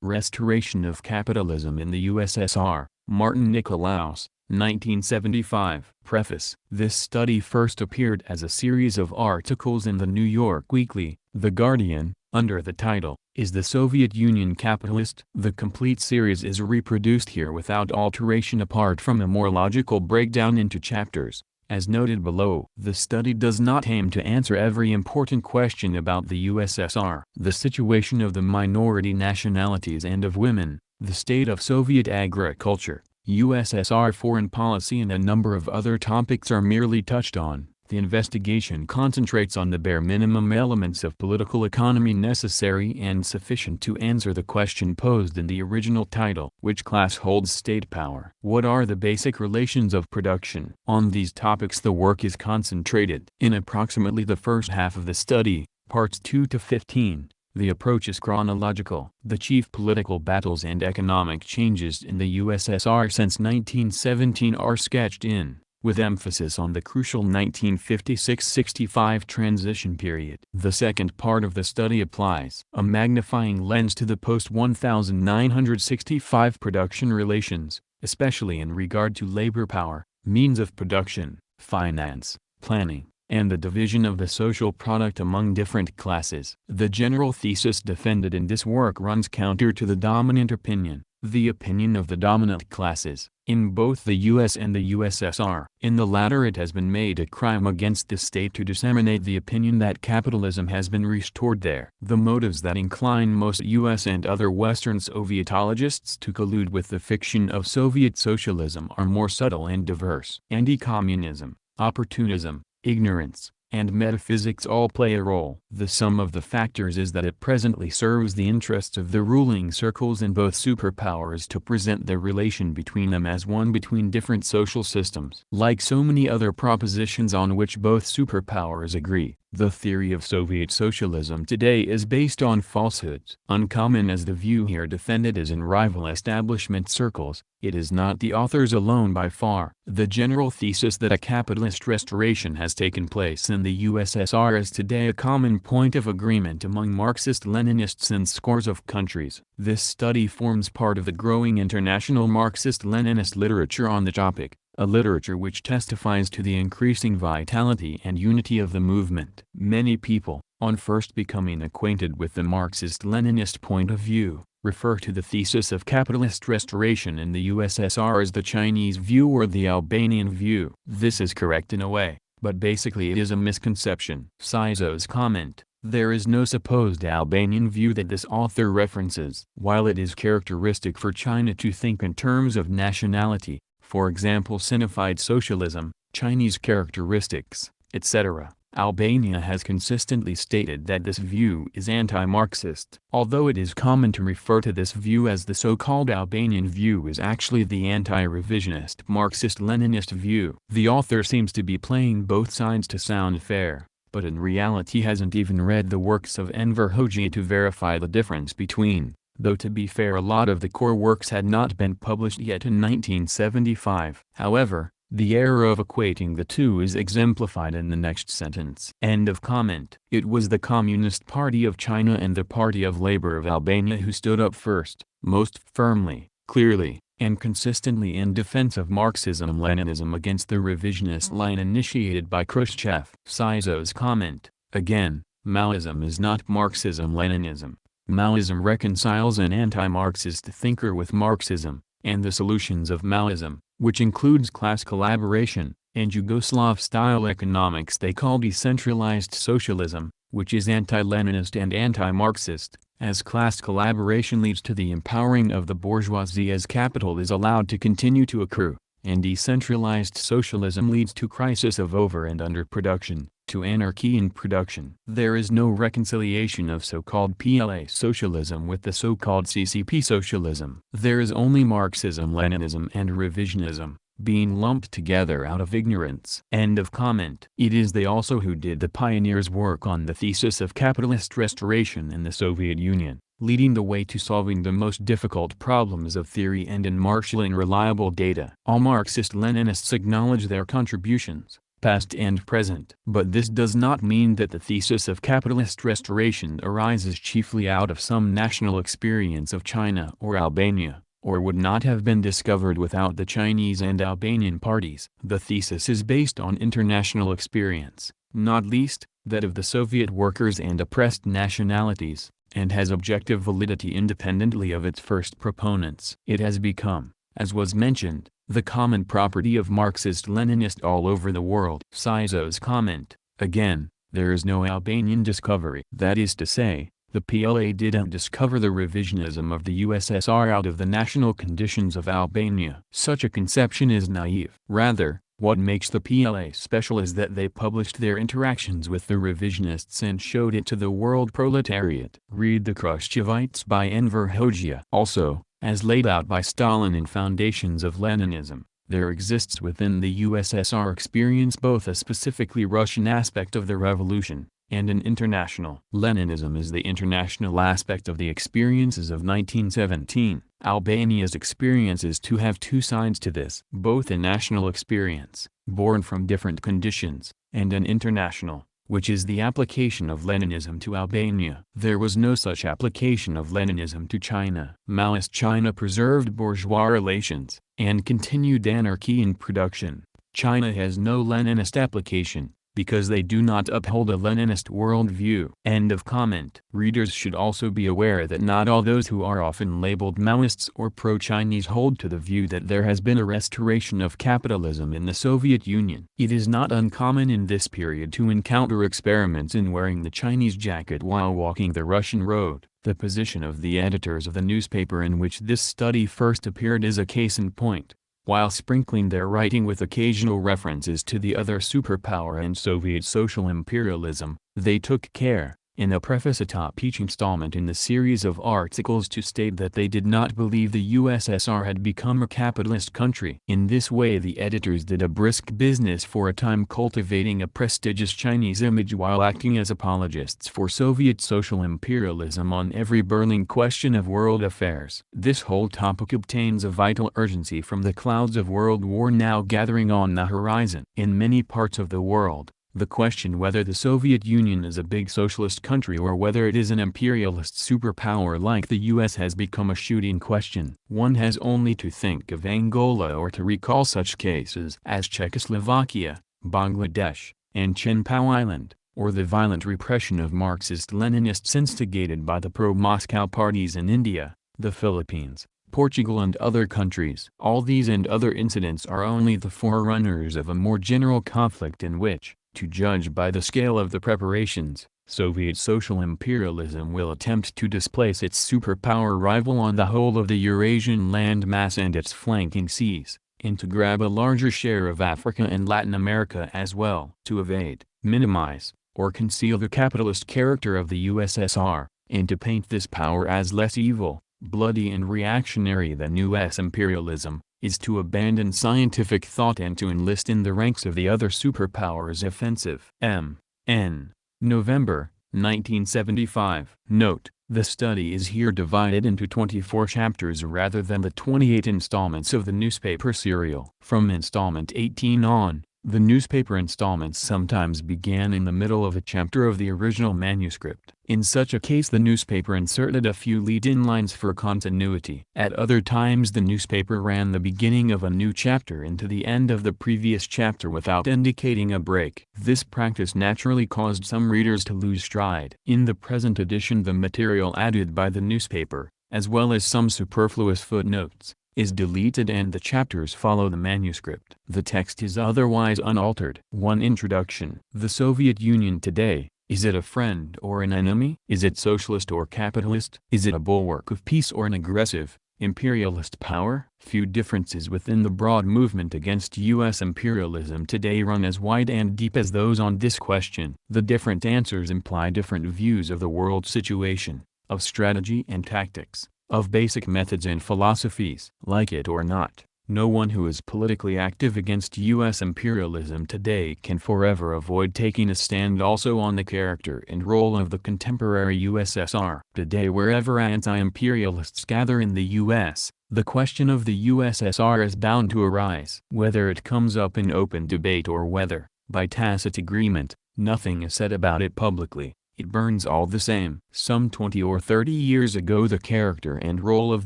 Restoration of Capitalism in the USSR, Martin Nicolaus, 1975. Preface. This study first appeared as a series of articles in the New York Weekly, The Guardian, under the title, "Is the Soviet Union Capitalist?" The complete series is reproduced here without alteration apart from a more logical breakdown into chapters. As noted below, the study does not aim to answer every important question about the USSR, the situation of the minority nationalities and of women, the state of Soviet agriculture, USSR foreign policy and a number of other topics are merely touched on. The investigation concentrates on the bare minimum elements of political economy necessary and sufficient to answer the question posed in the original title. Which class holds state power? What are the basic relations of production? On these topics the work is concentrated. In approximately the first half of the study, parts 2 to 15, the approach is chronological. The chief political battles and economic changes in the USSR since 1917 are sketched in, with emphasis on the crucial 1956-65 transition period. The second part of the study applies a magnifying lens to the post-1965 production relations, especially in regard to labor power, means of production, finance, planning, and the division of the social product among different classes. The general thesis defended in this work runs counter to the dominant opinion, the opinion of the dominant classes, in both the US and the USSR. In the latter it has been made a crime against the state to disseminate the opinion that capitalism has been restored there. The motives that incline most US and other Western Sovietologists to collude with the fiction of Soviet socialism are more subtle and diverse. Anti-communism, opportunism, ignorance, and metaphysics all play a role. The sum of the factors is that it presently serves the interests of the ruling circles in both superpowers to present the relation between them as one between different social systems. Like so many other propositions on which both superpowers agree, the theory of Soviet socialism today is based on falsehoods. Uncommon as the view here defended is in rival establishment circles, it is not the authors alone by far. The general thesis that a capitalist restoration has taken place in the USSR is today a common point of agreement among Marxist-Leninists in scores of countries. This study forms part of the growing international Marxist-Leninist literature on the topic, a literature which testifies to the increasing vitality and unity of the movement. Many people, on first becoming acquainted with the Marxist-Leninist point of view, refer to the thesis of capitalist restoration in the USSR as the Chinese view or the Albanian view. This is correct in a way, but basically it is a misconception. Sizo's comment: there is no supposed Albanian view that this author references. While it is characteristic for China to think in terms of nationality, for example Sinified socialism, Chinese characteristics, etc., Albania has consistently stated that this view is anti-Marxist. Although it is common to refer to this view as the so-called Albanian view is actually the anti-revisionist Marxist-Leninist view. The author seems to be playing both sides to sound fair, but in reality hasn't even read the works of Enver Hoxha to verify the difference between, though to be fair a lot of the core works had not been published yet in 1975. However, the error of equating the two is exemplified in the next sentence. End of comment. It was the Communist Party of China and the Party of Labor of Albania who stood up first, most firmly, clearly, and consistently in defense of Marxism-Leninism against the revisionist line initiated by Khrushchev. Sizo's comment: again, Maoism is not Marxism-Leninism. Maoism reconciles an anti-Marxist thinker with Marxism, and the solutions of Maoism, which includes class collaboration, and Yugoslav-style economics they call decentralized socialism, which is anti-Leninist and anti-Marxist, as class collaboration leads to the empowering of the bourgeoisie as capital is allowed to continue to accrue, and decentralized socialism leads to crisis of over- and underproduction, to anarchy in production. There is no reconciliation of so-called PLA socialism with the so-called CCP socialism. There is only Marxism-Leninism and revisionism, being lumped together out of ignorance. End of comment. It is they also who did the pioneers' work on the thesis of capitalist restoration in the Soviet Union, leading the way to solving the most difficult problems of theory and in marshalling reliable data. All Marxist-Leninists acknowledge their contributions, past and present. But this does not mean that the thesis of capitalist restoration arises chiefly out of some national experience of China or Albania, or would not have been discovered without the Chinese and Albanian parties. The thesis is based on international experience, not least, that of the Soviet workers and oppressed nationalities, and has objective validity independently of its first proponents. It has become, as was mentioned, the common property of Marxist-Leninists all over the world. Sizo's comment, again, there is no Albanian discovery. That is to say, the PLA didn't discover the revisionism of the USSR out of the national conditions of Albania. Such a conception is naive. Rather, what makes the PLA special is that they published their interactions with the revisionists and showed it to the world proletariat. Read The Khrushchevites by Enver Hoxha. Also, as laid out by Stalin in Foundations of Leninism, there exists within the USSR experience both a specifically Russian aspect of the revolution, and an international. Leninism is the international aspect of the experiences of 1917. Albania's experience is to have two sides to this. Both a national experience, born from different conditions, and an international, which is the application of Leninism to Albania. There was no such application of Leninism to China. Maoist China preserved bourgeois relations, and continued anarchy in production. China has no Leninist application, because they do not uphold a Leninist worldview. End of comment. Readers should also be aware that not all those who are often labeled Maoists or pro-Chinese hold to the view that there has been a restoration of capitalism in the Soviet Union. It is not uncommon in this period to encounter experiments in wearing the Chinese jacket while walking the Russian road. The position of the editors of the newspaper in which this study first appeared is a case in point. While sprinkling their writing with occasional references to the other superpower and Soviet social imperialism, they took care, in a preface atop each installment in the series of articles, to state that they did not believe the USSR had become a capitalist country. In this way the editors did a brisk business for a time, cultivating a prestigious Chinese image while acting as apologists for Soviet social imperialism on every burning question of world affairs. This whole topic obtains a vital urgency from the clouds of world war now gathering on the horizon. In many parts of the world, the question whether the Soviet Union is a big socialist country or whether it is an imperialist superpower like the US has become a shooting question. One has only to think of Angola or to recall such cases as Czechoslovakia, Bangladesh, and Chinpao Island, or the violent repression of Marxist-Leninists instigated by the pro-Moscow parties in India, the Philippines, Portugal and other countries. All these and other incidents are only the forerunners of a more general conflict in which, to judge by the scale of the preparations, Soviet social imperialism will attempt to displace its superpower rival on the whole of the Eurasian landmass and its flanking seas, and to grab a larger share of Africa and Latin America as well. To evade, minimize, or conceal the capitalist character of the USSR, and to paint this power as less evil, bloody and reactionary than US imperialism, is to abandon scientific thought and to enlist in the ranks of the other superpowers offensive. M.N. November, 1975. Note: the study is here divided into 24 chapters rather than the 28 installments of the newspaper serial. From installment 18 on, the newspaper installments sometimes began in the middle of a chapter of the original manuscript. In such a case the newspaper inserted a few lead-in lines for continuity. At other times the newspaper ran the beginning of a new chapter into the end of the previous chapter without indicating a break. This practice naturally caused some readers to lose stride. In the present edition the material added by the newspaper, as well as some superfluous footnotes, is deleted and the chapters follow the manuscript. The text is otherwise unaltered. 1. Introduction. The Soviet Union today, is it a friend or an enemy? Is it socialist or capitalist? Is it a bulwark of peace or an aggressive, imperialist power? Few differences within the broad movement against U.S. imperialism today run as wide and deep as those on this question. The different answers imply different views of the world situation, of strategy and tactics, of basic methods and philosophies. Like it or not, no one who is politically active against U.S. imperialism today can forever avoid taking a stand also on the character and role of the contemporary USSR. Today wherever anti-imperialists gather in the U.S., the question of the USSR is bound to arise. Whether it comes up in open debate or whether, By tacit agreement, nothing is said about it publicly. It burns all the same. Some 20 or 30 years ago the character and role of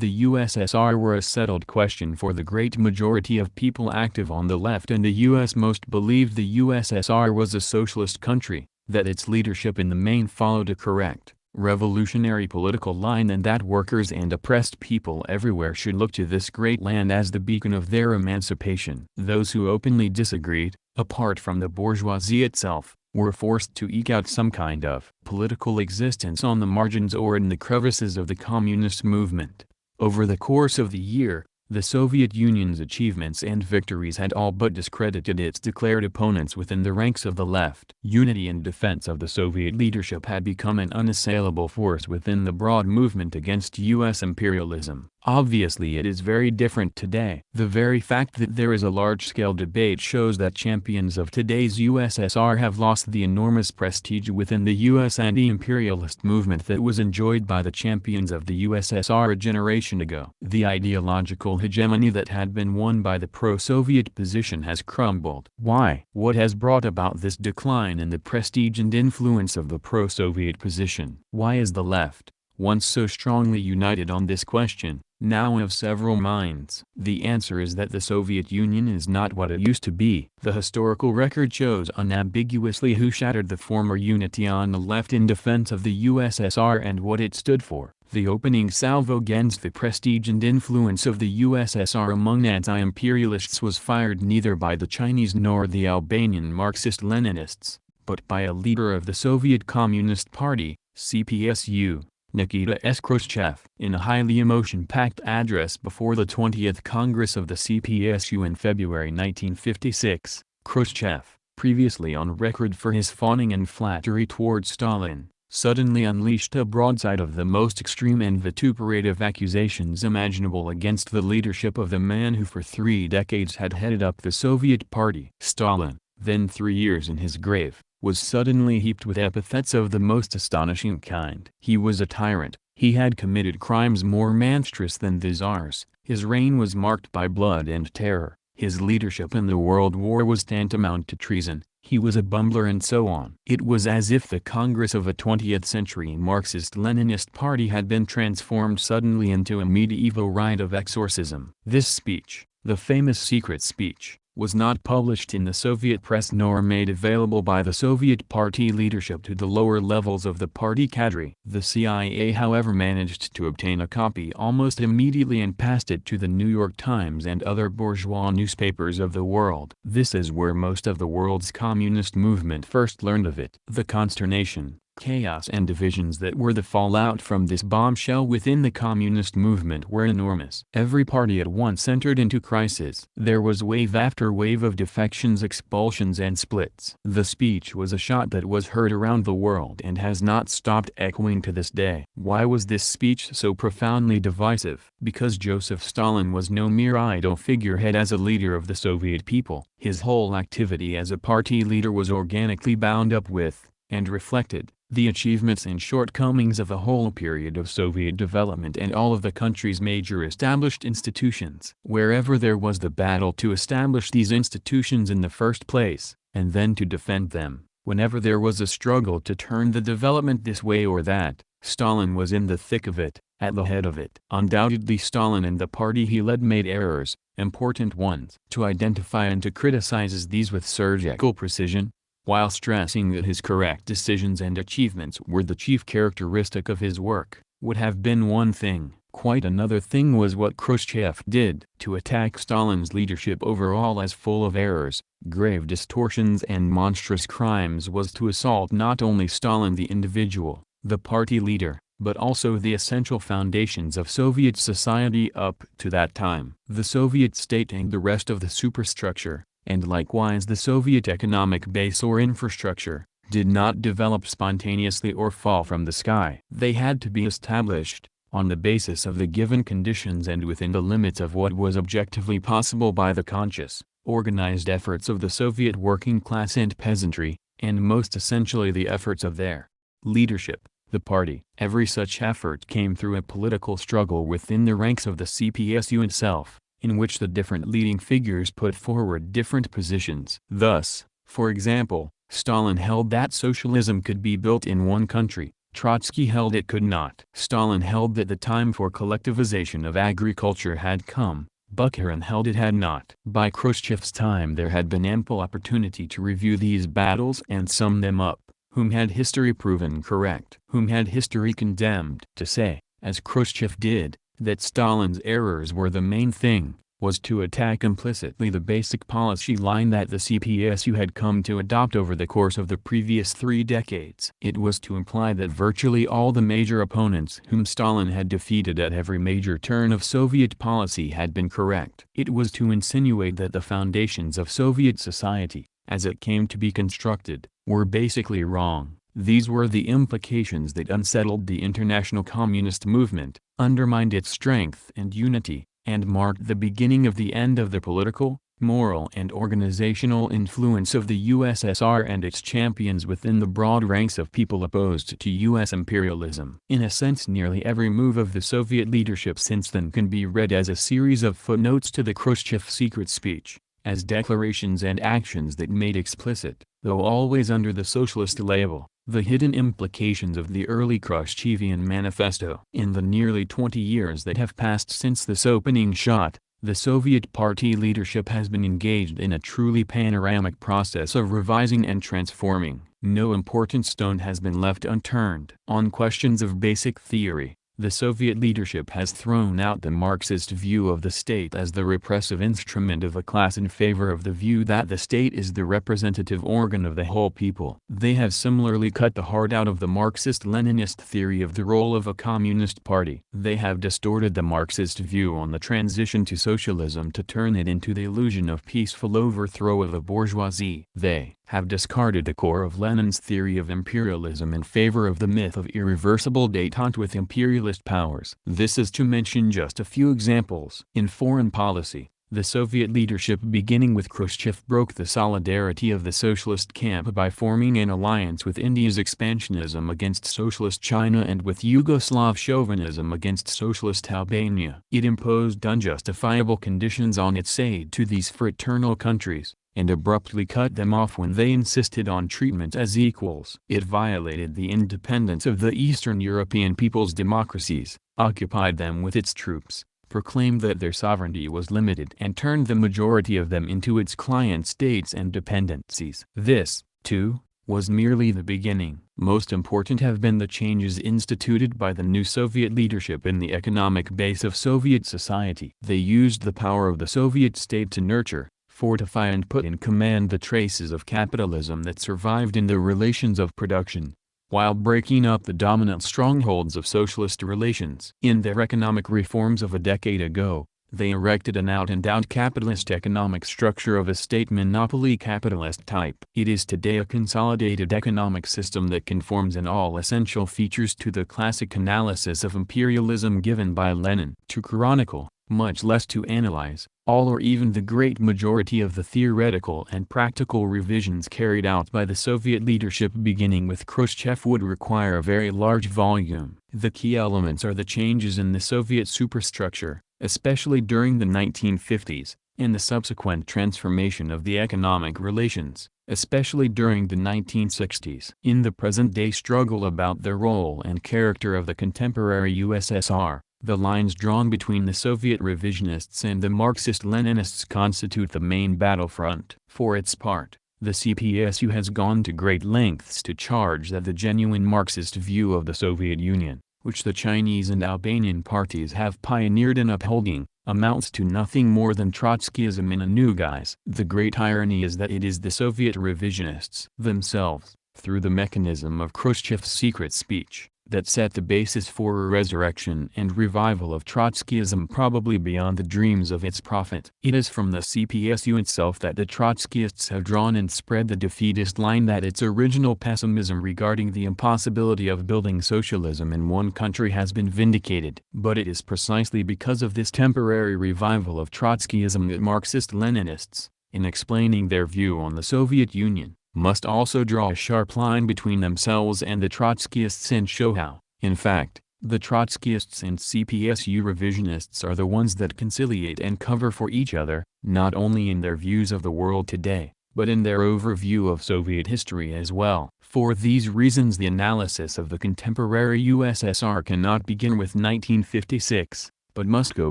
the USSR were a settled question for the great majority of people active on the left, and the US most believed the USSR was a socialist country, that its leadership in the main followed a correct, revolutionary political line, and that workers and oppressed people everywhere should look to this great land as the beacon of their emancipation. Those who openly disagreed, apart from the bourgeoisie itself, were forced to eke out some kind of political existence on the margins or in the crevices of the communist movement. Over the course of the year, the Soviet Union's achievements and victories had all but discredited its declared opponents within the ranks of the left. Unity in defense of the Soviet leadership had become an unassailable force within the broad movement against U.S. imperialism. Obviously it is very different today. The very fact that there is a large-scale debate shows that champions of today's USSR have lost the enormous prestige within the U.S. anti-imperialist movement that was enjoyed by the champions of the USSR a generation ago. The ideological hegemony that had been won by the pro-Soviet position has crumbled. Why? What has brought about this decline in the prestige and influence of the pro-Soviet position? Why is the left, once so strongly united on this question, now of several minds? The answer is that the Soviet Union is not what it used to be. The historical record shows unambiguously who shattered the former unity on the left in defense of the USSR and what it stood for. The opening salvo against the prestige and influence of the USSR among anti-imperialists was fired neither by the Chinese nor the Albanian Marxist-Leninists, but by a leader of the Soviet Communist Party, CPSU. Nicolaus Khrushchev. In a highly emotion-packed address before the 20th Congress of the CPSU in February 1956, Khrushchev, previously on record for his fawning and flattery towards Stalin, suddenly unleashed a broadside of the most extreme and vituperative accusations imaginable against the leadership of the man who for 3 decades had headed up the Soviet Party. Stalin, then 3 years in his grave, was suddenly heaped with epithets of the most astonishing kind. He was a tyrant, he had committed crimes more monstrous than the Tsar's, his reign was marked by blood and terror, his leadership in the World War was tantamount to treason, he was a bumbler, and so on. It was as if the Congress of a 20th century Marxist-Leninist party had been transformed suddenly into a medieval rite of exorcism. This speech, the famous secret speech, was not published in the Soviet press nor made available by the Soviet party leadership to the lower levels of the party cadre. The CIA however managed to obtain a copy almost immediately and passed it to the New York Times and other bourgeois newspapers of the world. This is where most of the world's communist movement first learned of it. The consternation, chaos and divisions that were the fallout from this bombshell within the communist movement were enormous. Every party at once entered into crisis. There was wave after wave of defections, expulsions and splits. The speech was a shot that was heard around the world and has not stopped echoing to this day. Why was this speech so profoundly divisive? Because Joseph Stalin was no mere idle figurehead as a leader of the Soviet people. His whole activity as a party leader was organically bound up with, and reflected, the achievements and shortcomings of the whole period of Soviet development and all of the country's major established institutions. Wherever there was the battle to establish these institutions in the first place, and then to defend them, whenever there was a struggle to turn the development this way or that, Stalin was in the thick of it, at the head of it. Undoubtedly Stalin and the party he led made errors, important ones. To identify and to criticize these with surgical precision, while stressing that his correct decisions and achievements were the chief characteristic of his work, would have been one thing. Quite another thing was what Khrushchev did. To attack Stalin's leadership overall as full of errors, grave distortions and monstrous crimes was to assault not only Stalin the individual, the party leader, but also the essential foundations of Soviet society up to that time. The Soviet state and the rest of the superstructure, and likewise the Soviet economic base or infrastructure, did not develop spontaneously or fall from the sky. They had to be established, on the basis of the given conditions and within the limits of what was objectively possible by the conscious, organized efforts of the Soviet working class and peasantry, and most essentially the efforts of their leadership, the party. Every such effort came through a political struggle within the ranks of the CPSU itself, in which the different leading figures put forward different positions. Thus, For example, Stalin held that socialism could be built in one country. Trotsky held it could not. Stalin held that the time for collectivization of agriculture had come. Bukharin held it had not. By Khrushchev's time there had been ample opportunity to review these battles and sum them up. Whom had history proven correct? Whom had history condemned? To say, as Khrushchev did, that Stalin's errors were the main thing, was to attack implicitly the basic policy line that the CPSU had come to adopt over the course of the previous 3 decades. It was to imply that virtually all the major opponents whom Stalin had defeated at every major turn of Soviet policy had been correct. It was to insinuate that the foundations of Soviet society, as it came to be constructed, were basically wrong. These were the implications that unsettled the international communist movement, undermined its strength and unity, and marked the beginning of the end of the political, moral and organizational influence of the USSR and its champions within the broad ranks of people opposed to U.S. imperialism. In a sense, nearly every move of the Soviet leadership since then can be read as a series of footnotes to the Khrushchev secret speech, as declarations and actions that made explicit, though always under the socialist label, the hidden implications of the early Khrushchevian manifesto. In the nearly 20 years that have passed since this opening shot, the Soviet Party leadership has been engaged in a truly panoramic process of revising and transforming. No important stone has been left unturned. On questions of basic theory, the Soviet leadership has thrown out the Marxist view of the state as the repressive instrument of a class in favor of the view that the state is the representative organ of the whole people. They have similarly cut the heart out of the Marxist-Leninist theory of the role of a communist party. They have distorted the Marxist view on the transition to socialism to turn it into the illusion of peaceful overthrow of the bourgeoisie. They have discarded the core of Lenin's theory of imperialism in favor of the myth of irreversible détente with imperialist powers. This is to mention just a few examples. In foreign policy, the Soviet leadership beginning with Khrushchev broke the solidarity of the socialist camp by forming an alliance with India's expansionism against socialist China and with Yugoslav chauvinism against socialist Albania. It imposed unjustifiable conditions on its aid to these fraternal countries, and abruptly cut them off when they insisted on treatment as equals. It violated the independence of the Eastern European people's democracies, occupied them with its troops, proclaimed that their sovereignty was limited and turned the majority of them into its client states and dependencies. This, too, was merely the beginning. Most important have been the changes instituted by the new Soviet leadership in the economic base of Soviet society. They used the power of the Soviet state to nurture, fortify and put in command the traces of capitalism that survived in the relations of production, while breaking up the dominant strongholds of socialist relations. In their economic reforms of a decade ago, they erected an out-and-out capitalist economic structure of a state monopoly capitalist type. It is today a consolidated economic system that conforms in all essential features to the classic analysis of imperialism given by Lenin. To chronicle, much less to analyze, all or even the great majority of the theoretical and practical revisions carried out by the Soviet leadership beginning with Khrushchev would require a very large volume. The key elements are the changes in the Soviet superstructure, especially during the 1950s, and the subsequent transformation of the economic relations, especially during the 1960s. In the present-day struggle about the role and character of the contemporary USSR, the lines drawn between the Soviet revisionists and the Marxist-Leninists constitute the main battlefront. For its part, the CPSU has gone to great lengths to charge that the genuine Marxist view of the Soviet Union, which the Chinese and Albanian parties have pioneered in upholding, amounts to nothing more than Trotskyism in a new guise. The great irony is that it is the Soviet revisionists themselves, through the mechanism of Khrushchev's secret speech, that set the basis for a resurrection and revival of Trotskyism probably beyond the dreams of its prophet. It is from the CPSU itself that the Trotskyists have drawn and spread the defeatist line that its original pessimism regarding the impossibility of building socialism in one country has been vindicated. But it is precisely because of this temporary revival of Trotskyism that Marxist-Leninists, in explaining their view on the Soviet Union, must also draw a sharp line between themselves and the Trotskyists and show how, in fact, the Trotskyists and CPSU revisionists are the ones that conciliate and cover for each other, not only in their views of the world today, but in their overview of Soviet history as well. For these reasons, the analysis of the contemporary USSR cannot begin with 1956, but must go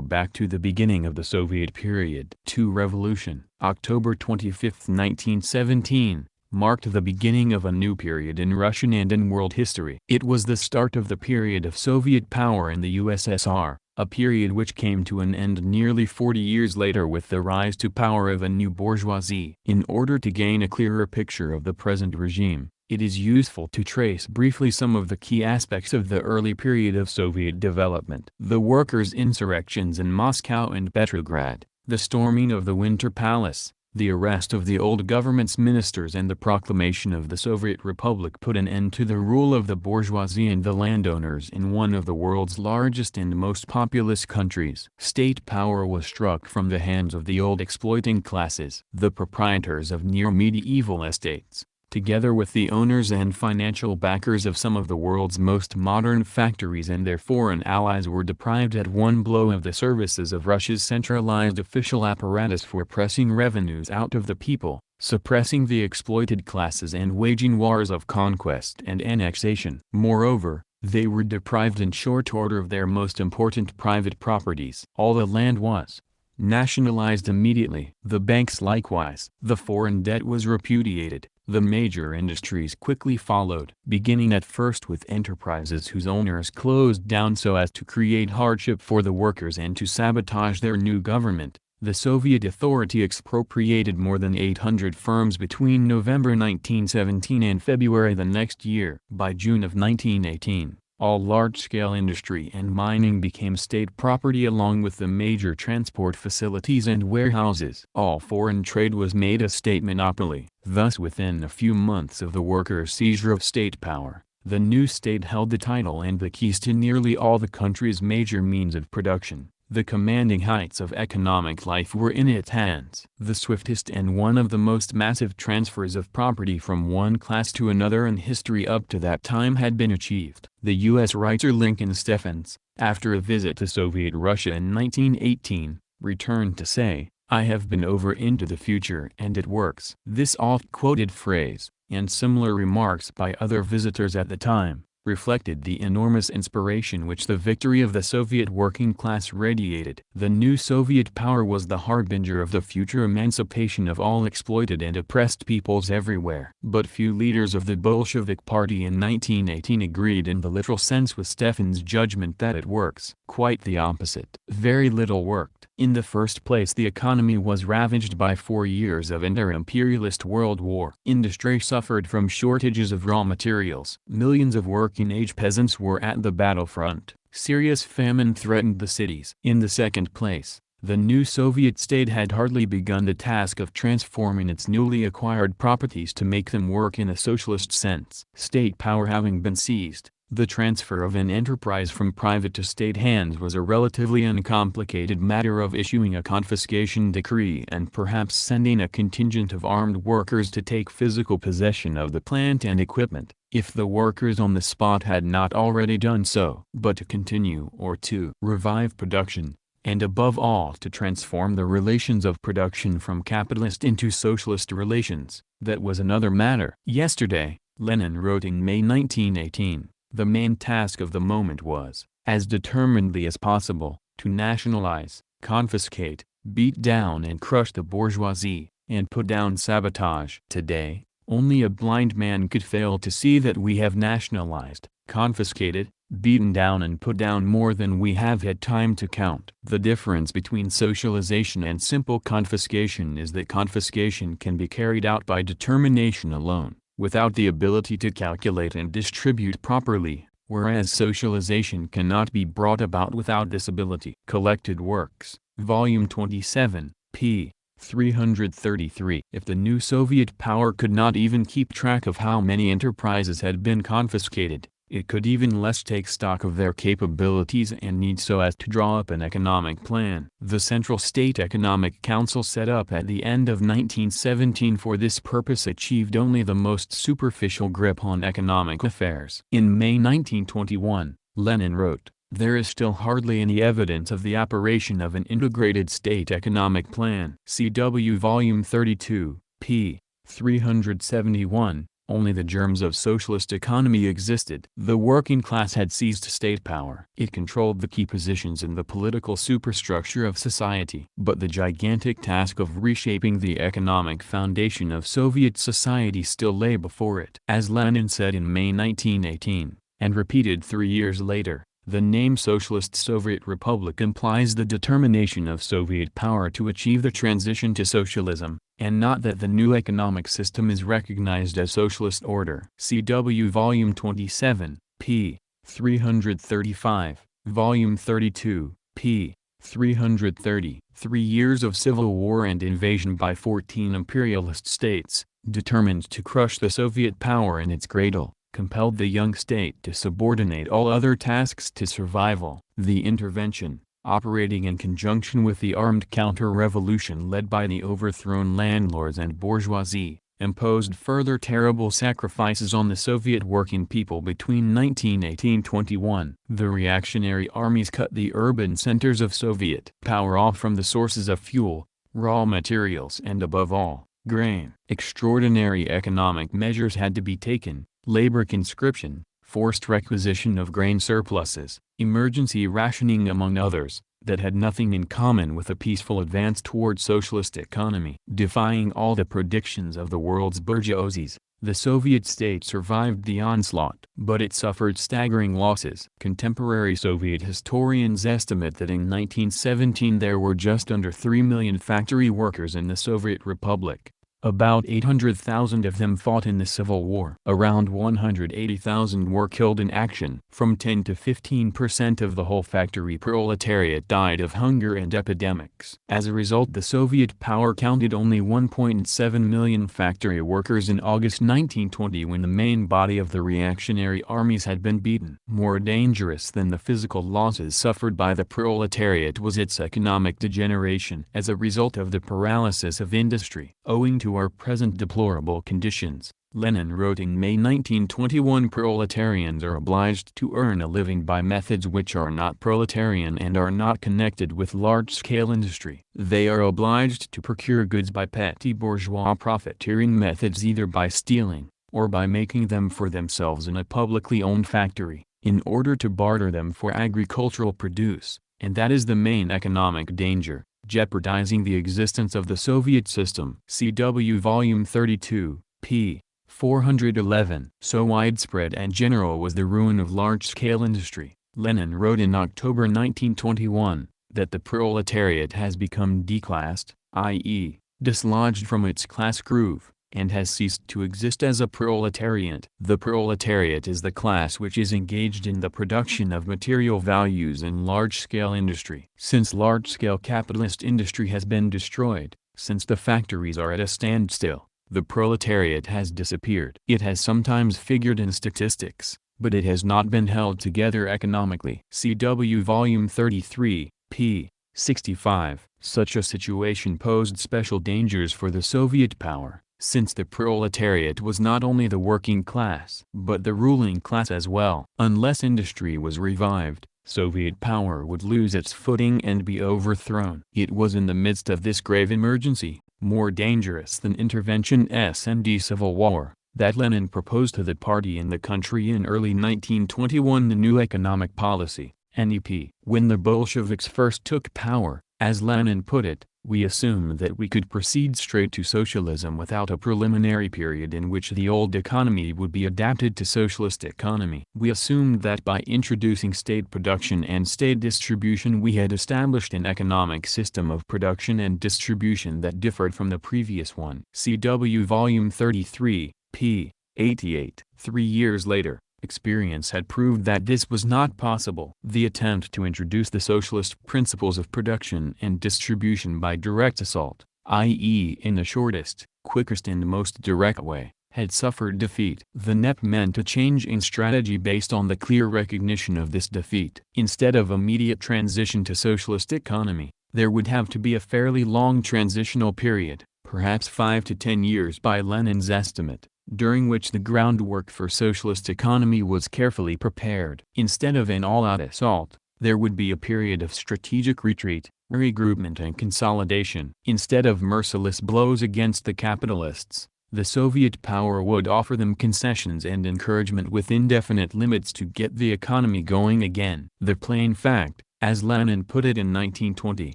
back to the beginning of the Soviet period. 2. Revolution. October 25, 1917, marked the beginning of a new period in Russian and in world history. It was the start of the period of Soviet power in the USSR, a period which came to an end nearly 40 years later with the rise to power of a new bourgeoisie. In order to gain a clearer picture of the present regime, it is useful to trace briefly some of the key aspects of the early period of Soviet development. The workers' insurrections in Moscow and Petrograd, the storming of the Winter Palace, the arrest of the old government's ministers and the proclamation of the Soviet Republic put an end to the rule of the bourgeoisie and the landowners in one of the world's largest and most populous countries. State power was struck from the hands of the old exploiting classes. The proprietors of near-medieval estates, together with the owners and financial backers of some of the world's most modern factories and their foreign allies, were deprived at one blow of the services of Russia's centralized official apparatus for pressing revenues out of the people, suppressing the exploited classes and waging wars of conquest and annexation. Moreover, they were deprived in short order of their most important private properties. All the land was nationalized immediately. The banks likewise. The foreign debt was repudiated. The major industries quickly followed, beginning at first with enterprises whose owners closed down so as to create hardship for the workers and to sabotage their new government. The Soviet Authority expropriated more than 800 firms between November 1917 and February the next year. By June of 1918, all large-scale industry and mining became state property along with the major transport facilities and warehouses. All foreign trade was made a state monopoly. Thus, within a few months of the workers' seizure of state power, the new state held the title and the keys to nearly all the country's major means of production. The commanding heights of economic life were in its hands. The swiftest and one of the most massive transfers of property from one class to another in history up to that time had been achieved. The U.S. writer Lincoln Steffens, after a visit to Soviet Russia in 1918, returned to say, "I have been over into the future and it works." This oft-quoted phrase, and similar remarks by other visitors at the time, reflected the enormous inspiration which the victory of the Soviet working class radiated. The new Soviet power was the harbinger of the future emancipation of all exploited and oppressed peoples everywhere. But few leaders of the Bolshevik Party in 1918 agreed in the literal sense with Steffens' judgment that it works. Quite the opposite. Very little worked. In the first place, the economy was ravaged by 4 years of inter-imperialist world war. Industry suffered from shortages of raw materials. Millions of working-age peasants were at the battlefront. Serious famine threatened the cities. In the second place, the new Soviet state had hardly begun the task of transforming its newly acquired properties to make them work in a socialist sense. State power having been seized, the transfer of an enterprise from private to state hands was a relatively uncomplicated matter of issuing a confiscation decree and perhaps sending a contingent of armed workers to take physical possession of the plant and equipment, if the workers on the spot had not already done so. But to continue or to revive production, and above all to transform the relations of production from capitalist into socialist relations, that was another matter. Yesterday, Lenin wrote in May 1918, the main task of the moment was, as determinedly as possible, to nationalize, confiscate, beat down and crush the bourgeoisie, and put down sabotage. Today, only a blind man could fail to see that we have nationalized, confiscated, beaten down and put down more than we have had time to count. The difference between socialization and simple confiscation is that confiscation can be carried out by determination alone, without the ability to calculate and distribute properly, whereas socialization cannot be brought about without this ability. Collected Works, Volume 27, p. 333. If the new Soviet power could not even keep track of how many enterprises had been confiscated, it could even less take stock of their capabilities and needs so as to draw up an economic plan. The Central State Economic Council set up at the end of 1917 for this purpose achieved only the most superficial grip on economic affairs. In May 1921, Lenin wrote, "There is still hardly any evidence of the operation of an integrated state economic plan." CW Volume 32, p. 371, only the germs of socialist economy existed. The working class had seized state power. It controlled the key positions in the political superstructure of society. But the gigantic task of reshaping the economic foundation of Soviet society still lay before it. As Lenin said in May 1918, and repeated 3 years later, the name Socialist Soviet Republic implies the determination of Soviet power to achieve the transition to socialism, and not that the new economic system is recognized as socialist order. CW Volume 27, p. 335, Volume 32, p. 330. 3 years of civil war and invasion by 14 imperialist states, determined to crush the Soviet power in its cradle, compelled the young state to subordinate all other tasks to survival. The intervention, operating in conjunction with the armed counter-revolution led by the overthrown landlords and bourgeoisie, imposed further terrible sacrifices on the Soviet working people between 1918-21. The reactionary armies cut the urban centers of Soviet power off from the sources of fuel, raw materials and above all, grain. Extraordinary economic measures had to be taken: labor conscription, forced requisition of grain surpluses, emergency rationing among others, that had nothing in common with a peaceful advance toward socialist economy. Defying all the predictions of the world's bourgeoisies, the Soviet state survived the onslaught. But it suffered staggering losses. Contemporary Soviet historians estimate that in 1917 there were just under 3 million factory workers in the Soviet Republic. About 800,000 of them fought in the Civil War. Around 180,000 were killed in action. From 10 to 15% of the whole factory proletariat died of hunger and epidemics. As a result, the Soviet power counted only 1.7 million factory workers in August 1920 when the main body of the reactionary armies had been beaten. More dangerous than the physical losses suffered by the proletariat was its economic degeneration. As a result of the paralysis of industry, owing to our present deplorable conditions, Lenin wrote in May 1921, proletarians are obliged to earn a living by methods which are not proletarian and are not connected with large-scale industry. They are obliged to procure goods by petty bourgeois profiteering methods, either by stealing, or by making them for themselves in a publicly owned factory, in order to barter them for agricultural produce, and that is the main economic danger, jeopardizing the existence of the Soviet system. CW Volume 32, p. 411. So widespread and general was the ruin of large-scale industry, Lenin wrote in October 1921, that the proletariat has become declassed, i.e., dislodged from its class groove, and has ceased to exist as a proletariat. The proletariat is the class which is engaged in the production of material values in large-scale industry. Since large-scale capitalist industry has been destroyed, since the factories are at a standstill, the proletariat has disappeared. It has sometimes figured in statistics, but it has not been held together economically. CW Volume 33, p. 65. Such a situation posed special dangers for the Soviet power, since the proletariat was not only the working class, but the ruling class as well. Unless industry was revived, Soviet power would lose its footing and be overthrown. It was in the midst of this grave emergency, more dangerous than intervention and civil war, that Lenin proposed to the party in the country in early 1921 the new economic policy, NEP. When the Bolsheviks first took power, as Lenin put it, we assumed that we could proceed straight to socialism without a preliminary period in which the old economy would be adapted to socialist economy. We assumed that by introducing state production and state distribution we had established an economic system of production and distribution that differed from the previous one. CW Volume 33, p. 88. 3 years later, experience had proved that this was not possible. The attempt to introduce the socialist principles of production and distribution by direct assault, i.e. in the shortest, quickest and most direct way, had suffered defeat. The NEP meant a change in strategy based on the clear recognition of this defeat. Instead of immediate transition to socialist economy, there would have to be a fairly long transitional period, perhaps 5 to 10 years by Lenin's estimate, during which the groundwork for socialist economy was carefully prepared. Instead of an all-out assault, there would be a period of strategic retreat, regroupment and consolidation. Instead of merciless blows against the capitalists, the Soviet power would offer them concessions and encouragement with indefinite limits to get the economy going again. The plain fact, as Lenin put it in 1920,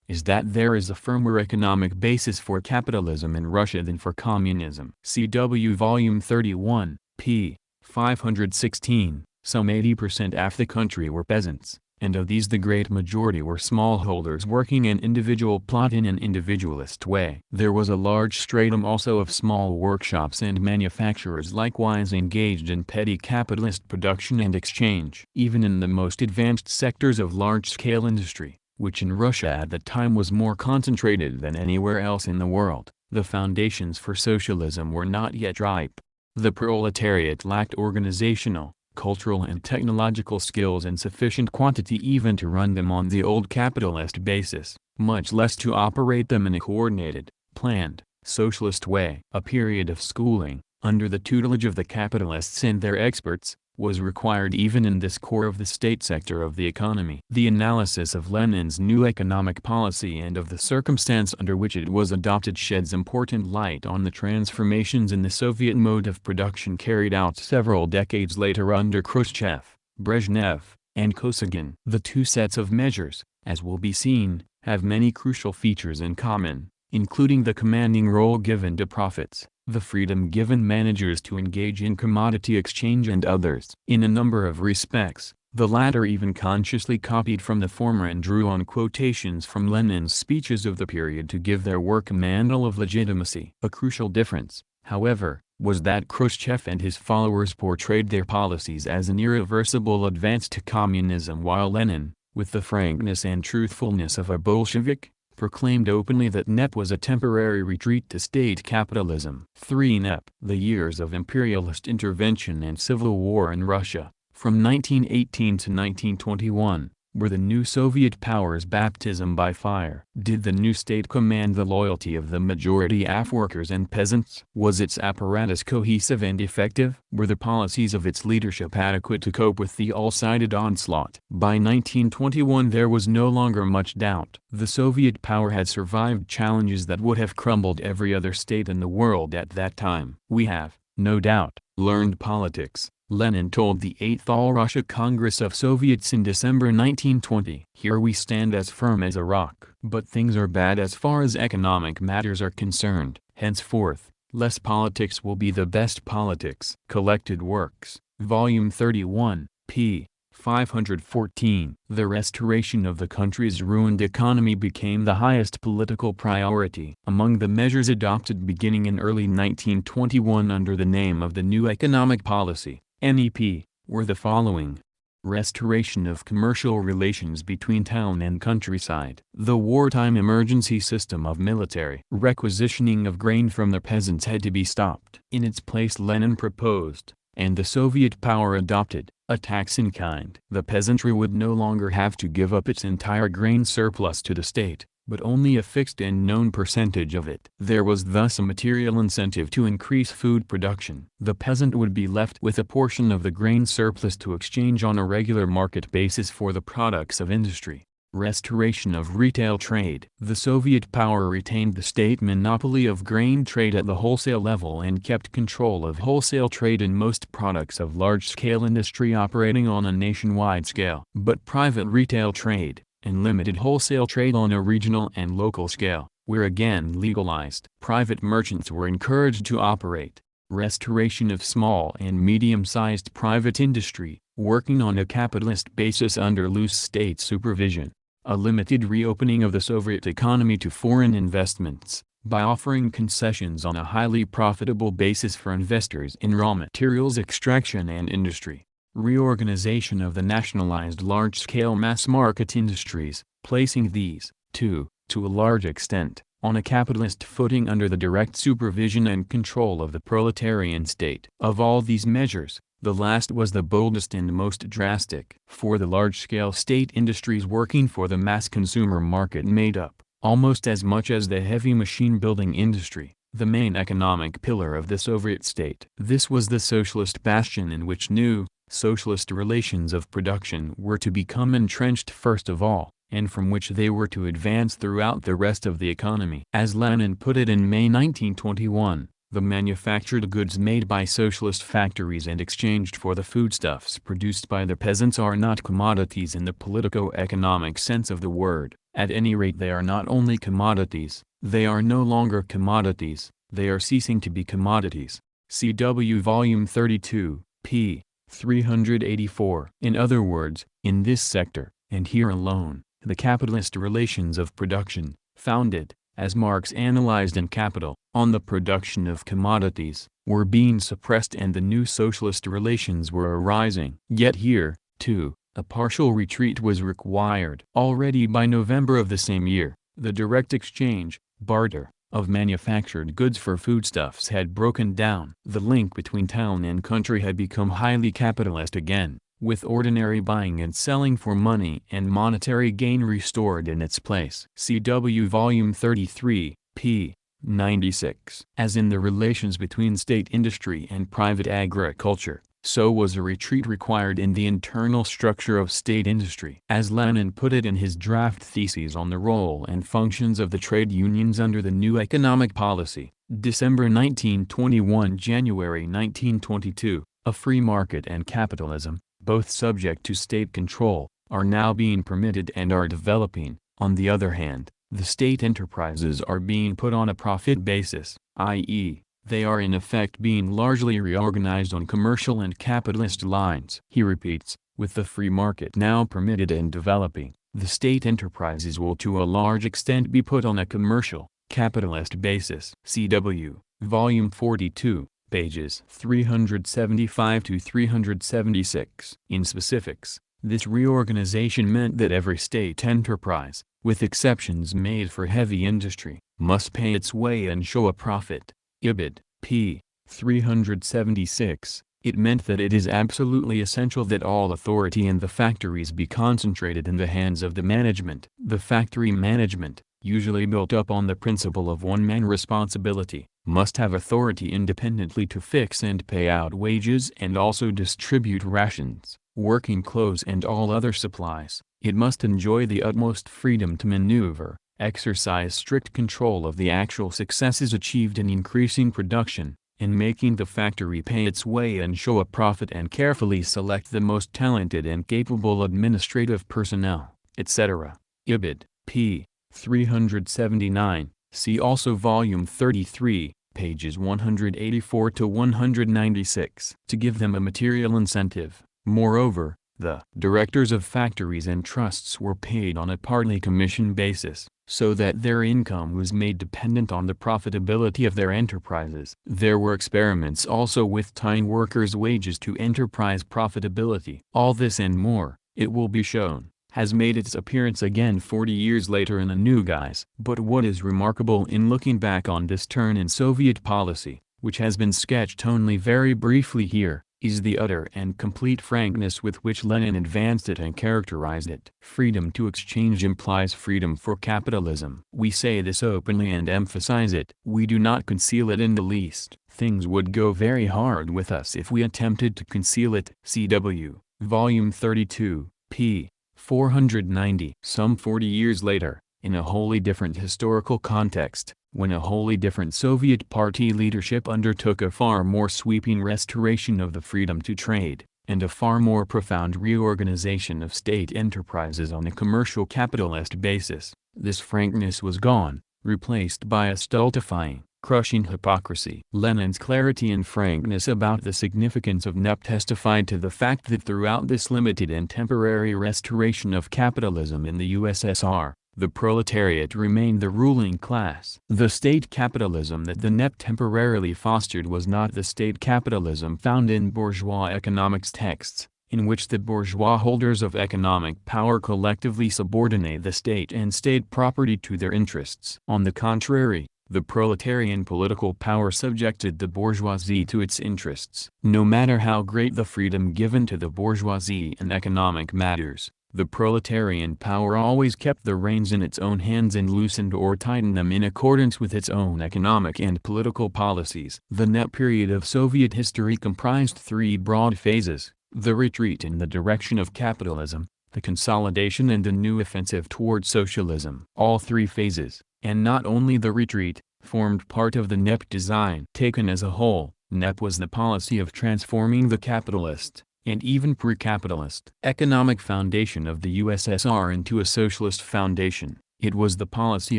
is that there is a firmer economic basis for capitalism in Russia than for communism. CW Volume 31, p. 516. Some 80% of the country were peasants, and of these the great majority were smallholders working an individual plot in an individualist way. There was a large stratum also of small workshops and manufacturers likewise engaged in petty capitalist production and exchange. Even in the most advanced sectors of large-scale industry, which in Russia at the time was more concentrated than anywhere else in the world, the foundations for socialism were not yet ripe. The proletariat lacked organizational, cultural and technological skills in sufficient quantity even to run them on the old capitalist basis, much less to operate them in a coordinated, planned, socialist way. A period of schooling, under the tutelage of the capitalists and their experts, was required even in this core of the state sector of the economy. The analysis of Lenin's new economic policy and of the circumstance under which it was adopted sheds important light on the transformations in the Soviet mode of production carried out several decades later under Khrushchev, Brezhnev, and Kosygin. The two sets of measures, as will be seen, have many crucial features in common, including the commanding role given to profits, the freedom given managers to engage in commodity exchange and others. In a number of respects, the latter even consciously copied from the former and drew on quotations from Lenin's speeches of the period to give their work a mantle of legitimacy. A crucial difference, however, was that Khrushchev and his followers portrayed their policies as an irreversible advance to communism, while Lenin, with the frankness and truthfulness of a Bolshevik, proclaimed openly that NEP was a temporary retreat to state capitalism. 3. NEP. The years of imperialist intervention and civil war in Russia, from 1918 to 1921, were the new Soviet power's baptism by fire. Did the new state command the loyalty of the majority of workers and peasants? Was its apparatus cohesive and effective? Were the policies of its leadership adequate to cope with the all-sided onslaught? By 1921 there was no longer much doubt. The Soviet power had survived challenges that would have crumbled every other state in the world at that time. We have, no doubt, learned politics, Lenin told the 8th All-Russia Congress of Soviets in December 1920. Here we stand as firm as a rock. But things are bad as far as economic matters are concerned. Henceforth, less politics will be the best politics. Collected Works, Volume 31, p. 514. The restoration of the country's ruined economy became the highest political priority. Among the measures adopted beginning in early 1921 under the name of the New Economic Policy, NEP, were the following. Restoration of commercial relations between town and countryside. The wartime emergency system of military requisitioning of grain from the peasants had to be stopped. In its place Lenin proposed, and the Soviet power adopted, a tax in kind. The peasantry would no longer have to give up its entire grain surplus to the state, but only a fixed and known percentage of it. There was thus a material incentive to increase food production. The peasant would be left with a portion of the grain surplus to exchange on a regular market basis for the products of industry. Restoration of retail trade. The Soviet power retained the state monopoly of grain trade at the wholesale level and kept control of wholesale trade in most products of large-scale industry operating on a nationwide scale. But private retail trade, and limited wholesale trade on a regional and local scale, were again legalized. Private merchants were encouraged to operate. Restoration of small and medium-sized private industry, working on a capitalist basis under loose state supervision. A limited reopening of the Soviet economy to foreign investments, by offering concessions on a highly profitable basis for investors in raw materials extraction and industry. Reorganization of the nationalized large-scale mass-market industries, placing these, too, to a large extent, on a capitalist footing under the direct supervision and control of the proletarian state. Of all these measures, the last was the boldest and most drastic. For the large-scale state industries working for the mass consumer market made up, almost as much as the heavy machine-building industry, the main economic pillar of the Soviet state. This was the socialist bastion in which new, socialist relations of production were to become entrenched first of all, and from which they were to advance throughout the rest of the economy. As Lenin put it in May 1921, The manufactured goods made by socialist factories and exchanged for the foodstuffs produced by the peasants are not commodities in the politico-economic sense of the word. At any rate, they are not only commodities, they are no longer commodities, they are ceasing to be commodities. CW Volume 32, p. 384. In other words, in this sector, and here alone, the capitalist relations of production, founded, as Marx analyzed in Capital, on the production of commodities, were being suppressed and the new socialist relations were arising. Yet here, too, a partial retreat was required. Already by November of the same year, the direct exchange, barter, of manufactured goods for foodstuffs had broken down. The link between town and country had become highly capitalist again, with ordinary buying and selling for money and monetary gain restored in its place. CW Volume 33, p. 96. As in the relations between state industry and private agriculture, so was a retreat required in the internal structure of state industry. As Lenin put it in his draft thesis on the role and functions of the trade unions under the new economic policy, December 1921 January 1922, a free market and capitalism, both subject to state control, are now being permitted and are developing. On the other hand, the state enterprises are being put on a profit basis, i.e., they are in effect being largely reorganized on commercial and capitalist lines. He repeats, with the free market now permitted and developing, the state enterprises will to a large extent be put on a commercial, capitalist basis. CW, Volume 42, pages 375 to 376. In specifics, this reorganization meant that every state enterprise, with exceptions made for heavy industry, must pay its way and show a profit. Ibid, p. 376. It meant that it is absolutely essential that all authority in the factories be concentrated in the hands of the management. The factory management, usually built up on the principle of one-man responsibility, must have authority independently to fix and pay out wages and also distribute rations, working clothes and all other supplies. It must enjoy the utmost freedom to maneuver, exercise strict control of the actual successes achieved in increasing production, in making the factory pay its way and show a profit, and carefully select the most talented and capable administrative personnel, etc. Ibid, p. 379, see also Volume 33, pages 184 to 196. To give them a material incentive, moreover, the directors of factories and trusts were paid on a partly commission basis, so that their income was made dependent on the profitability of their enterprises. There were experiments also with tying workers' wages to enterprise profitability. All this and more, it will be shown, has made its appearance again 40 years later in a new guise. But what is remarkable in looking back on this turn in Soviet policy, which has been sketched only very briefly here, is the utter and complete frankness with which Lenin advanced it and characterized it. Freedom to exchange implies freedom for capitalism. We say this openly and emphasize it. We do not conceal it in the least. Things would go very hard with us if we attempted to conceal it. CW, Volume 32, p. 490. Some 40 years later, in a wholly different historical context, when a wholly different Soviet party leadership undertook a far more sweeping restoration of the freedom to trade, and a far more profound reorganization of state enterprises on a commercial capitalist basis, this frankness was gone, replaced by a stultifying, crushing hypocrisy. Lenin's clarity and frankness about the significance of NEP testified to the fact that throughout this limited and temporary restoration of capitalism in the USSR, the proletariat remained the ruling class. The state capitalism that the NEP temporarily fostered was not the state capitalism found in bourgeois economics texts, in which the bourgeois holders of economic power collectively subordinate the state and state property to their interests. On the contrary, the proletarian political power subjected the bourgeoisie to its interests. No matter how great the freedom given to the bourgeoisie in economic matters, the proletarian power always kept the reins in its own hands and loosened or tightened them in accordance with its own economic and political policies. The NEP period of Soviet history comprised three broad phases: the retreat in the direction of capitalism, the consolidation, and the new offensive toward socialism. All three phases, and not only the retreat, formed part of the NEP design. Taken as a whole, NEP was the policy of transforming the capitalist, and even pre-capitalist, economic foundation of the USSR into a socialist foundation. It was the policy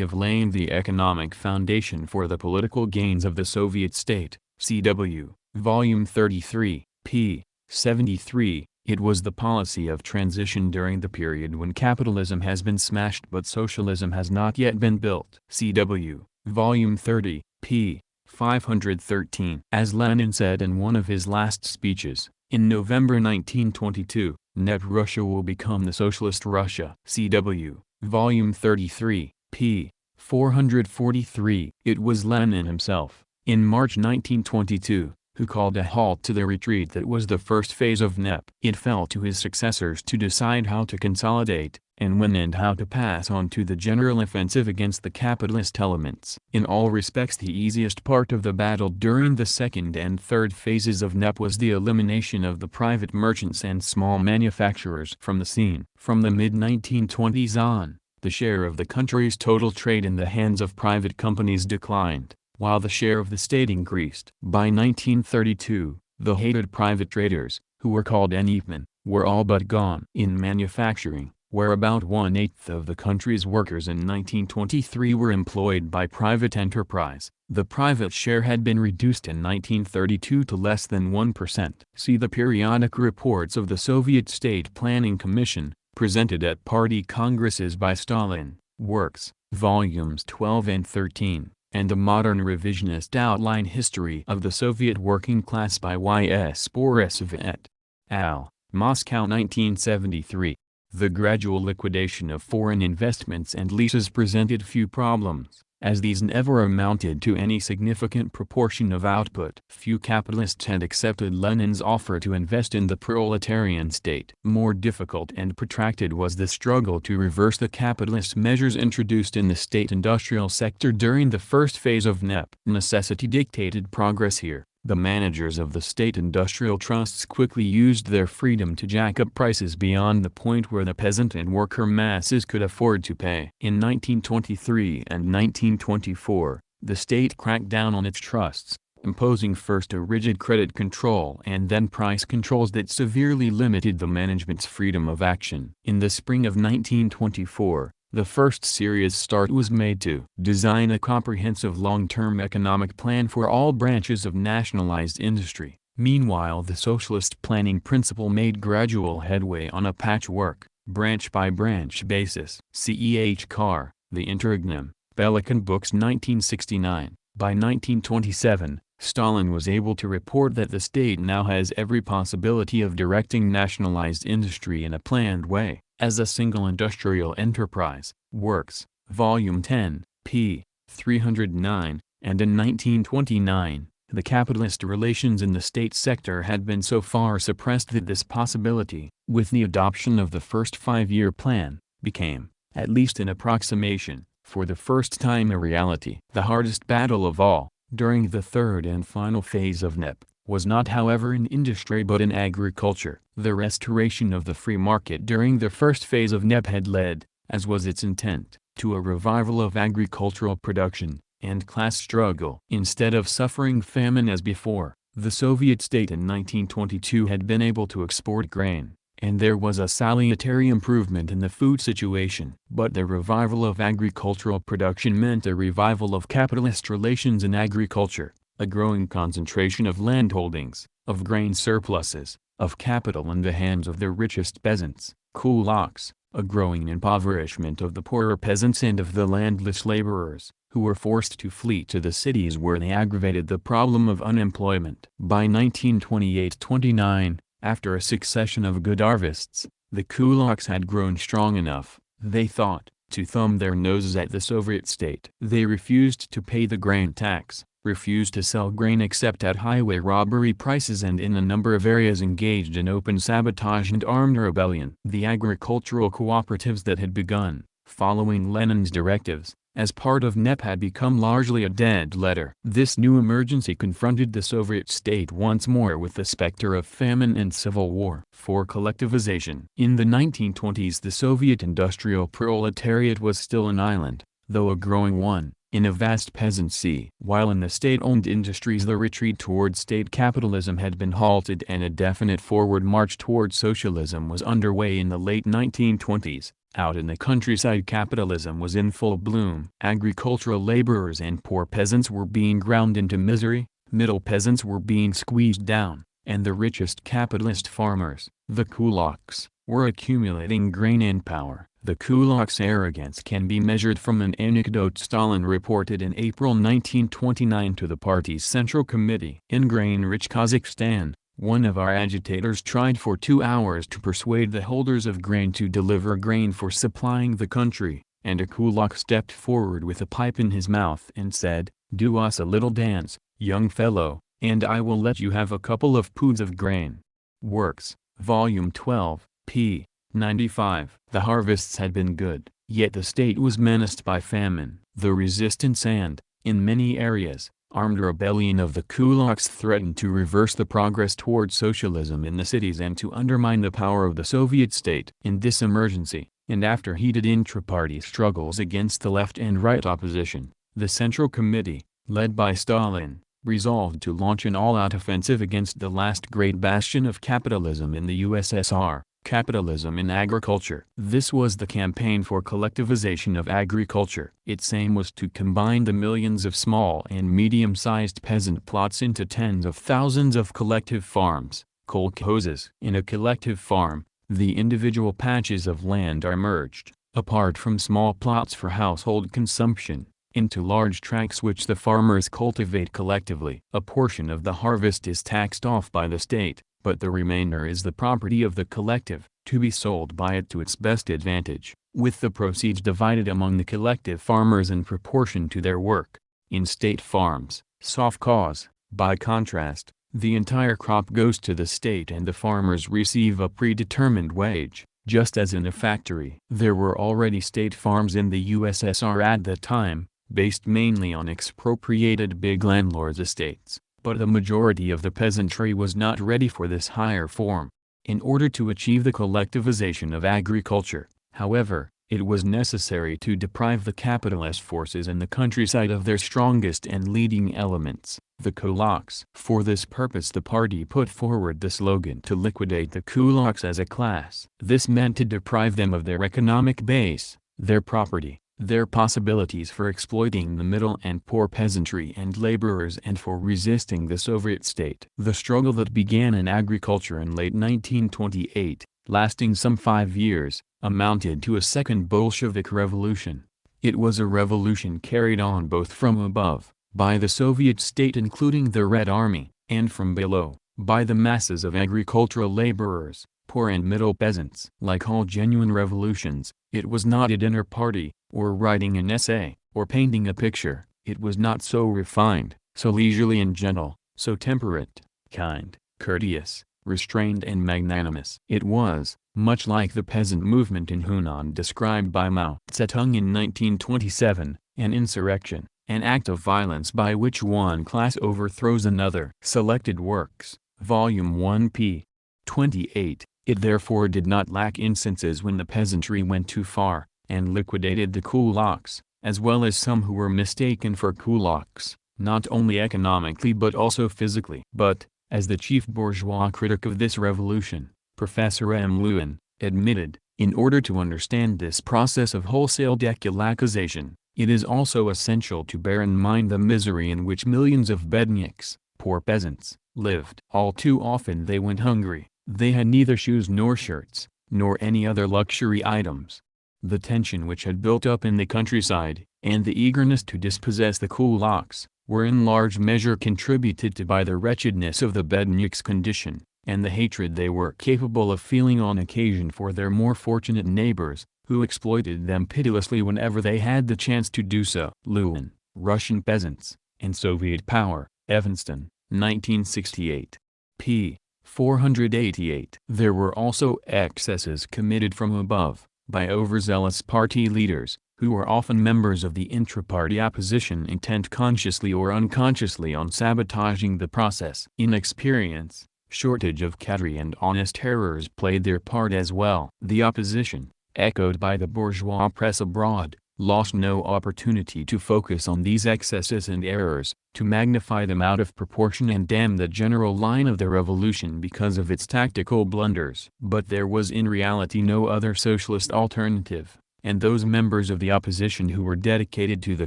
of laying the economic foundation for the political gains of the Soviet state. CW, Volume 33, p. 73. It was the policy of transition during the period when capitalism has been smashed but socialism has not yet been built. CW, Volume 30, p. 513. As Lenin said in one of his last speeches, in November 1922, NEP Russia will become the Socialist Russia. CW, Volume 33, p. 443. It was Lenin himself, in March 1922, who called a halt to the retreat that was the first phase of NEP. It fell to his successors to decide how to consolidate, and when and how to pass on to the general offensive against the capitalist elements. In all respects the easiest part of the battle during the second and third phases of NEP was the elimination of the private merchants and small manufacturers from the scene. From the mid-1920s on, the share of the country's total trade in the hands of private companies declined, while the share of the state increased. By 1932, the hated private traders, who were called N-men, were all but gone. In manufacturing, where about 1/8 of the country's workers in 1923 were employed by private enterprise, the private share had been reduced in 1932 to less than 1%. See the periodic reports of the Soviet State Planning Commission, presented at party congresses by Stalin, Works, Volumes 12 and 13. And the Modern Revisionist Outline History of the Soviet Working Class by Y.S. Borisov et al., Moscow 1973. The gradual liquidation of foreign investments and leases presented few problems, as these never amounted to any significant proportion of output. Few capitalists had accepted Lenin's offer to invest in the proletarian state. More difficult and protracted was the struggle to reverse the capitalist measures introduced in the state-industrial sector during the first phase of NEP. Necessity dictated progress here. The managers of the state-industrial trusts quickly used their freedom to jack up prices beyond the point where the peasant and worker masses could afford to pay. In 1923 and 1924, the state cracked down on its trusts, imposing first a rigid credit control and then price controls that severely limited the management's freedom of action. In the spring of 1924, the first serious start was made to design a comprehensive long-term economic plan for all branches of nationalized industry. Meanwhile, the socialist planning principle made gradual headway on a patchwork, branch-by-branch basis. C.E.H. Carr, The Interregnum, Pelican Books 1969. By 1927, Stalin was able to report that the state now has every possibility of directing nationalized industry in a planned way, as a single industrial enterprise. Works, Volume 10, p. 309, and in 1929, the capitalist relations in the state sector had been so far suppressed that this possibility, with the adoption of the first five-year plan, became, at least in approximation, for the first time a reality. The hardest battle of all, during the third and final phase of NEP, was not however in industry but in agriculture. The restoration of the free market during the first phase of NEP had led, as was its intent, to a revival of agricultural production, and class struggle. Instead of suffering famine as before, the Soviet state in 1922 had been able to export grain, and there was a salutary improvement in the food situation. But the revival of agricultural production meant a revival of capitalist relations in agriculture, a growing concentration of landholdings, of grain surpluses, of capital in the hands of the richest peasants, kulaks, a growing impoverishment of the poorer peasants and of the landless laborers, who were forced to flee to the cities where they aggravated the problem of unemployment. By 1928-29, after a succession of good harvests, the kulaks had grown strong enough, they thought, to thumb their noses at the Soviet state. They refused to pay the grain tax, refused to sell grain except at highway robbery prices, and in a number of areas engaged in open sabotage and armed rebellion. The agricultural cooperatives that had begun, following Lenin's directives, as part of NEP had become largely a dead letter. This new emergency confronted the Soviet state once more with the specter of famine and civil war. For collectivization. In the 1920s the Soviet industrial proletariat was still an island, though a growing one, in a vast peasant sea. While in the state-owned industries the retreat toward state capitalism had been halted and a definite forward march toward socialism was underway in the late 1920s, out in the countryside capitalism was in full bloom. Agricultural laborers and poor peasants were being ground into misery, middle peasants were being squeezed down, and the richest capitalist farmers, the kulaks, were accumulating grain and power. The kulaks' arrogance can be measured from an anecdote Stalin reported in April 1929 to the party's Central Committee. In grain-rich Kazakhstan, one of our agitators tried for 2 hours to persuade the holders of grain to deliver grain for supplying the country, and a kulak stepped forward with a pipe in his mouth and said, "Do us a little dance, young fellow, and I will let you have a couple of poods of grain." Works, Volume 12, p. 95. The harvests had been good, yet the state was menaced by famine. The resistance and, in many areas, armed rebellion of the kulaks threatened to reverse the progress toward socialism in the cities and to undermine the power of the Soviet state. In this emergency, and after heated intra-party struggles against the left and right opposition, the Central Committee, led by Stalin, resolved to launch an all-out offensive against the last great bastion of capitalism in the USSR. Capitalism in agriculture. This was the campaign for collectivization of agriculture. Its aim was to combine the millions of small and medium-sized peasant plots into tens of thousands of collective farms, kolkhozes. In a collective farm, the individual patches of land are merged, apart from small plots for household consumption, into large tracts which the farmers cultivate collectively. A portion of the harvest is taxed off by the state, but the remainder is the property of the collective, to be sold by it to its best advantage, with the proceeds divided among the collective farmers in proportion to their work. In state farms, sovkhoz, by contrast, the entire crop goes to the state and the farmers receive a predetermined wage, just as in a factory. There were already state farms in the USSR at that time, based mainly on expropriated big landlords' estates. But the majority of the peasantry was not ready for this higher form. In order to achieve the collectivization of agriculture, however, it was necessary to deprive the capitalist forces in the countryside of their strongest and leading elements, the kulaks. For this purpose the party put forward the slogan to liquidate the kulaks as a class. This meant to deprive them of their economic base, their property, their possibilities for exploiting the middle and poor peasantry and laborers and for resisting the Soviet state. The struggle that began in agriculture in late 1928, lasting some 5 years, amounted to a second Bolshevik revolution. It was a revolution carried on both from above, by the Soviet state including the Red Army, and from below, by the masses of agricultural laborers, poor and middle peasants. Like all genuine revolutions, it was not a dinner party, or writing an essay, or painting a picture. It was not so refined, so leisurely and gentle, so temperate, kind, courteous, restrained and magnanimous. It was, much like the peasant movement in Hunan described by Mao Zedong in 1927, an insurrection, an act of violence by which one class overthrows another. Selected Works, Volume 1 p. 28. It therefore did not lack instances when the peasantry went too far, and liquidated the kulaks, as well as some who were mistaken for kulaks, not only economically but also physically. But, as the chief bourgeois critic of this revolution, Professor M. Lewin, admitted, in order to understand this process of wholesale dekulakization, it is also essential to bear in mind the misery in which millions of bedniks, poor peasants, lived. All too often they went hungry, they had neither shoes nor shirts, nor any other luxury items. The tension which had built up in the countryside, and the eagerness to dispossess the kulaks, were in large measure contributed to by the wretchedness of the bedniks' condition, and the hatred they were capable of feeling on occasion for their more fortunate neighbors, who exploited them pitilessly whenever they had the chance to do so. Lewin, Russian Peasants, and Soviet Power, Evanston, 1968. p. 488. There were also excesses committed from above, by overzealous party leaders, who were often members of the intra-party opposition intent consciously or unconsciously on sabotaging the process. Inexperience, shortage of cadre and honest errors played their part as well. The opposition, echoed by the bourgeois press abroad, lost no opportunity to focus on these excesses and errors, to magnify them out of proportion and damn the general line of the revolution because of its tactical blunders. But there was in reality no other socialist alternative, and those members of the opposition who were dedicated to the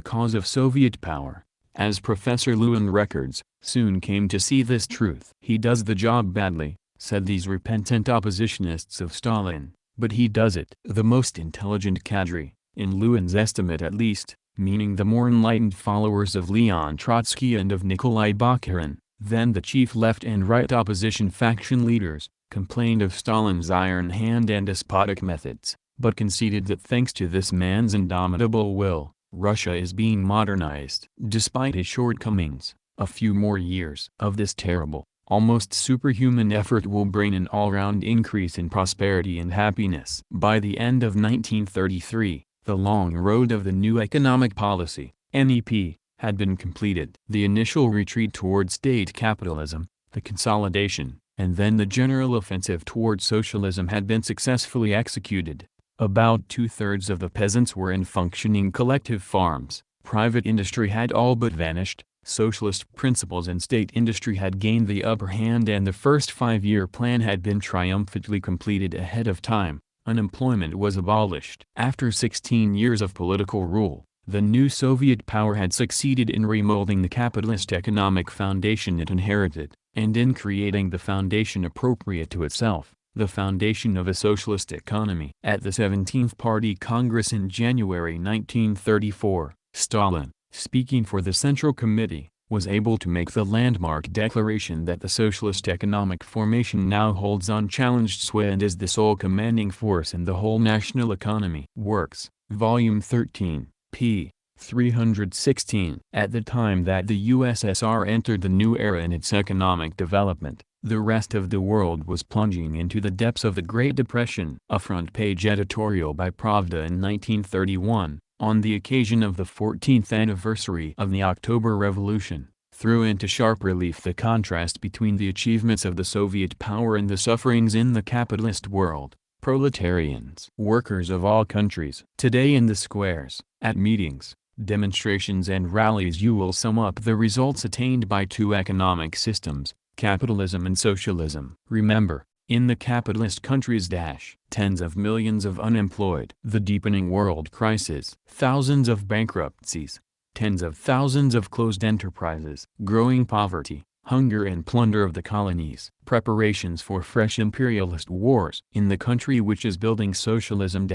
cause of Soviet power, as Professor Lewin records, soon came to see this truth. "He does the job badly," said these repentant oppositionists of Stalin, "but he does it." The most intelligent cadre, in Lewin's estimate at least, meaning the more enlightened followers of Leon Trotsky and of Nikolai Bukharin, then the chief left and right opposition faction leaders, complained of Stalin's iron hand and despotic methods, but conceded that thanks to this man's indomitable will, Russia is being modernized. Despite his shortcomings, a few more years of this terrible, almost superhuman effort will bring an all-round increase in prosperity and happiness. By the end of 1933, the long road of the new economic policy, NEP, had been completed. The initial retreat toward state capitalism, the consolidation, and then the general offensive toward socialism had been successfully executed. About two-thirds of the peasants were in functioning collective farms, private industry had all but vanished, socialist principles and state industry had gained the upper hand, and the first five-year plan had been triumphantly completed ahead of time. Unemployment was abolished. After 16 years of political rule, the new Soviet power had succeeded in remolding the capitalist economic foundation it inherited, and in creating the foundation appropriate to itself, the foundation of a socialist economy. At the 17th Party Congress in January 1934, Stalin, speaking for the Central Committee, was able to make the landmark declaration that the socialist economic formation now holds unchallenged sway and is the sole commanding force in the whole national economy. Works, Volume 13, p. 316. At the time that the USSR entered the new era in its economic development, the rest of the world was plunging into the depths of the Great Depression. A front-page editorial by Pravda in 1931, on the occasion of the 14th anniversary of the October Revolution, threw into sharp relief the contrast between the achievements of the Soviet power and the sufferings in the capitalist world. Proletarians, workers of all countries. Today in the squares, at meetings, demonstrations and rallies you will sum up the results attained by two economic systems, capitalism and socialism. Remember, in the capitalist countries tens of millions of unemployed, the deepening world crisis, thousands of bankruptcies, tens of thousands of closed enterprises, growing poverty, hunger and plunder of the colonies, preparations for fresh imperialist wars. In the country which is building socialism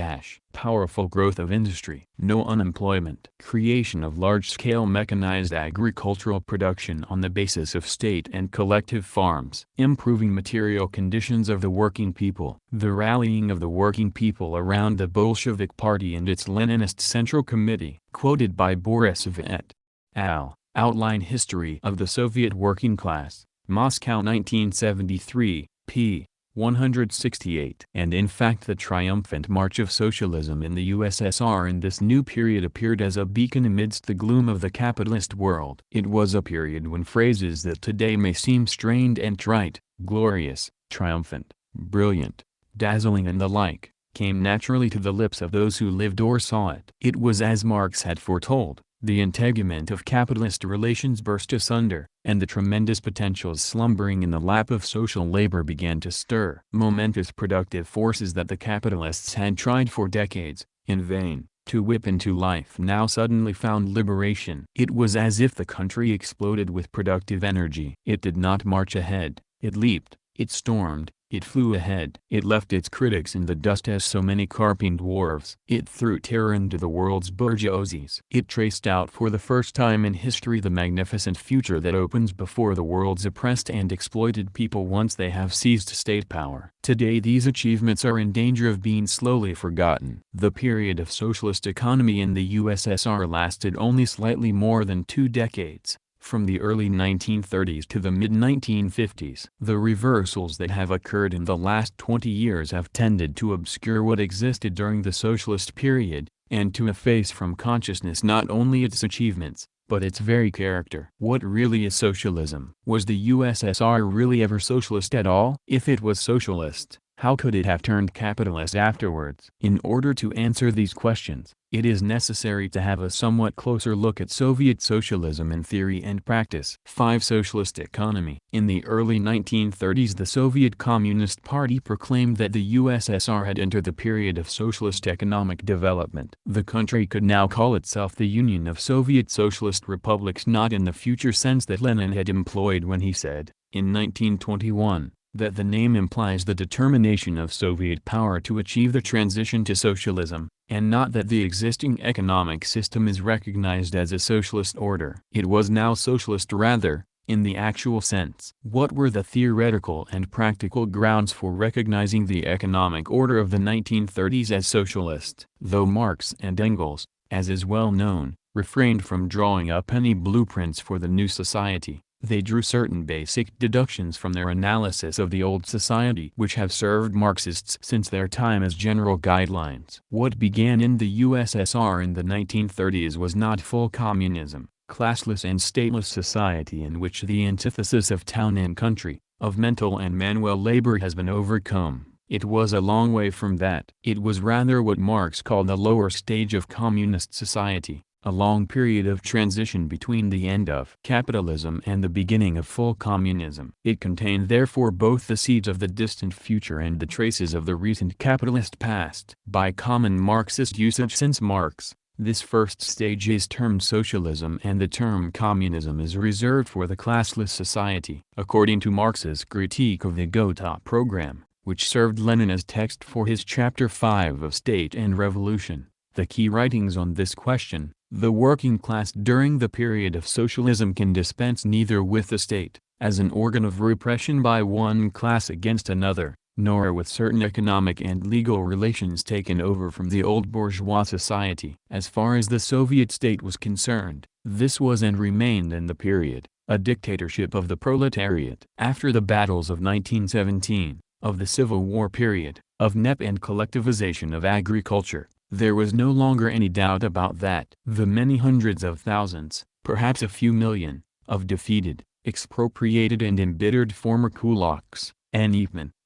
powerful growth of industry, no unemployment, creation of large-scale mechanized agricultural production on the basis of state and collective farms, improving material conditions of the working people, the rallying of the working people around the Bolshevik Party and its Leninist Central Committee. Quoted by Borisov et al. Outline History of the Soviet Working Class, Moscow 1973, p. 168. And in fact the triumphant march of socialism in the USSR in this new period appeared as a beacon amidst the gloom of the capitalist world. It was a period when phrases that today may seem strained and trite, glorious, triumphant, brilliant, dazzling and the like, came naturally to the lips of those who lived or saw it. It was as Marx had foretold. The integument of capitalist relations burst asunder, and the tremendous potentials slumbering in the lap of social labor began to stir. Momentous productive forces that the capitalists had tried for decades, in vain, to whip into life now suddenly found liberation. It was as if the country exploded with productive energy. It did not march ahead, it leaped, it stormed, it flew ahead. It left its critics in the dust as so many carping dwarfs. It threw terror into the world's bourgeoisies. It traced out for the first time in history the magnificent future that opens before the world's oppressed and exploited people once they have seized state power. Today these achievements are in danger of being slowly forgotten. The period of socialist economy in the USSR lasted only slightly more than 2 decades. From the early 1930s to the mid-1950s. The reversals that have occurred in the last 20 years have tended to obscure what existed during the socialist period, and to efface from consciousness not only its achievements, but its very character. What really is socialism? Was the USSR really ever socialist at all? If it was socialist, how could it have turned capitalist afterwards? In order to answer these questions, it is necessary to have a somewhat closer look at Soviet socialism in theory and practice. 5. Socialist economy. In the early 1930s, the Soviet Communist Party proclaimed that the USSR had entered the period of socialist economic development. The country could now call itself the Union of Soviet Socialist Republics, not in the future sense that Lenin had employed when he said, in 1921, that the name implies the determination of Soviet power to achieve the transition to socialism, and not that the existing economic system is recognized as a socialist order. It was now socialist rather, in the actual sense. What were the theoretical and practical grounds for recognizing the economic order of the 1930s as socialist? Though Marx and Engels, as is well known, refrained from drawing up any blueprints for the new society, they drew certain basic deductions from their analysis of the old society which have served Marxists since their time as general guidelines. What began in the USSR in the 1930s was not full communism, classless and stateless society in which the antithesis of town and country, of mental and manual labor has been overcome. It was a long way from that. It was rather what Marx called the lower stage of communist society, a long period of transition between the end of capitalism and the beginning of full communism. It contained therefore both the seeds of the distant future and the traces of the recent capitalist past. By common Marxist usage since Marx, this first stage is termed socialism and the term communism is reserved for the classless society. According to Marx's critique of the Gotha program, which served Lenin as text for his Chapter 5 of State and Revolution, the key writings on this question, the working class during the period of socialism can dispense neither with the state, as an organ of repression by one class against another, nor with certain economic and legal relations taken over from the old bourgeois society. As far as the Soviet state was concerned, this was and remained in the period, a dictatorship of the proletariat. After the battles of 1917, of the Civil War period, of NEP and collectivization of agriculture, there was no longer any doubt about that. The many hundreds of thousands, perhaps a few million, of defeated, expropriated and embittered former kulaks, and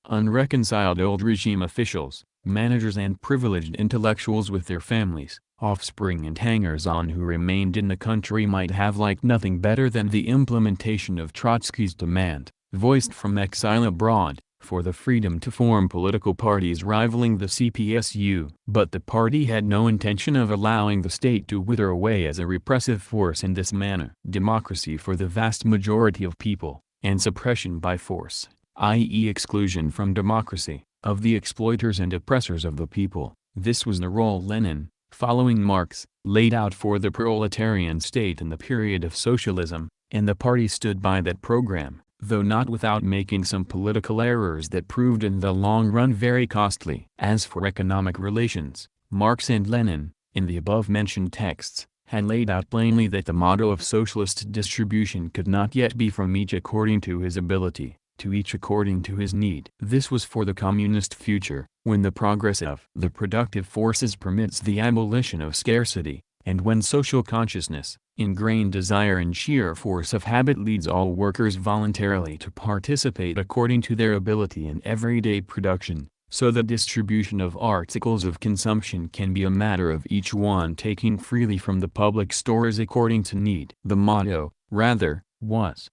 unreconciled old regime officials, managers and privileged intellectuals with their families, offspring and hangers-on who remained in the country might have liked nothing better than the implementation of Trotsky's demand, voiced from exile abroad, for the freedom to form political parties rivaling the CPSU. But the party had no intention of allowing the state to wither away as a repressive force in this manner. Democracy for the vast majority of people, and suppression by force, i.e. exclusion from democracy, of the exploiters and oppressors of the people. This was the role Lenin, following Marx, laid out for the proletarian state in the period of socialism, and the party stood by that program, though not without making some political errors that proved in the long run very costly. As for economic relations, Marx and Lenin, in the above-mentioned texts, had laid out plainly that the model of socialist distribution could not yet be from each according to his ability, to each according to his need. This was for the communist future, when the progress of the productive forces permits the abolition of scarcity, and when social consciousness, ingrained desire and sheer force of habit leads all workers voluntarily to participate according to their ability in everyday production, so the distribution of articles of consumption can be a matter of each one taking freely from the public stores according to need. The motto, rather, was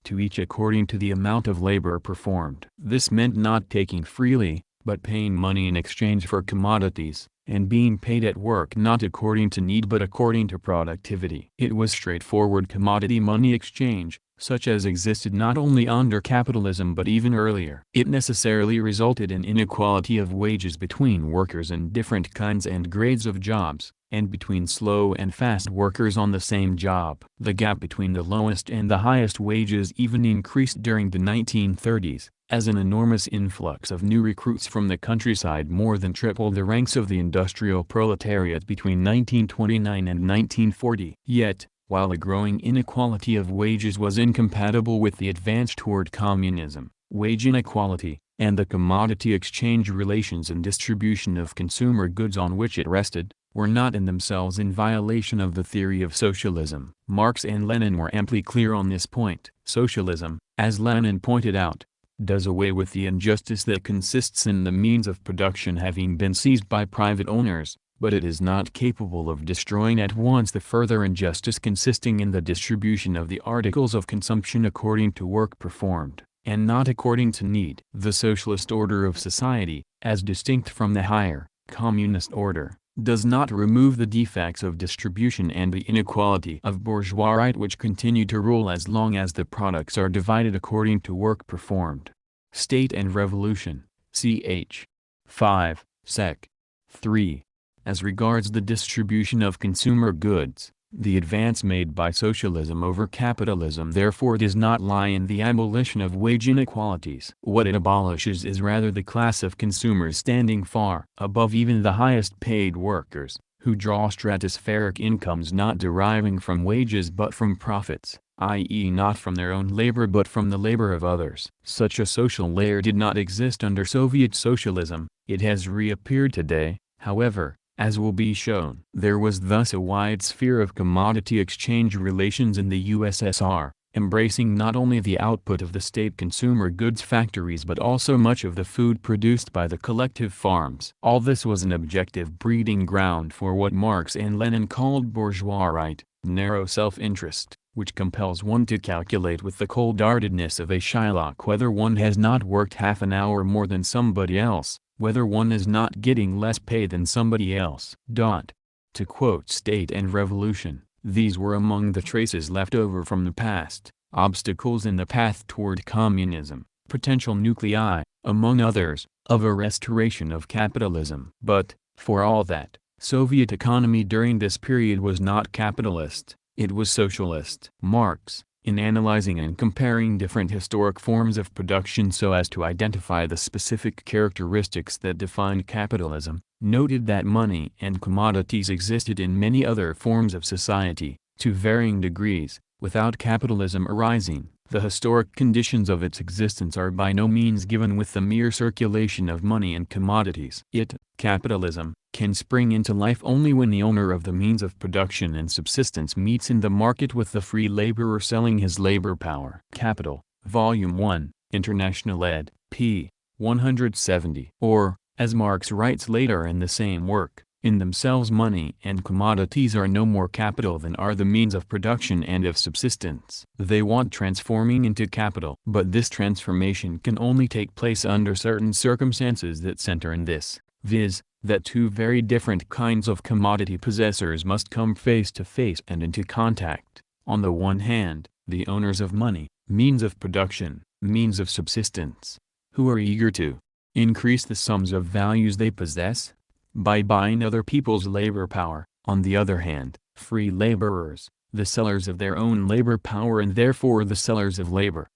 to each according to the amount of labor performed. This meant not taking freely, but paying money in exchange for commodities, and being paid at work not according to need but according to productivity. It was straightforward commodity money exchange, such as existed not only under capitalism but even earlier. It necessarily resulted in inequality of wages between workers in different kinds and grades of jobs, and between slow and fast workers on the same job. The gap between the lowest and the highest wages even increased during the 1930s, as an enormous influx of new recruits from the countryside more than tripled the ranks of the industrial proletariat between 1929 and 1940. Yet, while a growing inequality of wages was incompatible with the advance toward communism, wage inequality, and the commodity exchange relations and distribution of consumer goods on which it rested, were not in themselves in violation of the theory of socialism. Marx and Lenin were amply clear on this point. Socialism, as Lenin pointed out, does away with the injustice that consists in the means of production having been seized by private owners, but it is not capable of destroying at once the further injustice consisting in the distribution of the articles of consumption according to work performed, and not according to need. The socialist order of society, as distinct from the higher, communist order, does not remove the defects of distribution and the inequality of bourgeois right which continue to rule as long as the products are divided according to work performed. State and Revolution, ch. 5, sec. 3. As regards the distribution of consumer goods, the advance made by socialism over capitalism therefore does not lie in the abolition of wage inequalities. What it abolishes is rather the class of consumers standing far above even the highest paid workers, who draw stratospheric incomes not deriving from wages but from profits, i.e. not from their own labor but from the labor of others. Such a social layer did not exist under Soviet socialism. It has reappeared today, however, as will be shown. There was thus a wide sphere of commodity exchange relations in the USSR, embracing not only the output of the state consumer goods factories but also much of the food produced by the collective farms. All this was an objective breeding ground for what Marx and Lenin called bourgeois right, narrow self-interest, which compels one to calculate with the cold-heartedness of a Shylock whether one has not worked half an hour more than somebody else, whether one is not getting less pay than somebody else. To quote State and Revolution, these were among the traces left over from the past, obstacles in the path toward communism, potential nuclei, among others, of a restoration of capitalism. But, for all that, Soviet economy during this period was not capitalist, it was socialist. Marx, in analyzing and comparing different historic forms of production so as to identify the specific characteristics that defined capitalism, noted that money and commodities existed in many other forms of society, to varying degrees, without capitalism arising. The historic conditions of its existence are by no means given with the mere circulation of money and commodities. Capitalism, can spring into life only when the owner of the means of production and subsistence meets in the market with the free laborer selling his labor power. Capital, Volume 1, International ed. p. 170. Or, as Marx writes later in the same work, in themselves money and commodities are no more capital than are the means of production and of subsistence. They want transforming into capital. But this transformation can only take place under certain circumstances that center in this, viz., that two very different kinds of commodity possessors must come face to face and into contact. On the one hand, the owners of money, means of production, means of subsistence, who are eager to increase the sums of values they possess by buying other people's labor power. On the other hand, free laborers, the sellers of their own labor power and therefore the sellers of labor.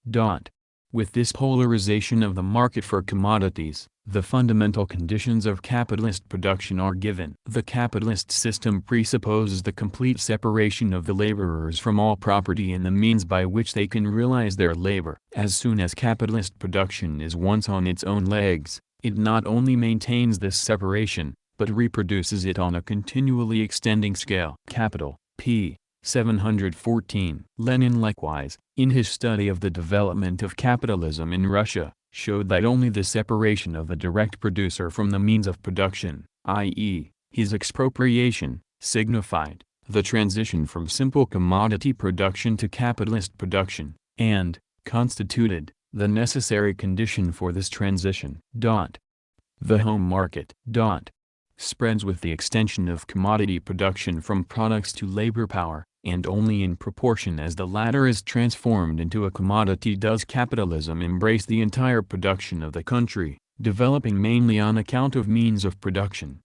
With this polarization of the market for commodities, the fundamental conditions of capitalist production are given. The capitalist system presupposes the complete separation of the laborers from all property and the means by which they can realize their labor. As soon as capitalist production is once on its own legs, it not only maintains this separation, but reproduces it on a continually extending scale. Capital, p. 714. Lenin likewise, in his study of the development of capitalism in Russia, showed that only the separation of the direct producer from the means of production, i.e., his expropriation, signified the transition from simple commodity production to capitalist production, and constituted the necessary condition for this transition. The home market spreads with the extension of commodity production from products to labor power, and only in proportion as the latter is transformed into a commodity does capitalism embrace the entire production of the country, developing mainly on account of means of production.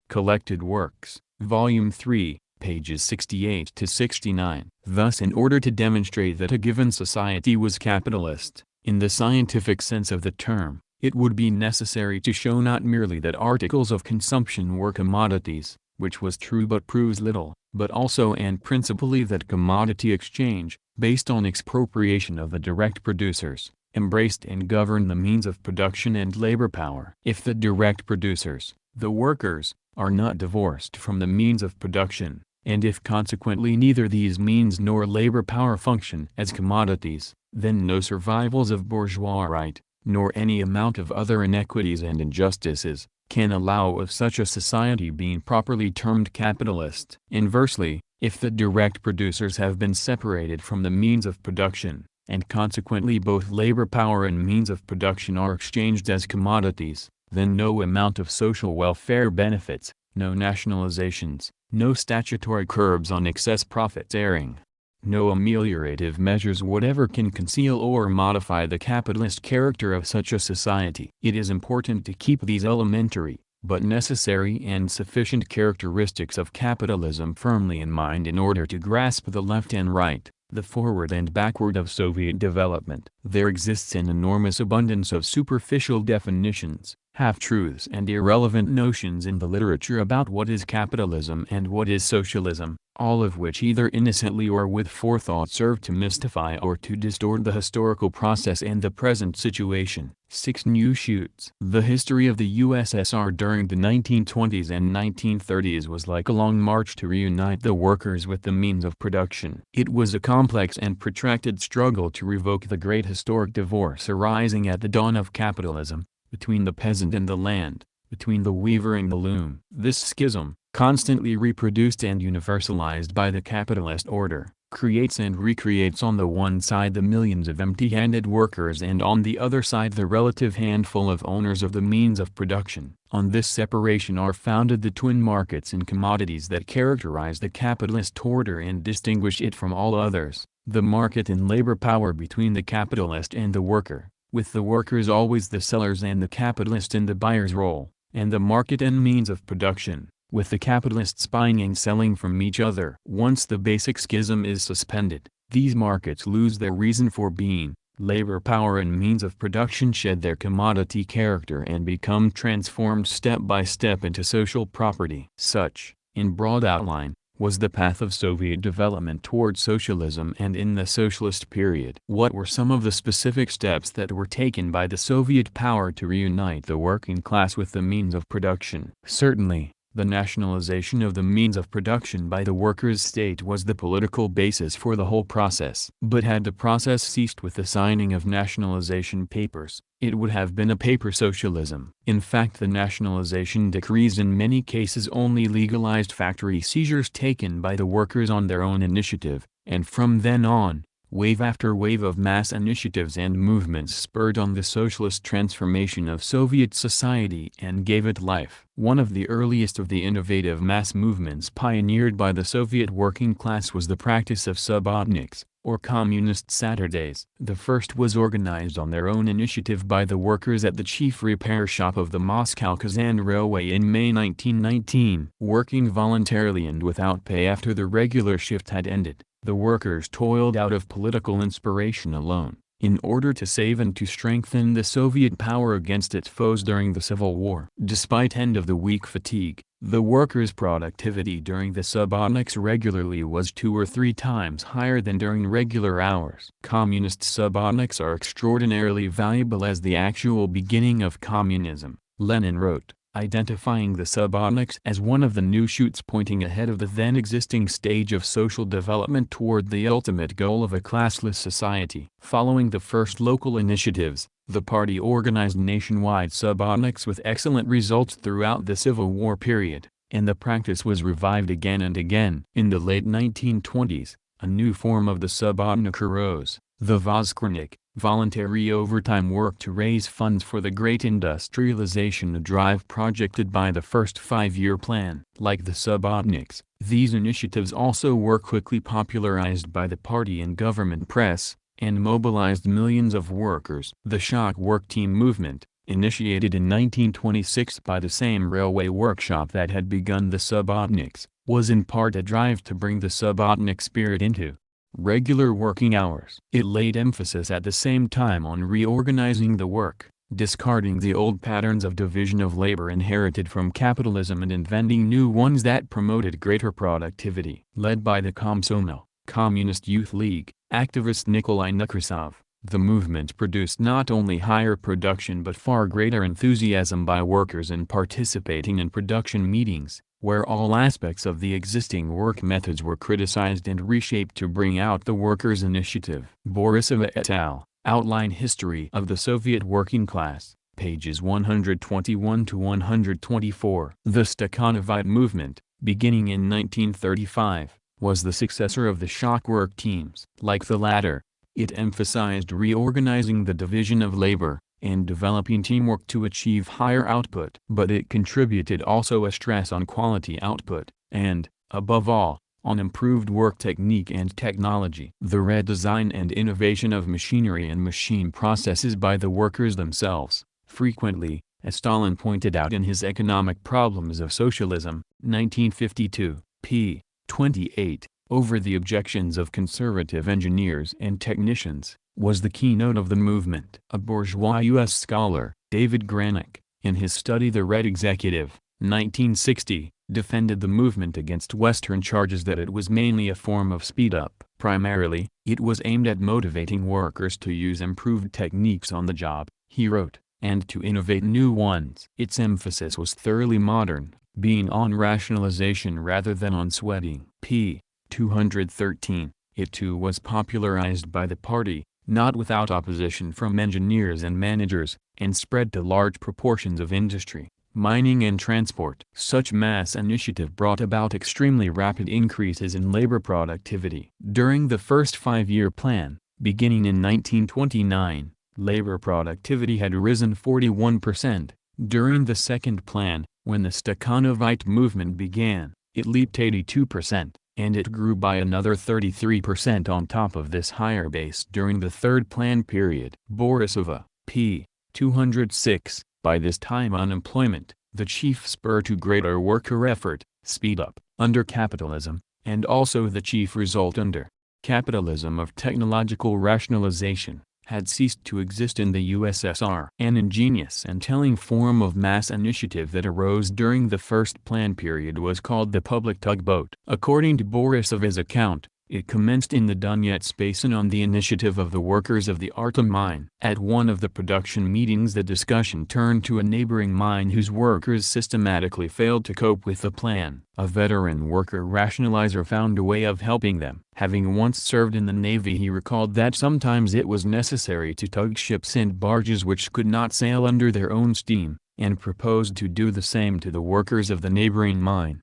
Collected Works, Volume 3, pages 68 to 69. Thus, in order to demonstrate that a given society was capitalist, in the scientific sense of the term, it would be necessary to show not merely that articles of consumption were commodities, which was true but proves little, but also and principally that commodity exchange, based on expropriation of the direct producers, embraced and governed the means of production and labor power. If the direct producers, the workers, are not divorced from the means of production, and if consequently neither these means nor labor power function as commodities, then no survivals of bourgeois right, nor any amount of other inequities and injustices, can allow of such a society being properly termed capitalist. Inversely, if the direct producers have been separated from the means of production, and consequently both labor power and means of production are exchanged as commodities, then no amount of social welfare benefits, no nationalizations, no statutory curbs on excess profiteering, no ameliorative measures whatever can conceal or modify the capitalist character of such a society. It is important to keep these elementary, but necessary and sufficient characteristics of capitalism firmly in mind in order to grasp the left and right, the forward and backward of Soviet development. There exists an enormous abundance of superficial definitions, half-truths and irrelevant notions in the literature about what is capitalism and what is socialism, all of which either innocently or with forethought serve to mystify or to distort the historical process and the present situation. 6 New Shoots. The history of the USSR during the 1920s and 1930s was like a long march to reunite the workers with the means of production. It was a complex and protracted struggle to revoke the great historic divorce arising at the dawn of capitalism, between the peasant and the land, between the weaver and the loom. This schism, constantly reproduced and universalized by the capitalist order, creates and recreates on the one side the millions of empty-handed workers and on the other side the relative handful of owners of the means of production. On this separation are founded the twin markets in commodities that characterize the capitalist order and distinguish it from all others: the market in labor power between the capitalist and the worker, with the workers always the sellers and the capitalist in the buyer's role, and the market and means of production, with the capitalists buying and selling from each other. Once the basic schism is suspended, these markets lose their reason for being. Labor power and means of production shed their commodity character and become transformed step by step into social property. Such, in broad outline, was the path of Soviet development toward socialism and in the socialist period. What were some of the specific steps that were taken by the Soviet power to reunite the working class with the means of production? Certainly, the nationalization of the means of production by the workers' state was the political basis for the whole process. But had the process ceased with the signing of nationalization papers, it would have been a paper socialism. In fact, the nationalization decrees in many cases only legalized factory seizures taken by the workers on their own initiative, and from then on, wave after wave of mass initiatives and movements spurred on the socialist transformation of Soviet society and gave it life. One of the earliest of the innovative mass movements pioneered by the Soviet working class was the practice of subbotniks, or communist Saturdays. The first was organized on their own initiative by the workers at the chief repair shop of the Moscow-Kazan Railway in May 1919. Working voluntarily and without pay after the regular shift had ended, the workers toiled out of political inspiration alone, in order to save and to strengthen the Soviet power against its foes during the Civil War. Despite end-of-the-week fatigue, the workers' productivity during the subbotniks regularly was 2 or 3 times higher than during regular hours. Communist subbotniks are extraordinarily valuable as the actual beginning of communism, Lenin wrote, identifying the subbotniks as one of the new shoots pointing ahead of the then existing stage of social development toward the ultimate goal of a classless society. Following the first local initiatives, the party organized nationwide subbotniks with excellent results throughout the Civil War period, and the practice was revived again and again. In the late 1920s, a new form of the subbotnik arose, the Voskrenik, voluntary overtime work to raise funds for the great industrialization drive projected by the first 5-year plan. Like the subbotniks, these initiatives also were quickly popularized by the party and government press, and mobilized millions of workers. The shock work team movement, initiated in 1926 by the same railway workshop that had begun the subbotniks, was in part a drive to bring the subbotnik spirit into regular working hours. It laid emphasis at the same time on reorganizing the work, discarding the old patterns of division of labor inherited from capitalism and inventing new ones that promoted greater productivity. Led by the Komsomol, Communist Youth League, activist Nikolai Nekrasov, the movement produced not only higher production but far greater enthusiasm by workers in participating in production meetings, where all aspects of the existing work methods were criticized and reshaped to bring out the workers' initiative. Borisova et al. Outline History of the Soviet Working Class, pages 121 to 124. The Stakonavite Movement, beginning in 1935, was the successor of the shock work teams. Like the latter, it emphasized reorganizing the division of labor, and developing teamwork to achieve higher output. But it contributed also a stress on quality output, and, above all, on improved work technique and technology. The redesign and innovation of machinery and machine processes by the workers themselves, frequently, as Stalin pointed out in his Economic Problems of Socialism, 1952, p. 28, over the objections of conservative engineers and technicians, was the keynote of the movement. A bourgeois U.S. scholar, David Granick, in his study The Red Executive, 1960, defended the movement against Western charges that it was mainly a form of speed-up. Primarily, it was aimed at motivating workers to use improved techniques on the job, he wrote, and to innovate new ones. Its emphasis was thoroughly modern, being on rationalization rather than on sweating. p. 213, it too was popularized by the party, not without opposition from engineers and managers, and spread to large proportions of industry, mining and transport. Such mass initiative brought about extremely rapid increases in labor productivity. During the first 5-year plan, beginning in 1929, labor productivity had risen 41%. During the second plan, when the Stakonavite movement began, it leaped 82%, and it grew by another 33% on top of this higher base during the third plan period. Borisova, p. 206, by this time unemployment, the chief spur to greater worker effort, speed up, under capitalism, and also the chief result under capitalism of technological rationalization, had ceased to exist in the USSR. An ingenious and telling form of mass initiative that arose during the first plan period was called the public tugboat. According to Borisova's account, it commenced in the Donetsk basin on the initiative of the workers of the Artem mine. At one of the production meetings the discussion turned to a neighboring mine whose workers systematically failed to cope with the plan. A veteran worker rationalizer found a way of helping them. Having once served in the Navy, he recalled that sometimes it was necessary to tug ships and barges which could not sail under their own steam, and proposed to do the same to the workers of the neighboring mine.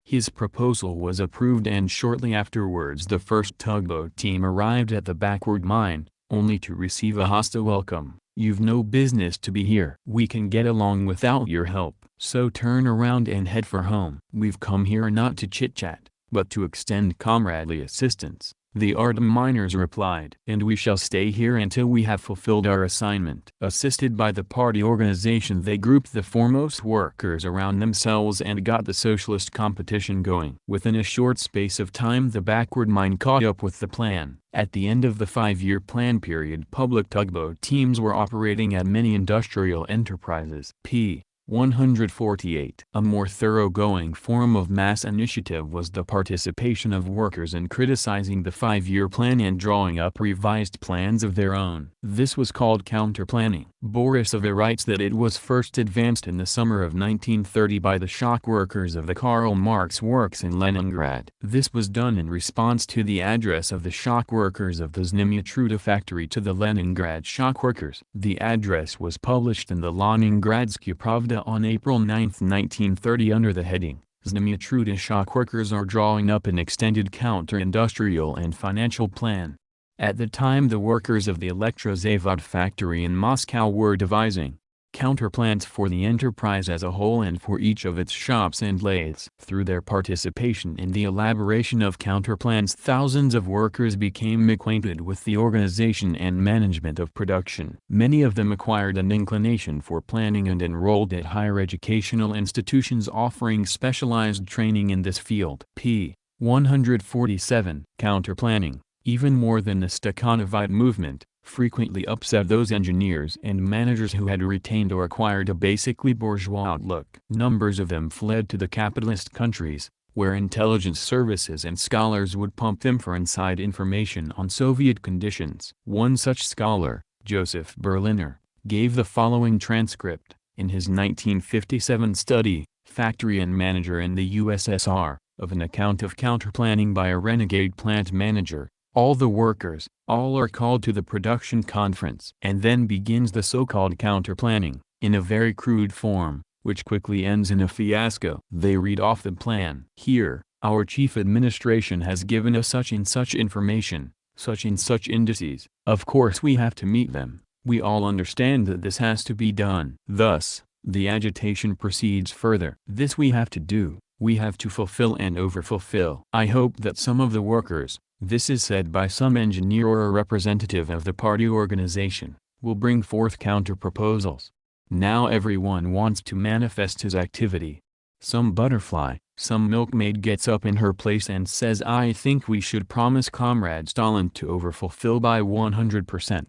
His proposal was approved, and shortly afterwards the first tugboat team arrived at the backward mine, only to receive a hostile welcome. "You've no business to be here. We can get along without your help, so turn around and head for home." "We've come here not to chit-chat, but to extend comradely assistance," the Artem miners replied. "And we shall stay here until we have fulfilled our assignment." Assisted by the party organization, they grouped the foremost workers around themselves and got the socialist competition going. Within a short space of time the backward mine caught up with the plan. At the end of the 5-year plan period, public tugboat teams were operating at many industrial enterprises. p. 148. A more thoroughgoing form of mass initiative was the participation of workers in criticizing the 5-year plan and drawing up revised plans of their own. This was called counterplanning. Borisova writes that it was first advanced in the summer of 1930 by the shock workers of the Karl Marx works in Leningrad. This was done in response to the address of the shock workers of the Znemyatruda factory to the Leningrad shock workers. The address was published in the Leningradsky Pravda on April 9, 1930 under the heading, "Znemyatruda shock workers are drawing up an extended counter-industrial and financial plan." At the time the workers of the Elektrozavod factory in Moscow were devising counterplans for the enterprise as a whole and for each of its shops and lathes. Through their participation in the elaboration of counterplans, thousands of workers became acquainted with the organization and management of production. Many of them acquired an inclination for planning and enrolled at higher educational institutions offering specialized training in this field. p. 147. Counterplanning, even more than the Stakonavite movement, frequently upset those engineers and managers who had retained or acquired a basically bourgeois outlook. Numbers of them fled to the capitalist countries, where intelligence services and scholars would pump them for inside information on Soviet conditions. One such scholar, Joseph Berliner, gave the following transcript, in his 1957 study, Factory and Manager in the USSR, of an account of counterplanning by a renegade plant manager, All the workers, all are called to the production conference. And then begins the so-called counter-planning, in a very crude form, which quickly ends in a fiasco. They read off the plan. Here, our chief administration has given us such and such information, such and such indices. Of course we have to meet them. We all understand that this has to be done. Thus, the agitation proceeds further. This we have to do. We have to fulfill and overfulfill. I hope that some of the workers, this is said by some engineer or a representative of the party organization, will bring forth counter-proposals. Now everyone wants to manifest his activity. Some butterfly, some milkmaid gets up in her place and says, I think we should promise Comrade Stalin to overfulfill by 100%.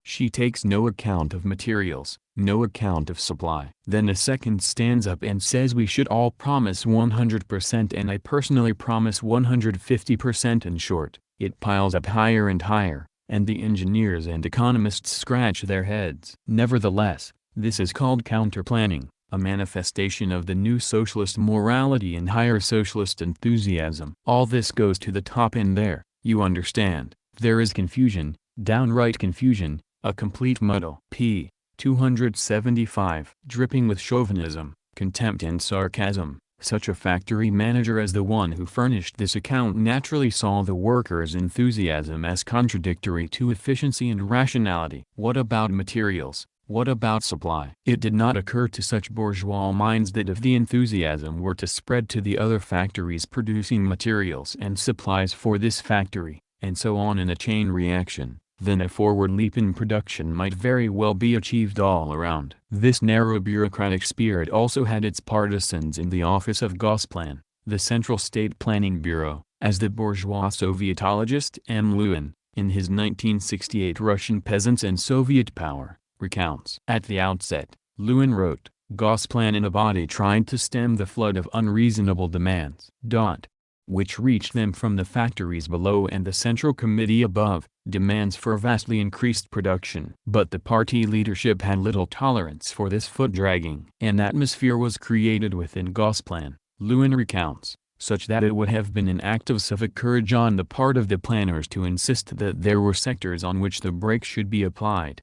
She takes no account of materials, no account of supply. Then a second stands up and says we should all promise 100% and I personally promise 150%. In short, it piles up higher and higher, and the engineers and economists scratch their heads. Nevertheless, this is called counter-planning, a manifestation of the new socialist morality and higher socialist enthusiasm. All this goes to the top and there, you understand, there is confusion, downright confusion, a complete muddle. p. 275. Dripping with chauvinism, contempt and sarcasm, such a factory manager as the one who furnished this account naturally saw the workers' enthusiasm as contradictory to efficiency and rationality. What about materials? What about supply? It did not occur to such bourgeois minds that if the enthusiasm were to spread to the other factories producing materials and supplies for this factory, and so on in a chain reaction, then a forward leap in production might very well be achieved all around. This narrow bureaucratic spirit also had its partisans in the office of Gosplan, the Central State Planning Bureau, as the bourgeois Sovietologist M. Lewin, in his 1968 Russian Peasants and Soviet Power, recounts. At the outset, Lewin wrote, Gosplan in a body tried to stem the flood of unreasonable demands, which reached them from the factories below and the Central Committee above, demands for vastly increased production. But the party leadership had little tolerance for this foot-dragging. An atmosphere was created within Gosplan, Lewin recounts, such that it would have been an act of civic courage on the part of the planners to insist that there were sectors on which the brakes should be applied.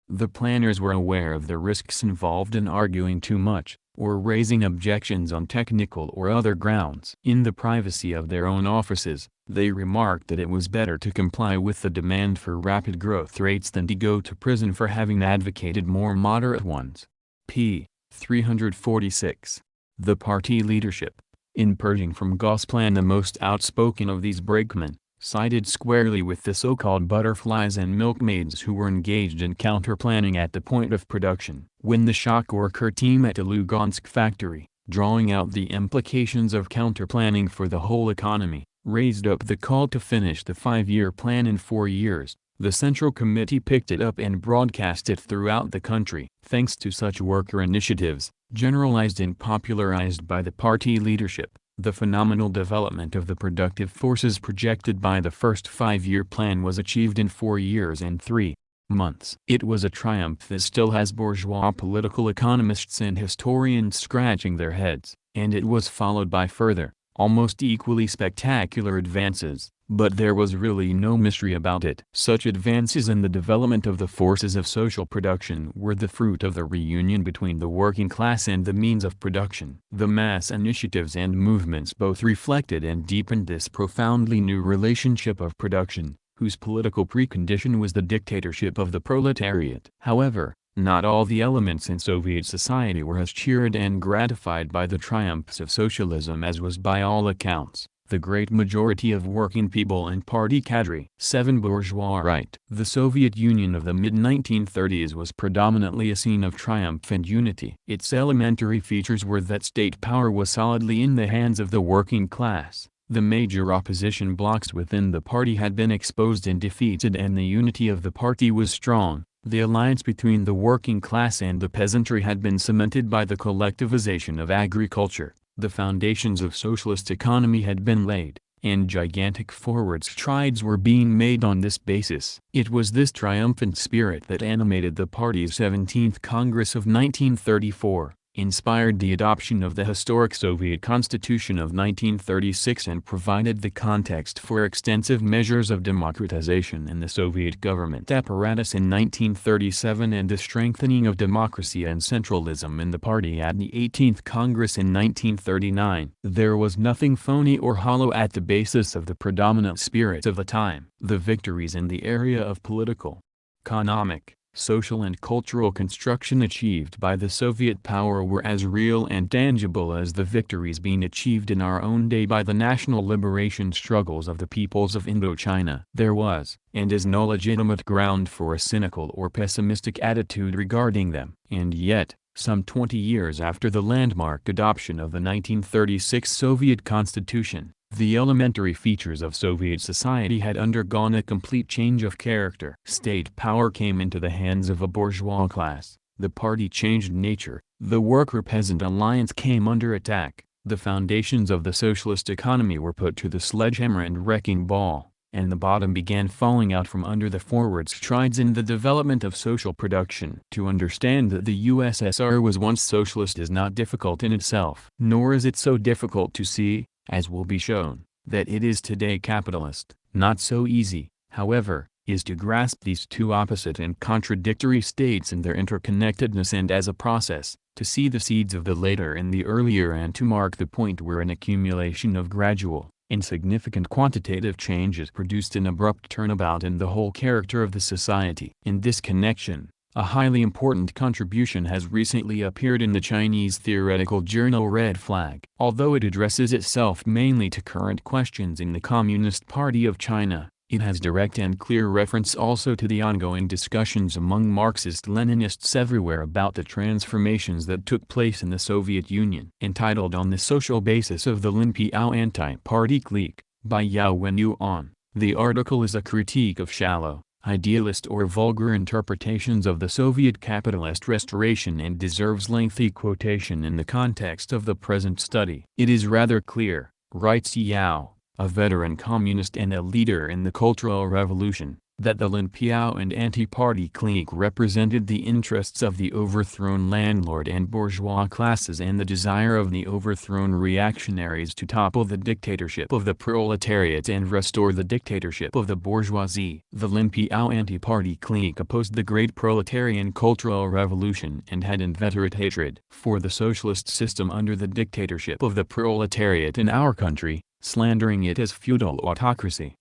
The planners were aware of the risks involved in arguing too much, or raising objections on technical or other grounds. In the privacy of their own offices, they remarked that it was better to comply with the demand for rapid growth rates than to go to prison for having advocated more moderate ones. p. 346. The party leadership, in purging from Gosplan the most outspoken of these brakemen, sided squarely with the so-called butterflies and milkmaids who were engaged in counter-planning at the point of production. When the shock worker team at the Lugansk factory, drawing out the implications of counter-planning for the whole economy, raised up the call to finish the 5-year plan in 4 years, the Central Committee picked it up and broadcast it throughout the country. Thanks to such worker initiatives, generalized and popularized by the party leadership, the phenomenal development of the productive forces projected by the first 5-year plan was achieved in 4 years and 3 months. It was a triumph that still has bourgeois political economists and historians scratching their heads, and it was followed by further, almost equally spectacular advances, but there was really no mystery about it. Such advances in the development of the forces of social production were the fruit of the reunion between the working class and the means of production. The mass initiatives and movements both reflected and deepened this profoundly new relationship of production, whose political precondition was the dictatorship of the proletariat. However, not all the elements in Soviet society were as cheered and gratified by the triumphs of socialism as was by all accounts the great majority of working people and party cadre. 7. Bourgeois right. The Soviet Union of the mid-1930s was predominantly a scene of triumph and unity. Its elementary features were that state power was solidly in the hands of the working class. The major opposition blocks within the party had been exposed and defeated and the unity of the party was strong. The alliance between the working class and the peasantry had been cemented by the collectivization of agriculture. The foundations of socialist economy had been laid, and gigantic forward strides were being made on this basis. It was this triumphant spirit that animated the party's 17th Congress of 1934, inspired the adoption of the historic Soviet Constitution of 1936 and provided the context for extensive measures of democratization in the Soviet government apparatus in 1937 and the strengthening of democracy and centralism in the party at the 18th Congress in 1939. There was nothing phony or hollow at the basis of the predominant spirit of the time. The victories in the area of political, economic, social and cultural construction achieved by the Soviet power were as real and tangible as the victories being achieved in our own day by the national liberation struggles of the peoples of Indochina. There was, and is no legitimate ground for a cynical or pessimistic attitude regarding them. And yet, some 20 years after the landmark adoption of the 1936 Soviet Constitution, the elementary features of Soviet society had undergone a complete change of character. State power came into the hands of a bourgeois class, the party changed nature, the worker-peasant alliance came under attack, the foundations of the socialist economy were put to the sledgehammer and wrecking ball, and the bottom began falling out from under the forward strides in the development of social production. To understand that the USSR was once socialist is not difficult in itself. Nor is it so difficult to see, as will be shown, that it is today capitalist. Not so easy, however, is to grasp these two opposite and contradictory states in their interconnectedness and as a process, to see the seeds of the later in the earlier and to mark the point where an accumulation of gradual, insignificant quantitative changes produced an abrupt turnabout in the whole character of the society. In this connection, a highly important contribution has recently appeared in the Chinese theoretical journal Red Flag. Although it addresses itself mainly to current questions in the Communist Party of China, it has direct and clear reference also to the ongoing discussions among Marxist-Leninists everywhere about the transformations that took place in the Soviet Union. Entitled On the Social Basis of the Lin Piao Anti-Party Clique, by Yao Wenyuan, the article is a critique of shallow, idealist or vulgar interpretations of the Soviet capitalist restoration and deserves lengthy quotation in the context of the present study. It is rather clear, writes Yao, a veteran communist and a leader in the Cultural Revolution, that the Lin Piao and anti-party clique represented the interests of the overthrown landlord and bourgeois classes and the desire of the overthrown reactionaries to topple the dictatorship of the proletariat and restore the dictatorship of the bourgeoisie. The Lin Piao anti-party clique opposed the great proletarian cultural revolution and had inveterate hatred for the socialist system under the dictatorship of the proletariat in our country, slandering it as feudal autocracy.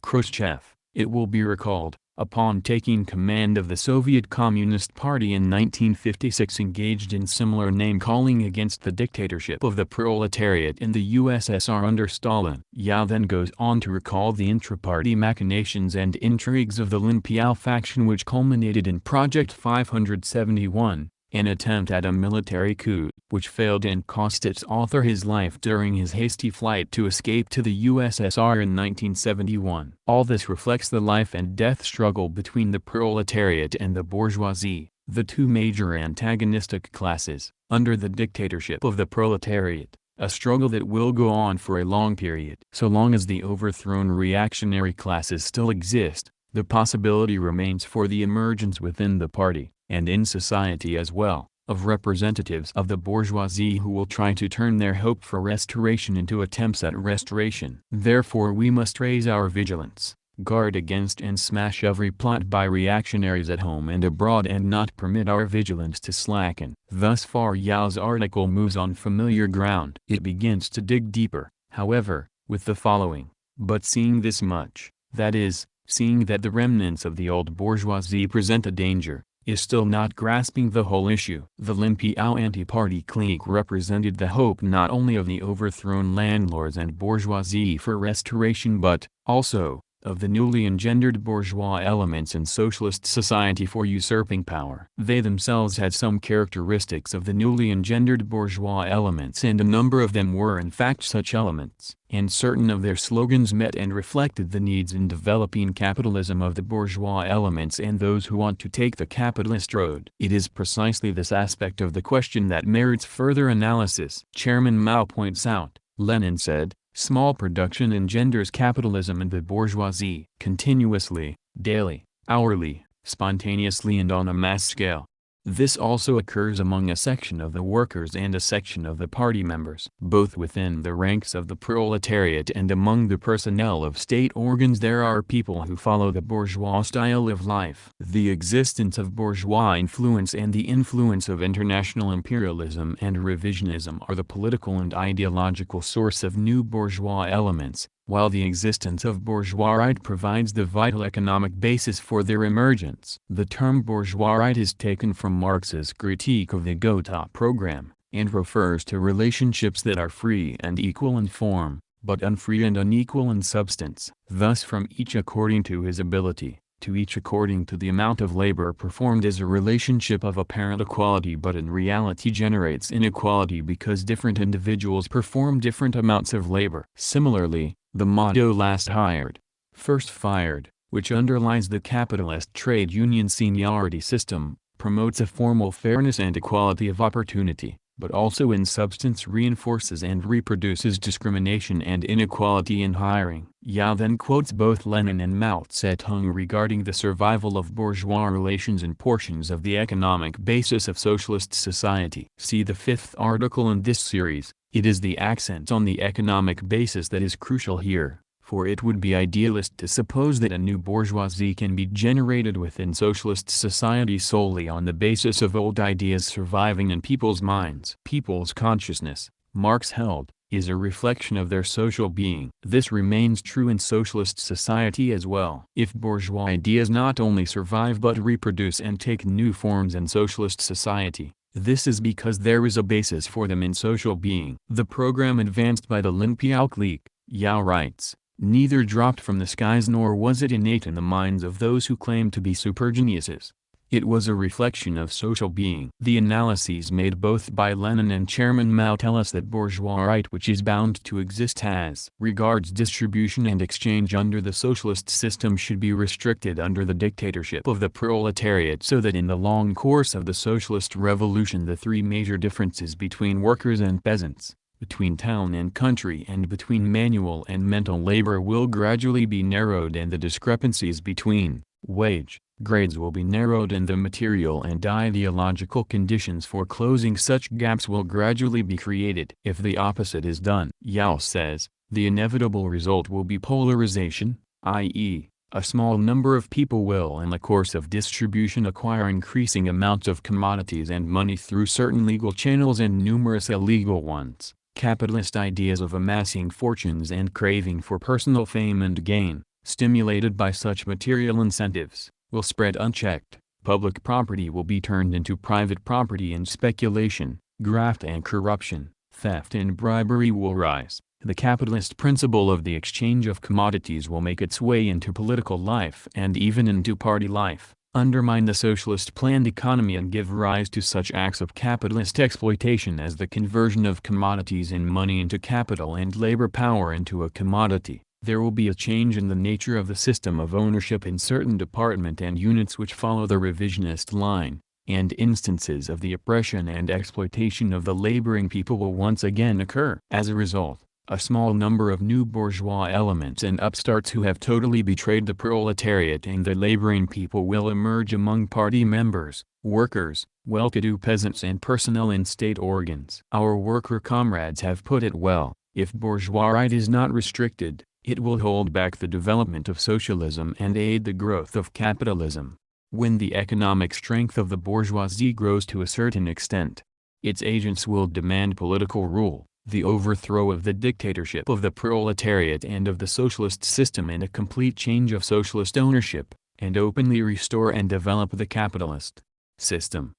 Khrushchev, it will be recalled, upon taking command of the Soviet Communist Party in 1956 engaged in similar name-calling against the dictatorship of the proletariat in the USSR under Stalin. Yao then goes on to recall the intra-party machinations and intrigues of the Lin Piao faction which culminated in Project 571, an attempt at a military coup, which failed and cost its author his life during his hasty flight to escape to the USSR in 1971. All this reflects the life and death struggle between the proletariat and the bourgeoisie, the two major antagonistic classes, under the dictatorship of the proletariat, a struggle that will go on for a long period. So long as the overthrown reactionary classes still exist, the possibility remains for the emergence within the party, and in society as well, of representatives of the bourgeoisie who will try to turn their hope for restoration into attempts at restoration. Therefore we must raise our vigilance, guard against and smash every plot by reactionaries at home and abroad and not permit our vigilance to slacken. Thus far Yao's article moves on familiar ground. It begins to dig deeper, however, with the following: but seeing this much, that is, seeing that the remnants of the old bourgeoisie present a danger, is still not grasping the whole issue. The Lin Piao anti-party clique represented the hope not only of the overthrown landlords and bourgeoisie for restoration but, also, of the newly engendered bourgeois elements in socialist society for usurping power. They themselves had some characteristics of the newly engendered bourgeois elements and a number of them were in fact such elements. And certain of their slogans met and reflected the needs in developing capitalism of the bourgeois elements and those who want to take the capitalist road. It is precisely this aspect of the question that merits further analysis. Chairman Mao points out, Lenin said, small production engenders capitalism in the bourgeoisie. Continuously, daily, hourly, spontaneously and on a mass scale. This also occurs among a section of the workers and a section of the party members. Both within the ranks of the proletariat and among the personnel of state organs there are people who follow the bourgeois style of life. The existence of bourgeois influence and the influence of international imperialism and revisionism are the political and ideological source of new bourgeois elements, while the existence of bourgeoisite provides the vital economic basis for their emergence. The term bourgeoisite is taken from Marx's critique of the Gotha program, and refers to relationships that are free and equal in form, but unfree and unequal in substance. Thus from each according to his ability, to each according to the amount of labor performed is a relationship of apparent equality but in reality generates inequality because different individuals perform different amounts of labor. Similarly, the motto last hired, first fired, which underlies the capitalist trade union seniority system, promotes a formal fairness and equality of opportunity, but also in substance reinforces and reproduces discrimination and inequality in hiring. Yao then quotes both Lenin and Mao Zedong regarding the survival of bourgeois relations in portions of the economic basis of socialist society. See the fifth article in this series. It is the accent on the economic basis that is crucial here, for it would be idealist to suppose that a new bourgeoisie can be generated within socialist society solely on the basis of old ideas surviving in people's minds. People's consciousness, Marx held, is a reflection of their social being. This remains true in socialist society as well. If bourgeois ideas not only survive but reproduce and take new forms in socialist society, this is because there is a basis for them in social being. The program advanced by the Linpiao clique, Yao writes, neither dropped from the skies nor was it innate in the minds of those who claim to be supergeniuses. It was a reflection of social being. The analyses made both by Lenin and Chairman Mao tell us that bourgeoisite which is bound to exist as regards distribution and exchange under the socialist system should be restricted under the dictatorship of the proletariat so that in the long course of the socialist revolution the three major differences between workers and peasants, between town and country and between manual and mental labor will gradually be narrowed and the discrepancies between wage grades will be narrowed and the material and ideological conditions for closing such gaps will gradually be created. If the opposite is done, Yao says, the inevitable result will be polarization, i.e., a small number of people will in the course of distribution acquire increasing amounts of commodities and money through certain legal channels and numerous illegal ones. Capitalist ideas of amassing fortunes and craving for personal fame and gain, stimulated by such material incentives, will spread unchecked. Public property will be turned into private property and speculation, graft and corruption, theft and bribery will rise. The capitalist principle of the exchange of commodities will make its way into political life and even into party life, undermine the socialist planned economy and give rise to such acts of capitalist exploitation as the conversion of commodities and money into capital and labor power into a commodity. There will be a change in the nature of the system of ownership in certain department and units which follow the revisionist line, and instances of the oppression and exploitation of the laboring people will once again occur. As a result, a small number of new bourgeois elements and upstarts who have totally betrayed the proletariat and the laboring people will emerge among party members, workers, well-to-do peasants and personnel in state organs. Our worker comrades have put it well, if bourgeoisite is not restricted, it will hold back the development of socialism and aid the growth of capitalism. When the economic strength of the bourgeoisie grows to a certain extent, its agents will demand political rule, the overthrow of the dictatorship of the proletariat and of the socialist system and a complete change of socialist ownership, and openly restore and develop the capitalist system.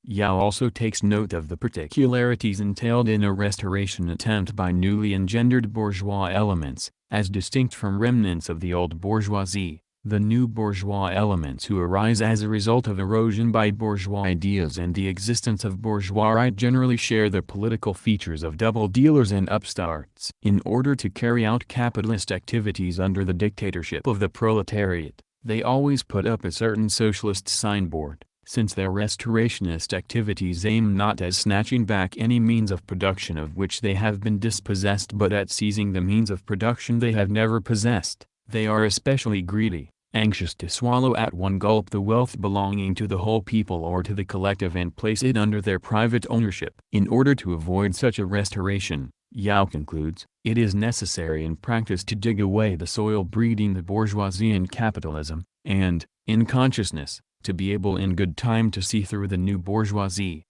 Yao also takes note of the particularities entailed in a restoration attempt by newly engendered bourgeois elements, as distinct from remnants of the old bourgeoisie. The new bourgeois elements who arise as a result of erosion by bourgeois ideas and the existence of bourgeoisite generally share the political features of double dealers and upstarts. In order to carry out capitalist activities under the dictatorship of the proletariat, they always put up a certain socialist signboard, since their restorationist activities aim not at snatching back any means of production of which they have been dispossessed but at seizing the means of production they have never possessed. They are especially greedy, anxious to swallow at one gulp the wealth belonging to the whole people or to the collective and place it under their private ownership. In order to avoid such a restoration, Yao concludes, it is necessary in practice to dig away the soil breeding the bourgeoisie and capitalism, and, in consciousness, to be able in good time to see through the new bourgeoisie.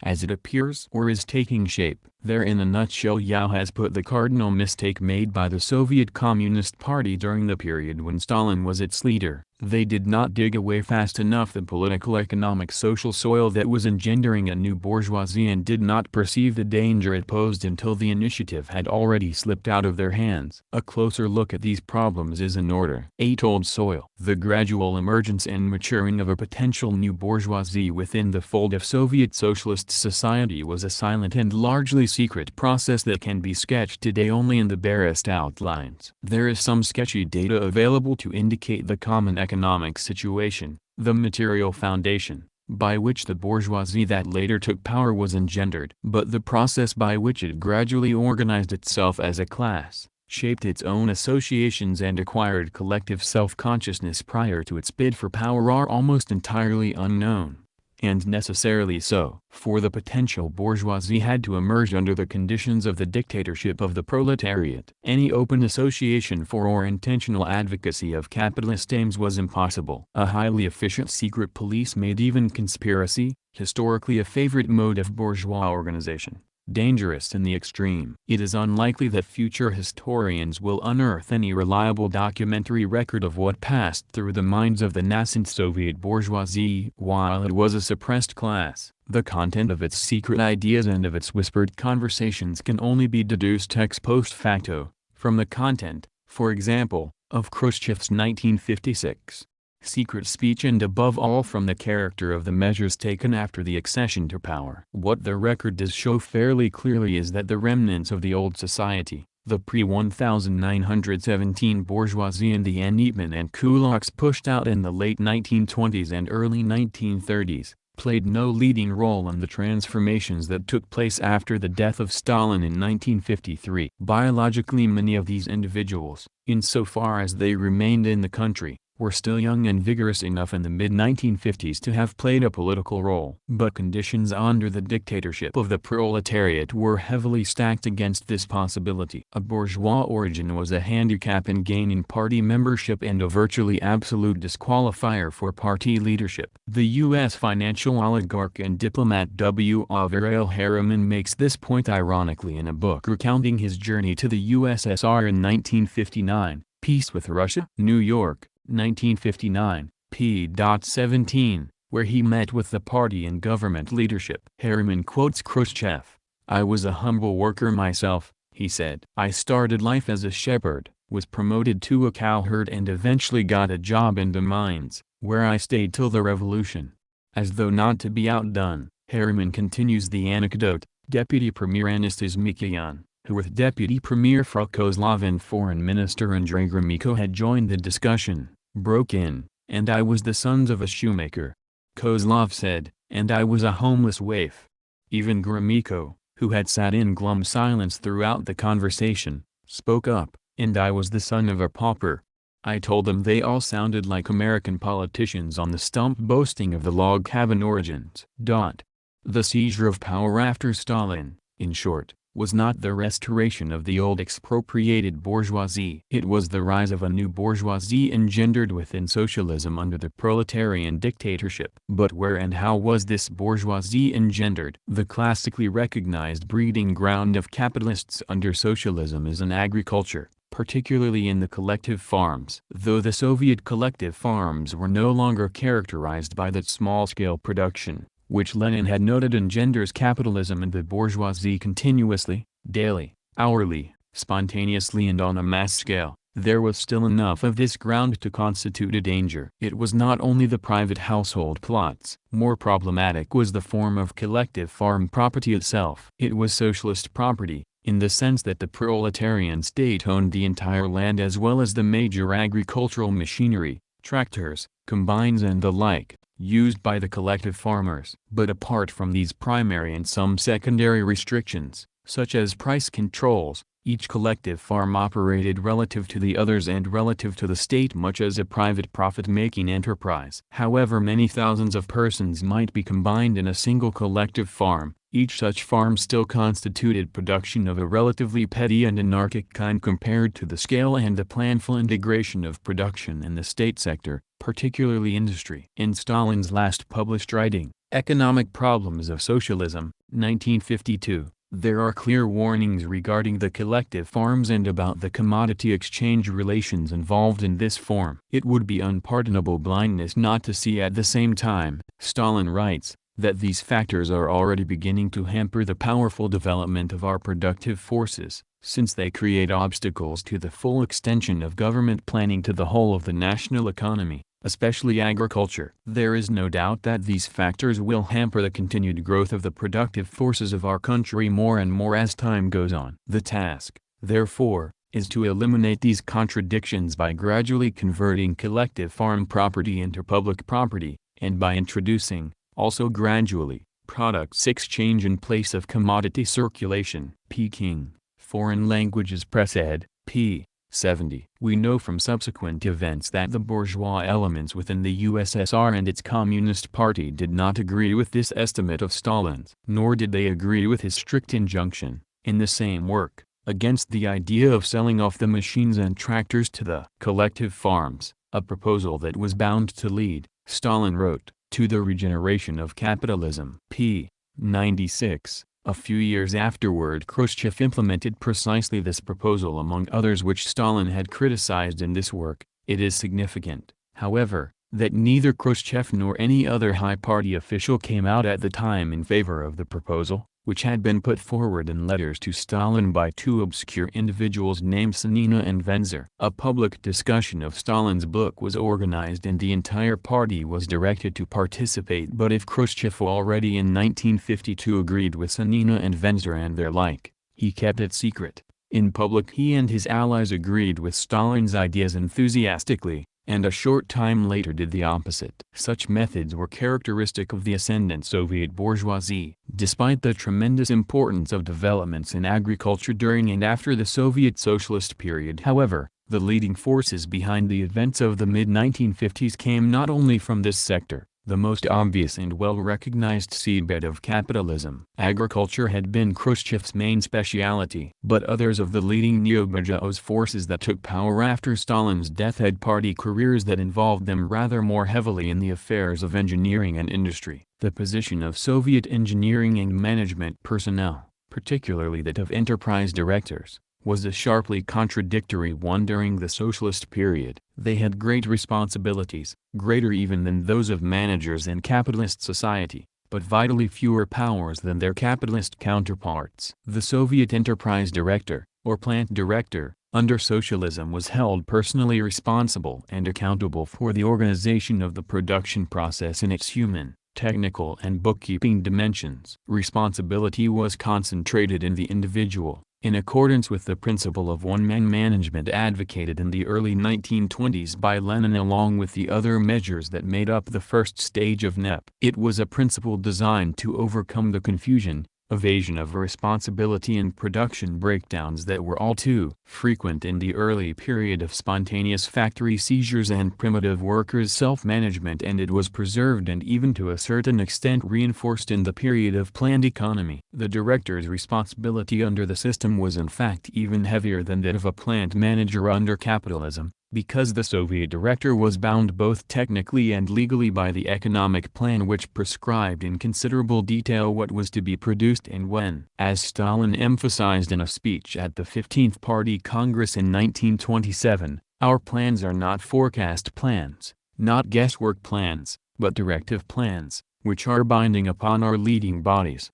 As it appears or is taking shape. There in a nutshell Yao has put the cardinal mistake made by the Soviet Communist Party during the period when Stalin was its leader. They did not dig away fast enough the political economic social soil that was engendering a new bourgeoisie and did not perceive the danger it posed until the initiative had already slipped out of their hands. A closer look at these problems is in order. 8. Old soil. The gradual emergence and maturing of a potential new bourgeoisie within the fold of Soviet socialist society was a silent and largely secret process that can be sketched today only in the barest outlines. There is some sketchy data available to indicate the common economic situation, the material foundation, by which the bourgeoisie that later took power was engendered. But the process by which it gradually organized itself as a class, shaped its own associations and acquired collective self-consciousness prior to its bid for power are almost entirely unknown. And necessarily so. For the potential bourgeoisie had to emerge under the conditions of the dictatorship of the proletariat. Any open association for or intentional advocacy of capitalist aims was impossible. A highly efficient secret police made even conspiracy, historically a favorite mode of bourgeois organization, dangerous in the extreme. It is unlikely that future historians will unearth any reliable documentary record of what passed through the minds of the nascent Soviet bourgeoisie. While it was a suppressed class, the content of its secret ideas and of its whispered conversations can only be deduced ex post facto, from the content, for example, of Khrushchev's 1956 secret speech and above all from the character of the measures taken after the accession to power. What the record does show fairly clearly is that the remnants of the old society, the pre-1917 bourgeoisie and the Hetman and kulaks pushed out in the late 1920s and early 1930s, played no leading role in the transformations that took place after the death of Stalin in 1953. Biologically many of these individuals, insofar as they remained in the country, were still young and vigorous enough in the mid-1950s to have played a political role. But conditions under the dictatorship of the proletariat were heavily stacked against this possibility. A bourgeois origin was a handicap in gaining party membership and a virtually absolute disqualifier for party leadership. The U.S. financial oligarch and diplomat W. Averell Harriman makes this point ironically in a book recounting his journey to the USSR in 1959, Peace with Russia, New York, 1959, p. 17, where he met with the party and government leadership. Harriman quotes Khrushchev, "I was a humble worker myself," he said. "I started life as a shepherd, was promoted to a cowherd and eventually got a job in the mines, where I stayed till the revolution." As though not to be outdone, Harriman continues the anecdote. Deputy Premier Anastas Mikoyan, who with Deputy Premier Frakoslov and Foreign Minister Andrei Gromyko had joined the discussion, broke in, "And I was the sons of a shoemaker." Kozlov said, "And I was a homeless waif." Even Gromyko, who had sat in glum silence throughout the conversation, spoke up, "And I was the son of a pauper." I told them they all sounded like American politicians on the stump boasting of the log cabin origins. The seizure of power after Stalin, in short, was not the restoration of the old expropriated bourgeoisie. It was the rise of a new bourgeoisie engendered within socialism under the proletarian dictatorship. But where and how was this bourgeoisie engendered? The classically recognized breeding ground of capitalists under socialism is in agriculture, particularly in the collective farms. Though the Soviet collective farms were no longer characterized by that small-scale production, which Lenin had noted engenders capitalism and the bourgeoisie continuously, daily, hourly, spontaneously and on a mass scale, there was still enough of this ground to constitute a danger. It was not only the private household plots. More problematic was the form of collective farm property itself. It was socialist property, in the sense that the proletarian state owned the entire land as well as the major agricultural machinery, tractors, combines and the like, used by the collective farmers. But apart from these primary and some secondary restrictions, such as price controls, Each collective farm operated relative to the others and relative to the state much as a private profit-making enterprise. However many thousands of persons might be combined in a single collective farm, each such farm still constituted production of a relatively petty and anarchic kind compared to the scale and the planful integration of production in the state sector, particularly industry. In Stalin's last published writing, Economic Problems of Socialism, 1952, there are clear warnings regarding the collective farms and about the commodity exchange relations involved in this form. It would be unpardonable blindness not to see at the same time, Stalin writes, that these factors are already beginning to hamper the powerful development of our productive forces, since they create obstacles to the full extension of government planning to the whole of the national economy, especially agriculture. There is no doubt that these factors will hamper the continued growth of the productive forces of our country more and more as time goes on. The task, therefore, is to eliminate these contradictions by gradually converting collective farm property into public property, and by introducing, also gradually, products exchange in place of commodity circulation. Peking, Foreign Languages Press ed. p. 70. We know from subsequent events that the bourgeois elements within the USSR and its Communist Party did not agree with this estimate of Stalin's. Nor did they agree with his strict injunction, in the same work, against the idea of selling off the machines and tractors to the collective farms, a proposal that was bound to lead, Stalin wrote, to the regeneration of capitalism. p. 96. A few years afterward Khrushchev implemented precisely this proposal among others which Stalin had criticized in this work. It is significant, however, that neither Khrushchev nor any other high party official came out at the time in favor of the proposal, which had been put forward in letters to Stalin by two obscure individuals named Senina and Venzer. A public discussion of Stalin's book was organized and the entire party was directed to participate, but if Khrushchev already in 1952 agreed with Senina and Venzer and their like, he kept it secret. In public he and his allies agreed with Stalin's ideas enthusiastically, and a short time later did the opposite. Such methods were characteristic of the ascendant Soviet bourgeoisie. Despite the tremendous importance of developments in agriculture during and after the Soviet Socialist period, however, the leading forces behind the events of the mid-1950s came not only from this sector, the most obvious and well-recognized seedbed of capitalism. Agriculture had been Khrushchev's main specialty, but others of the leading neo-bourgeois forces that took power after Stalin's death had party careers that involved them rather more heavily in the affairs of engineering and industry. The position of Soviet engineering and management personnel, particularly that of enterprise directors, was a sharply contradictory one during the socialist period. They had great responsibilities, greater even than those of managers in capitalist society, but vitally fewer powers than their capitalist counterparts. The Soviet enterprise director, or plant director, under socialism was held personally responsible and accountable for the organization of the production process in its human, technical and bookkeeping dimensions. Responsibility was concentrated in the individual, in accordance with the principle of one-man management advocated in the early 1920s by Lenin along with the other measures that made up the first stage of NEP. It was a principle designed to overcome the confusion, evasion of responsibility and production breakdowns that were all too frequent in the early period of spontaneous factory seizures and primitive workers' self-management, and it was preserved and even to a certain extent reinforced in the period of planned economy. The director's responsibility under the system was in fact even heavier than that of a plant manager under capitalism, because the Soviet director was bound both technically and legally by the economic plan which prescribed in considerable detail what was to be produced and when. As Stalin emphasized in a speech at the 15th Party Congress in 1927, our plans are not forecast plans, not guesswork plans, but directive plans, which are binding upon our leading bodies.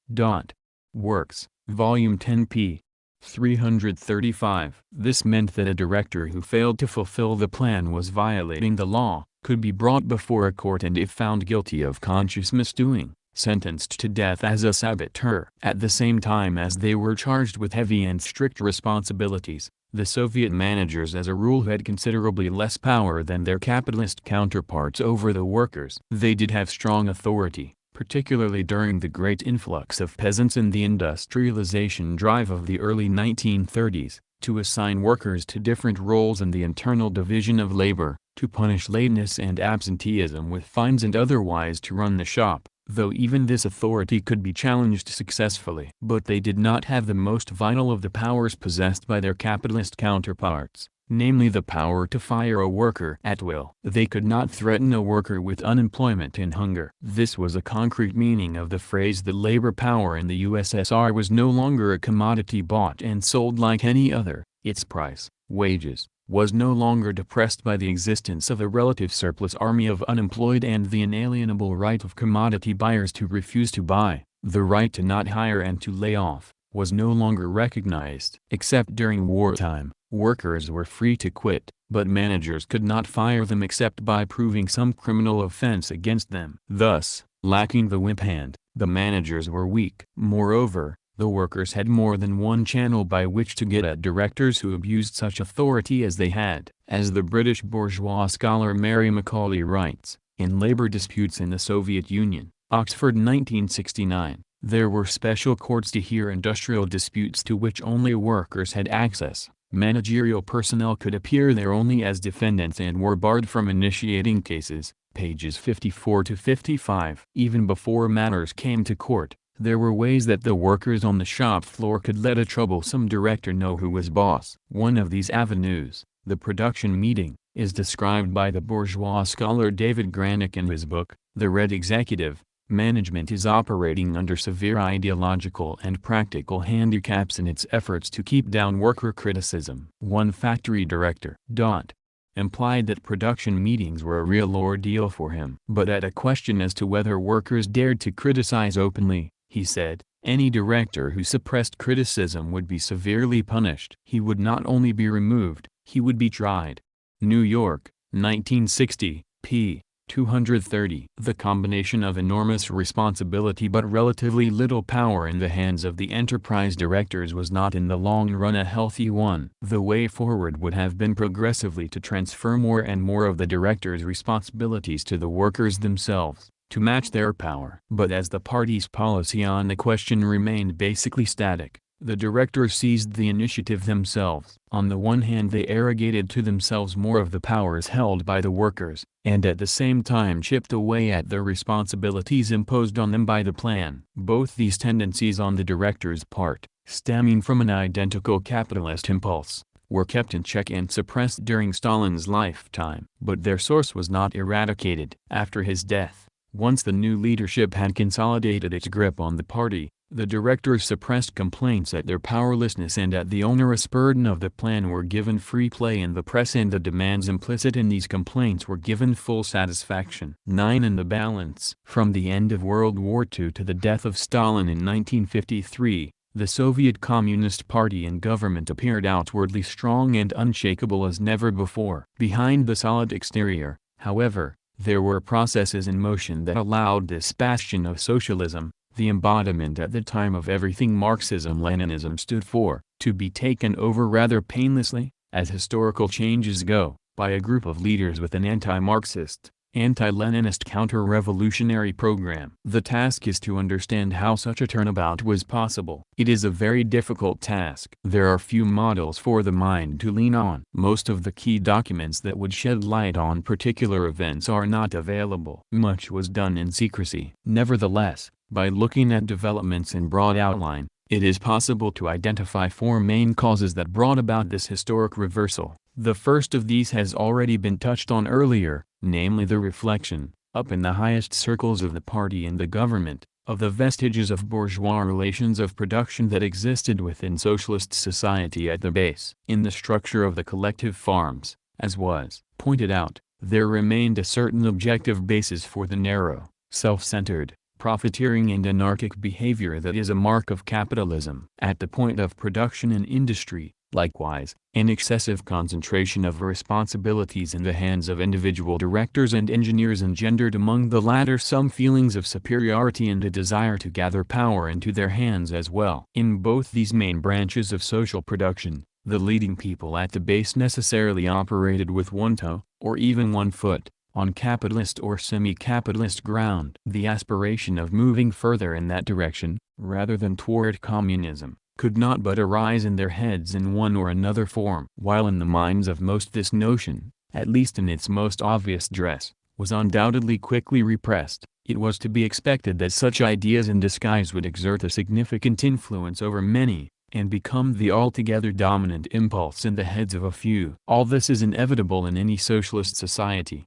Works, Volume 10 p. 335. This meant that a director who failed to fulfill the plan was violating the law, could be brought before a court and if found guilty of conscious misdoing, sentenced to death as a saboteur. At the same time as they were charged with heavy and strict responsibilities, the Soviet managers as a rule had considerably less power than their capitalist counterparts over the workers. They did have strong authority, particularly during the great influx of peasants in the industrialization drive of the early 1930s, to assign workers to different roles in the internal division of labor, to punish lateness and absenteeism with fines and otherwise to run the shop, though even this authority could be challenged successfully. But they did not have the most vital of the powers possessed by their capitalist counterparts, namely the power to fire a worker at will. They could not threaten a worker with unemployment and hunger. This was a concrete meaning of the phrase that labor power in the USSR was no longer a commodity bought and sold like any other. Its price, wages, was no longer depressed by the existence of a relative surplus army of unemployed and the inalienable right of commodity buyers to refuse to buy. The right to not hire and to lay off was no longer recognized. Except during wartime, workers were free to quit, but managers could not fire them except by proving some criminal offense against them. Thus, lacking the whip hand, the managers were weak. Moreover, the workers had more than one channel by which to get at directors who abused such authority as they had. As the British bourgeois scholar Mary Macaulay writes, in Labor Disputes in the Soviet Union, Oxford 1969, there were special courts to hear industrial disputes to which only workers had access. Managerial personnel could appear there only as defendants and were barred from initiating cases, pages 54 to 55. Even before matters came to court, there were ways that the workers on the shop floor could let a troublesome director know who was boss. One of these avenues, the production meeting, is described by the bourgeois scholar David Granick in his book, The Red Executive. Management is operating under severe ideological and practical handicaps in its efforts to keep down worker criticism. One factory director, implied that production meetings were a real ordeal for him. But at a question as to whether workers dared to criticize openly, he said, any director who suppressed criticism would be severely punished. He would not only be removed, he would be tried. New York, 1960, p. 230. The combination of enormous responsibility but relatively little power in the hands of the enterprise directors was not in the long run a healthy one. The way forward would have been progressively to transfer more and more of the directors' responsibilities to the workers themselves, to match their power. But as the party's policy on the question remained basically static, the directors seized the initiative themselves. On the one hand they arrogated to themselves more of the powers held by the workers, and at the same time chipped away at the responsibilities imposed on them by the plan. Both these tendencies on the directors' part, stemming from an identical capitalist impulse, were kept in check and suppressed during Stalin's lifetime. But their source was not eradicated. After his death, once the new leadership had consolidated its grip on the party, the directors suppressed complaints at their powerlessness and at the onerous burden of the plan were given free play in the press, and the demands implicit in these complaints were given full satisfaction. 9. In the balance. From the end of World War II to the death of Stalin in 1953, the Soviet Communist Party and government appeared outwardly strong and unshakable as never before. Behind the solid exterior, however, there were processes in motion that allowed this bastion of socialism, the embodiment at the time of everything Marxism-Leninism stood for, to be taken over rather painlessly, as historical changes go, by a group of leaders with an anti-Marxist, anti-Leninist counter-revolutionary program. The task is to understand how such a turnabout was possible. It is a very difficult task. There are few models for the mind to lean on. Most of the key documents that would shed light on particular events are not available. Much was done in secrecy. Nevertheless, by looking at developments in broad outline, it is possible to identify four main causes that brought about this historic reversal. The first of these has already been touched on earlier, namely the reflection, up in the highest circles of the party and the government, of the vestiges of bourgeois relations of production that existed within socialist society at the base. In the structure of the collective farms, as was pointed out, there remained a certain objective basis for the narrow, self-centered, profiteering and anarchic behavior that is a mark of capitalism. At the point of production and industry, likewise, an excessive concentration of responsibilities in the hands of individual directors and engineers engendered among the latter some feelings of superiority and a desire to gather power into their hands as well. In both these main branches of social production, the leading people at the base necessarily operated with one toe, or even one foot, on capitalist or semi-capitalist ground. The aspiration of moving further in that direction, rather than toward communism, could not but arise in their heads in one or another form. While in the minds of most this notion, at least in its most obvious dress, was undoubtedly quickly repressed, it was to be expected that such ideas in disguise would exert a significant influence over many, and become the altogether dominant impulse in the heads of a few. All this is inevitable in any socialist society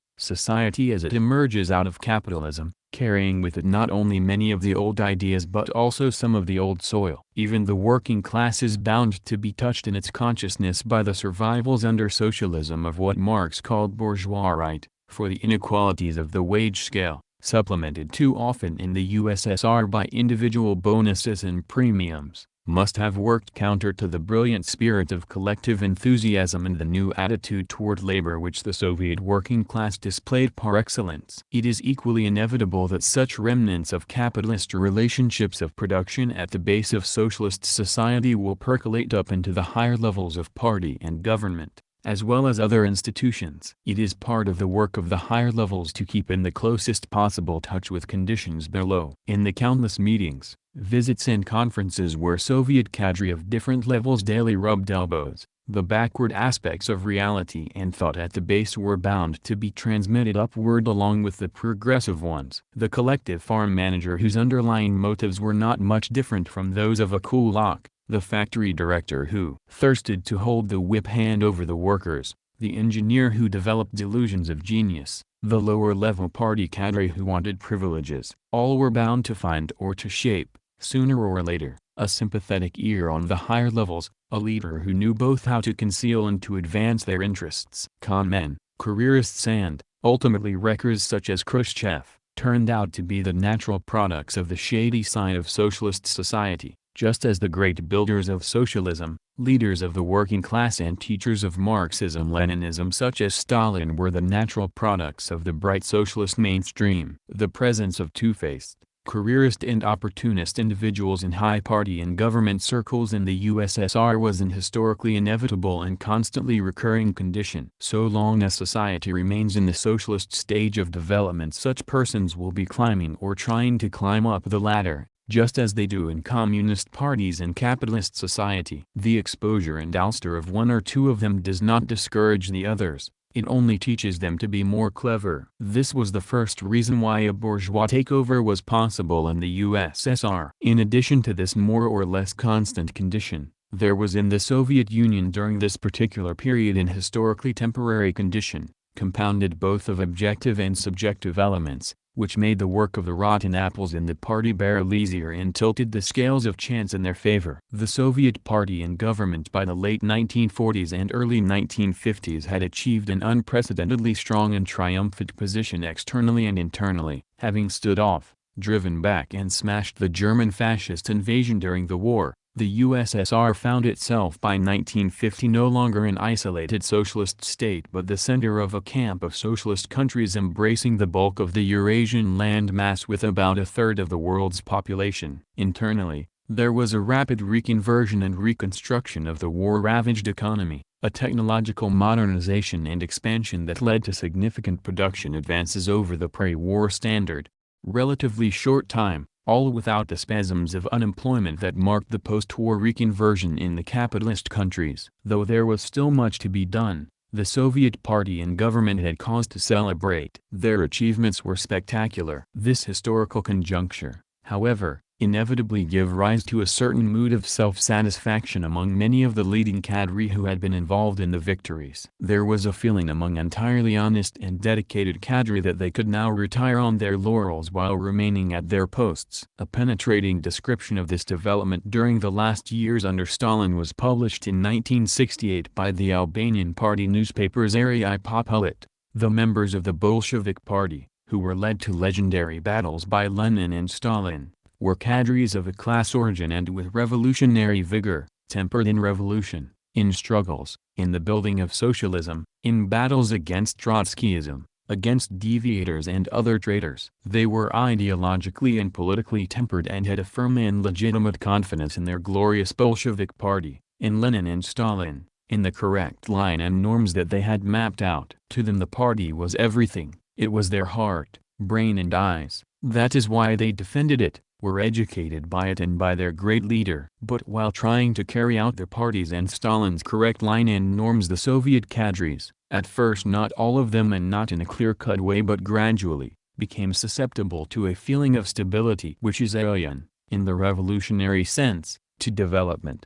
as it emerges out of capitalism, carrying with it not only many of the old ideas but also some of the old soil. Even the working class is bound to be touched in its consciousness by the survivals under socialism of what Marx called bourgeois right, for the inequalities of the wage scale, supplemented too often in the USSR by individual bonuses and premiums, must have worked counter to the brilliant spirit of collective enthusiasm and the new attitude toward labor which the Soviet working class displayed par excellence. It is equally inevitable that such remnants of capitalist relationships of production at the base of socialist society will percolate up into the higher levels of party and government, as well as other institutions. It is part of the work of the higher levels to keep in the closest possible touch with conditions below. In the countless meetings, visits and conferences where Soviet cadre of different levels daily rubbed elbows, the backward aspects of reality and thought at the base were bound to be transmitted upward along with the progressive ones. The collective farm manager whose underlying motives were not much different from those of a kulak, the factory director who thirsted to hold the whip hand over the workers, the engineer who developed delusions of genius, the lower-level party cadre who wanted privileges, all were bound to find or to shape, sooner or later, a sympathetic ear on the higher levels, a leader who knew both how to conceal and to advance their interests. Con men, careerists and, ultimately wreckers such as Khrushchev, turned out to be the natural products of the shady side of socialist society, just as the great builders of socialism, leaders of the working class and teachers of Marxism-Leninism such as Stalin were the natural products of the bright socialist mainstream. The presence of two-faced, careerist and opportunist individuals in high party and government circles in the USSR was an historically inevitable and constantly recurring condition. So long as society remains in the socialist stage of development, such persons will be climbing or trying to climb up the ladder, just as they do in communist parties and capitalist society. The exposure and ouster of one or two of them does not discourage the others. It only teaches them to be more clever. This was the first reason why a bourgeois takeover was possible in the USSR. In addition to this more or less constant condition, there was in the Soviet Union during this particular period an historically temporary condition, compounded both of objective and subjective elements, which made the work of the rotten apples in the party barrel easier and tilted the scales of chance in their favor. The Soviet party and government by the late 1940s and early 1950s had achieved an unprecedentedly strong and triumphant position externally and internally, having stood off, driven back and smashed the German fascist invasion during the war. The USSR found itself by 1950 no longer an isolated socialist state but the center of a camp of socialist countries embracing the bulk of the Eurasian landmass with about a third of the world's population. Internally, there was a rapid reconversion and reconstruction of the war-ravaged economy, a technological modernization and expansion that led to significant production advances over the pre-war standard. Relatively short time, all without the spasms of unemployment that marked the post-war reconversion in the capitalist countries. Though there was still much to be done, the Soviet party and government had cause to celebrate. Their achievements were spectacular. This historical conjuncture, however, inevitably gave rise to a certain mood of self-satisfaction among many of the leading cadre who had been involved in the victories. There was a feeling among entirely honest and dedicated cadre that they could now retire on their laurels while remaining at their posts. A penetrating description of this development during the last years under Stalin was published in 1968 by the Albanian party newspaper Zari Populit. The members of the Bolshevik party, who were led to legendary battles by Lenin and Stalin, were cadres of a class origin and with revolutionary vigor, tempered in revolution, in struggles, in the building of socialism, in battles against Trotskyism, against deviators and other traitors. They were ideologically and politically tempered and had a firm and legitimate confidence in their glorious Bolshevik party, in Lenin and Stalin, in the correct line and norms that they had mapped out. To them the party was everything. It was their heart, brain and eyes. That is why they defended it, were educated by it and by their great leader. But while trying to carry out their party's and Stalin's correct line and norms, the Soviet cadres, at first not all of them and not in a clear-cut way but gradually, became susceptible to a feeling of stability which is alien, in the revolutionary sense, to development.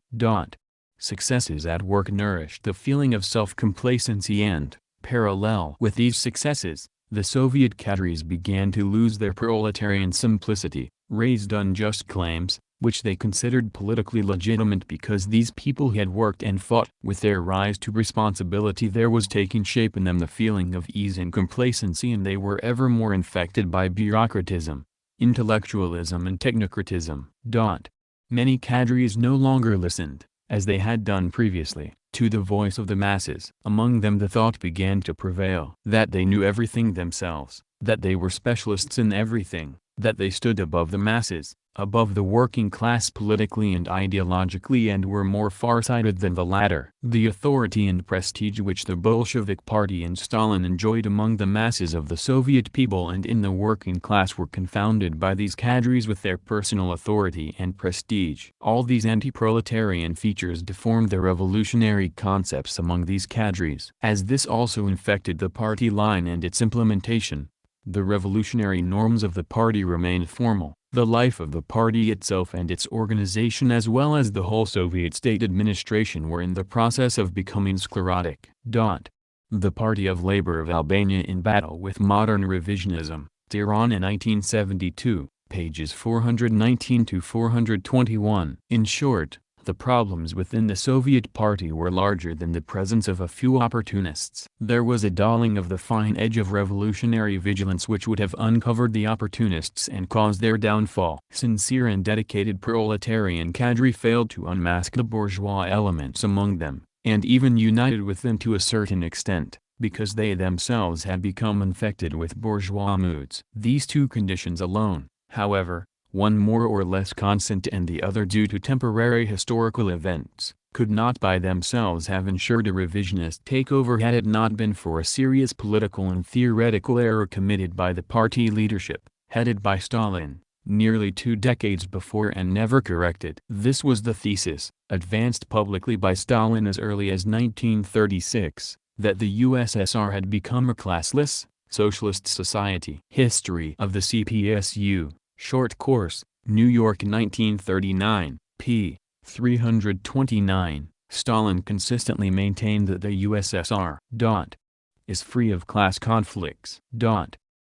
Successes at work nourished the feeling of self-complacency and, parallel with these successes, the Soviet cadres began to lose their proletarian simplicity, raised unjust claims, which they considered politically legitimate because these people had worked and fought. With their rise to responsibility there was taking shape in them the feeling of ease and complacency, and they were ever more infected by bureaucratism, intellectualism and technocratism. Many cadres no longer listened, as they had done previously, to the voice of the masses. Among them the thought began to prevail that they knew everything themselves, that they were specialists in everything, that they stood above the masses, above the working class politically and ideologically, and were more far-sighted than the latter. The authority and prestige which the Bolshevik Party and Stalin enjoyed among the masses of the Soviet people and in the working class were confounded by these cadres with their personal authority and prestige. All these anti-proletarian features deformed the revolutionary concepts among these cadres. As this also infected the party line and its implementation, the revolutionary norms of the party remained formal. The life of the party itself and its organization as well as the whole Soviet state administration were in the process of becoming sclerotic. The Party of Labor of Albania in Battle with Modern Revisionism, Tirana 1972, pages 419 to 421. In short, the problems within the Soviet Party were larger than the presence of a few opportunists. There was a dulling of the fine edge of revolutionary vigilance which would have uncovered the opportunists and caused their downfall. Sincere and dedicated proletarian cadre failed to unmask the bourgeois elements among them, and even united with them to a certain extent, because they themselves had become infected with bourgeois moods. These two conditions alone, however, one more or less constant and the other due to temporary historical events, could not by themselves have ensured a revisionist takeover had it not been for a serious political and theoretical error committed by the party leadership, headed by Stalin, nearly 2 decades before and never corrected. This was the thesis, advanced publicly by Stalin as early as 1936, that the USSR had become a classless, socialist society. History of the CPSU. Short Course, New York 1939, p. 329. Stalin consistently maintained that the USSR is free of class conflicts.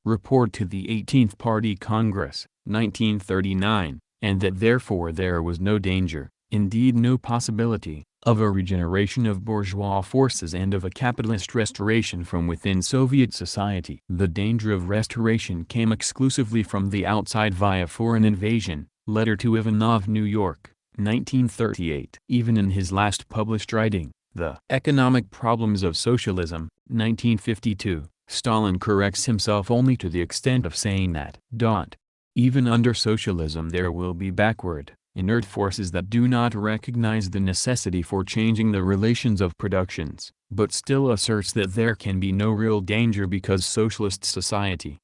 Report to the 18th Party Congress, 1939, and that therefore there was no danger, indeed no possibility, of a regeneration of bourgeois forces and of a capitalist restoration from within Soviet society. The danger of restoration came exclusively from the outside via foreign invasion. Letter to Ivanov, New York, 1938. Even in his last published writing, The Economic Problems of Socialism, 1952, Stalin corrects himself only to the extent of saying that, even under socialism there will be backward, inert forces that do not recognize the necessity for changing the relations of productions, but still asserts that there can be no real danger because socialist society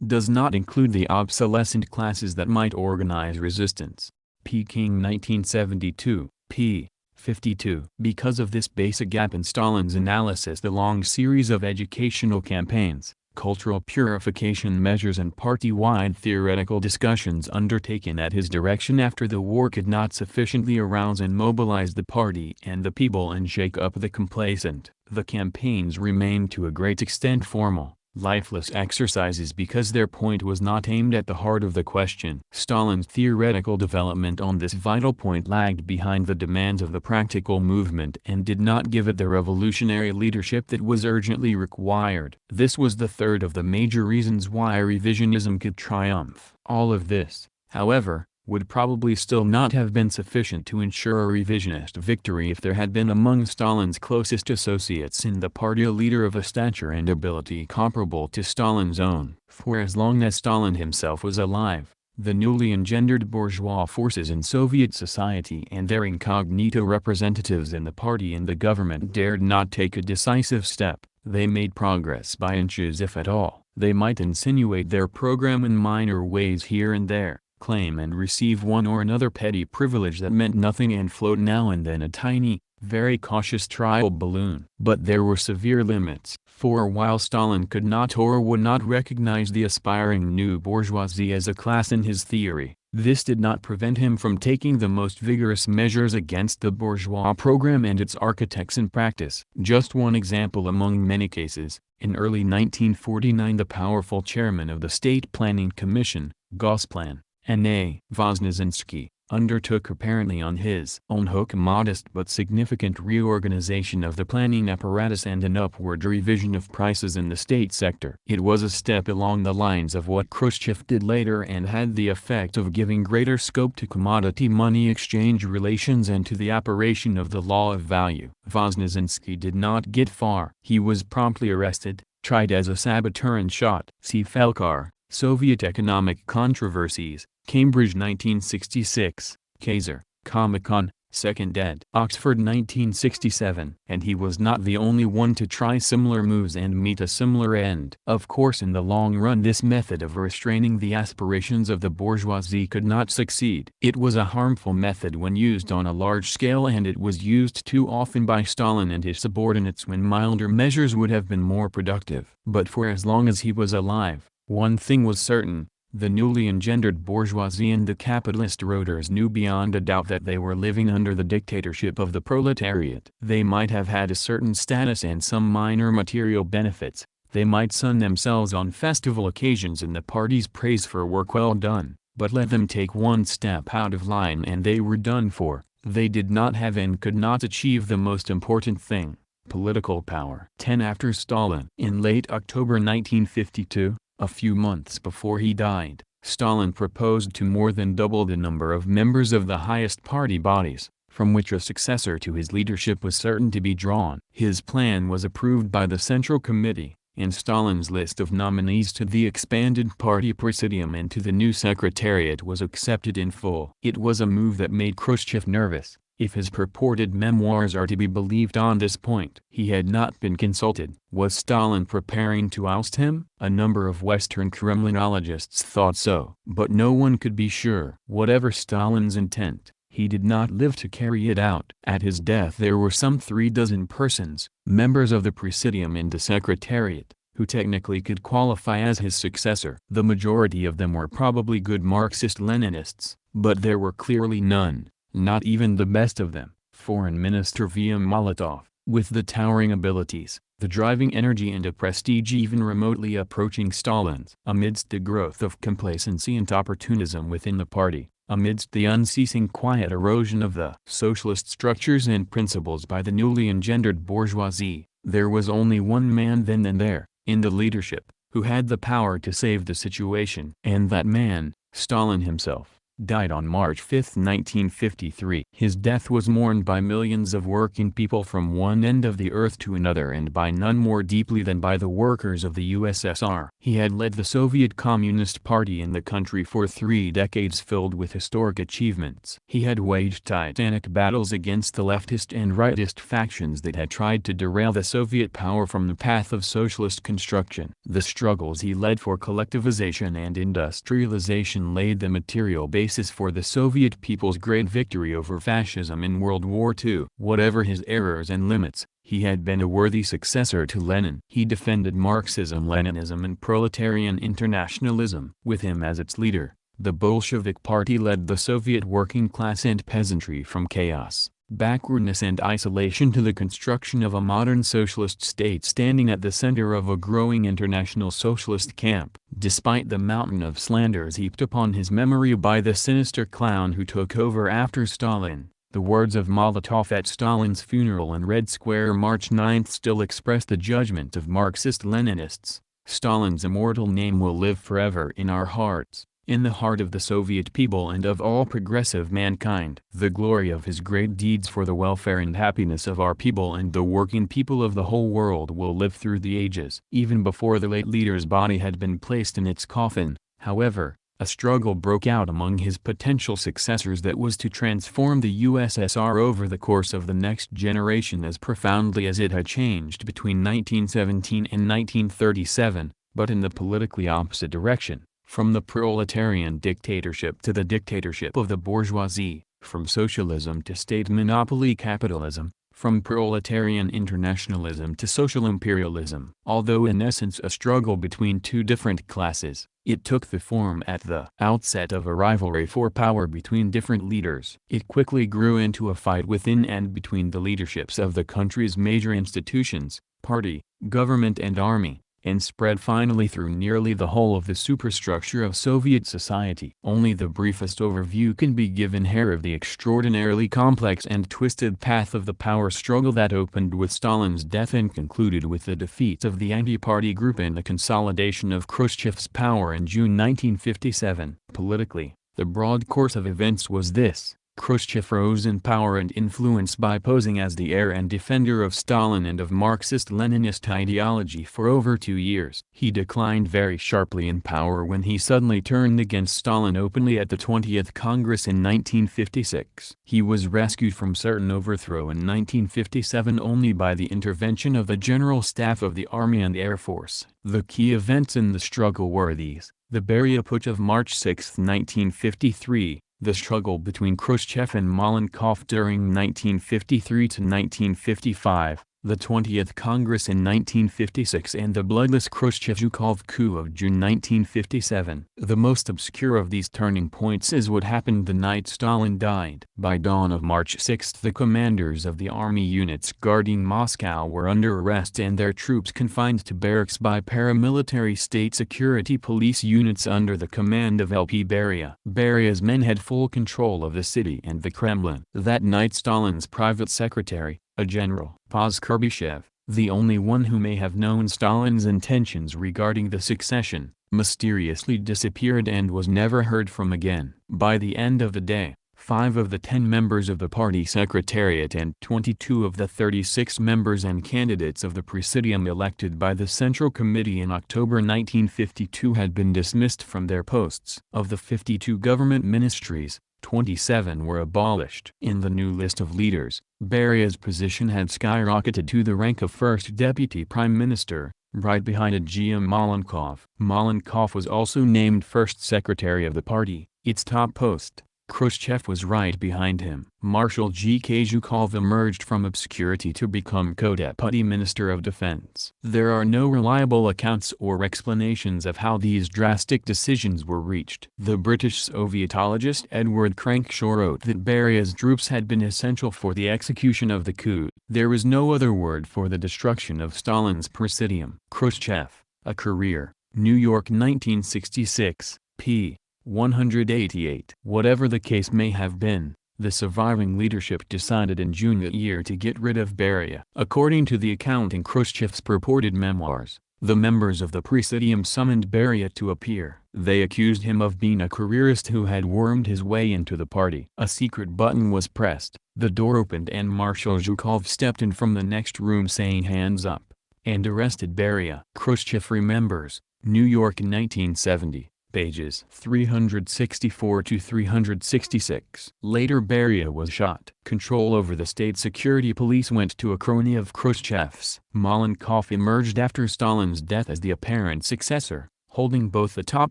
does not include the obsolescent classes that might organize resistance. Peking 1972, p. 52. Because of this basic gap in Stalin's analysis, the long series of educational campaigns, cultural purification measures and party-wide theoretical discussions undertaken at his direction after the war could not sufficiently arouse and mobilize the party and the people and shake up the complacent. The campaigns remained to a great extent formal, lifeless exercises because their point was not aimed at the heart of the question. Stalin's theoretical development on this vital point lagged behind the demands of the practical movement and did not give it the revolutionary leadership that was urgently required. This was the third of the major reasons why revisionism could triumph. All of this, however, would probably still not have been sufficient to ensure a revisionist victory if there had been among Stalin's closest associates in the party a leader of a stature and ability comparable to Stalin's own. For as long as Stalin himself was alive, the newly engendered bourgeois forces in Soviet society and their incognito representatives in the party and the government dared not take a decisive step, They made progress by inches if at all. They might insinuate their program in minor ways here and there, claim and receive one or another petty privilege that meant nothing and float now and then a tiny, very cautious trial balloon. But there were severe limits. For while Stalin could not or would not recognize the aspiring new bourgeoisie as a class in his theory, this did not prevent him from taking the most vigorous measures against the bourgeois program and its architects in practice. Just one example among many cases, in early 1949 the powerful chairman of the State Planning Commission, Gosplan, N.A. Voznesenski, undertook apparently on his own hook a modest but significant reorganization of the planning apparatus and an upward revision of prices in the state sector. It was a step along the lines of what Khrushchev did later and had the effect of giving greater scope to commodity money exchange relations and to the operation of the law of value. Voznesenski did not get far. He was promptly arrested, tried as a saboteur and shot. See Felkar, Soviet Economic Controversies, Cambridge 1966, Kaiser, Comic-Con, 2nd ed. Oxford 1967. And he was not the only one to try similar moves and meet a similar end. Of course in the long run this method of restraining the aspirations of the bourgeoisie could not succeed. It was a harmful method when used on a large scale and it was used too often by Stalin and his subordinates when milder measures would have been more productive. But for as long as he was alive, one thing was certain. The newly engendered bourgeoisie and the capitalist roaders knew beyond a doubt that they were living under the dictatorship of the proletariat. They might have had a certain status and some minor material benefits, they might sun themselves on festival occasions in the party's praise for work well done, but let them take one step out of line and they were done for. They did not have and could not achieve the most important thing, political power. 10 After Stalin. In late October 1952, a few months before he died, Stalin proposed to more than double the number of members of the highest party bodies, from which a successor to his leadership was certain to be drawn. His plan was approved by the Central Committee, and Stalin's list of nominees to the expanded party presidium and to the new secretariat was accepted in full. It was a move that made Khrushchev nervous, if his purported memoirs are to be believed on this point. He had not been consulted. Was Stalin preparing to oust him? A number of Western Kremlinologists thought so. But no one could be sure. Whatever Stalin's intent, he did not live to carry it out. At his death there were some 36 persons, members of the Presidium and the Secretariat, who technically could qualify as his successor. The majority of them were probably good Marxist-Leninists, but there were clearly none, not even the best of them, Foreign Minister V. M. Molotov, with the towering abilities, the driving energy and a prestige even remotely approaching Stalin's. Amidst the growth of complacency and opportunism within the party, amidst the unceasing quiet erosion of the socialist structures and principles by the newly engendered bourgeoisie, there was only one man then and there, in the leadership, who had the power to save the situation. And that man, Stalin himself, died on March 5, 1953. His death was mourned by millions of working people from one end of the earth to another and by none more deeply than by the workers of the USSR. He had led the Soviet Communist Party in the country for 3 decades filled with historic achievements. He had waged titanic battles against the leftist and rightist factions that had tried to derail the Soviet power from the path of socialist construction. The struggles he led for collectivization and industrialization laid the material basis for the Soviet people's great victory over fascism in World War II. Whatever his errors and limits, he had been a worthy successor to Lenin. He defended Marxism-Leninism and proletarian internationalism. With him as its leader, the Bolshevik Party led the Soviet working class and peasantry from chaos, backwardness and isolation to the construction of a modern socialist state standing at the center of a growing international socialist camp. Despite the mountain of slanders heaped upon his memory by the sinister clown who took over after Stalin, the words of Molotov at Stalin's funeral in Red Square March 9 still express the judgment of Marxist-Leninists. Stalin's immortal name will live forever in our hearts, in the heart of the Soviet people and of all progressive mankind. The glory of his great deeds for the welfare and happiness of our people and the working people of the whole world will live through the ages. Even before the late leader's body had been placed in its coffin, however, A struggle broke out among his potential successors that was to transform the USSR over the course of the next generation as profoundly as it had changed between 1917 and 1937, but in the politically opposite direction, from the proletarian dictatorship to the dictatorship of the bourgeoisie, from socialism to state monopoly capitalism, from proletarian internationalism to social imperialism. Although in essence a struggle between two different classes, it took the form at the outset of a rivalry for power between different leaders. It quickly grew into a fight within and between the leaderships of the country's major institutions, party, government and army, and spread finally through nearly the whole of the superstructure of Soviet society. Only the briefest overview can be given here of the extraordinarily complex and twisted path of the power struggle that opened with Stalin's death and concluded with the defeat of the anti-party group and the consolidation of Khrushchev's power in June 1957. Politically, the broad course of events was this. Khrushchev rose in power and influence by posing as the heir and defender of Stalin and of Marxist-Leninist ideology for over 2 years. He declined very sharply in power when he suddenly turned against Stalin openly at the 20th Congress in 1956. He was rescued from certain overthrow in 1957 only by the intervention of the General Staff of the Army and Air Force. The key events in the Struggleworthies: the Beria Putsch of March 6, 1953, the struggle between Khrushchev and Malenkov during 1953 to 1955, the 20th Congress in 1956 and the bloodless Khrushchev-Zhukov coup of June 1957. The most obscure of these turning points is what happened the night Stalin died. By dawn of March 6 the commanders of the army units guarding Moscow were under arrest and their troops confined to barracks by paramilitary state security police units under the command of LP Beria. Beria's men had full control of the city and the Kremlin. That night Stalin's private secretary, a general, Poskarbyshev, the only one who may have known Stalin's intentions regarding the succession, mysteriously disappeared and was never heard from again. By the end of the day, 5 of the 10 members of the party secretariat and 22 of the 36 members and candidates of the Presidium elected by the Central Committee in October 1952 had been dismissed from their posts. Of the 52 government ministries, 27 were abolished. In the new list of leaders, Beria's position had skyrocketed to the rank of first deputy prime minister, right behind Agim Malenkov. Malenkov was also named first secretary of the party, its top post. Khrushchev was right behind him. Marshal G.K. Zhukov emerged from obscurity to become co-deputy minister of defense. There are no reliable accounts or explanations of how these drastic decisions were reached. The British Sovietologist Edward Crankshaw wrote that Beria's troops had been essential for the execution of the coup. There was no other word for the destruction of Stalin's Presidium. Khrushchev, A Career, New York 1966, p. 188. Whatever the case may have been, the surviving leadership decided in June that year to get rid of Beria. According to the account in Khrushchev's purported memoirs, the members of the Presidium summoned Beria to appear. They accused him of being a careerist who had wormed his way into the party. A secret button was pressed, the door opened and Marshal Zhukov stepped in from the next room saying "hands up," and arrested Beria. Khrushchev remembers, New York 1970. Pages 364 to 366. Later Beria was shot. Control over the state security police went to a crony of Khrushchev's. Malenkov emerged after Stalin's death as the apparent successor, holding both the top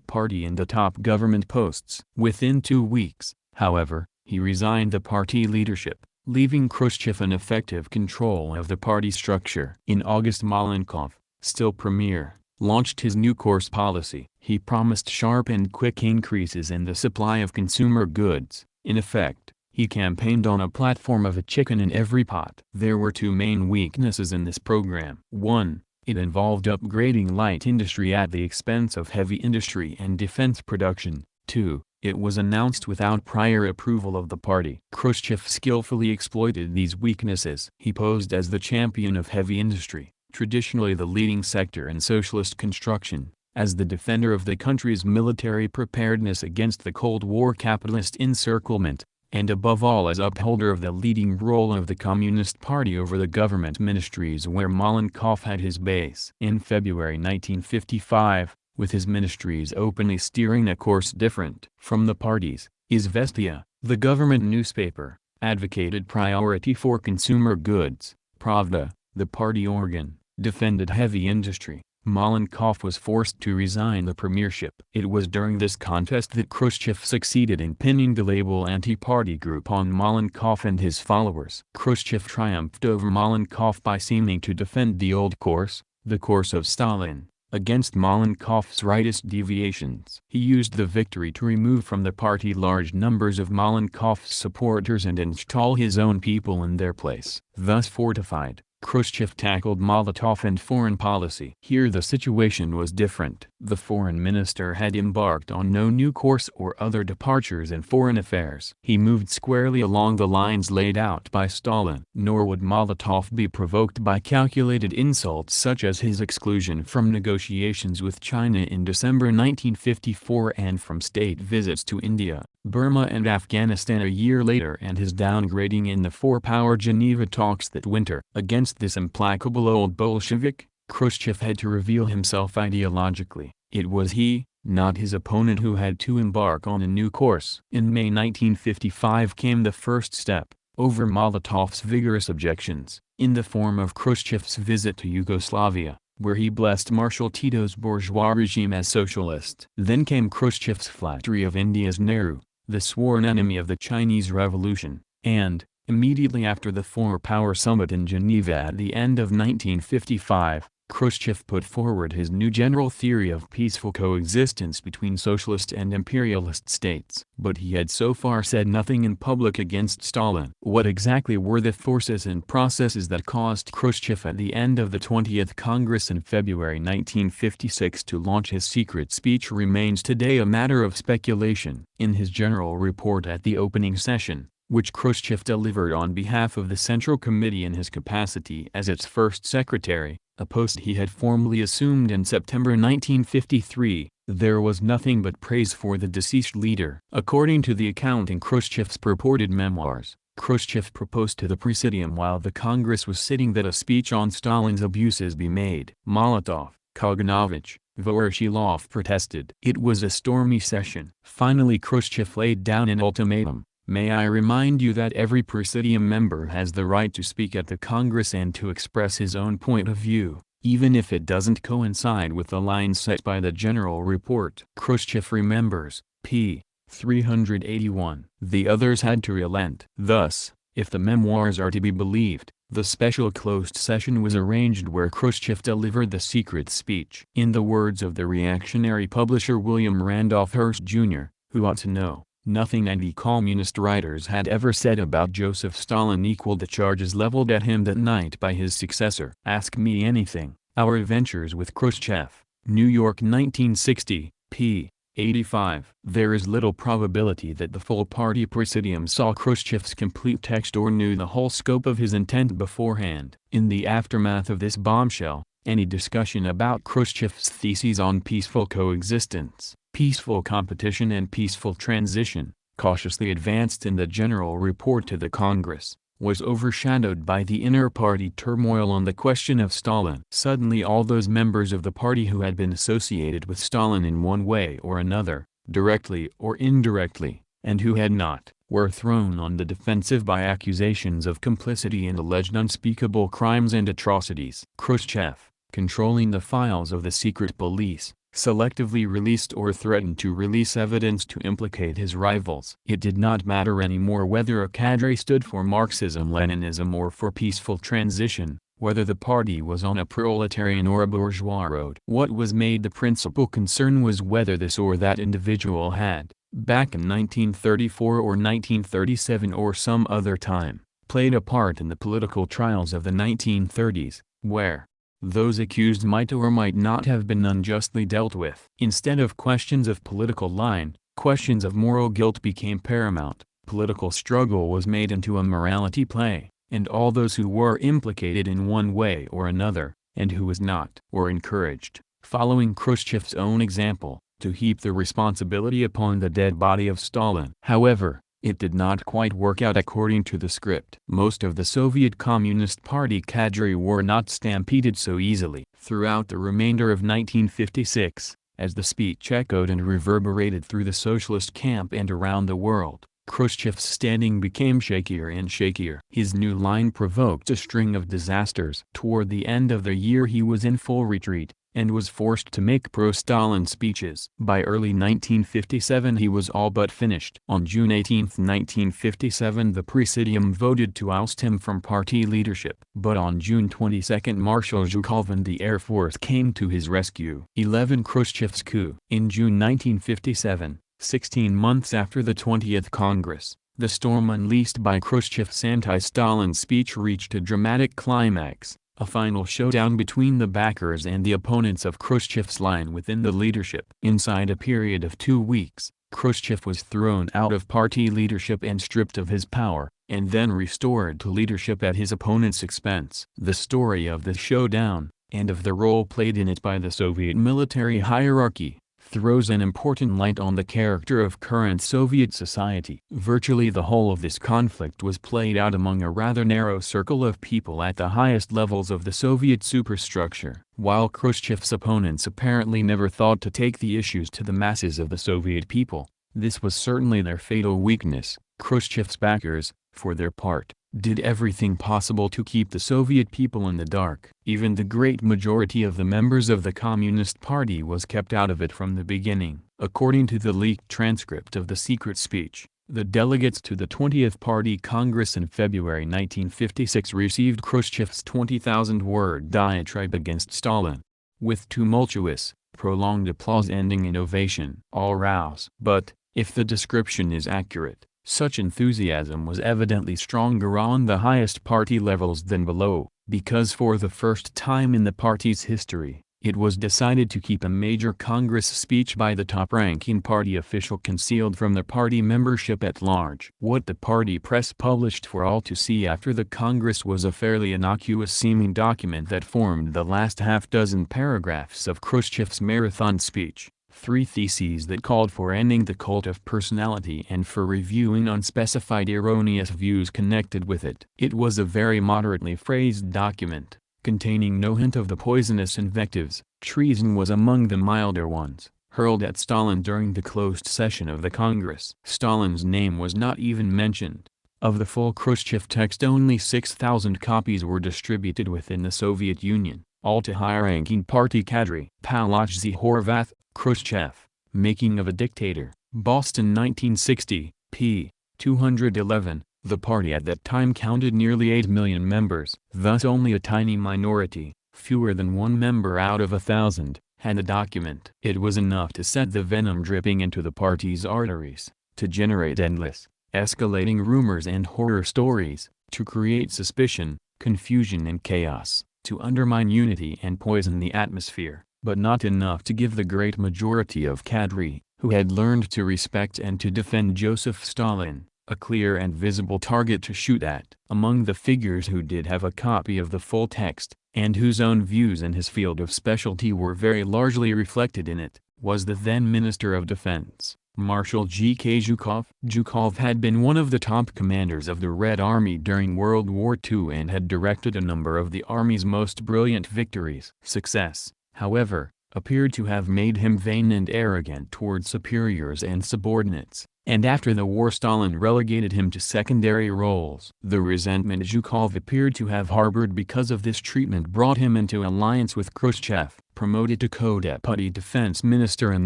party and the top government posts. Within 2 weeks, however, he resigned the party leadership, leaving Khrushchev in effective control of the party structure. In August Malenkov, still premier, launched his new course policy. He promised sharp and quick increases in the supply of consumer goods. In effect, he campaigned on a platform of a chicken in every pot. There were 2 main weaknesses in this program. 1. It involved upgrading light industry at the expense of heavy industry and defense production. 2. It was announced without prior approval of the party. Khrushchev skillfully exploited these weaknesses. He posed as the champion of heavy industry, traditionally the leading sector in socialist construction, as the defender of the country's military preparedness against the Cold War capitalist encirclement, and above all as upholder of the leading role of the Communist Party over the government ministries where Malenkov had his base. In February 1955, with his ministries openly steering a course different from the party's. Izvestia, the government newspaper, advocated priority for consumer goods. Pravda, the party organ, defended heavy industry. Malenkov was forced to resign the premiership. It was during this contest that Khrushchev succeeded in pinning the label anti-party group on Malenkov and his followers. Khrushchev triumphed over Malenkov by seeming to defend the old course, the course of Stalin, against Malenkov's rightist deviations. He used the victory to remove from the party large numbers of Malenkov's supporters and install his own people in their place. Thus fortified, Khrushchev tackled Molotov and foreign policy. Here the situation was different. The foreign minister had embarked on no new course or other departures in foreign affairs. He moved squarely along the lines laid out by Stalin. Nor would Molotov be provoked by calculated insults such as his exclusion from negotiations with China in December 1954 and from state visits to India, Burma and Afghanistan a year later, and his downgrading in the four-power Geneva talks that winter. Against this implacable old Bolshevik, Khrushchev had to reveal himself ideologically. It was he, not his opponent, who had to embark on a new course. In May 1955 came the first step, over Molotov's vigorous objections, in the form of Khrushchev's visit to Yugoslavia, where he blessed Marshal Tito's bourgeois regime as socialist. Then came Khrushchev's flattery of India's Nehru, the sworn enemy of the Chinese Revolution, and, immediately after the four-power summit in Geneva at the end of 1955, Khrushchev put forward his new general theory of peaceful coexistence between socialist and imperialist states. But he had so far said nothing in public against Stalin. What exactly were the forces and processes that caused Khrushchev at the end of the 20th Congress in February 1956 to launch his secret speech remains today a matter of speculation. In his general report at the opening session, which Khrushchev delivered on behalf of the Central Committee in his capacity as its first secretary, a post he had formally assumed in September 1953, there was nothing but praise for the deceased leader. According to the account in Khrushchev's purported memoirs, Khrushchev proposed to the Presidium while the Congress was sitting that a speech on Stalin's abuses be made. Molotov, Kaganovich, Voroshilov protested. It was a stormy session. Finally Khrushchev laid down an ultimatum. May I remind you that every Presidium member has the right to speak at the Congress and to express his own point of view, even if it doesn't coincide with the lines set by the general report. Khrushchev remembers, p. 381. The others had to relent. Thus, if the memoirs are to be believed, the special closed session was arranged where Khrushchev delivered the secret speech. In the words of the reactionary publisher William Randolph Hearst Jr., who ought to know, nothing anti-communist writers had ever said about Joseph Stalin equaled the charges leveled at him that night by his successor. Ask Me Anything, Our Adventures with Khrushchev, New York 1960, p. 85. There is little probability that the full party Presidium saw Khrushchev's complete text or knew the whole scope of his intent beforehand. In the aftermath of this bombshell, any discussion about Khrushchev's theses on peaceful coexistence, peaceful competition and peaceful transition, cautiously advanced in the general report to the Congress, was overshadowed by the inter-party turmoil on the question of Stalin. Suddenly all those members of the party who had been associated with Stalin in one way or another, directly or indirectly, and who had not, were thrown on the defensive by accusations of complicity in alleged unspeakable crimes and atrocities. Khrushchev, controlling the files of the secret police, selectively released or threatened to release evidence to implicate his rivals. It did not matter anymore whether a cadre stood for Marxism-Leninism or for peaceful transition, whether the party was on a proletarian or a bourgeois road. What was made the principal concern was whether this or that individual had, back in 1934 or 1937 or some other time, played a part in the political trials of the 1930s, where those accused might or might not have been unjustly dealt with. Instead of questions of political line, questions of moral guilt became paramount. Political struggle was made into a morality play, and all those who were implicated in one way or another, and who was not, were encouraged, following Khrushchev's own example, to heap the responsibility upon the dead body of Stalin. However, it did not quite work out according to the script. Most of the Soviet Communist Party cadre were not stampeded so easily. Throughout the remainder of 1956, As the speech echoed and reverberated through the socialist camp and around the world, Khrushchev's standing became shakier and shakier. His new line provoked a string of disasters. Toward the end of the year he was in full retreat, and was forced to make pro-Stalin speeches. By early 1957 he was all but finished. On June 18, 1957 the Presidium voted to oust him from party leadership. But on June 22 Marshal Zhukov and the Air Force came to his rescue. 11. Khrushchev's coup. In June 1957, 16 months after the 20th Congress, the storm unleashed by Khrushchev's anti-Stalin speech reached a dramatic climax. A final showdown between the backers and the opponents of Khrushchev's line within the leadership. Inside a period of 2 weeks, Khrushchev was thrown out of party leadership and stripped of his power, and then restored to leadership at his opponent's expense. The story of the showdown, and of the role played in it by the Soviet military hierarchy, throws an important light on the character of current Soviet society. Virtually the whole of this conflict was played out among a rather narrow circle of people at the highest levels of the Soviet superstructure. While Khrushchev's opponents apparently never thought to take the issues to the masses of the Soviet people, this was certainly their fatal weakness. Khrushchev's backers, for their part, did everything possible to keep the Soviet people in the dark. Even the great majority of the members of the Communist Party was kept out of it from the beginning. According to the leaked transcript of the secret speech, the delegates to the 20th Party Congress in February 1956 received Khrushchev's 20,000-word diatribe against Stalin, with tumultuous, prolonged applause ending in ovation. All rouse. But, if the description is accurate, such enthusiasm was evidently stronger on the highest party levels than below, because for the first time in the party's history, it was decided to keep a major Congress speech by the top-ranking party official concealed from the party membership at large. What the party press published for all to see after the Congress was a fairly innocuous-seeming document that formed the last half-dozen paragraphs of Khrushchev's marathon speech. 3 theses that called for ending the cult of personality and for reviewing unspecified erroneous views connected with it. It was a very moderately phrased document, containing no hint of the poisonous invectives. Treason was among the milder ones, hurled at Stalin during the closed session of the Congress. Stalin's name was not even mentioned. Of the full Khrushchev text only 6,000 copies were distributed within the Soviet Union, all to high-ranking party cadre. Palachzy Horvath, Khrushchev, Making of a Dictator, Boston 1960, p. 211. The party at that time counted nearly 8 million members. Thus only a tiny minority, fewer than 1 member out of 1,000, had the document. It was enough to set the venom dripping into the party's arteries, to generate endless, escalating rumors and horror stories, to create suspicion, confusion and chaos, to undermine unity and poison the atmosphere. But not enough to give the great majority of cadre, who had learned to respect and to defend Joseph Stalin, a clear and visible target to shoot at. Among the figures who did have a copy of the full text, and whose own views in his field of specialty were very largely reflected in it, was the then Minister of Defense, Marshal G.K. Zhukov. Zhukov had been one of the top commanders of the Red Army during World War II and had directed a number of the Army's most brilliant victories. Success, however, appeared to have made him vain and arrogant toward superiors and subordinates, and after the war Stalin relegated him to secondary roles. The resentment Zhukov appeared to have harbored because of this treatment brought him into alliance with Khrushchev. Promoted to co-deputy defense minister in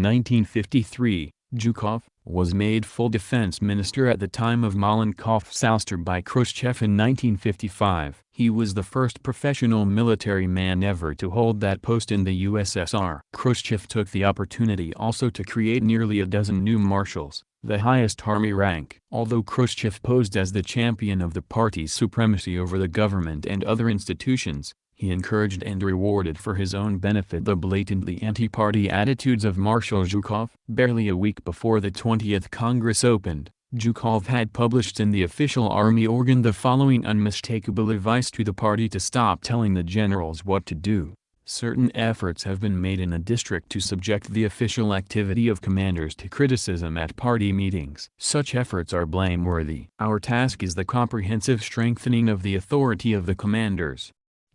1953, Zhukov was made full defense minister at the time of Malenkov's ouster by Khrushchev in 1955. He was the first professional military man ever to hold that post in the USSR. Khrushchev took the opportunity also to create nearly a dozen new marshals, the highest army rank. Although Khrushchev posed as the champion of the party's supremacy over the government and other institutions, he encouraged and rewarded for his own benefit the blatantly anti-party attitudes of Marshal Zhukov. Barely a week before the 20th Congress opened, Zhukov had published in the official army organ the following unmistakable advice to the party to stop telling the generals what to do. Certain efforts have been made in the district to subject the official activity of commanders to criticism at party meetings. Such efforts are blameworthy. Our task is the comprehensive strengthening of the authority of the commanders.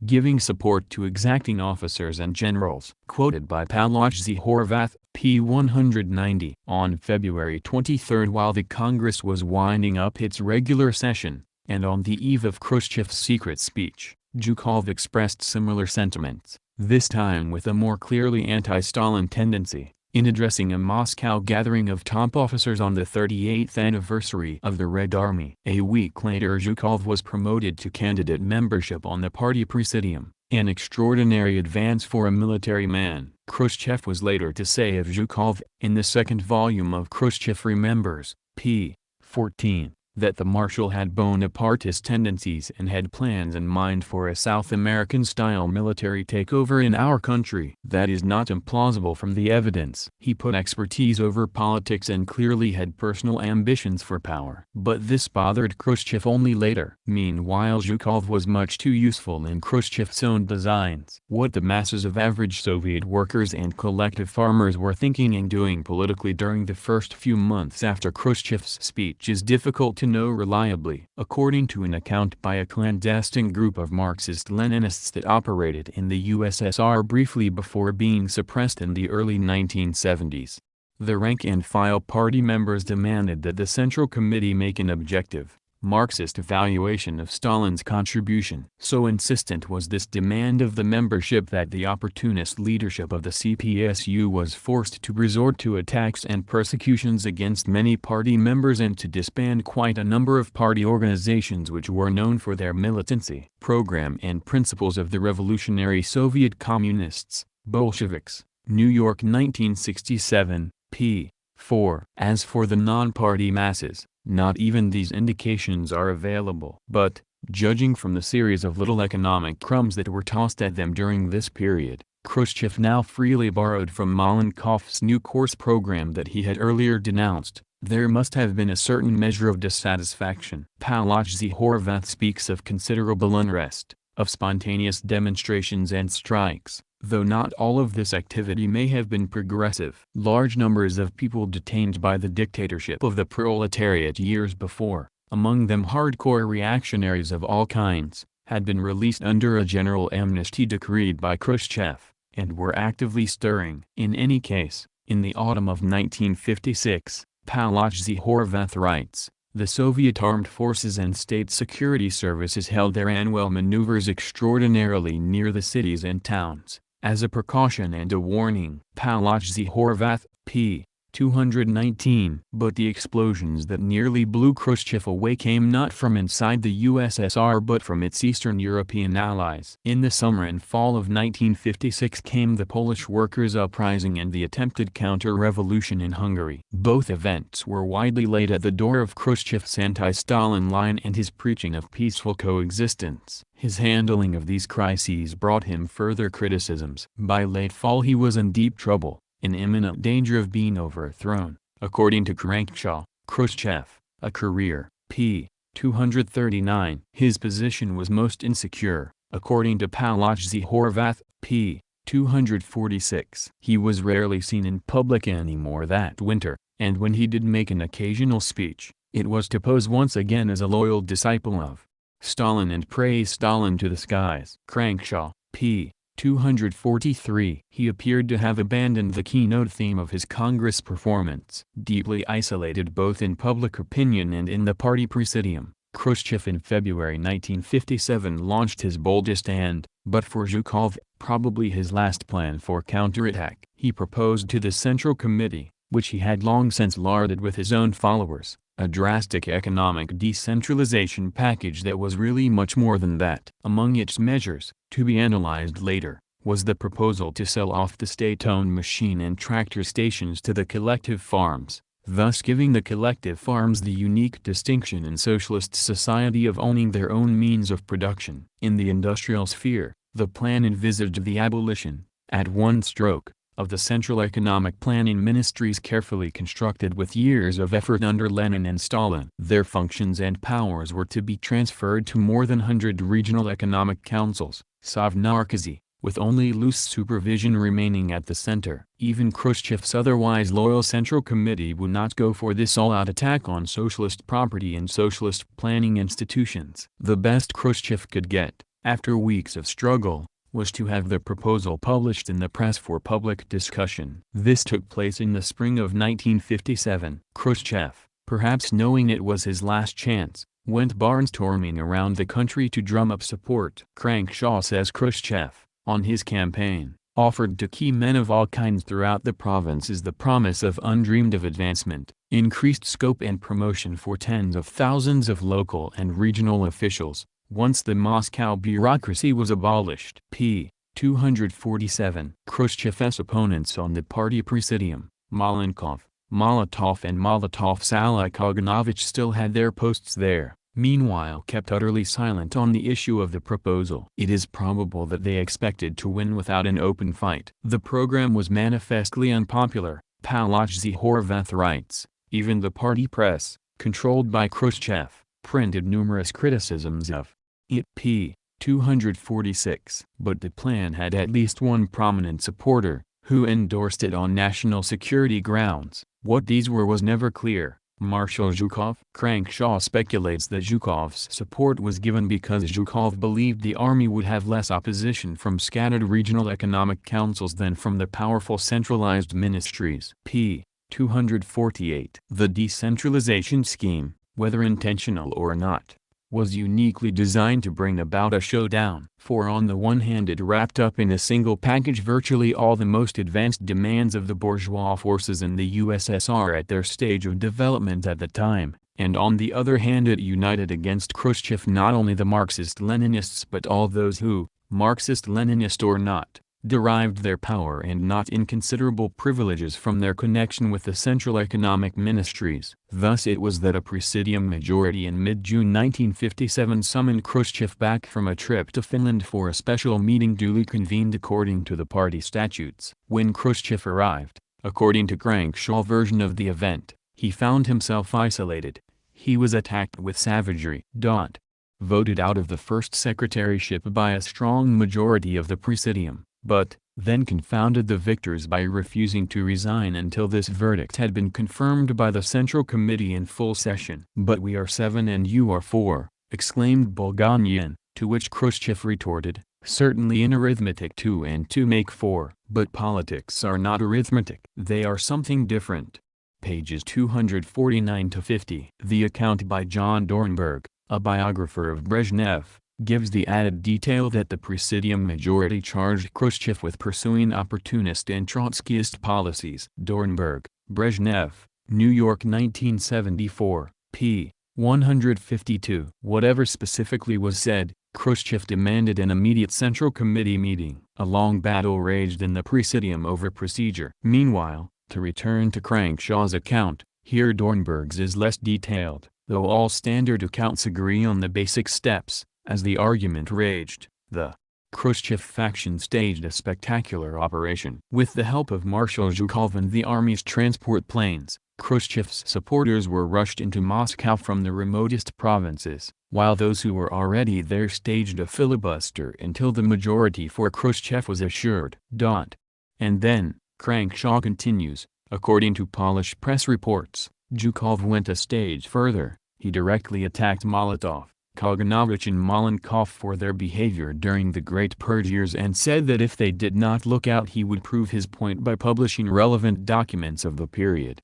giving support to exacting officers and generals. Quoted by Palachzy Horvath, p. 190. On February 23, while the Congress was winding up its regular session, and on the eve of Khrushchev's secret speech, Zhukov expressed similar sentiments, this time with a more clearly anti-Stalin tendency. In addressing a Moscow gathering of top officers on the 38th anniversary of the Red Army, a week later Zhukov was promoted to candidate membership on the party presidium, an extraordinary advance for a military man. Khrushchev was later to say of Zhukov, in the second volume of Khrushchev Remembers, p. 14, that the Marshal had Bonapartist tendencies and had plans in mind for a South American-style military takeover in our country. That is not implausible from the evidence. He put expertise over politics and clearly had personal ambitions for power. But this bothered Khrushchev only later. Meanwhile Zhukov was much too useful in Khrushchev's own designs. What the masses of average Soviet workers and collective farmers were thinking and doing politically during the first few months after Khrushchev's speech is difficult to know reliably. According to an account by a clandestine group of Marxist-Leninists that operated in the USSR briefly before being suppressed in the early 1970s, the rank-and-file party members demanded that the Central Committee make an objective, Marxist evaluation of Stalin's contribution. So insistent was this demand of the membership that the opportunist leadership of the CPSU was forced to resort to attacks and persecutions against many party members and to disband quite a number of party organizations which were known for their militancy. Program and Principles of the Revolutionary Soviet Communists, Bolsheviks, New York 1967, p. 4. As for the non-party masses, not even these indications are available. But, judging from the series of little economic crumbs that were tossed at them during this period, Khrushchev now freely borrowed from Malenkov's new course program that he had earlier denounced. There must have been a certain measure of dissatisfaction. Palachzy Horvath speaks of considerable unrest, of spontaneous demonstrations and strikes, though not all of this activity may have been progressive. Large numbers of people detained by the dictatorship of the proletariat years before, among them hardcore reactionaries of all kinds, had been released under a general amnesty decreed by Khrushchev, and were actively stirring. In any case, in the autumn of 1956, Palachzy Horvath writes, the Soviet armed forces and state security services held their annual maneuvers extraordinarily near the cities and towns, as a precaution and a warning. Palachzy Horvath, p. 219. But the explosions that nearly blew Khrushchev away came not from inside the USSR but from its Eastern European allies. In the summer and fall of 1956 came the Polish workers' uprising and the attempted counter-revolution in Hungary. Both events were widely laid at the door of Khrushchev's anti-Stalin line and his preaching of peaceful coexistence. His handling of these crises brought him further criticisms. By late fall he was in deep trouble, in imminent danger of being overthrown. According to Crankshaw, Khrushchev, A Career, p. 239. His position was most insecure, according to Palachzy Horvath, p. 246. He was rarely seen in public anymore that winter, and when he did make an occasional speech, it was to pose once again as a loyal disciple of Stalin and praise Stalin to the skies. Crankshaw, p. 243. He appeared to have abandoned the keynote theme of his Congress performance. Deeply isolated both in public opinion and in the party presidium, Khrushchev in February 1957 launched his boldest and, but for Zhukov, probably his last plan for counterattack. He proposed to the Central Committee, which he had long since larded with his own followers, a drastic economic decentralization package that was really much more than that. Among its measures, to be analyzed later, was the proposal to sell off the state-owned machine and tractor stations to the collective farms, thus giving the collective farms the unique distinction in socialist society of owning their own means of production. In the industrial sphere, the plan envisaged the abolition, at one stroke, of the Central Economic Planning Ministries carefully constructed with years of effort under Lenin and Stalin. Their functions and powers were to be transferred to more than 100 regional economic councils, Sovnarkozy, with only loose supervision remaining at the center. Even Khrushchev's otherwise loyal Central Committee would not go for this all-out attack on socialist property and socialist planning institutions. The best Khrushchev could get, after weeks of struggle, was to have the proposal published in the press for public discussion. This took place in the spring of 1957. Khrushchev, perhaps knowing it was his last chance, went barnstorming around the country to drum up support. Crankshaw says Khrushchev, on his campaign, offered to key men of all kinds throughout the provinces the promise of undreamed-of advancement, increased scope and promotion for tens of thousands of local and regional officials, once the Moscow bureaucracy was abolished. p. 247. Khrushchev's opponents on the party presidium, Malenkov, Molotov and Molotov's ally Kaganovich still had their posts there, meanwhile kept utterly silent on the issue of the proposal. It is probable that they expected to win without an open fight. The program was manifestly unpopular, Palachzy Horvath writes. Even the party press, controlled by Khrushchev, printed numerous criticisms of it. p. 246. But the plan had at least one prominent supporter, who endorsed it on national security grounds. What these were was never clear. Marshal Zhukov. Crankshaw speculates that Zhukov's support was given because Zhukov believed the army would have less opposition from scattered regional economic councils than from the powerful centralized ministries. p. 248. The decentralization scheme, whether intentional or not, was uniquely designed to bring about a showdown. For on the one hand it wrapped up in a single package virtually all the most advanced demands of the bourgeois forces in the USSR at their stage of development at the time, and on the other hand it united against Khrushchev not only the Marxist-Leninists but all those who, Marxist-Leninist or not, derived their power and not inconsiderable privileges from their connection with the central economic ministries. Thus it was that a presidium majority in mid-June 1957 summoned Khrushchev back from a trip to Finland for a special meeting duly convened according to the party statutes. When Khrushchev arrived, according to Crankshaw version of the event, he found himself isolated. He was attacked with savagery. Voted out of the first secretaryship by a strong majority of the presidium, but, then confounded the victors by refusing to resign until this verdict had been confirmed by the Central Committee in full session. "But we are 7 and you are 4, exclaimed Bulganian, to which Khrushchev retorted, "Certainly in arithmetic 2 and 2 make 4, but politics are not arithmetic. They are something different." Pages 249-50. The account by John Dornberg, a biographer of Brezhnev, gives the added detail that the Presidium majority charged Khrushchev with pursuing opportunist and Trotskyist policies. Dornberg, Brezhnev, New York 1974, p. 152. Whatever specifically was said, Khrushchev demanded an immediate Central Committee meeting. A long battle raged in the Presidium over procedure. Meanwhile, to return to Crankshaw's account, here Dornberg's is less detailed, though all standard accounts agree on the basic steps. As the argument raged, the Khrushchev faction staged a spectacular operation. With the help of Marshal Zhukov and the army's transport planes, Khrushchev's supporters were rushed into Moscow from the remotest provinces, while those who were already there staged a filibuster until the majority for Khrushchev was assured. And then, Crankshaw continues, according to Polish press reports, Zhukov went a stage further. He directly attacked Molotov, Kaganovich and Malenkov for their behavior during the Great Purge years and said that if they did not look out he would prove his point by publishing relevant documents of the period.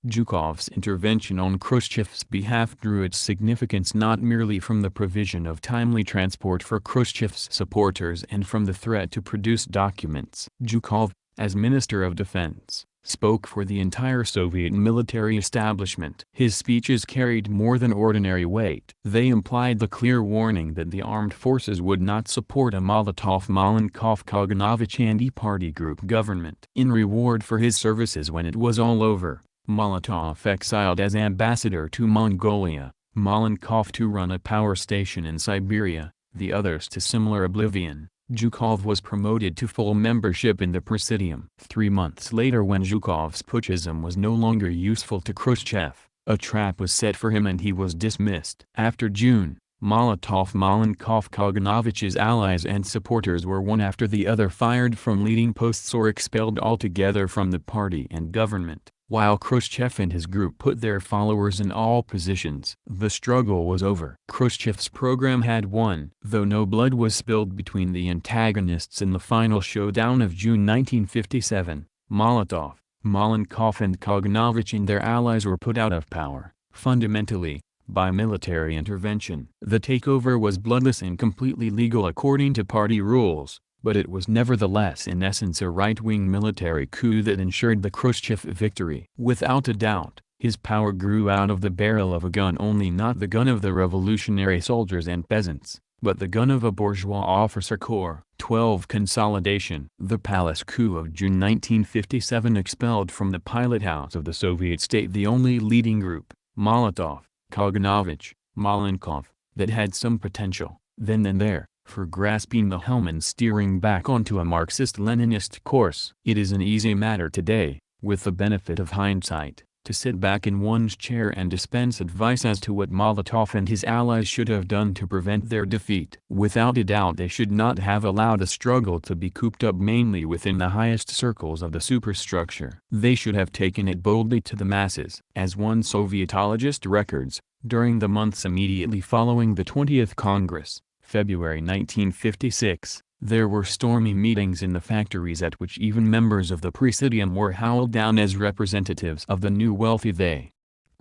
Zhukov's intervention on Khrushchev's behalf drew its significance not merely from the provision of timely transport for Khrushchev's supporters and from the threat to produce documents. Zhukov, as Minister of Defense, spoke for the entire Soviet military establishment. His speeches carried more than ordinary weight. They implied the clear warning that the armed forces would not support a Molotov-Malenkov-Kaganovich anti-party group government. In reward for his services when it was all over, Molotov exiled as ambassador to Mongolia, Malenkov to run a power station in Siberia, the others to similar oblivion. Zhukov was promoted to full membership in the Presidium. 3 months later, when Zhukov's putschism was no longer useful to Khrushchev, a trap was set for him and he was dismissed. After June, Molotov-Malenkov-Kaganovich's allies and supporters were one after the other fired from leading posts or expelled altogether from the party and government. While Khrushchev and his group put their followers in all positions, the struggle was over. Khrushchev's program had won, though no blood was spilled between the antagonists in the final showdown of June 1957. Molotov, Malenkov and Kaganovich and their allies were put out of power, fundamentally, by military intervention. The takeover was bloodless and completely legal according to party rules, but it was nevertheless in essence a right-wing military coup that ensured the Khrushchev victory. Without a doubt, his power grew out of the barrel of a gun, only not the gun of the revolutionary soldiers and peasants, but the gun of a bourgeois officer corps. 12. Consolidation. The palace coup of June 1957 expelled from the pilot house of the Soviet state the only leading group, Molotov, Kaganovich, Malenkov, that had some potential, then and there, for grasping the helm and steering back onto a Marxist-Leninist course. It is an easy matter today, with the benefit of hindsight, to sit back in one's chair and dispense advice as to what Molotov and his allies should have done to prevent their defeat. Without a doubt they should not have allowed a struggle to be cooped up mainly within the highest circles of the superstructure. They should have taken it boldly to the masses. As one Sovietologist records, during the months immediately following the 20th Congress, February 1956, there were stormy meetings in the factories at which even members of the Presidium were howled down as representatives of the new wealthy they.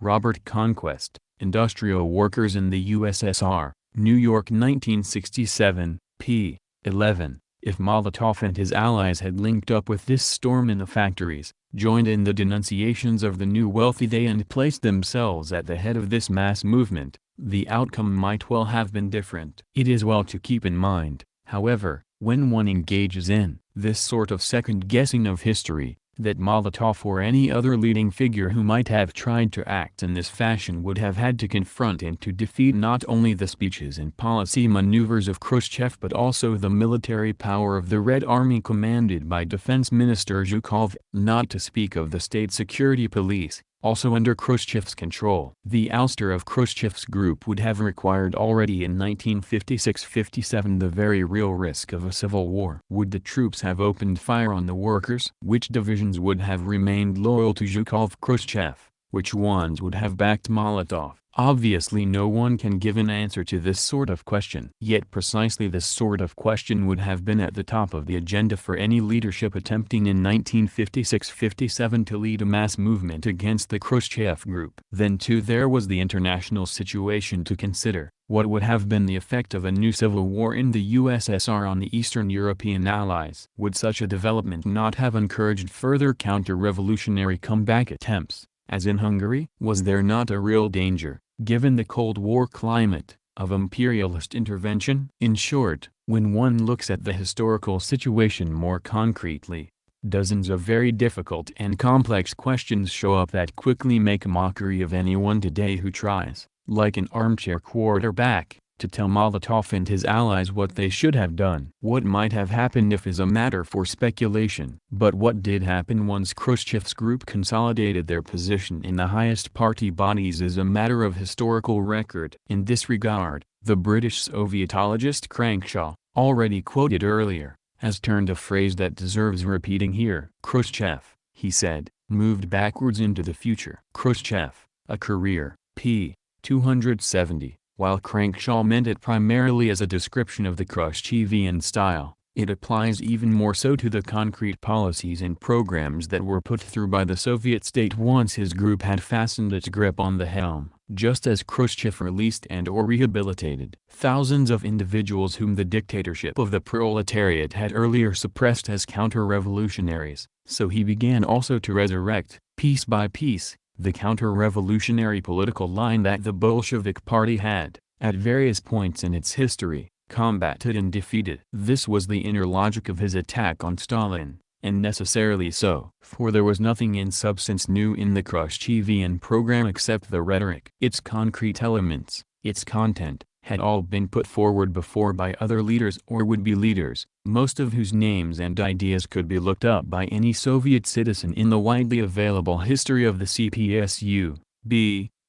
Robert Conquest, Industrial Workers in the USSR, New York 1967, p. 11. If Molotov and his allies had linked up with this storm in the factories, joined in the denunciations of the new wealthy they and placed themselves at the head of this mass movement, the outcome might well have been different. It is well to keep in mind, however, when one engages in this sort of second-guessing of history, that Molotov or any other leading figure who might have tried to act in this fashion would have had to confront and to defeat not only the speeches and policy maneuvers of Khrushchev but also the military power of the Red Army commanded by Defense Minister Zhukov, not to speak of the State Security Police, also under Khrushchev's control. The ouster of Khrushchev's group would have required already in 1956-57 the very real risk of a civil war. Would the troops have opened fire on the workers? Which divisions would have remained loyal to Zhukov-Khrushchev? Which ones would have backed Molotov? Obviously no one can give an answer to this sort of question. Yet precisely this sort of question would have been at the top of the agenda for any leadership attempting in 1956-57 to lead a mass movement against the Khrushchev group. Then too there was the international situation to consider. What would have been the effect of a new civil war in the USSR on the Eastern European allies? Would such a development not have encouraged further counter-revolutionary comeback attempts, as in Hungary? Was there not a real danger, given the Cold War climate, of imperialist intervention? In short, when one looks at the historical situation more concretely, dozens of very difficult and complex questions show up that quickly make a mockery of anyone today who tries, like an armchair quarterback, to tell Molotov and his allies what they should have done. What might have happened if is a matter for speculation. But what did happen once Khrushchev's group consolidated their position in the highest party bodies is a matter of historical record. In this regard, the British Sovietologist Crankshaw, already quoted earlier, has turned a phrase that deserves repeating here. Khrushchev, he said, moved backwards into the future. Khrushchev, a career, p. 270. While Crankshaw meant it primarily as a description of the Khrushchevian style, it applies even more so to the concrete policies and programs that were put through by the Soviet state once his group had fastened its grip on the helm. Just as Khrushchev released and/or rehabilitated thousands of individuals whom the dictatorship of the proletariat had earlier suppressed as counter-revolutionaries, so he began also to resurrect, piece by piece, the counter-revolutionary political line that the Bolshevik Party had, at various points in its history, combated and defeated. This was the inner logic of his attack on Stalin, and necessarily so. For there was nothing in substance new in the Khrushchevian program except the rhetoric. Its concrete elements, its content, had all been put forward before by other leaders or would-be leaders, most of whose names and ideas could be looked up by any Soviet citizen in the widely available history of the CPSU,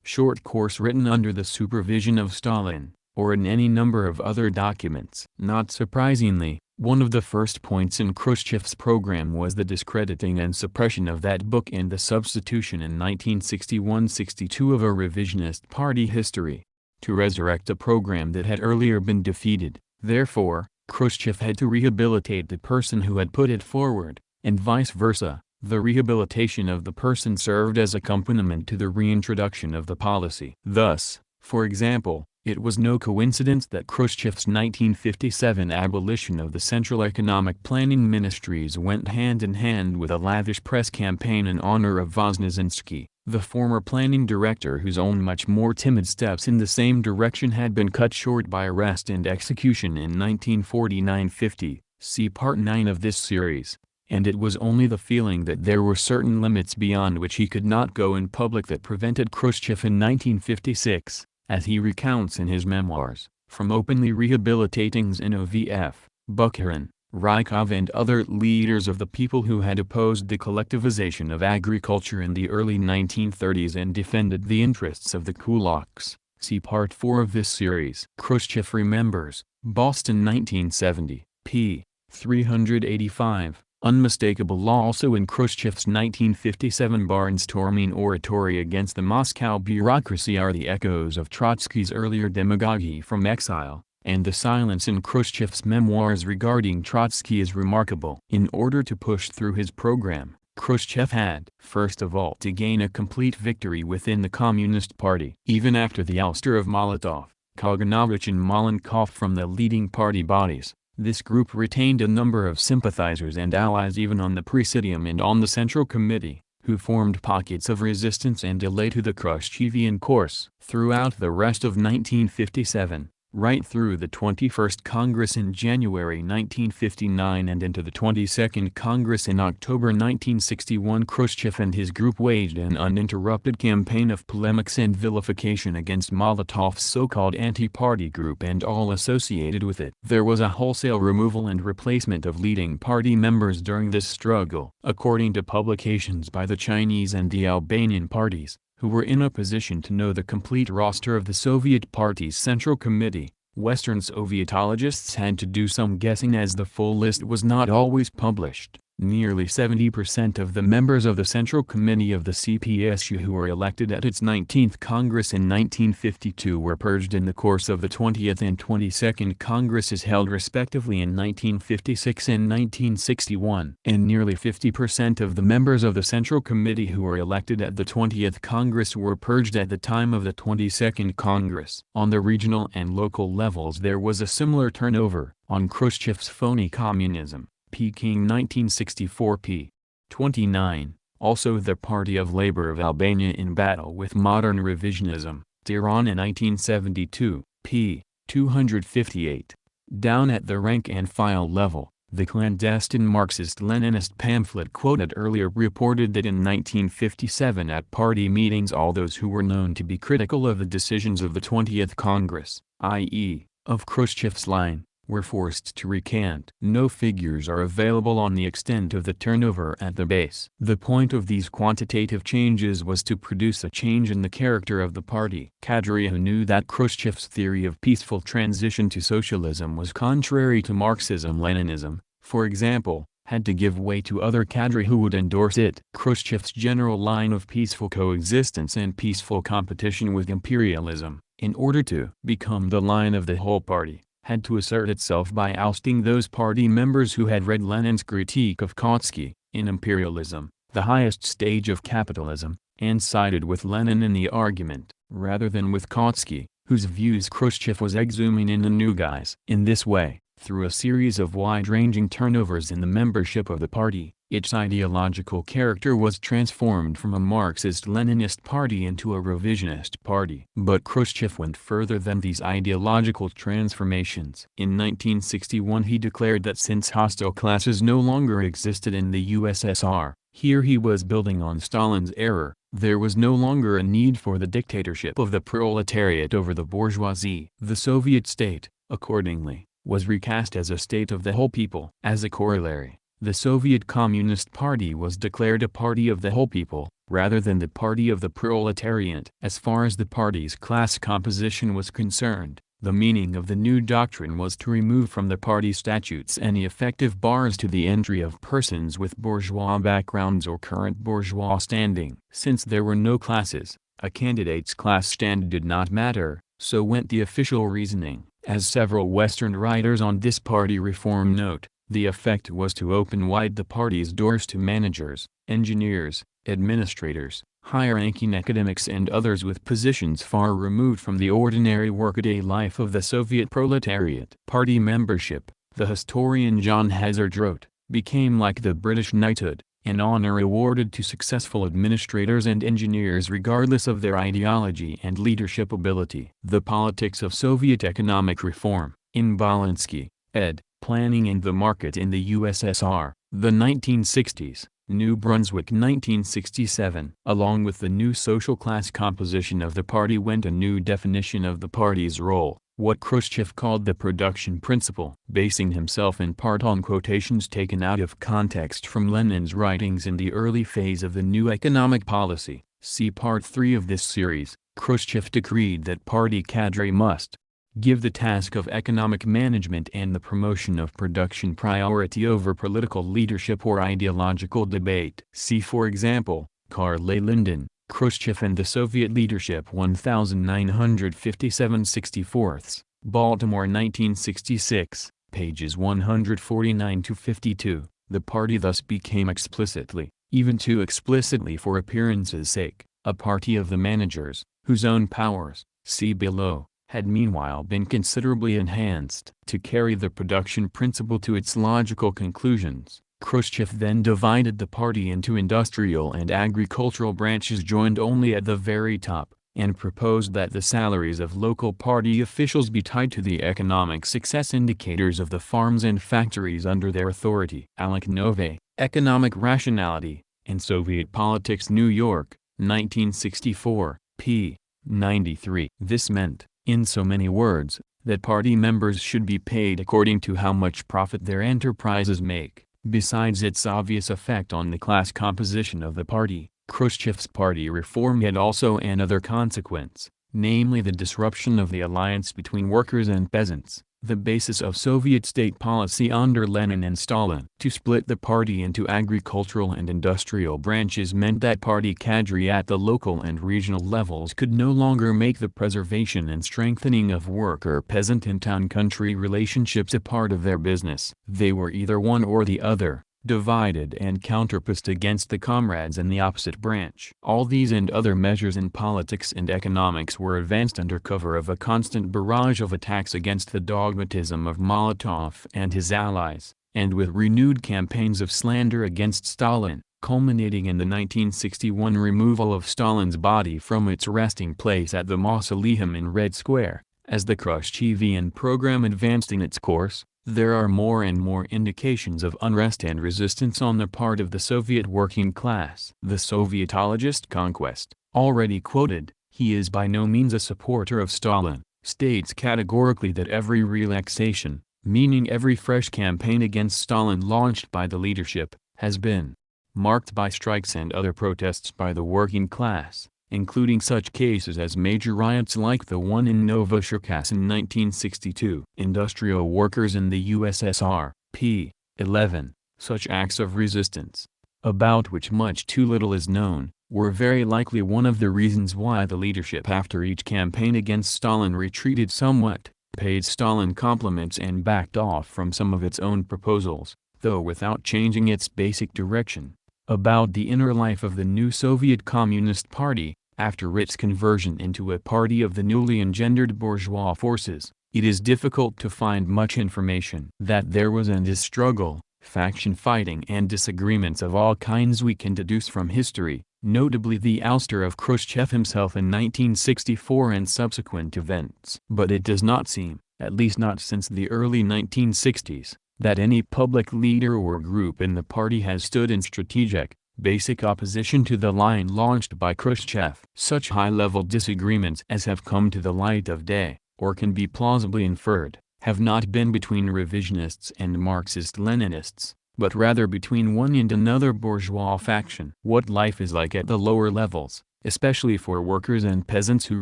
short course written under the supervision of Stalin, or in any number of other documents. Not surprisingly, One of the first points in Khrushchev's program was the discrediting and suppression of that book and the substitution in 1961-62 of a revisionist party history. To resurrect a program that had earlier been defeated, therefore, Khrushchev had to rehabilitate the person who had put it forward, and vice versa. The rehabilitation of the person served as accompaniment to the reintroduction of the policy. Thus, for example, it was no coincidence that Khrushchev's 1957 abolition of the Central Economic Planning Ministries went hand in hand with a lavish press campaign in honor of Voznesenski, the former planning director whose own much more timid steps in the same direction had been cut short by arrest and execution in 1949-50, see Part 9 of this series. And it was only the feeling that there were certain limits beyond which he could not go in public that prevented Khrushchev in 1956, as he recounts in his memoirs, from openly rehabilitating Zinoviev, Bukharin, Rykov and other leaders of the people who had opposed the collectivization of agriculture in the early 1930s and defended the interests of the kulaks. See Part 4 of this series. Khrushchev Remembers, Boston 1970, p. 385. Unmistakable law. Also in Khrushchev's 1957 barnstorming oratory against the Moscow bureaucracy are the echoes of Trotsky's earlier demagogy from exile, and the silence in Khrushchev's memoirs regarding Trotsky is remarkable. In order to push through his program, Khrushchev had, first of all, to gain a complete victory within the Communist Party. Even after the ouster of Molotov, Kaganovich and Malenkov from the leading party bodies, this group retained a number of sympathizers and allies even on the Presidium and on the Central Committee, who formed pockets of resistance and delay to the Khrushchevian course. Throughout the rest of 1957, right through the 21st Congress in January 1959 and into the 22nd Congress in October 1961, Khrushchev and his group waged an uninterrupted campaign of polemics and vilification against Molotov's so-called anti-party group and all associated with it. There was a wholesale removal and replacement of leading party members during this struggle. According to publications by the Chinese and the Albanian parties, who were in a position to know the complete roster of the Soviet Party's Central Committee, Western Sovietologists had to do some guessing as the full list was not always published. Nearly 70% of the members of the Central Committee of the CPSU who were elected at its 19th Congress in 1952 were purged in the course of the 20th and 22nd Congresses held respectively in 1956 and 1961. And nearly 50% of the members of the Central Committee who were elected at the 20th Congress were purged at the time of the 22nd Congress. On the regional and local levels there was a similar turnover. On Khrushchev's phony communism, Peking 1964 p. 29, also the Party of Labor of Albania in battle with modern revisionism, Tirana 1972, p. 258. Down at the rank-and-file level, the clandestine Marxist-Leninist pamphlet quoted earlier reported that in 1957 at party meetings all those who were known to be critical of the decisions of the 20th Congress, i.e., of Khrushchev's line, were forced to recant. No figures are available on the extent of the turnover at the base. The point of these quantitative changes was to produce a change in the character of the party. Cadre who knew that Khrushchev's theory of peaceful transition to socialism was contrary to Marxism-Leninism, for example, had to give way to other cadre who would endorse it. Khrushchev's general line of peaceful coexistence and peaceful competition with imperialism, in order to become the line of the whole party, had to assert itself by ousting those party members who had read Lenin's critique of Kautsky, in Imperialism, the highest stage of capitalism, and sided with Lenin in the argument, rather than with Kautsky, whose views Khrushchev was exhuming in a new guise. In this way, through a series of wide-ranging turnovers in the membership of the party, its ideological character was transformed from a Marxist-Leninist party into a revisionist party. But Khrushchev went further than these ideological transformations. In 1961 he declared that since hostile classes no longer existed in the USSR, here he was building on Stalin's error, there was no longer a need for the dictatorship of the proletariat over the bourgeoisie. The Soviet state, accordingly, was recast as a state of the whole people. As a corollary, the Soviet Communist Party was declared a party of the whole people, rather than the party of the proletariat. As far as the party's class composition was concerned, The meaning of the new doctrine was to remove from the party statutes any effective bars to the entry of persons with bourgeois backgrounds or current bourgeois standing. Since there were no classes, a candidate's class stand did not matter, so went the official reasoning. As several Western writers on this party reform note, the effect was to open wide the party's doors to managers, engineers, administrators, high-ranking academics and others with positions far removed from the ordinary workaday life of the Soviet proletariat. Party membership, the historian John Hazard wrote, became like the British knighthood, an honor awarded to successful administrators and engineers regardless of their ideology and leadership ability. The Politics of Soviet Economic Reform, in Balinsky, ed., Planning and the Market in the USSR, the 1960s. New Brunswick 1967. Along with the new social class composition of the party went a new definition of the party's role, what Khrushchev called the production principle. Basing himself in part on quotations taken out of context from Lenin's writings in the early phase of the new economic policy, see Part 3 of this series, Khrushchev decreed that party cadre must give the task of economic management and the promotion of production priority over political leadership or ideological debate. See for example, Karl A. Linden, Khrushchev and the Soviet Leadership 1957-64, Baltimore 1966, pages 149-52. The party thus became explicitly, even too explicitly for appearance's sake, a party of the managers, whose own powers, see below, had meanwhile been considerably enhanced. To carry the production principle to its logical conclusions, Khrushchev then divided the party into industrial and agricultural branches joined only at the very top, and proposed that the salaries of local party officials be tied to the economic success indicators of the farms and factories under their authority. Alec Nove, Economic Rationality, in Soviet Politics, New York, 1964, p. 93. This meant, in so many words, that party members should be paid according to how much profit their enterprises make. Besides its obvious effect on the class composition of the party, Khrushchev's party reform had also another consequence, namely the disruption of the alliance between workers and peasants, the basis of Soviet state policy under Lenin and Stalin. To split the party into agricultural and industrial branches meant that party cadre at the local and regional levels could no longer make the preservation and strengthening of worker-peasant and town-country relationships a part of their business. They were either one or the other, divided and counterposed against the comrades in the opposite branch. All these and other measures in politics and economics were advanced under cover of a constant barrage of attacks against the dogmatism of Molotov and his allies, and with renewed campaigns of slander against Stalin, culminating in the 1961 removal of Stalin's body from its resting place at the mausoleum in Red Square. As the Khrushchevian program advanced in its course, there are more and more indications of unrest and resistance on the part of the Soviet working class. The Sovietologist Conquest, already quoted, he is by no means a supporter of Stalin, states categorically that every relaxation, meaning every fresh campaign against Stalin launched by the leadership, has been marked by strikes and other protests by the working class, including such cases as major riots like the one in Novocherkassk in 1962. Industrial workers in the USSR, p. 11, such acts of resistance, about which much too little is known, were very likely one of the reasons why the leadership after each campaign against Stalin retreated somewhat, paid Stalin compliments and backed off from some of its own proposals, though without changing its basic direction. About the inner life of the new Soviet Communist Party, after its conversion into a party of the newly engendered bourgeois forces, it is difficult to find much information. That there was and is struggle, faction fighting and disagreements of all kinds we can deduce from history, notably the ouster of Khrushchev himself in 1964 and subsequent events. But it does not seem, at least not since the early 1960s, that any public leader or group in the party has stood in strategic, basic opposition to the line launched by Khrushchev. Such high-level disagreements as have come to the light of day, or can be plausibly inferred, have not been between revisionists and Marxist-Leninists, but rather between one and another bourgeois faction. What life is like at the lower levels, especially for workers and peasants who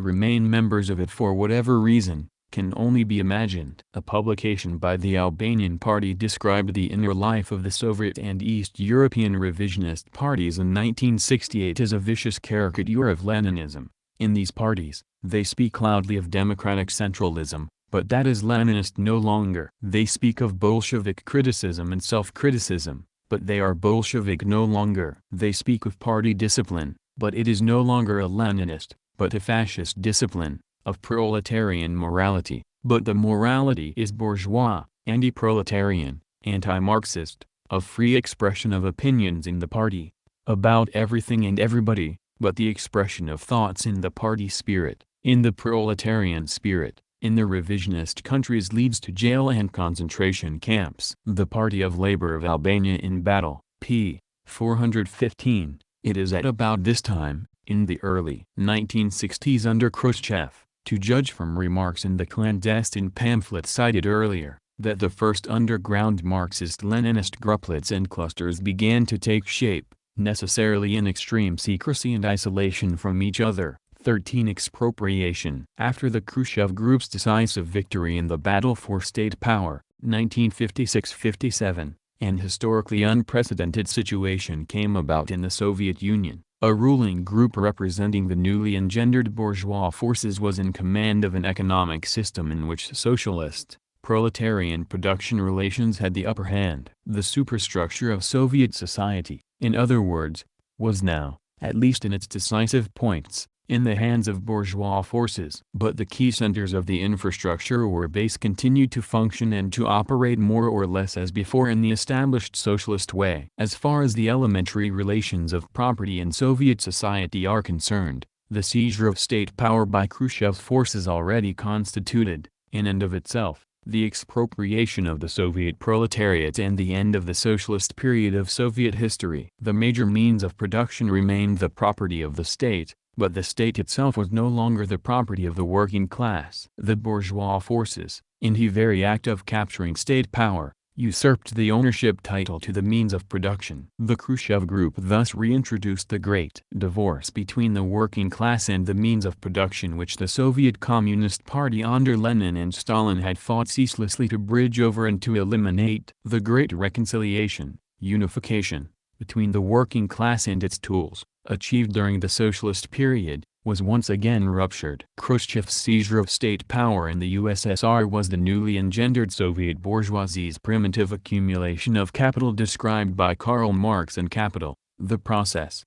remain members of it for whatever reason, can only be imagined. A publication by the Albanian Party described the inner life of the Soviet and East European revisionist parties in 1968 as a vicious caricature of Leninism. In these parties, they speak loudly of democratic centralism, but that is Leninist no longer. They speak of Bolshevik criticism and self-criticism, but they are Bolshevik no longer. They speak of party discipline, but it is no longer a Leninist, but a fascist discipline, of proletarian morality, but the morality is bourgeois, anti-proletarian, anti-Marxist, of free expression of opinions in the party, about everything and everybody, but the expression of thoughts in the party spirit, in the proletarian spirit, in the revisionist countries leads to jail and concentration camps. The Party of Labor of Albania in Battle, p. 415, it is at about this time, in the early 1960s under Khrushchev, to judge from remarks in the clandestine pamphlet cited earlier, that the first underground Marxist-Leninist grouplets and clusters began to take shape, necessarily in extreme secrecy and isolation from each other. 13 Expropriation. After the Khrushchev Group's decisive victory in the battle for state power, 1956-57, an historically unprecedented situation came about in the Soviet Union. A ruling group representing the newly engendered bourgeois forces was in command of an economic system in which socialist, proletarian production relations had the upper hand. The superstructure of Soviet society, in other words, was now, at least in its decisive points, in the hands of bourgeois forces. But the key centers of the infrastructure or base continued to function and to operate more or less as before in the established socialist way. As far as the elementary relations of property in Soviet society are concerned, the seizure of state power by Khrushchev's forces already constituted, in and of itself, the expropriation of the Soviet proletariat and the end of the socialist period of Soviet history. The major means of production remained the property of the state, but the state itself was no longer the property of the working class. The bourgeois forces, in the very act of capturing state power, usurped the ownership title to the means of production. The Khrushchev Group thus reintroduced the great divorce between the working class and the means of production which the Soviet Communist Party under Lenin and Stalin had fought ceaselessly to bridge over and to eliminate. The great reconciliation, unification, between the working class and its tools, achieved during the socialist period, was once again ruptured. Khrushchev's seizure of state power in the USSR was the newly engendered Soviet bourgeoisie's primitive accumulation of capital described by Karl Marx in Capital, the process.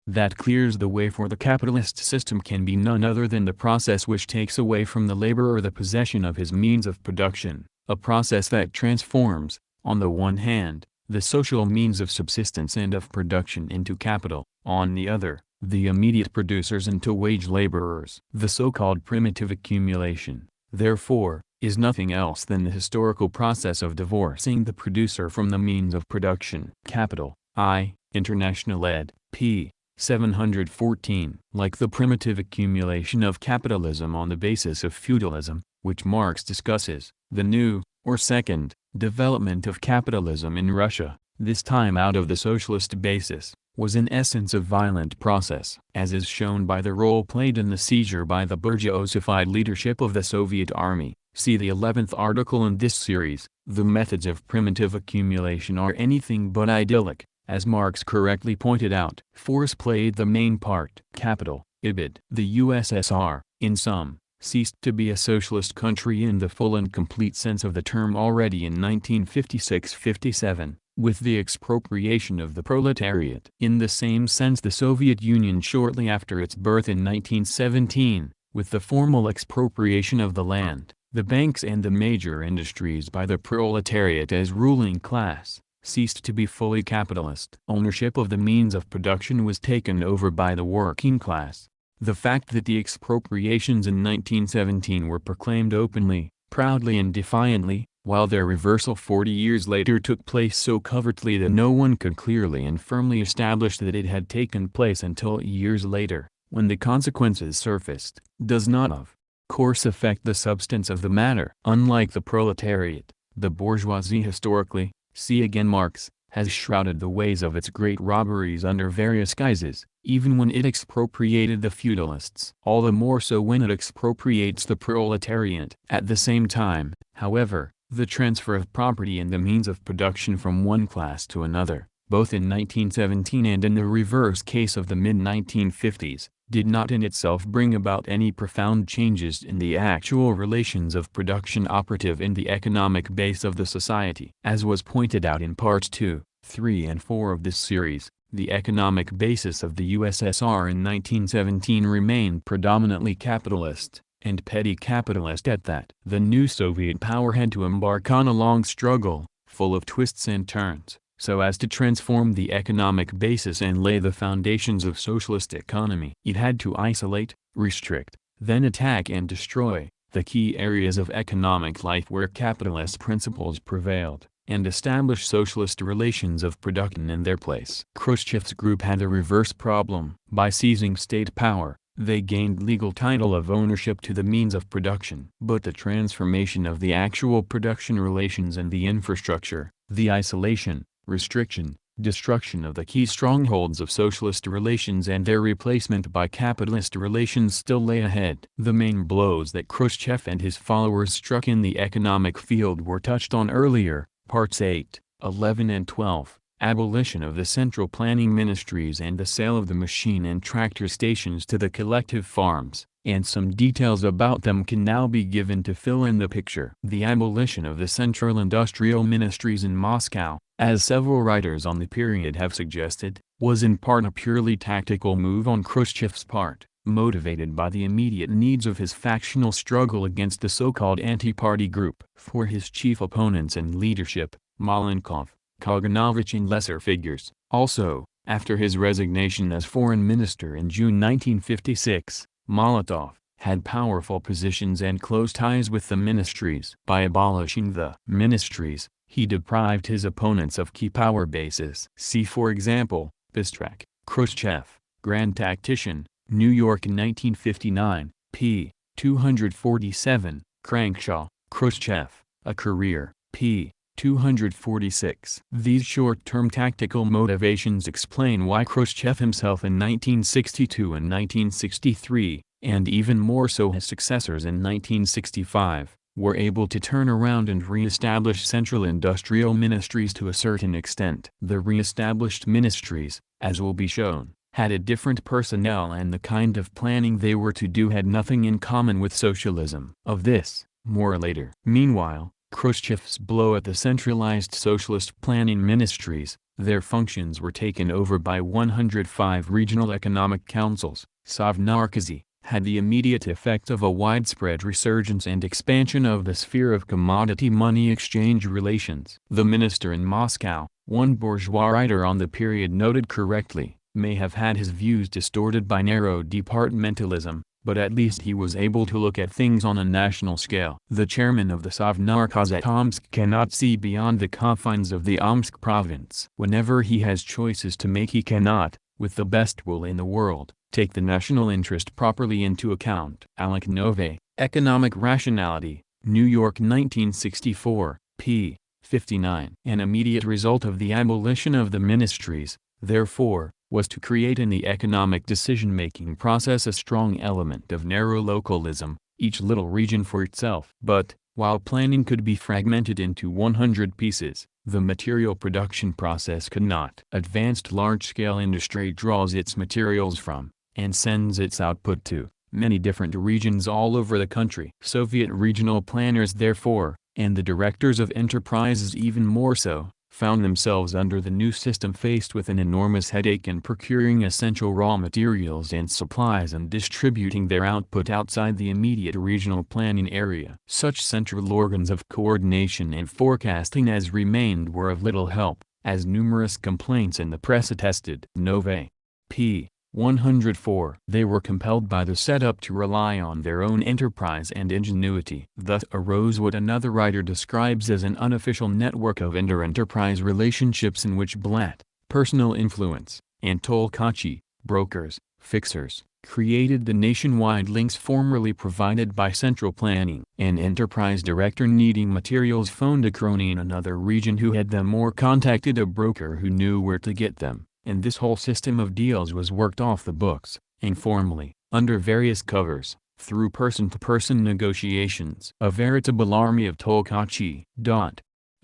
That clears the way for the capitalist system can be none other than the process which takes away from the laborer the possession of his means of production, a process that transforms, on the one hand, the social means of subsistence and of production into capital, on the other, the immediate producers into wage laborers. The so-called primitive accumulation, therefore, is nothing else than the historical process of divorcing the producer from the means of production. Capital, I, International ed. p. 714. Like the primitive accumulation of capitalism on the basis of feudalism, which Marx discusses, the new, or second, development of capitalism in Russia, this time out of the socialist basis, was in essence a violent process. As is shown by the role played in the seizure by the bourgeoisified leadership of the Soviet army, see the 11th article in this series, the methods of primitive accumulation are anything but idyllic, as Marx correctly pointed out. Force played the main part. Capital, IBID. The USSR, in sum, ceased to be a socialist country in the full and complete sense of the term already in 1956-57. With the expropriation of the proletariat. In the same sense the Soviet Union shortly after its birth in 1917, with the formal expropriation of the land, the banks and the major industries by the proletariat as ruling class, ceased to be fully capitalist. Ownership of the means of production was taken over by the working class. The fact that the expropriations in 1917 were proclaimed openly, proudly and defiantly, while their reversal 40 years later took place so covertly that no one could clearly and firmly establish that it had taken place until years later, when the consequences surfaced, does not of course affect the substance of the matter. Unlike the proletariat, the bourgeoisie historically, see again Marx, has shrouded the ways of its great robberies under various guises, even when it expropriated the feudalists. All the more so when it expropriates the proletariat. At the same time, however, the transfer of property and the means of production from one class to another, both in 1917 and in the reverse case of the mid-1950s, did not in itself bring about any profound changes in the actual relations of production operative in the economic base of the society. As was pointed out in parts 2, 3 and 4 of this series, the economic basis of the USSR in 1917 remained predominantly capitalist, and petty capitalist at that. The new Soviet power had to embark on a long struggle, full of twists and turns, so as to transform the economic basis and lay the foundations of socialist economy. It had to isolate, restrict, then attack and destroy, the key areas of economic life where capitalist principles prevailed, and establish socialist relations of production in their place. Khrushchev's group had a reverse problem. By seizing state power, they gained legal title of ownership to the means of production. But the transformation of the actual production relations and the infrastructure, the isolation, restriction, destruction of the key strongholds of socialist relations and their replacement by capitalist relations still lay ahead. The main blows that Khrushchev and his followers struck in the economic field were touched on earlier, parts 8, 11 and 12, abolition of the central planning ministries and the sale of the machine and tractor stations to the collective farms, and some details about them can now be given to fill in the picture. The abolition of the central industrial ministries in Moscow, as several writers on the period have suggested, was in part a purely tactical move on Khrushchev's part, motivated by the immediate needs of his factional struggle against the so-called anti-party group. For his chief opponents and leadership, Malenkov, Kaganovich and lesser figures, also, after his resignation as foreign minister in June 1956, Molotov had powerful positions and close ties with the ministries. By abolishing the ministries, he deprived his opponents of key power bases. See for example, Bistrak, Khrushchev, Grand Tactician, New York in 1959, p. 247, Crankshaw, Khrushchev, A Career, p. 246. These short-term tactical motivations explain why Khrushchev himself in 1962 and 1963, and even more so his successors in 1965, were able to turn around and re-establish central industrial ministries to a certain extent. The re-established ministries, as will be shown, had a different personnel and the kind of planning they were to do had nothing in common with socialism. Of this, more later. Meanwhile, Khrushchev's blow at the centralized socialist planning ministries, their functions were taken over by 105 regional economic councils, Sovnarkozy, had the immediate effect of a widespread resurgence and expansion of the sphere of commodity money exchange relations. The minister in Moscow, one bourgeois writer on the period noted correctly, may have had his views distorted by narrow departmentalism, but at least he was able to look at things on a national scale. The chairman of the Sovnarkoz at Omsk cannot see beyond the confines of the Omsk province. Whenever he has choices to make he cannot, with the best will in the world, take the national interest properly into account. Alec Nove, Economic Rationality, New York 1964, p. 59. An immediate result of the abolition of the ministries, therefore, was to create in the economic decision-making process a strong element of narrow localism, each little region for itself. But, while planning could be fragmented into 100 pieces, the material production process could not. Advanced large-scale industry draws its materials from, and sends its output to, many different regions all over the country. Soviet regional planners therefore, and the directors of enterprises even more so, found themselves under the new system faced with an enormous headache in procuring essential raw materials and supplies and distributing their output outside the immediate regional planning area. Such central organs of coordination and forecasting as remained were of little help, as numerous complaints in the press attested. Nove. p. 104. They were compelled by the setup to rely on their own enterprise and ingenuity. Thus arose what another writer describes as an unofficial network of inter-enterprise relationships in which Blatt, personal influence, and Tolkachi, brokers, fixers, created the nationwide links formerly provided by central planning. An enterprise director needing materials phoned a crony in another region who had them or contacted a broker who knew where to get them, and this whole system of deals was worked off the books, informally, under various covers, through person-to-person negotiations. A veritable army of Tolkachi.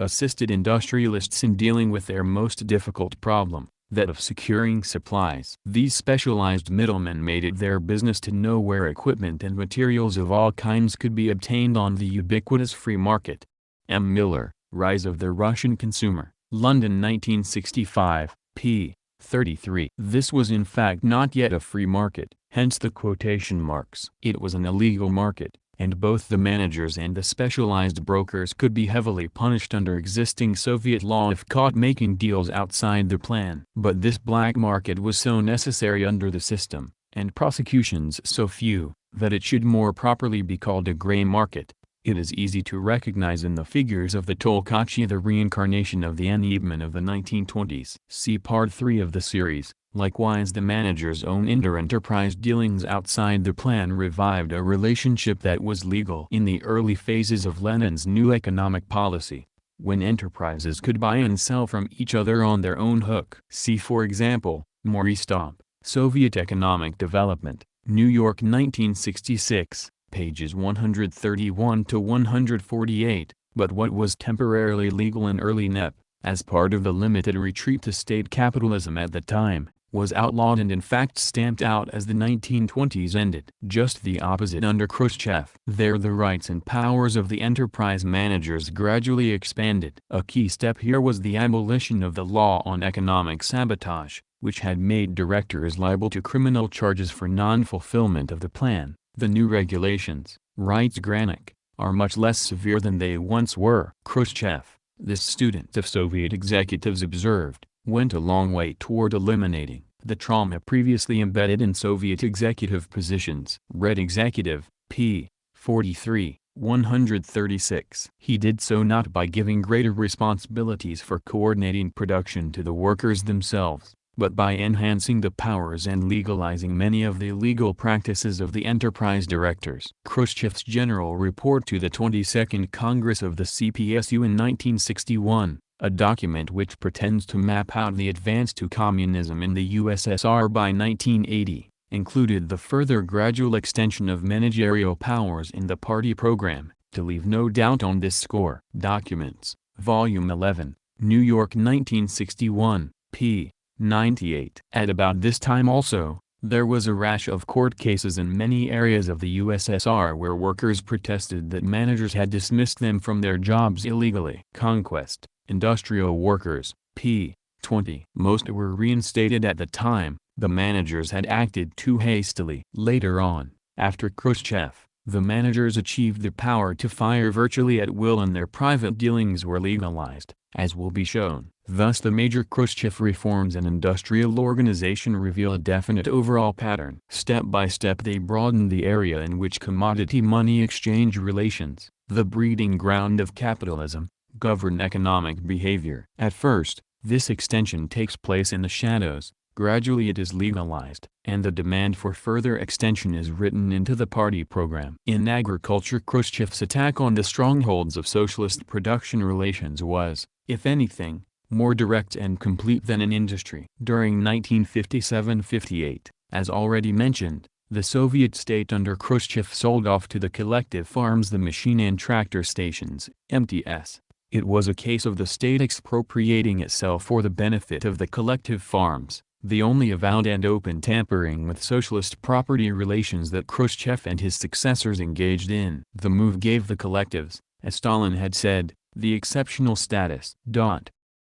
Assisted industrialists in dealing with their most difficult problem, that of securing supplies. These specialized middlemen made it their business to know where equipment and materials of all kinds could be obtained on the ubiquitous free market. M. Miller, Rise of the Russian Consumer, London 1965, p. 33. This was in fact not yet a free market, hence the quotation marks. It was an illegal market, and both the managers and the specialized brokers could be heavily punished under existing Soviet law if caught making deals outside the plan. But this black market was so necessary under the system, and prosecutions so few, that it should more properly be called a gray market. It is easy to recognize in the figures of the Tolkachi the reincarnation of the Anneebman of the 1920s. See Part 3 of the series. Likewise, the manager's own inter-enterprise dealings outside the plan revived a relationship that was legal in the early phases of Lenin's new economic policy, when enterprises could buy and sell from each other on their own hook. See for example, Maurice Stomp, Soviet Economic Development, New York 1966. Pages 131 to 148, but what was temporarily legal in early NEP, as part of the limited retreat to state capitalism at the time, was outlawed and in fact stamped out as the 1920s ended. Just the opposite under Khrushchev. There the rights and powers of the enterprise managers gradually expanded. A key step here was the abolition of the law on economic sabotage, which had made directors liable to criminal charges for non-fulfillment of the plan. The new regulations, writes Granick, are much less severe than they once were. Khrushchev, this student of Soviet executives observed, went a long way toward eliminating the trauma previously embedded in Soviet executive positions. Red Executive, p. 43, 136. He did so not by giving greater responsibilities for coordinating production to the workers themselves, but by enhancing the powers and legalizing many of the illegal practices of the enterprise directors. Khrushchev's general report to the 22nd Congress of the CPSU in 1961, a document which pretends to map out the advance to communism in the USSR by 1980, included the further gradual extension of managerial powers in the party program, to leave no doubt on this score. Documents, Volume 11, New York 1961, p. 98. At about this time also, there was a rash of court cases in many areas of the USSR where workers protested that managers had dismissed them from their jobs illegally. Conquest, Industrial Workers, p. 20. Most were reinstated at the time. The managers had acted too hastily. Later on, after Khrushchev, the managers achieved the power to fire virtually at will and their private dealings were legalized, as will be shown. Thus the major Khrushchev reforms in industrial organization reveal a definite overall pattern. Step by step they broaden the area in which commodity money exchange relations, the breeding ground of capitalism, govern economic behavior. At first, this extension takes place in the shadows. Gradually it is legalized, and the demand for further extension is written into the party program. In agriculture, Khrushchev's attack on the strongholds of socialist production relations was, if anything, more direct and complete than in industry. During 1957-58, as already mentioned, the Soviet state under Khrushchev sold off to the collective farms the machine and tractor stations, MTS. It was a case of the state expropriating itself for the benefit of the collective farms, the only avowed and open tampering with socialist property relations that Khrushchev and his successors engaged in. The move gave the collectives, as Stalin had said, the exceptional status,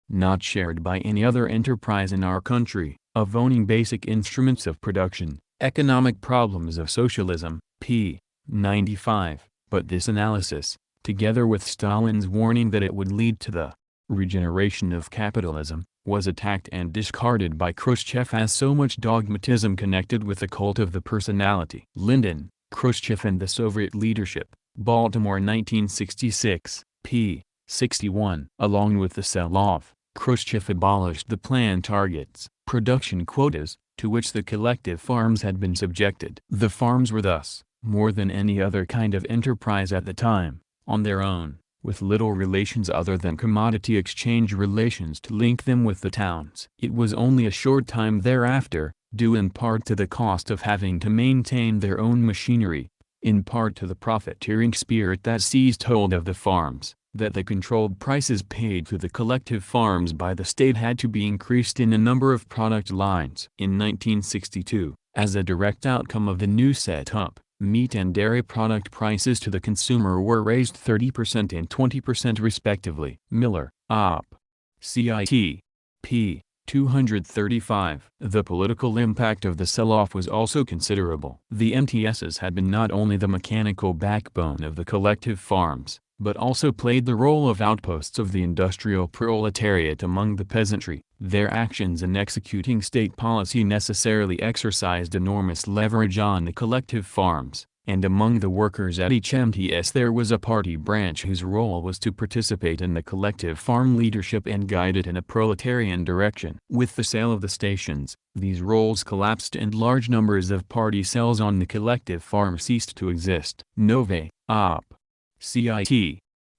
not shared by any other enterprise in our country, of owning basic instruments of production. Economic Problems of Socialism, p. 95. But this analysis, together with Stalin's warning that it would lead to the regeneration of capitalism, was attacked and discarded by Khrushchev as so much dogmatism connected with the cult of the personality. Linden, Khrushchev and the Soviet Leadership, Baltimore 1966, p. 61. Along with the sell-off, Khrushchev abolished the plan targets, production quotas, to which the collective farms had been subjected. The farms were thus, more than any other kind of enterprise at the time, on their own, with little relations other than commodity exchange relations to link them with the towns. It was only a short time thereafter, due in part to the cost of having to maintain their own machinery, in part to the profiteering spirit that seized hold of the farms, that the controlled prices paid to the collective farms by the state had to be increased in a number of product lines. In 1962, as a direct outcome of the new setup, meat and dairy product prices to the consumer were raised 30% and 20% respectively. Miller, Op. Cit. p. 235. The political impact of the sell-off was also considerable. The MTSs had been not only the mechanical backbone of the collective farms, but also played the role of outposts of the industrial proletariat among the peasantry. Their actions in executing state policy necessarily exercised enormous leverage on the collective farms, and among the workers at each MTS there was a party branch whose role was to participate in the collective farm leadership and guide it in a proletarian direction. With the sale of the stations, these roles collapsed and large numbers of party cells on the collective farm ceased to exist. Nove, Op. Cit.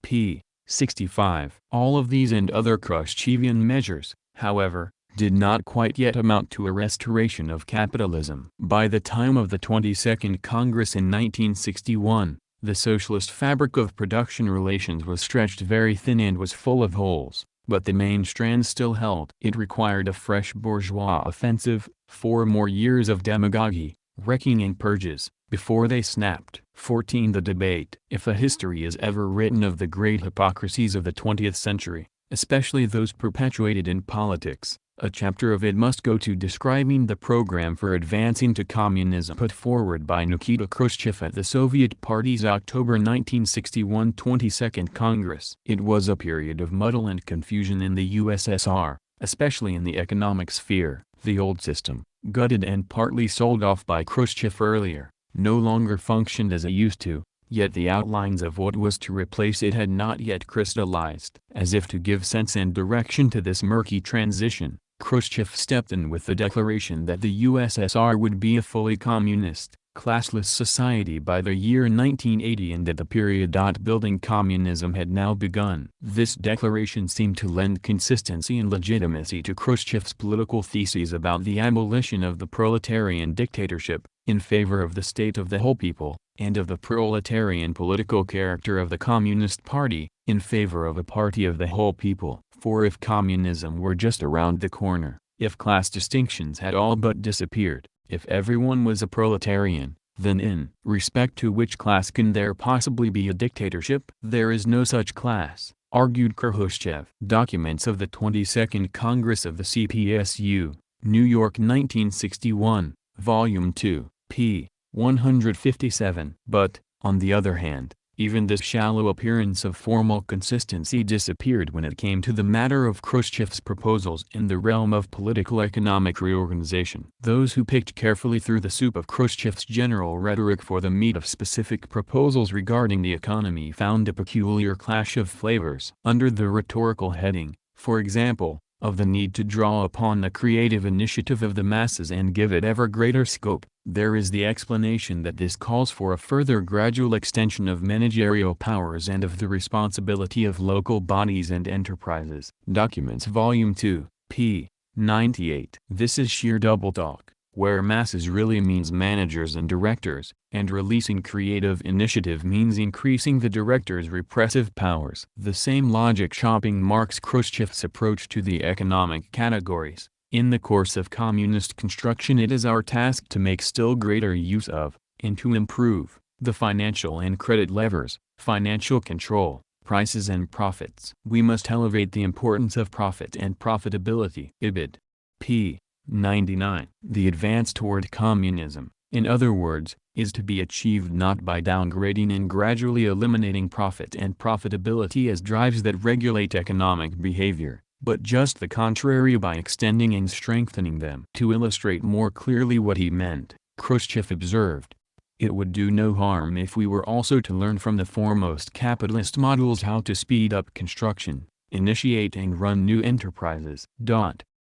p. 65. All of these and other Khrushchevian measures, however, did not quite yet amount to a restoration of capitalism. By the time of the 22nd Congress in 1961, the socialist fabric of production relations was stretched very thin and was full of holes, but the main strands still held. It required a fresh bourgeois offensive, 4 more years of demagogy, wrecking and purges, before they snapped. 14. The debate. If a history is ever written of the great hypocrisies of the 20th century, especially those perpetuated in politics, a chapter of it must go to describing the program for advancing to communism put forward by Nikita Khrushchev at the Soviet Party's October 1961 22nd Congress. It was a period of muddle and confusion in the USSR, especially in the economic sphere. The old system, gutted and partly sold off by Khrushchev earlier, no longer functioned as it used to, yet the outlines of what was to replace it had not yet crystallized. As if to give sense and direction to this murky transition, Khrushchev stepped in with the declaration that the USSR would be a fully communist, classless society by the year 1980 and that the period building communism had now begun. This declaration seemed to lend consistency and legitimacy to Khrushchev's political theses about the abolition of the proletarian dictatorship, in favor of the state of the whole people, and of the proletarian political character of the Communist Party, in favor of a party of the whole people. For if communism were just around the corner, if class distinctions had all but disappeared, if everyone was a proletarian, then in respect to which class can there possibly be a dictatorship? There is no such class, argued Khrushchev. Documents of the 22nd Congress of the CPSU, New York 1961, Volume 2, p. 157. But, on the other hand, even this shallow appearance of formal consistency disappeared when it came to the matter of Khrushchev's proposals in the realm of political economic reorganization. Those who picked carefully through the soup of Khrushchev's general rhetoric for the meat of specific proposals regarding the economy found a peculiar clash of flavors. Under the rhetorical heading, for example, of the need to draw upon the creative initiative of the masses and give it ever greater scope, there is the explanation that this calls for a further gradual extension of managerial powers and of the responsibility of local bodies and enterprises. Documents Volume 2, p. 98. This is sheer double talk, where masses really means managers and directors, and releasing creative initiative means increasing the directors' repressive powers. The same logic shopping marks Khrushchev's approach to the economic categories. In the course of communist construction it is our task to make still greater use of, and to improve, the financial and credit levers, financial control, prices and profits. We must elevate the importance of profit and profitability. Ibid. p. 99. The advance toward communism, in other words, is to be achieved not by downgrading and gradually eliminating profit and profitability as drives that regulate economic behavior, but just the contrary by extending and strengthening them. To illustrate more clearly what he meant, Khrushchev observed, "It would do no harm if we were also to learn from the foremost capitalist models how to speed up construction, initiate and run new enterprises."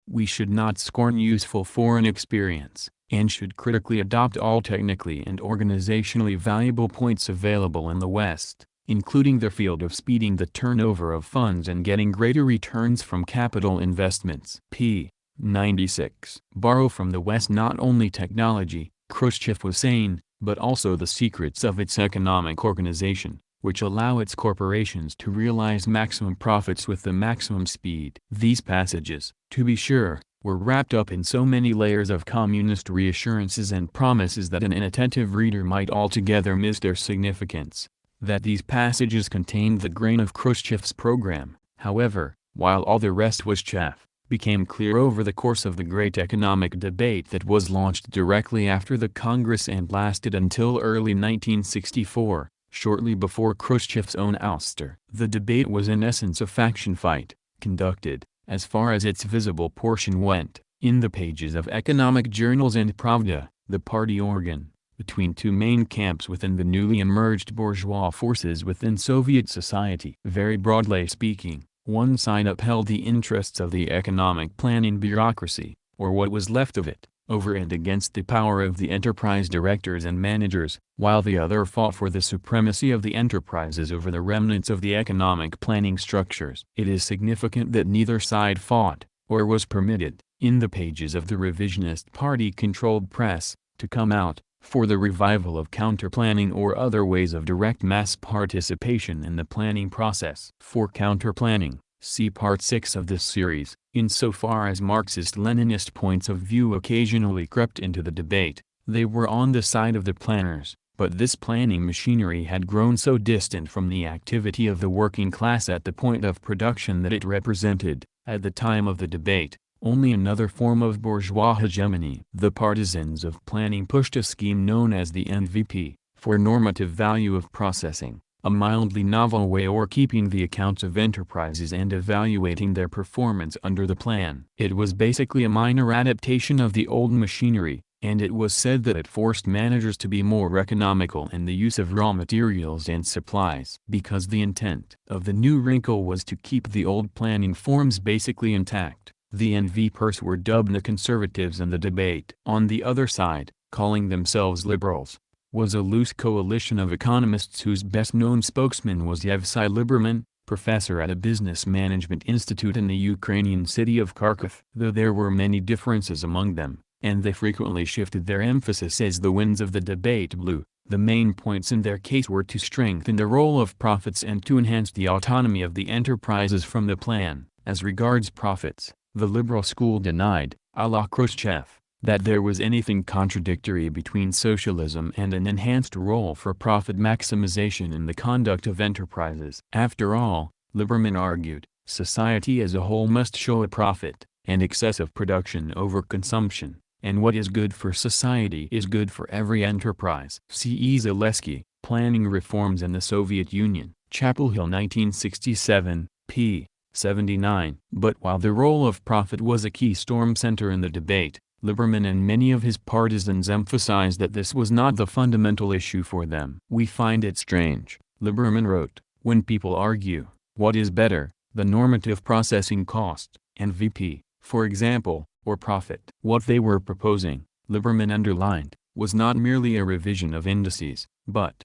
We should not scorn useful foreign experience, and should critically adopt all technically and organizationally valuable points available in the West, including the field of speeding the turnover of funds and getting greater returns from capital investments. p. 96. Borrow from the West not only technology, Khrushchev was saying, but also the secrets of its economic organization, which allow its corporations to realize maximum profits with the maximum speed. These passages, to be sure, were wrapped up in so many layers of communist reassurances and promises that an inattentive reader might altogether miss their significance. That these passages contained the grain of Khrushchev's program, however, while all the rest was chaff, became clear over the course of the great economic debate that was launched directly after the Congress and lasted until early 1964, shortly before Khrushchev's own ouster. The debate was in essence a faction fight, conducted, as far as its visible portion went, in the pages of economic journals and Pravda, the party organ, between two main camps within the newly emerged bourgeois forces within Soviet society. Very broadly speaking, one side upheld the interests of the economic planning bureaucracy, or what was left of it, over and against the power of the enterprise directors and managers, while the other fought for the supremacy of the enterprises over the remnants of the economic planning structures. It is significant that neither side fought, or was permitted, in the pages of the revisionist party-controlled press, to come out, for the revival of counterplanning or other ways of direct mass participation in the planning process. For counterplanning, see Part 6 of this series. Insofar as Marxist-Leninist points of view occasionally crept into the debate, they were on the side of the planners, but this planning machinery had grown so distant from the activity of the working class at the point of production that it represented, at the time of the debate, only another form of bourgeois hegemony. The partisans of planning pushed a scheme known as the NVP, for normative value of processing, a mildly novel way of keeping the accounts of enterprises and evaluating their performance under the plan. It was basically a minor adaptation of the old machinery, and it was said that it forced managers to be more economical in the use of raw materials and supplies. Because the intent of the new wrinkle was to keep the old planning forms basically intact, the NVPers were dubbed the conservatives in the debate. On the other side, calling themselves liberals, was a loose coalition of economists whose best-known spokesman was Yevsei Liberman, professor at a business management institute in the Ukrainian city of Kharkiv. Though there were many differences among them, and they frequently shifted their emphasis as the winds of the debate blew, the main points in their case were to strengthen the role of profits and to enhance the autonomy of the enterprises from the plan. As regards profits, the liberal school denied, a la Khrushchev, that there was anything contradictory between socialism and an enhanced role for profit maximization in the conduct of enterprises. After all, Liberman argued, society as a whole must show a profit, and excessive production over consumption, and what is good for society is good for every enterprise. C. E. Zaleski, Planning Reforms in the Soviet Union, Chapel Hill 1967, p. 79. But while the role of profit was a key storm center in the debate, Liberman and many of his partisans emphasized that this was not the fundamental issue for them. We find it strange, Liberman wrote, when people argue, what is better, the normative processing cost, NVP, for example, or profit. What they were proposing, Liberman underlined, was not merely a revision of indices, but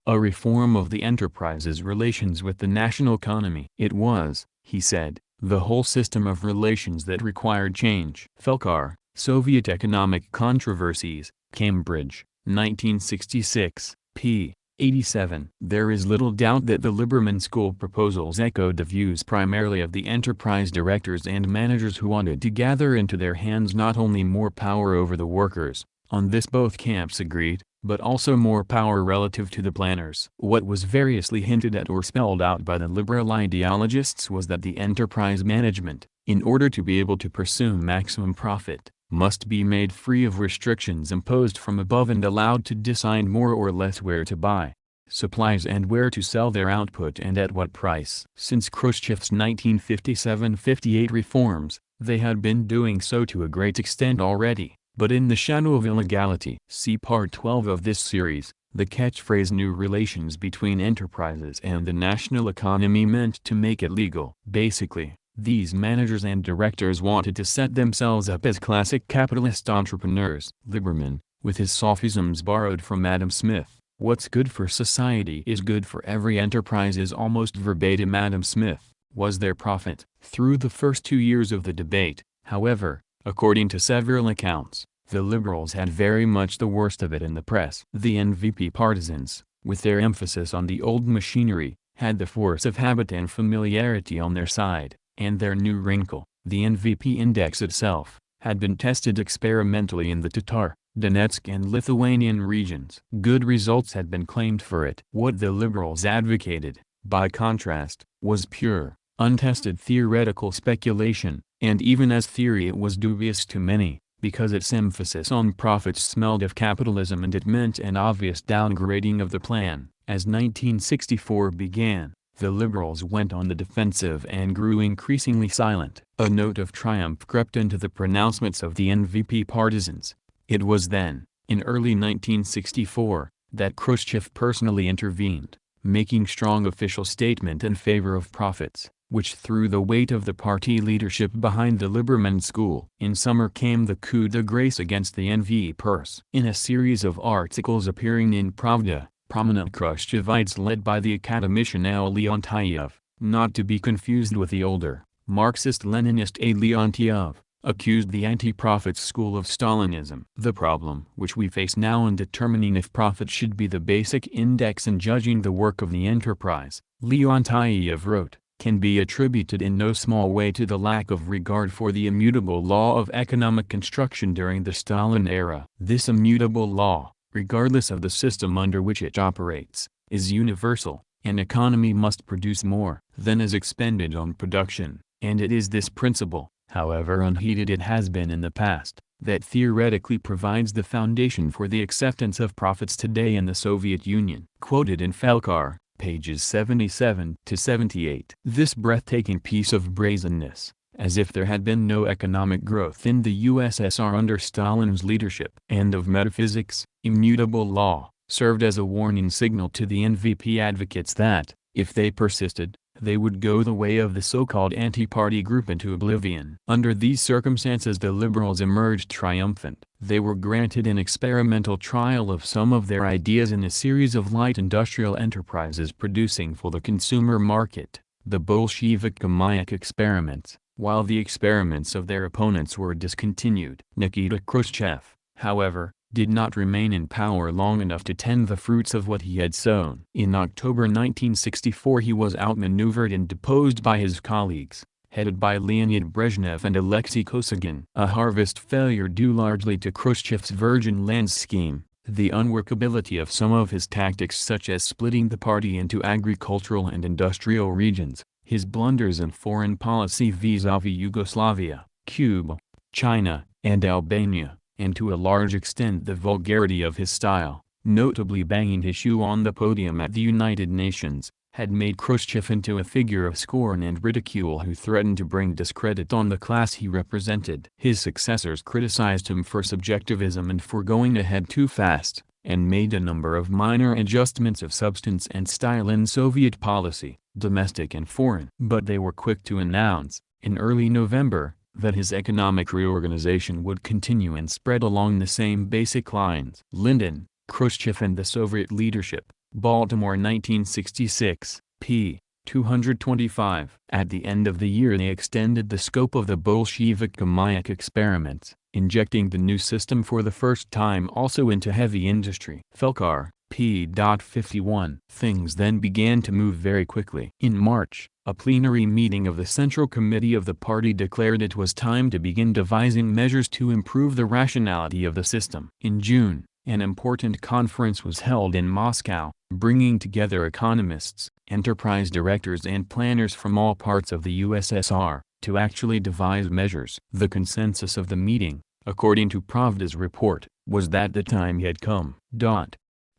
a reform of the enterprise's relations with the national economy. It was, he said, the whole system of relations that required change. Felkar, Soviet Economic Controversies, Cambridge, 1966, p. 87. There is little doubt that the Liberman School proposals echoed the views primarily of the enterprise directors and managers who wanted to gather into their hands not only more power over the workers, on this both camps agreed, but also more power relative to the planners. What was variously hinted at or spelled out by the liberal ideologists was that the enterprise management, in order to be able to pursue maximum profit, must be made free of restrictions imposed from above and allowed to decide more or less where to buy supplies and where to sell their output and at what price. Since Khrushchev's 1957-58 reforms, they had been doing so to a great extent already, but in the shadow of illegality. See Part 12 of this series. The catchphrase "new relations between enterprises and the national economy" meant to make it legal. Basically, These managers and directors wanted to set themselves up as classic capitalist entrepreneurs. Lieberman, with his sophisms borrowed from Adam Smith, "What's good for society is good for every enterprise" is almost verbatim Adam Smith, was their prophet. Through the first 2 years of the debate, however, according to several accounts, the liberals had very much the worst of it in the press. The NVP partisans, with their emphasis on the old machinery, had the force of habit and familiarity on their side, and their new wrinkle, the NVP index itself, had been tested experimentally in the Tatar, Donetsk and Lithuanian regions. Good results had been claimed for it. What the liberals advocated, by contrast, was pure, untested theoretical speculation, and even as theory it was dubious to many, because its emphasis on profits smelled of capitalism and it meant an obvious downgrading of the plan. As 1964 began, the liberals went on the defensive and grew increasingly silent. A note of triumph crept into the pronouncements of the NVP partisans. It was then, in early 1964, that Khrushchev personally intervened, making strong official statement in favor of profits, which threw the weight of the party leadership behind the Lieberman school. In summer came the coup de grace against the NV purse. In a series of articles appearing in Pravda, prominent Khrushchevites led by the academician L. Leontiev, not to be confused with the older, Marxist-Leninist A. Leontiev, accused the anti-profits school of Stalinism. The problem which we face now in determining if profit should be the basic index in judging the work of the enterprise, Leontiev wrote, can be attributed in no small way to the lack of regard for the immutable law of economic construction during the Stalin era. This immutable law, regardless of the system under which it operates, is universal. An economy must produce more than is expended on production, and it is this principle, however unheeded it has been in the past, that theoretically provides the foundation for the acceptance of profits today in the Soviet Union. Quoted in Felkar, pages 77 to 78. This breathtaking piece of brazenness, as if there had been no economic growth in the USSR under Stalin's leadership, and of metaphysics, immutable law, served as a warning signal to the NVP advocates that, if they persisted, they would go the way of the so-called anti-party group into oblivion. Under these circumstances the liberals emerged triumphant. They were granted an experimental trial of some of their ideas in a series of light industrial enterprises producing for the consumer market, the Bolshevik-Gamayak experiments, while the experiments of their opponents were discontinued. Nikita Khrushchev, however, did not remain in power long enough to tend the fruits of what he had sown. In October 1964 he was outmaneuvered and deposed by his colleagues, headed by Leonid Brezhnev and Alexei Kosygin. A harvest failure due largely to Khrushchev's virgin lands scheme, the unworkability of some of his tactics such as splitting the party into agricultural and industrial regions, his blunders in foreign policy vis-à-vis Yugoslavia, Cuba, China, and Albania, and to a large extent the vulgarity of his style, notably banging his shoe on the podium at the United Nations, had made Khrushchev into a figure of scorn and ridicule who threatened to bring discredit on the class he represented. His successors criticized him for subjectivism and for going ahead too fast, and made a number of minor adjustments of substance and style in Soviet policy, domestic and foreign. But they were quick to announce, in early November, that his economic reorganization would continue and spread along the same basic lines. Lyndon, Khrushchev and the Soviet leadership, Baltimore 1966, p. 225. At the end of the year they extended the scope of the Bolshevik-Gamayak experiments, injecting the new system for the first time also into heavy industry. Felkar, p. 51. Things then began to move very quickly. In March, a plenary meeting of the Central Committee of the party declared it was time to begin devising measures to improve the rationality of the system. In June, an important conference was held in Moscow, bringing together economists, enterprise directors and planners from all parts of the USSR, to actually devise measures. The consensus of the meeting, according to Pravda's report, was that the time had come.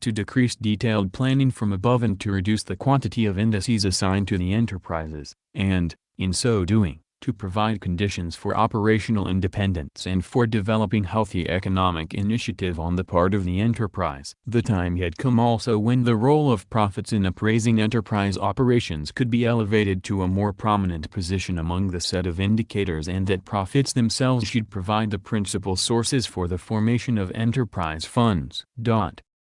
To decrease detailed planning from above and to reduce the quantity of indices assigned to the enterprises, and, in so doing, to provide conditions for operational independence and for developing healthy economic initiative on the part of the enterprise. The time had come also when the role of profits in appraising enterprise operations could be elevated to a more prominent position among the set of indicators, and that profits themselves should provide the principal sources for the formation of enterprise funds.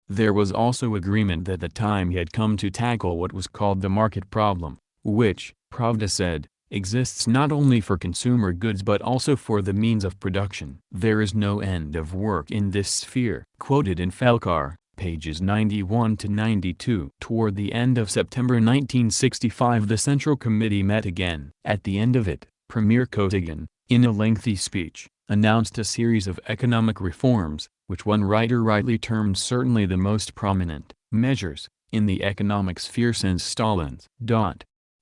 There was also agreement that the time had come to tackle what was called the market problem, which, Pravda said, exists not only for consumer goods but also for the means of production. There is no end of work in this sphere. Quoted in Felkar, pages 91 to 92. Toward the end of September 1965 the Central Committee met again. At the end of it, Premier Kosygin, in a lengthy speech, announced a series of economic reforms, which one writer rightly termed certainly the most prominent measures in the economic sphere since Stalin's.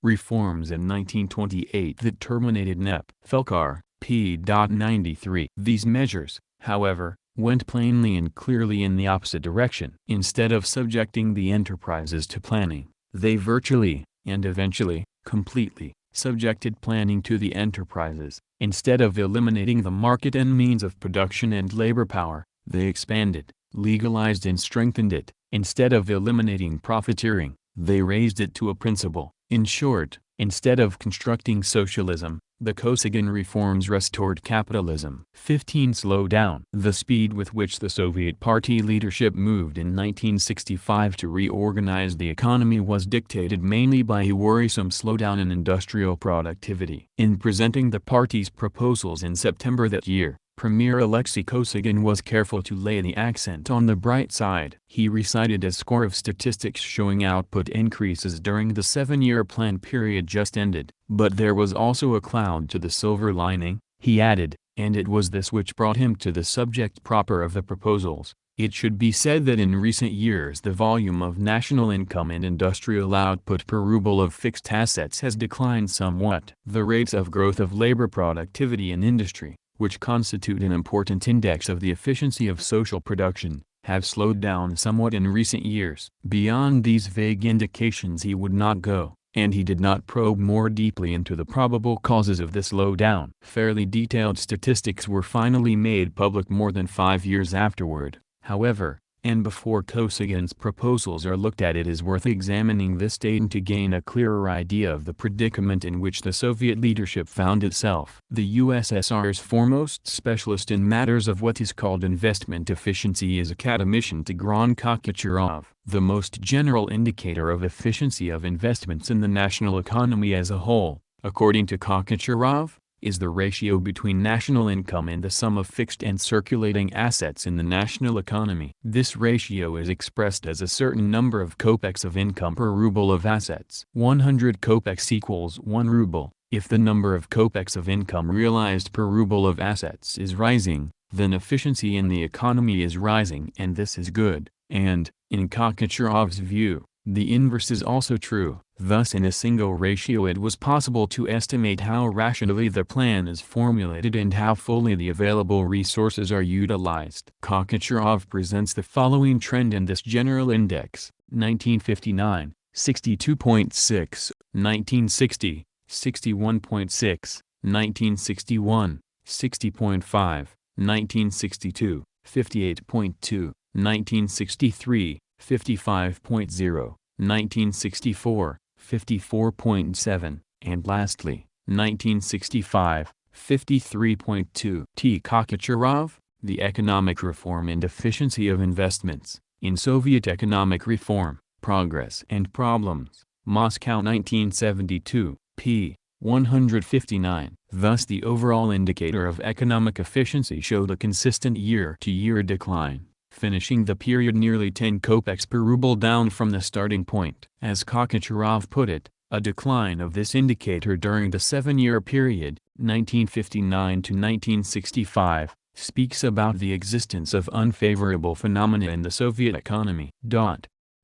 Reforms in 1928 that terminated NEP. Felkar, p. 93. These measures, however, went plainly and clearly in the opposite direction. Instead of subjecting the enterprises to planning, they virtually, and eventually, completely, subjected planning to the enterprises. Instead of eliminating the market and means of production and labor power, they expanded, legalized and strengthened it. Instead of eliminating profiteering, they raised it to a principle. In short, instead of constructing socialism, the Kosygin reforms restored capitalism. 15. Slow down. The speed with which the Soviet Party leadership moved in 1965 to reorganize the economy was dictated mainly by a worrisome slowdown in industrial productivity. In presenting the party's proposals in September that year, Premier Alexei Kosygin was careful to lay the accent on the bright side. He recited a score of statistics showing output increases during the 7-year plan period just ended. But there was also a cloud to the silver lining, he added, and it was this which brought him to the subject proper of the proposals. It should be said that in recent years the volume of national income and industrial output per ruble of fixed assets has declined somewhat. The rates of growth of labor productivity in industry, which constitute an important index of the efficiency of social production, have slowed down somewhat in recent years. Beyond these vague indications he would not go, and he did not probe more deeply into the probable causes of this slowdown. Fairly detailed statistics were finally made public more than 5 years afterward, however, and before Kosygin's proposals are looked at it is worth examining this data to gain a clearer idea of the predicament in which the Soviet leadership found itself. The USSR's foremost specialist in matters of what is called investment efficiency is academician Tigran Kokacherov. The most general indicator of efficiency of investments in the national economy as a whole, according to Kokacherov, is the ratio between national income and the sum of fixed and circulating assets in the national economy. This ratio is expressed as a certain number of kopecks of income per ruble of assets. 100 kopecks equals 1 ruble. If the number of kopecks of income realized per ruble of assets is rising, then efficiency in the economy is rising, and this is good. And, in Kokacherov's view, the inverse is also true. Thus in a single ratio it was possible to estimate how rationally the plan is formulated and how fully the available resources are utilized. Kokacherov presents the following trend in this general index: 1959, 62.6, 1960, 61.6, 1961, 60.5, 1962, 58.2, 1963, 55.0, 1964, 54.7, and lastly, 1965, 53.2. T. Kokacherov, The Economic Reform and Efficiency of Investments, in Soviet Economic Reform, Progress and Problems, Moscow 1972, p. 159. Thus the overall indicator of economic efficiency showed a consistent year-to-year decline, finishing the period nearly 10 kopecks per ruble down from the starting point. As Kokacherov put it, a decline of this indicator during the 7-year period, 1959 to 1965, speaks about the existence of unfavorable phenomena in the Soviet economy.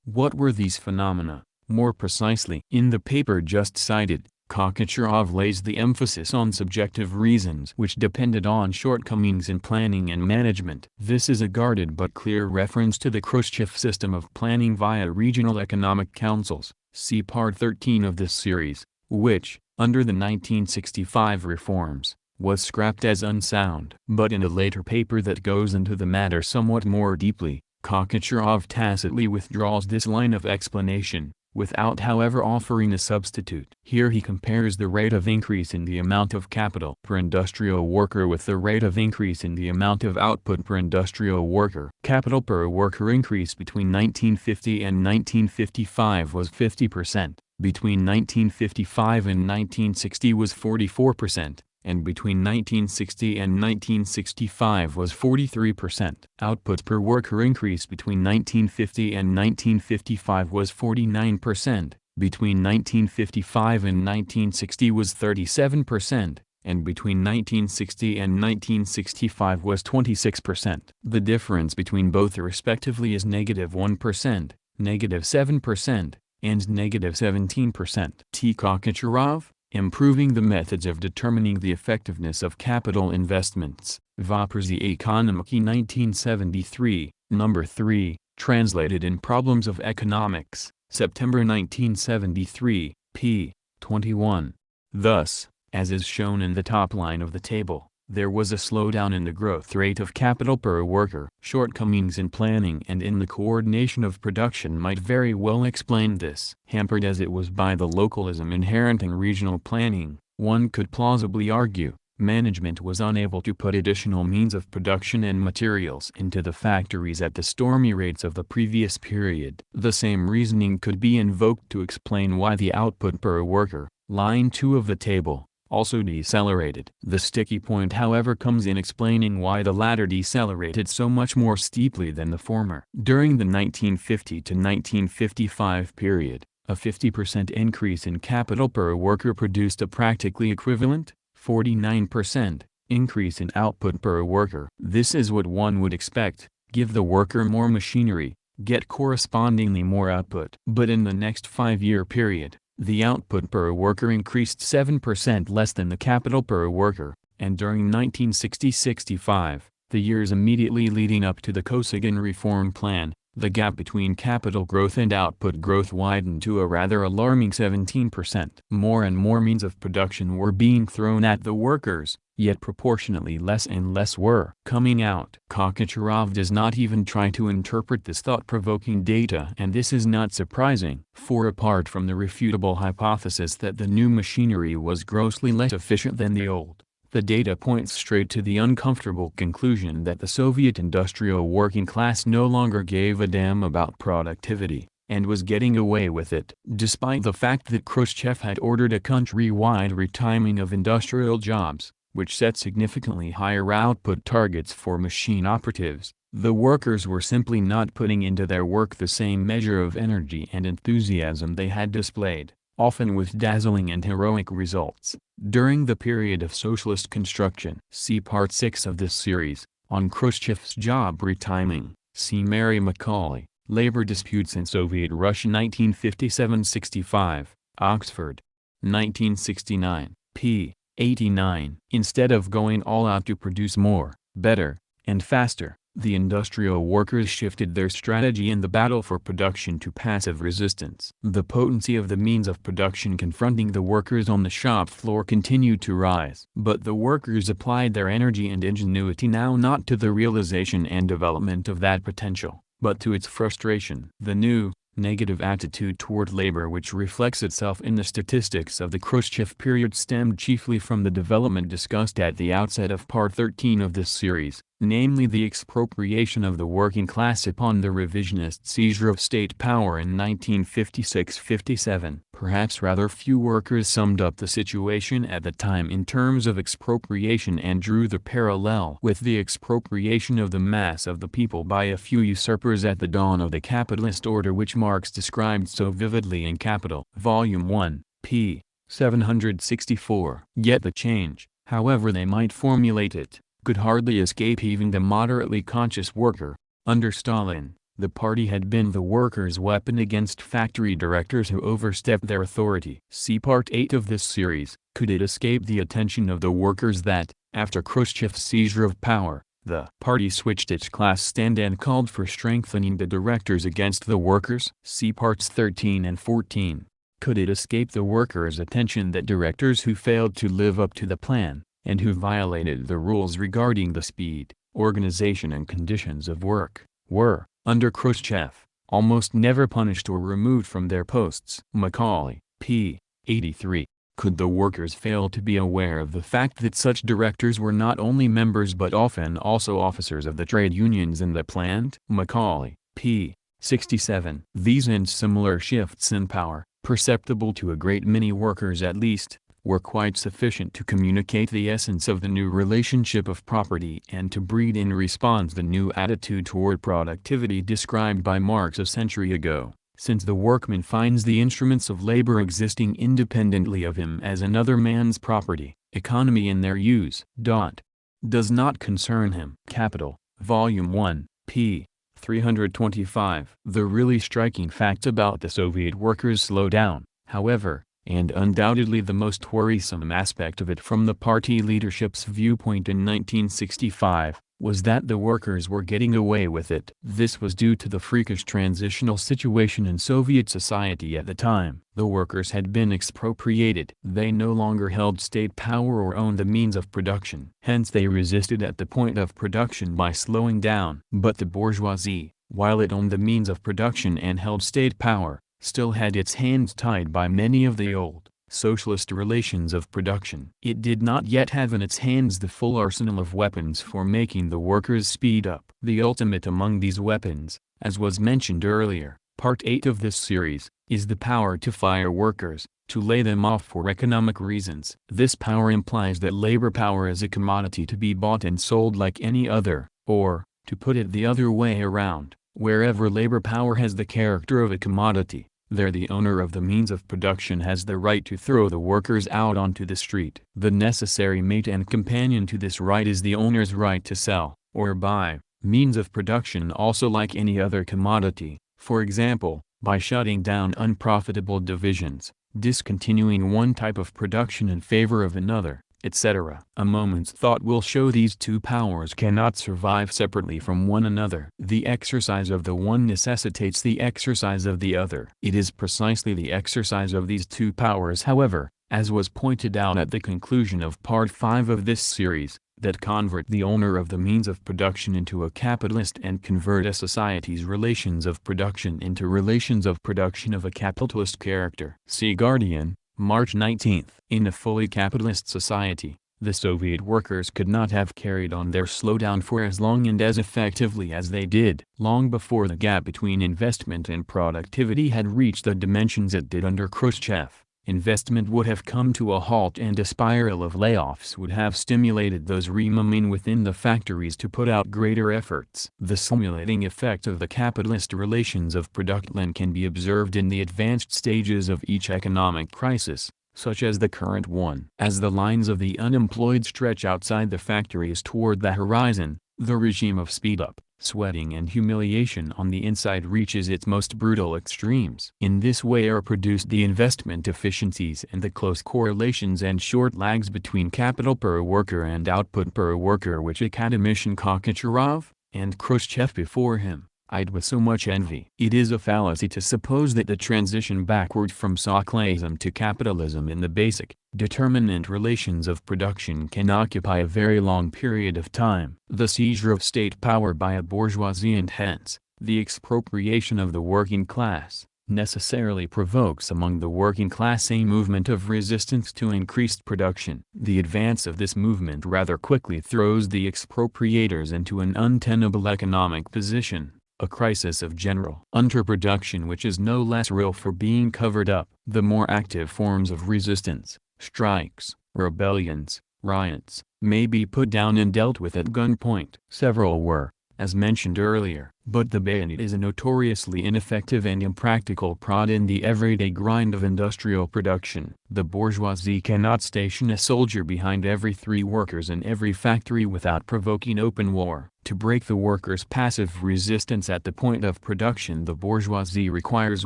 What were these phenomena, more precisely? In the paper just cited, Kokacherov lays the emphasis on subjective reasons which depended on shortcomings in planning and management. This is a guarded but clear reference to the Khrushchev system of planning via regional economic councils, see Part 13 of this series, which, under the 1965 reforms, was scrapped as unsound. But in a later paper that goes into the matter somewhat more deeply, Kokochorov tacitly withdraws this line of explanation, without however offering a substitute. Here he compares the rate of increase in the amount of capital per industrial worker with the rate of increase in the amount of output per industrial worker. Capital per worker increase between 1950 and 1955 was 50%, between 1955 and 1960 was 44%, and between 1960 and 1965 was 43%. Output per worker increase between 1950 and 1955 was 49%, between 1955 and 1960 was 37%, and between 1960 and 1965 was 26%. The difference between both respectively is -1%, -7%, and -17%. T. Kokochorov, Improving the Methods of Determining the Effectiveness of Capital Investments, Voprzy Ekonomiki 1973, No. 3, translated in Problems of Economics, September 1973, p. 21. Thus, as is shown in the top line of the table, there was a slowdown in the growth rate of capital per worker. Shortcomings in planning and in the coordination of production might very well explain this. Hampered as it was by the localism inherent in regional planning, one could plausibly argue, management was unable to put additional means of production and materials into the factories at the stormy rates of the previous period. The same reasoning could be invoked to explain why the output per worker, line 2 of the table, also decelerated. The sticky point however comes in explaining why the latter decelerated so much more steeply than the former. During the 1950 to 1955 period, a 50% increase in capital per worker produced a practically equivalent, 49%, increase in output per worker. This is what one would expect: give the worker more machinery, get correspondingly more output. But in the next 5-year period, the output per worker increased 7% less than the capital per worker, and during 1960-65, the years immediately leading up to the Kosygin reform plan, the gap between capital growth and output growth widened to a rather alarming 17%. More and more means of production were being thrown at the workers, yet proportionately less and less were coming out. Kokochorov does not even try to interpret this thought-provoking data, and this is not surprising. For apart from the refutable hypothesis that the new machinery was grossly less efficient than the old, the data points straight to the uncomfortable conclusion that the Soviet industrial working class no longer gave a damn about productivity, and was getting away with it. Despite the fact that Khrushchev had ordered a country-wide retiming of industrial jobs, which set significantly higher output targets for machine operatives, the workers were simply not putting into their work the same measure of energy and enthusiasm they had displayed, often with dazzling and heroic results, during the period of socialist construction. See Part 6 of this series, on Khrushchev's job retiming. See Mary Macaulay, Labor Disputes in Soviet Russia 1957-65, Oxford. 1969, p. 89. Instead of going all out to produce more, better, and faster, the industrial workers shifted their strategy in the battle for production to passive resistance. The potency of the means of production confronting the workers on the shop floor continued to rise. But the workers applied their energy and ingenuity now not to the realization and development of that potential, but to its frustration. The new, negative attitude toward labor which reflects itself in the statistics of the Khrushchev period stemmed chiefly from the development discussed at the outset of Part 13 of this series, namely the expropriation of the working class upon the revisionist seizure of state power in 1956-57. Perhaps rather few workers summed up the situation at the time in terms of expropriation and drew the parallel with the expropriation of the mass of the people by a few usurpers at the dawn of the capitalist order which Marx described so vividly in Capital, Volume 1, p. 764. Yet the change, however they might formulate it, could hardly escape even the moderately conscious worker. Under Stalin, the party had been the workers' weapon against factory directors who overstepped their authority. See Part 8 of this series. Could it escape the attention of the workers that, after Khrushchev's seizure of power, the party switched its class stand and called for strengthening the directors against the workers? See Parts 13 and 14. Could it escape the workers' attention that directors who failed to live up to the plan, and who violated the rules regarding the speed, organization and conditions of work, were, under Khrushchev, almost never punished or removed from their posts? Macaulay, p. 83. Could the workers fail to be aware of the fact that such directors were not only members but often also officers of the trade unions in the plant? Macaulay, p. 67. These and similar shifts in power, perceptible to a great many workers at least, were quite sufficient to communicate the essence of the new relationship of property and to breed in response the new attitude toward productivity described by Marx a century ago. Since the workman finds the instruments of labor existing independently of him as another man's property, economy in their use does not concern him. Capital, Volume 1, p. 325. The really striking fact about the Soviet workers' slowdown, however, and undoubtedly the most worrisome aspect of it from the party leadership's viewpoint in 1965, was that the workers were getting away with it. This was due to the freakish transitional situation in Soviet society at the time. The workers had been expropriated. They no longer held state power or owned the means of production. Hence they resisted at the point of production by slowing down. But the bourgeoisie, while it owned the means of production and held state power, still had its hands tied by many of the old, socialist relations of production. It did not yet have in its hands the full arsenal of weapons for making the workers speed up. The ultimate among these weapons, as was mentioned earlier, Part 8 of this series, is the power to fire workers, to lay them off for economic reasons. This power implies that labor power is a commodity to be bought and sold like any other, or, to put it the other way around, wherever labor power has the character of a commodity, there the owner of the means of production has the right to throw the workers out onto the street. The necessary mate and companion to this right is the owner's right to sell, or buy, means of production also like any other commodity, for example, by shutting down unprofitable divisions, discontinuing one type of production in favor of another, etc. A moment's thought will show these two powers cannot survive separately from one another. The exercise of the one necessitates the exercise of the other. It is precisely the exercise of these two powers, however, as was pointed out at the conclusion of Part 5 of this series, that convert the owner of the means of production into a capitalist and convert a society's relations of production into relations of production of a capitalist character. See Guardian, March 19. In a fully capitalist society, the Soviet workers could not have carried on their slowdown for as long and as effectively as they did. Long before the gap between investment and productivity had reached the dimensions it did under Khrushchev, investment would have come to a halt and a spiral of layoffs would have stimulated those remaining within the factories to put out greater efforts. The stimulating effect of the capitalist relations of production can be observed in the advanced stages of each economic crisis, such as the current one. As the lines of the unemployed stretch outside the factories toward the horizon, the regime of speed-up, sweating and humiliation on the inside reaches its most brutal extremes. In this way are produced the investment efficiencies and the close correlations and short lags between capital per worker and output per worker which academician Kokacherov, and Khrushchev before him, eyed with so much envy. It is a fallacy to suppose that the transition backward from Socialism to capitalism in the basic, determinant relations of production can occupy a very long period of time. The seizure of state power by a bourgeoisie and hence, the expropriation of the working class, necessarily provokes among the working class a movement of resistance to increased production. The advance of this movement rather quickly throws the expropriators into an untenable economic position, a crisis of general underproduction which is no less real for being covered up. The more active forms of resistance, strikes, rebellions, riots, may be put down and dealt with at gunpoint. Several were, as mentioned earlier, but the bayonet is a notoriously ineffective and impractical prod in the everyday grind of industrial production. The bourgeoisie cannot station a soldier behind every 3 workers in every factory without provoking open war. To break the workers' passive resistance at the point of production, the bourgeoisie requires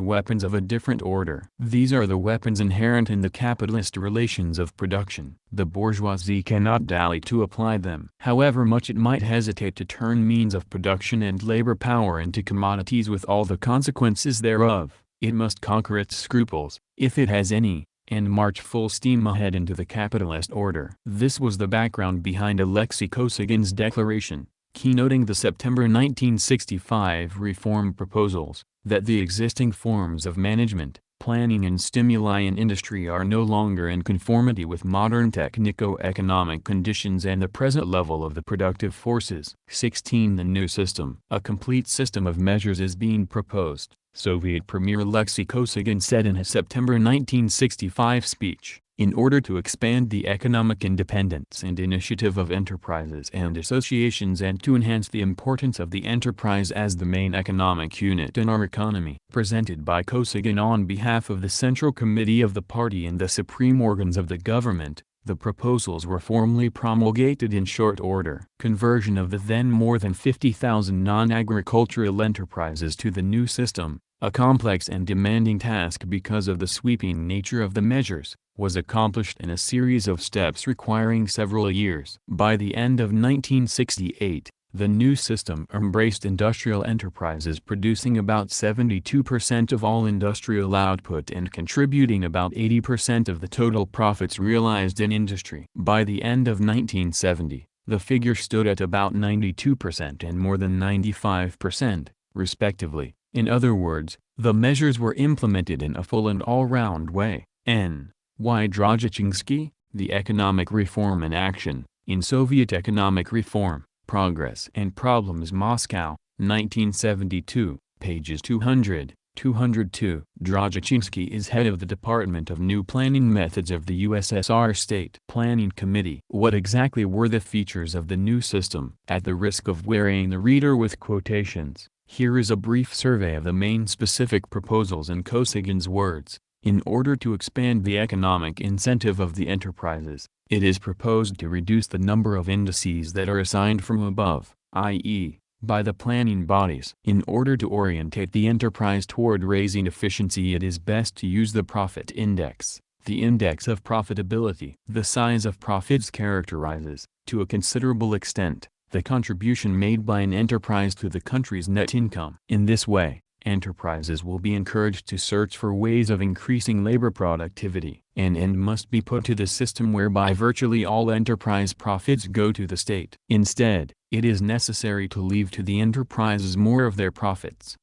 weapons of a different order. These are the weapons inherent in the capitalist relations of production. The bourgeoisie cannot dally to apply them. However much it might hesitate to turn means of production and labor power into commodities with all the consequences thereof, it must conquer its scruples, if it has any, and march full steam ahead into the capitalist order. This was the background behind Alexei Kosygin's declaration, keynoting the September 1965 reform proposals, that the existing forms of management, planning and stimuli in industry are no longer in conformity with modern technico-economic conditions and the present level of the productive forces. 16. The new system. A complete system of measures is being proposed, Soviet Premier Alexei Kosygin said in his September 1965 speech, in order to expand the economic independence and initiative of enterprises and associations and to enhance the importance of the enterprise as the main economic unit in our economy. Presented by Kosygin on behalf of the Central Committee of the party and the supreme organs of the government, the proposals were formally promulgated in short order. Conversion of the then more than 50,000 non-agricultural enterprises to the new system, a complex and demanding task because of the sweeping nature of the measures, was accomplished in a series of steps requiring several years. By the end of 1968, the new system embraced industrial enterprises producing about 72% of all industrial output and contributing about 80% of the total profits realized in industry. By the end of 1970, the figure stood at about 92% and more than 95%, respectively. In other words, the measures were implemented in a full and all-round way. N.Y. Drozdchinsky, The Economic Reform in Action, in Soviet Economic Reform, Progress and Problems Moscow, 1972, pages 200, 202. Drozdchinsky is head of the Department of New Planning Methods of the USSR State Planning Committee. What exactly were the features of the new system? At the risk of wearying the reader with quotations, here is a brief survey of the main specific proposals in Kosygin's words. In order to expand the economic incentive of the enterprises, it is proposed to reduce the number of indices that are assigned from above, i.e., by the planning bodies. In order to orientate the enterprise toward raising efficiency, it is best to use the profit index, the index of profitability. The size of profits characterizes, to a considerable extent, the contribution made by an enterprise to the country's net income. In this way, enterprises will be encouraged to search for ways of increasing labor productivity. An end must be put to the system whereby virtually all enterprise profits go to the state. Instead, it is necessary to leave to the enterprises more of their profits.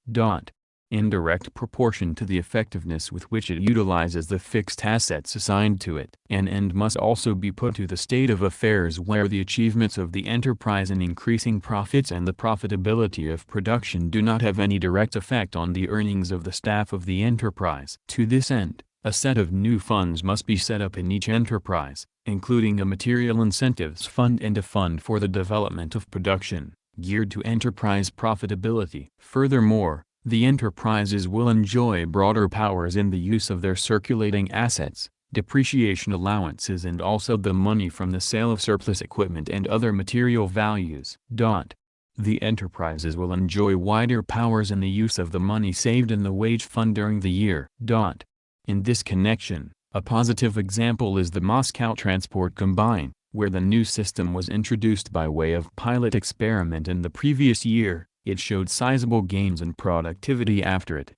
In direct proportion to the effectiveness with which it utilizes the fixed assets assigned to it. An end must also be put to the state of affairs where the achievements of the enterprise in increasing profits and the profitability of production do not have any direct effect on the earnings of the staff of the enterprise. To this end, a set of new funds must be set up in each enterprise, including a material incentives fund and a fund for the development of production, geared to enterprise profitability. Furthermore, the enterprises will enjoy broader powers in the use of their circulating assets, depreciation allowances, and also the money from the sale of surplus equipment and other material values. The enterprises will enjoy wider powers in the use of the money saved in the wage fund during the year. In this connection, a positive example is the Moscow Transport Combine, where the new system was introduced by way of pilot experiment in the previous year. It showed sizable gains in productivity after it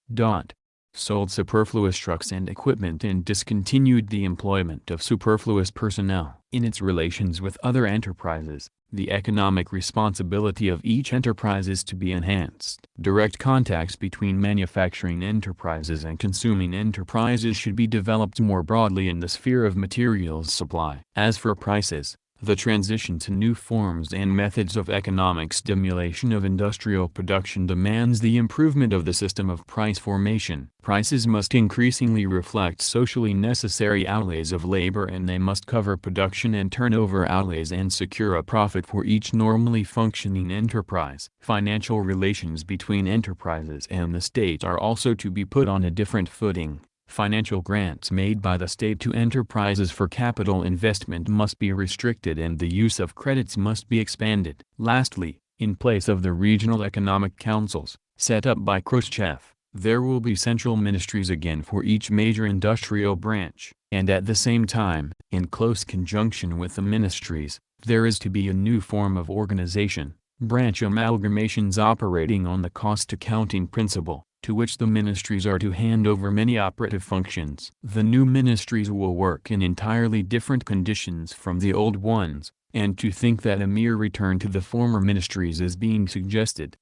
sold superfluous trucks and equipment and discontinued the employment of superfluous personnel. In its relations with other enterprises, the economic responsibility of each enterprise is to be enhanced. Direct contacts between manufacturing enterprises and consuming enterprises should be developed more broadly in the sphere of materials supply. As for prices, the transition to new forms and methods of economic stimulation of industrial production demands the improvement of the system of price formation. Prices must increasingly reflect socially necessary outlays of labor, and they must cover production and turnover outlays and secure a profit for each normally functioning enterprise. Financial relations between enterprises and the state are also to be put on a different footing. Financial grants made by the state to enterprises for capital investment must be restricted and the use of credits must be expanded. Lastly, in place of the regional economic councils, set up by Khrushchev, there will be central ministries again for each major industrial branch, and at the same time, in close conjunction with the ministries, there is to be a new form of organization, branch amalgamations operating on the cost accounting principle. to which the ministries are to hand over many operative functions. The new ministries will work in entirely different conditions from the old ones, and to think that a mere return to the former ministries is being suggested.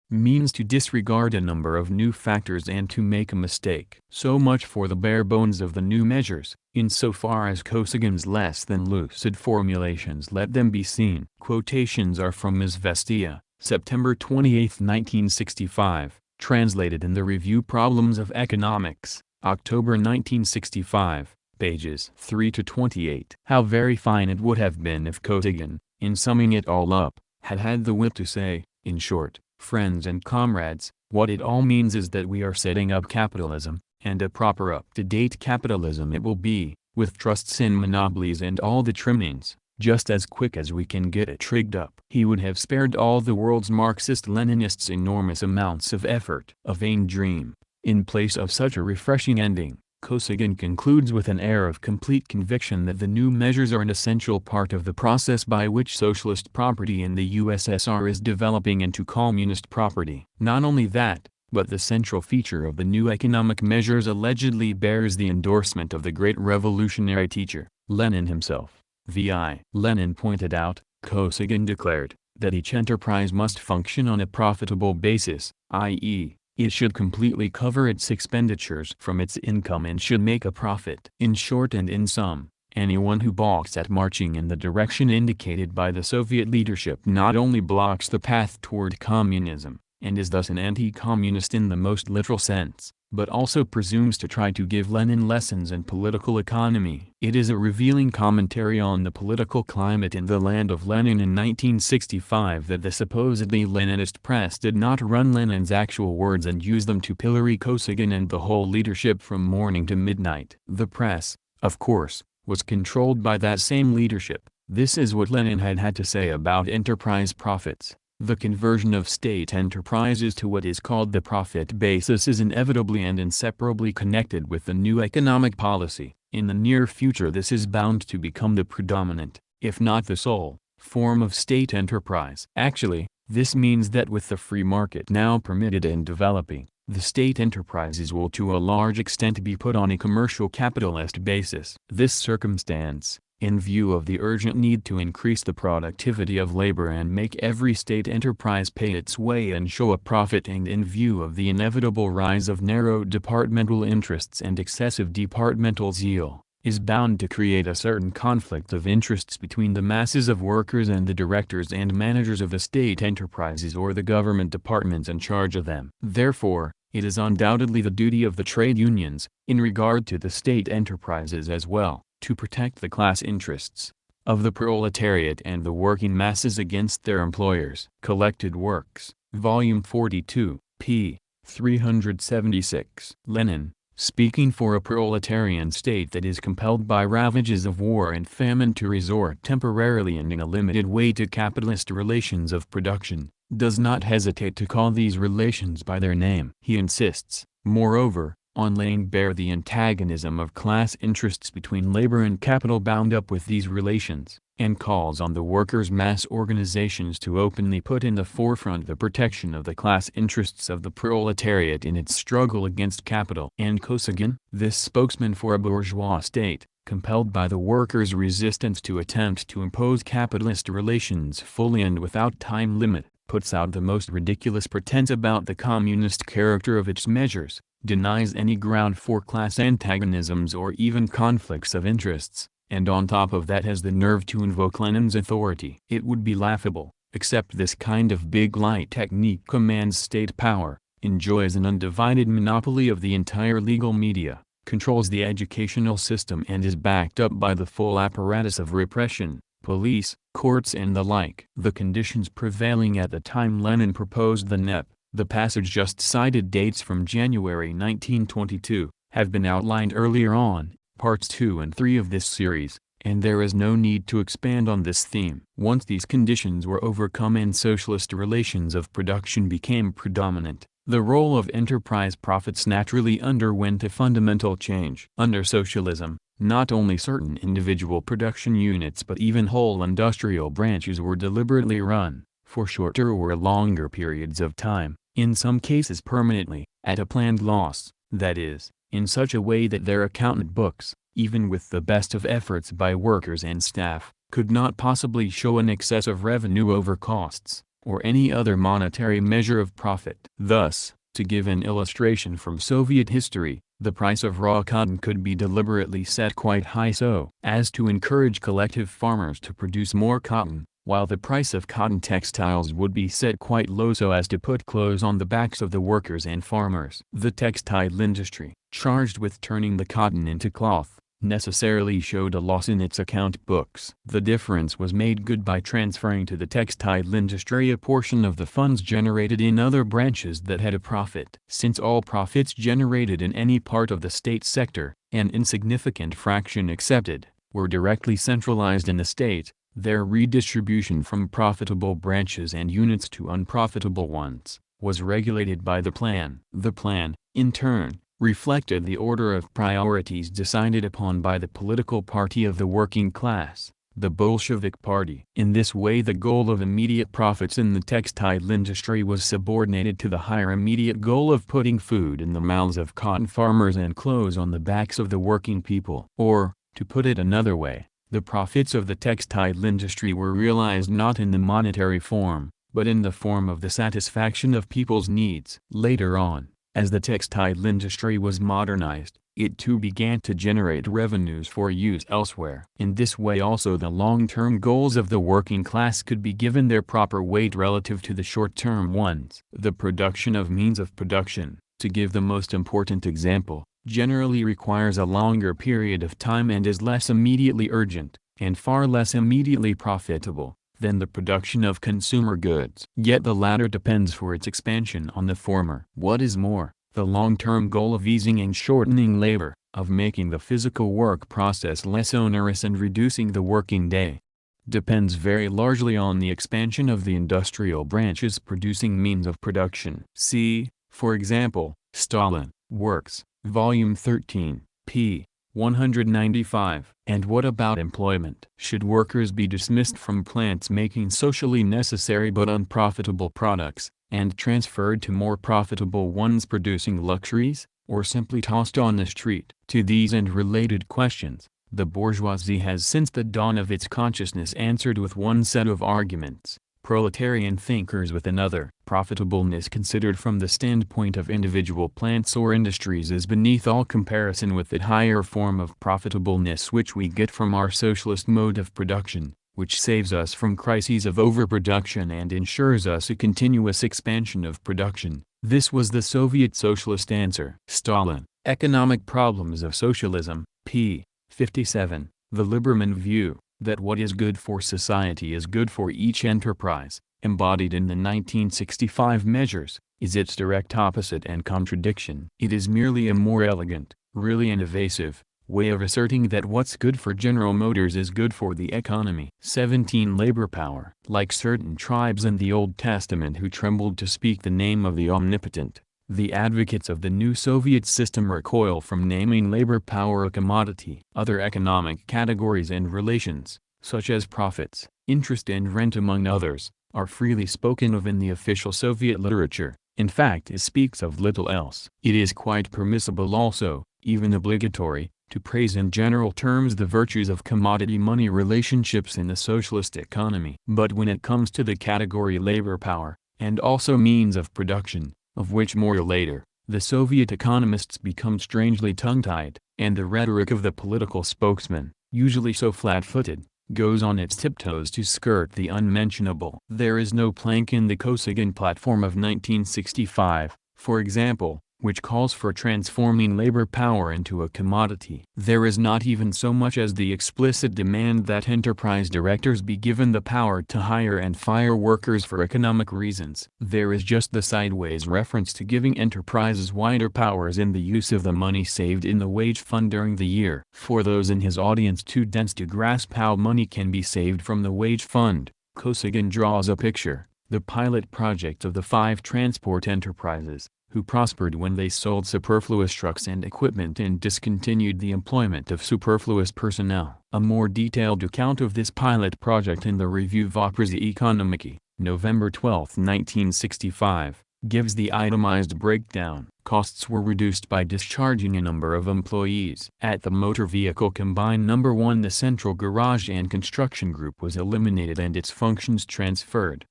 Means to disregard a number of new factors and to make a mistake. So much for the bare bones of the new measures. Insofar as Kosygin's less than lucid formulations let them be seen. Quotations are from Ms. Vestia, September 28, 1965, translated in the Review Problems of Economics, October 1965, pages 3 to 28. How very fine it would have been if Kosygin, in summing it all up, had had the wit to say, in short, friends and comrades, what it all means is that we are setting up capitalism, and a proper up-to-date capitalism it will be, with trusts and monopolies and all the trimmings, just as quick as we can get it rigged up. He would have spared all the world's Marxist-Leninists enormous amounts of effort. A vain dream. In place of such a refreshing ending, Kosygin concludes with an air of complete conviction that the new measures are an essential part of the process by which socialist property in the USSR is developing into communist property. Not only that, but the central feature of the new economic measures allegedly bears the endorsement of the great revolutionary teacher, Lenin himself. V.I. Lenin pointed out, Kosygin declared, that each enterprise must function on a profitable basis, i.e., it should completely cover its expenditures from its income and should make a profit. In short and in sum, anyone who balks at marching in the direction indicated by the Soviet leadership not only blocks the path toward communism, and is thus an anti-communist in the most literal sense, but also presumes to try to give Lenin lessons in political economy. It is a revealing commentary on the political climate in the land of Lenin in 1965 that the supposedly Leninist press did not run Lenin's actual words and use them to pillory Kosygin and the whole leadership from morning to midnight. The press, of course, was controlled by that same leadership. This is what Lenin had to say about enterprise profits. The conversion of state enterprises to what is called the profit basis is inevitably and inseparably connected with the new economic policy. In the near future this is bound to become the predominant, if not the sole, form of state enterprise. Actually, this means that with the free market now permitted and developing, the state enterprises will to a large extent be put on a commercial capitalist basis. This circumstance, in view of the urgent need to increase the productivity of labor and make every state enterprise pay its way and show a profit, and in view of the inevitable rise of narrow departmental interests and excessive departmental zeal, is bound to create a certain conflict of interests between the masses of workers and the directors and managers of the state enterprises or the government departments in charge of them. Therefore, it is undoubtedly the duty of the trade unions, in regard to the state enterprises as well, to protect the class interests of the proletariat and the working masses against their employers. Collected Works, Volume 42, p. 376. Lenin, speaking for a proletarian state that is compelled by ravages of war and famine to resort temporarily and in a limited way to capitalist relations of production, does not hesitate to call these relations by their name. He insists, moreover, on laying bare the antagonism of class interests between labor and capital bound up with these relations, and calls on the workers' mass organizations to openly put in the forefront the protection of the class interests of the proletariat in its struggle against capital. And Kosygin, this spokesman for a bourgeois state, compelled by the workers' resistance to attempt to impose capitalist relations fully and without time limit, puts out the most ridiculous pretense about the communist character of its measures, denies any ground for class antagonisms or even conflicts of interests, and on top of that has the nerve to invoke Lenin's authority. It would be laughable, except this kind of big light technique commands state power, enjoys an undivided monopoly of the entire legal media, controls the educational system and is backed up by the full apparatus of repression, police, courts and the like. The conditions prevailing at the time Lenin proposed the NEP, the passage just cited dates from January 1922, have been outlined earlier on, parts 2 and 3 of this series, and there is no need to expand on this theme. Once these conditions were overcome and socialist relations of production became predominant, the role of enterprise profits naturally underwent a fundamental change. Under socialism, not only certain individual production units but even whole industrial branches were deliberately run, for shorter or longer periods of time, in some cases permanently, at a planned loss, that is, in such a way that their accountant books, even with the best of efforts by workers and staff, could not possibly show an excess of revenue over costs, or any other monetary measure of profit. Thus, to give an illustration from Soviet history, the price of raw cotton could be deliberately set quite high so as to encourage collective farmers to produce more cotton, while the price of cotton textiles would be set quite low so as to put clothes on the backs of the workers and farmers. The textile industry, charged with turning the cotton into cloth, necessarily showed a loss in its account books. The difference was made good by transferring to the textile industry a portion of the funds generated in other branches that had a profit. Since all profits generated in any part of the state sector, an insignificant fraction excepted, were directly centralized in the state, their redistribution from profitable branches and units to unprofitable ones was regulated by the plan. The plan, in turn, reflected the order of priorities decided upon by the political party of the working class, the Bolshevik Party. In this way the goal of immediate profits in the textile industry was subordinated to the higher immediate goal of putting food in the mouths of cotton farmers and clothes on the backs of the working people. Or, to put it another way, the profits of the textile industry were realized not in the monetary form, but in the form of the satisfaction of people's needs. Later on, as the textile industry was modernized, it too began to generate revenues for use elsewhere. In this way also the long-term goals of the working class could be given their proper weight relative to the short-term ones. The production of means of production, to give the most important example, generally requires a longer period of time and is less immediately urgent, and far less immediately profitable, than the production of consumer goods. Yet the latter depends for its expansion on the former. What is more, the long-term goal of easing and shortening labor, of making the physical work process less onerous and reducing the working day, depends very largely on the expansion of the industrial branches producing means of production. See, for example, Stalin, Works, Volume 13, p. 195. And what about employment? Should workers be dismissed from plants making socially necessary but unprofitable products, and transferred to more profitable ones producing luxuries, or simply tossed on the street? To these and related questions, the bourgeoisie has since the dawn of its consciousness answered with one set of arguments, proletarian thinkers with another. Profitableness considered from the standpoint of individual plants or industries is beneath all comparison with the higher form of profitableness which we get from our socialist mode of production, which saves us from crises of overproduction and ensures us a continuous expansion of production. This was the Soviet socialist answer. Stalin, Economic Problems of Socialism, p. 57. The Liberman view, that what is good for society is good for each enterprise, embodied in the 1965 measures, is its direct opposite and contradiction. It is merely a more elegant, really an evasive, way of asserting that what's good for General Motors is good for the economy. 17. Labor power. Like certain tribes in the Old Testament who trembled to speak the name of the Omnipotent, the advocates of the new Soviet system recoil from naming labor power a commodity. Other economic categories and relations, such as profits, interest and rent among others, are freely spoken of in the official Soviet literature. In fact, it speaks of little else. It is quite permissible also, even obligatory, to praise in general terms the virtues of commodity-money relationships in the socialist economy. But when it comes to the category labor power, and also means of production, of which more later, the Soviet economists become strangely tongue-tied, and the rhetoric of the political spokesman, usually so flat-footed, goes on its tiptoes to skirt the unmentionable. There is no plank in the Kosygin platform of 1965, for example, which calls for transforming labor power into a commodity. There is not even so much as the explicit demand that enterprise directors be given the power to hire and fire workers for economic reasons. There is just the sideways reference to giving enterprises wider powers in the use of the money saved in the wage fund during the year. For those in his audience too dense to grasp how money can be saved from the wage fund, Kosygin draws a picture, the pilot project of the 5 transport enterprises, who prospered when they sold superfluous trucks and equipment and discontinued the employment of superfluous personnel. A more detailed account of this pilot project in the Revue Voprzy Ekonomiki, November 12, 1965, gives the itemized breakdown. Costs were reduced by discharging a number of employees. At the Motor Vehicle Combine Number 1, the Central Garage and Construction Group was eliminated and its functions transferred.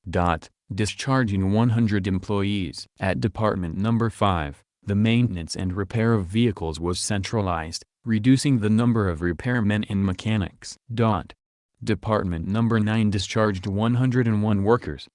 Discharging 100 employees. At Department Number 5, the maintenance and repair of vehicles was centralized, reducing the number of repairmen and mechanics. Department Number 9 discharged 101 workers.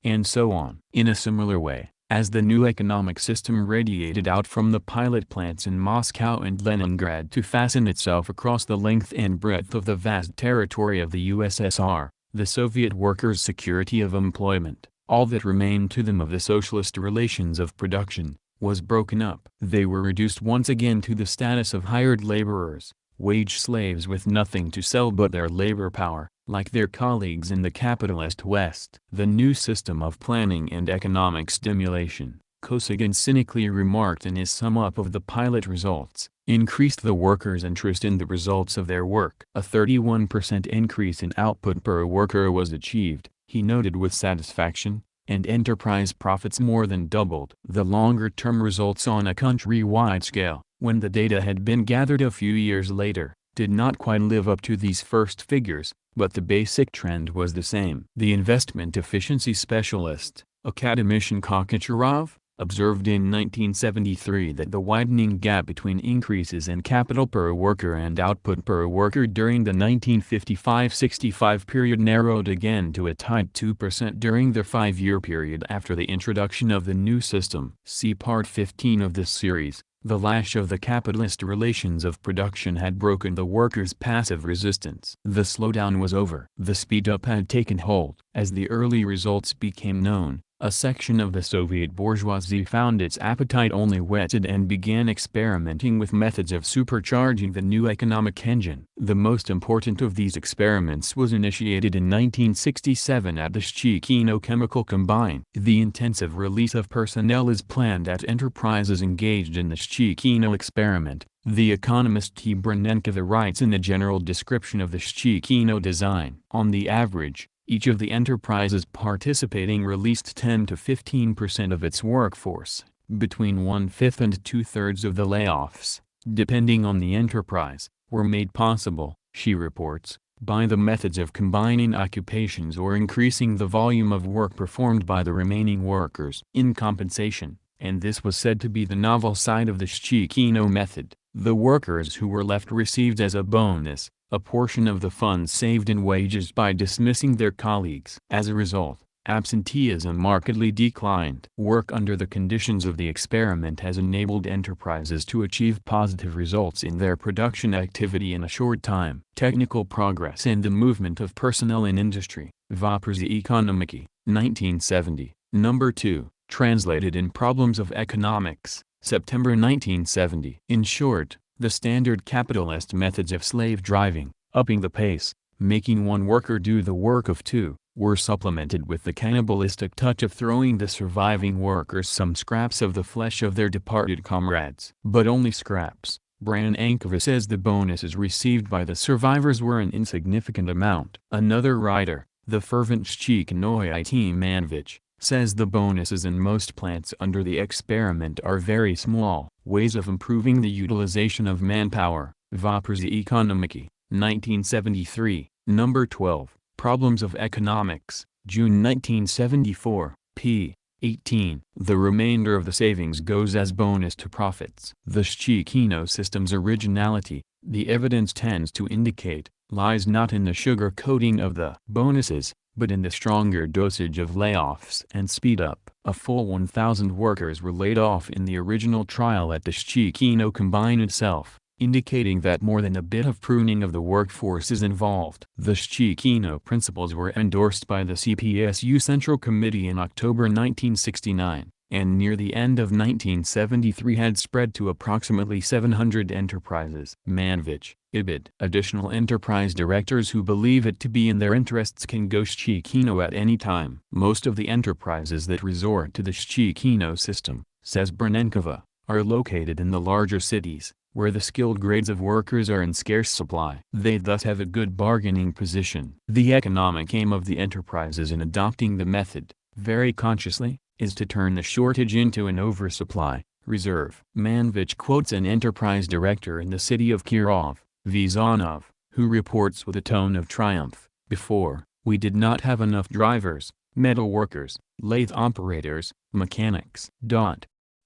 And so on. In a similar way, as the new economic system radiated out from the pilot plants in Moscow and Leningrad to fasten itself across the length and breadth of the vast territory of the USSR, the Soviet workers' security of employment, all that remained to them of the socialist relations of production, was broken up. They were reduced once again to the status of hired laborers, wage slaves with nothing to sell but their labor power, like their colleagues in the capitalist West. The new system of planning and economic stimulation, Kosygin cynically remarked in his sum-up of the pilot results, increased the workers' interest in the results of their work. A 31% increase in output per worker was achieved, he noted with satisfaction, and enterprise profits more than doubled. The longer-term results on a country-wide scale, when the data had been gathered a few years later, did not quite live up to these first figures, but the basic trend was the same. The investment efficiency specialist, academician Kokochurov, observed in 1973 that the widening gap between increases in capital per worker and output per worker during the 1955-65 period narrowed again to a tight 2% during the 5-year period after the introduction of the new system. See Part 15 of this series. The lash of the capitalist relations of production had broken the workers' passive resistance. The slowdown was over. The speed-up had taken hold. As the early results became known, a section of the Soviet bourgeoisie found its appetite only whetted and began experimenting with methods of supercharging the new economic engine. The most important of these experiments was initiated in 1967 at the Shchikino Chemical Combine. The intensive release of personnel is planned at enterprises engaged in the Shchikino experiment. The economist T. Branenkova writes in the general description of the Shchikino design. On the average, each of the enterprises participating released 10 to 15% of its workforce. Between 1/5 and 2/3 of the layoffs, depending on the enterprise, were made possible, she reports, by the methods of combining occupations or increasing the volume of work performed by the remaining workers. In compensation, and this was said to be the novel side of the Shchikino method, the workers who were left received as a bonus a portion of the funds saved in wages by dismissing their colleagues. As a result, absenteeism markedly declined. Work under the conditions of the experiment has enabled enterprises to achieve positive results in their production activity in a short time. Technical progress and the movement of personnel in industry. Voprzy Ekonomiki, 1970, Number 2, translated in Problems of Economics, September 1970. In short, the standard capitalist methods of slave driving, upping the pace, making one worker do the work of two, were supplemented with the cannibalistic touch of throwing the surviving workers some scraps of the flesh of their departed comrades. But only scraps. Branenkova says the bonuses received by the survivors were an insignificant amount. Another writer, the fervent Stakonavite Movement, says the bonuses in most plants under the experiment are very small. Ways of improving the utilization of manpower. Voprzy Ekonomiki, 1973, Number 12, Problems of Economics, June 1974, p. 18. The remainder of the savings goes as bonus to profits. The Shchikino system's originality, the evidence tends to indicate, lies not in the sugar coating of the bonuses, but in the stronger dosage of layoffs and speed-up. A full 1,000 workers were laid off in the original trial at the Shchikino Combine itself, indicating that more than a bit of pruning of the workforce is involved. The Shchikino principles were endorsed by the CPSU Central Committee in October 1969, and near the end of 1973 had spread to approximately 700 enterprises. Manvich, Ibid. Additional enterprise directors who believe it to be in their interests can go Shchikino at any time. Most of the enterprises that resort to the Shchikino system, says Branenkova, are located in the larger cities, where the skilled grades of workers are in scarce supply. They thus have a good bargaining position. The economic aim of the enterprises in adopting the method, very consciously, is to turn the shortage into an oversupply, reserve. Manvich quotes an enterprise director in the city of Kirov, Vizanov, who reports with a tone of triumph, "Before, we did not have enough drivers, metal workers, lathe operators, mechanics.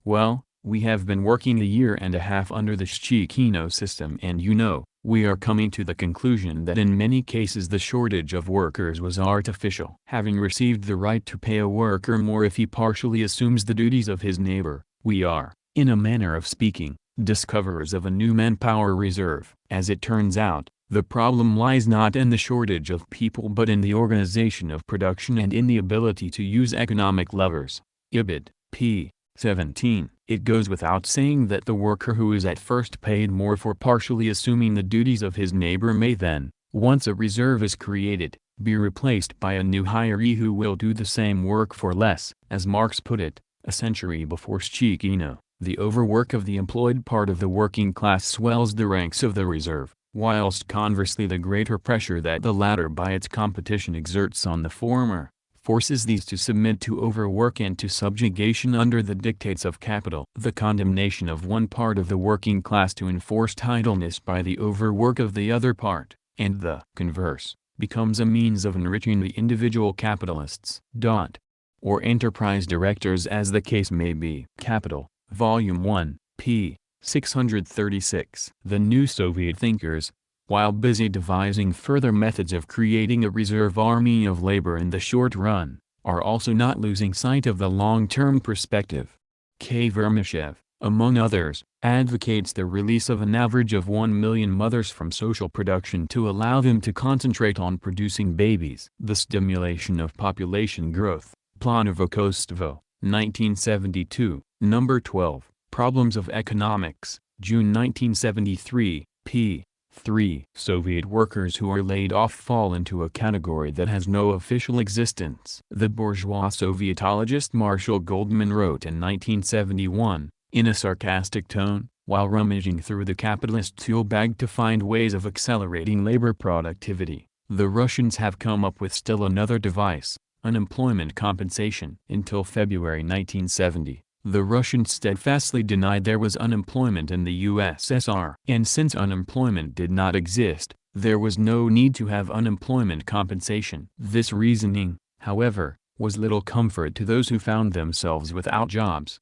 Well, we have been working a year and a half under the Shchikino system, and we are coming to the conclusion that in many cases the shortage of workers was artificial." Having received the right to pay a worker more if he partially assumes the duties of his neighbor, we are, in a manner of speaking, discoverers of a new manpower reserve. As it turns out, the problem lies not in the shortage of people but in the organization of production and in the ability to use economic levers. Ibid. p. 17. It goes without saying that the worker who is at first paid more for partially assuming the duties of his neighbor may then, once a reserve is created, be replaced by a new hiree who will do the same work for less. As Marx put it, a century before Shchikino, the overwork of the employed part of the working class swells the ranks of the reserve, whilst conversely the greater pressure that the latter by its competition exerts on the former, forces these to submit to overwork and to subjugation under the dictates of capital. The condemnation of one part of the working class to enforced idleness by the overwork of the other part, and the converse, becomes a means of enriching the individual capitalists. Or enterprise directors, as the case may be. Capital, Volume 1, p. 636. The new Soviet thinkers, while busy devising further methods of creating a reserve army of labor in the short run, are also not losing sight of the long-term perspective. K. Vermishev, among others, advocates the release of an average of 1 million mothers from social production to allow them to concentrate on producing babies. The stimulation of population growth, Planovokostvo, 1972, number 12, Problems of Economics, June 1973, p. 3. Soviet workers who are laid off fall into a category that has no official existence. The bourgeois Sovietologist Marshall Goldman wrote in 1971, in a sarcastic tone, while rummaging through the capitalist tool bag to find ways of accelerating labor productivity, "The Russians have come up with still another device, unemployment compensation." Until February 1970. The Russians steadfastly denied there was unemployment in the USSR. And since unemployment did not exist, there was no need to have unemployment compensation. This reasoning, however, was little comfort to those who found themselves without jobs.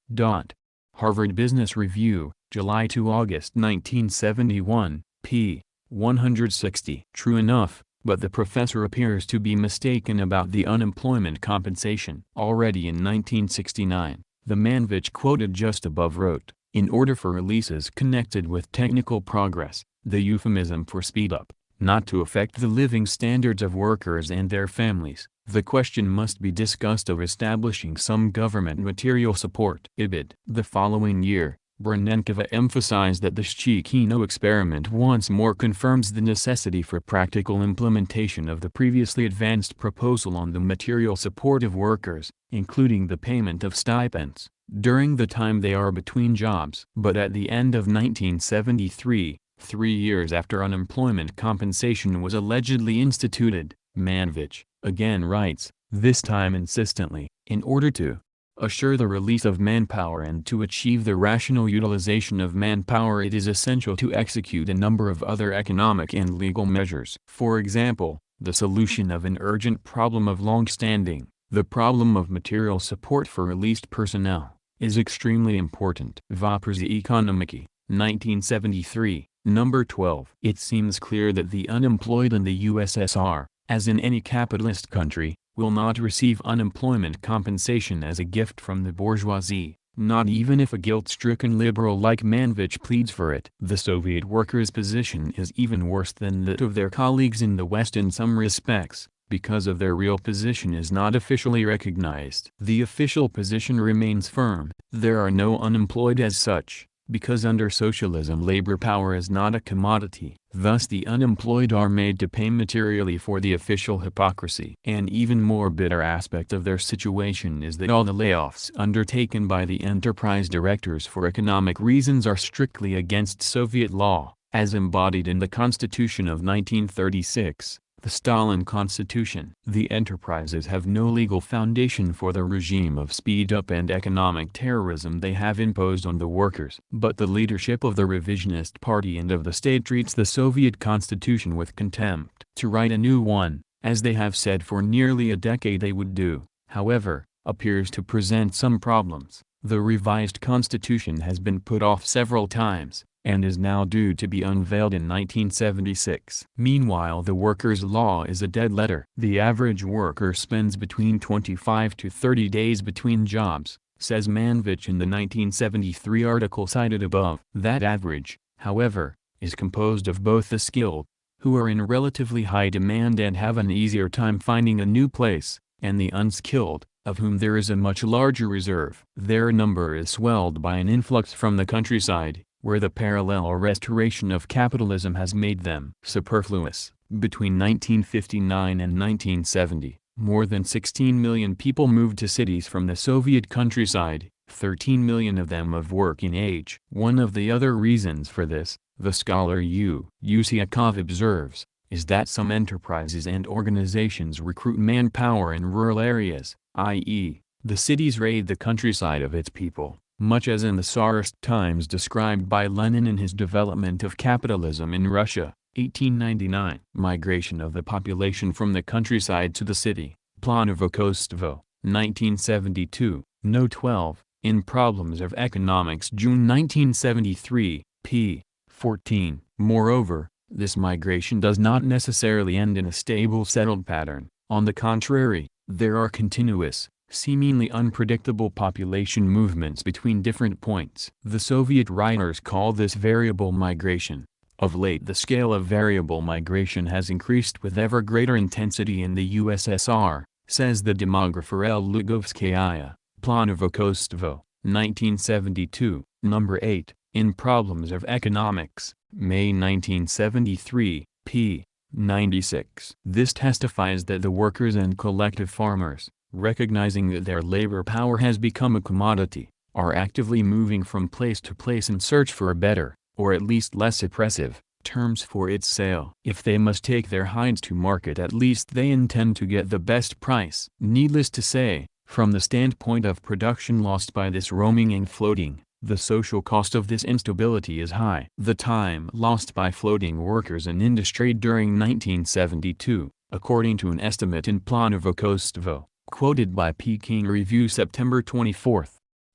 Harvard Business Review, July to August 1971, p. 160. True enough, but the professor appears to be mistaken about the unemployment compensation. Already in 1969. The Manvich quoted just above wrote, "In order for releases connected with technical progress, the euphemism for speed up, not to affect the living standards of workers and their families, the question must be discussed of establishing some government material support." Ibid. The following year, Bernenkova emphasized that the Shchikino experiment once more confirms the necessity for practical implementation of the previously advanced proposal on the material support of workers, including the payment of stipends, during the time they are between jobs. But at the end of 1973, 3 years after unemployment compensation was allegedly instituted, Manvich, again writes, this time insistently, in order to assure the release of manpower and to achieve the rational utilization of manpower, it is essential to execute a number of other economic and legal measures. For example, the solution of an urgent problem of long-standing, the problem of material support for released personnel, is extremely important. Voprzy Ekonomiki, 1973, number 12. It seems clear that the unemployed in the USSR, as in any capitalist country, will not receive unemployment compensation as a gift from the bourgeoisie, not even if a guilt-stricken liberal like Manvich pleads for it. The Soviet workers' position is even worse than that of their colleagues in the West in some respects, because of their real position is not officially recognized. The official position remains firm. There are no unemployed as such, because under socialism labor power is not a commodity. Thus the unemployed are made to pay materially for the official hypocrisy. An even more bitter aspect of their situation is that all the layoffs undertaken by the enterprise directors for economic reasons are strictly against Soviet law, as embodied in the Constitution of 1936, The Stalin Constitution. The enterprises have no legal foundation for the regime of speed-up and economic terrorism they have imposed on the workers. But the leadership of the revisionist party and of the state treats the Soviet Constitution with contempt. To write a new one, as they have said for nearly a decade they would do, however, appears to present some problems. The revised constitution has been put off several times, and is now due to be unveiled in 1976. Meanwhile, the workers' law is a dead letter. The average worker spends between 25 to 30 days between jobs, says Manvich in the 1973 article cited above. That average, however, is composed of both the skilled, who are in relatively high demand and have an easier time finding a new place, and the unskilled, of whom there is a much larger reserve. Their number is swelled by an influx from the countryside, where the parallel restoration of capitalism has made them superfluous. Between 1959 and 1970, more than 16 million people moved to cities from the Soviet countryside, 13 million of them of working age. One of the other reasons for this, the scholar Ussr observes, is that some enterprises and organizations recruit manpower in rural areas, i.e., the cities raid the countryside of its people, much as in the Tsarist times described by Lenin in his Development of Capitalism in Russia, 1899. Migration of the population from the countryside to the city, Planovokostvo, 1972, No. 12, in Problems of Economics, June 1973, p. 14. Moreover, this migration does not necessarily end in a stable settled pattern. On the contrary, there are continuous, seemingly unpredictable population movements between different points. The Soviet writers call this variable migration. Of late the scale of variable migration has increased with ever greater intensity in the USSR, says the demographer L. Lugovskaya, Planovokostvo, 1972, No. 8, in Problems of Economics, May 1973, p. 96. This testifies that the workers and collective farmers, recognizing that their labor power has become a commodity, are actively moving from place to place in search for a better, or at least less oppressive, terms for its sale. If they must take their hides to market, at least they intend to get the best price. Needless to say, from the standpoint of production lost by this roaming and floating, the social cost of this instability is high. The time lost by floating workers in industry during 1972, according to an estimate in Planovokostvo, quoted by Peking Review September 24,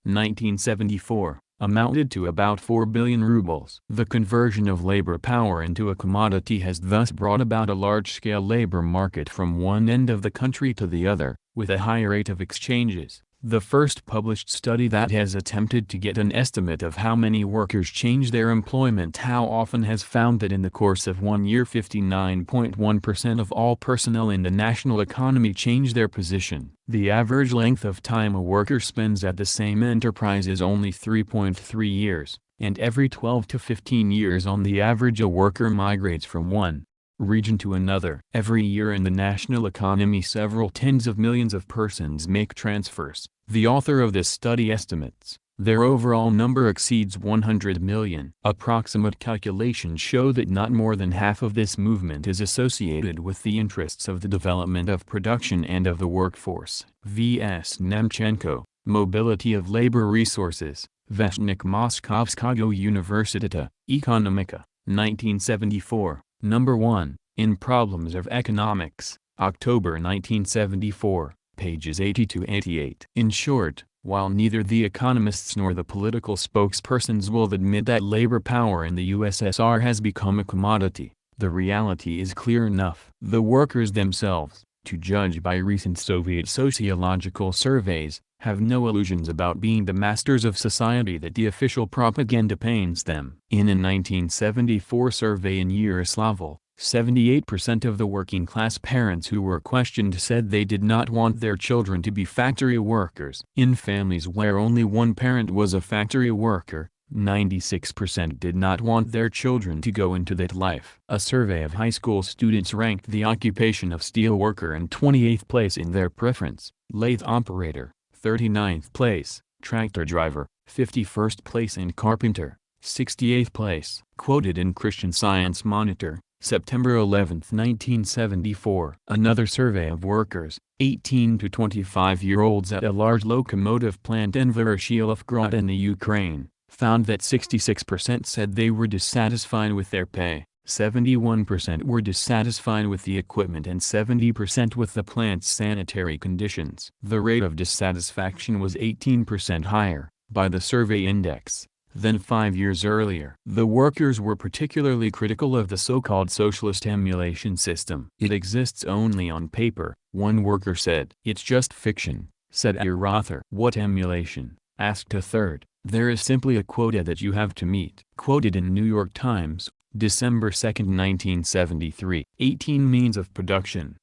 1974, amounted to about 4 billion rubles. The conversion of labor power into a commodity has thus brought about a large-scale labor market from one end of the country to the other, with a high rate of exchanges. The first published study that has attempted to get an estimate of how many workers change their employment how often has found that in the course of 1 year 59.1% of all personnel in the national economy change their position. The average length of time a worker spends at the same enterprise is only 3.3 years, and every 12 to 15 years on the average a worker migrates from one region to another. Every year in the national economy several tens of millions of persons make transfers. The author of this study estimates their overall number exceeds 100 million. Approximate calculations show that not more than half of this movement is associated with the interests of the development of production and of the workforce. V.S. Nemchenko, Mobility of Labor Resources, Vestnik Moskovskogo Universiteta, Ekonomika, 1974. Number 1, in Problems of Economics, October 1974, pages 80–88. In short, while neither the economists nor the political spokespersons will admit that labor power in the USSR has become a commodity, the reality is clear enough. The workers themselves, to judge by recent Soviet sociological surveys, have no illusions about being the masters of society that the official propaganda paints them. In a 1974 survey in Yaroslavl, 78% of the working-class parents who were questioned said they did not want their children to be factory workers. In families where only one parent was a factory worker, 96% did not want their children to go into that life. A survey of high school students ranked the occupation of steel worker in 28th place in their preference, lathe operator, 39th place, tractor driver, 51st place and carpenter, 68th place. Quoted in Christian Science Monitor, September 11, 1974. Another survey of workers, 18 to 25-year-olds at a large locomotive plant in Voroshilov in the Ukraine, found that 66% said they were dissatisfied with their pay, 71% were dissatisfied with the equipment and 70% with the plant's sanitary conditions. The rate of dissatisfaction was 18% higher, by the survey index, than 5 years earlier. The workers were particularly critical of the so-called socialist emulation system. It exists only on paper, one worker said. It's just fiction, said a author. What emulation? Asked a third. There is simply a quota that you have to meet. Quoted in New York Times, December 2, 1973. 18 means of production.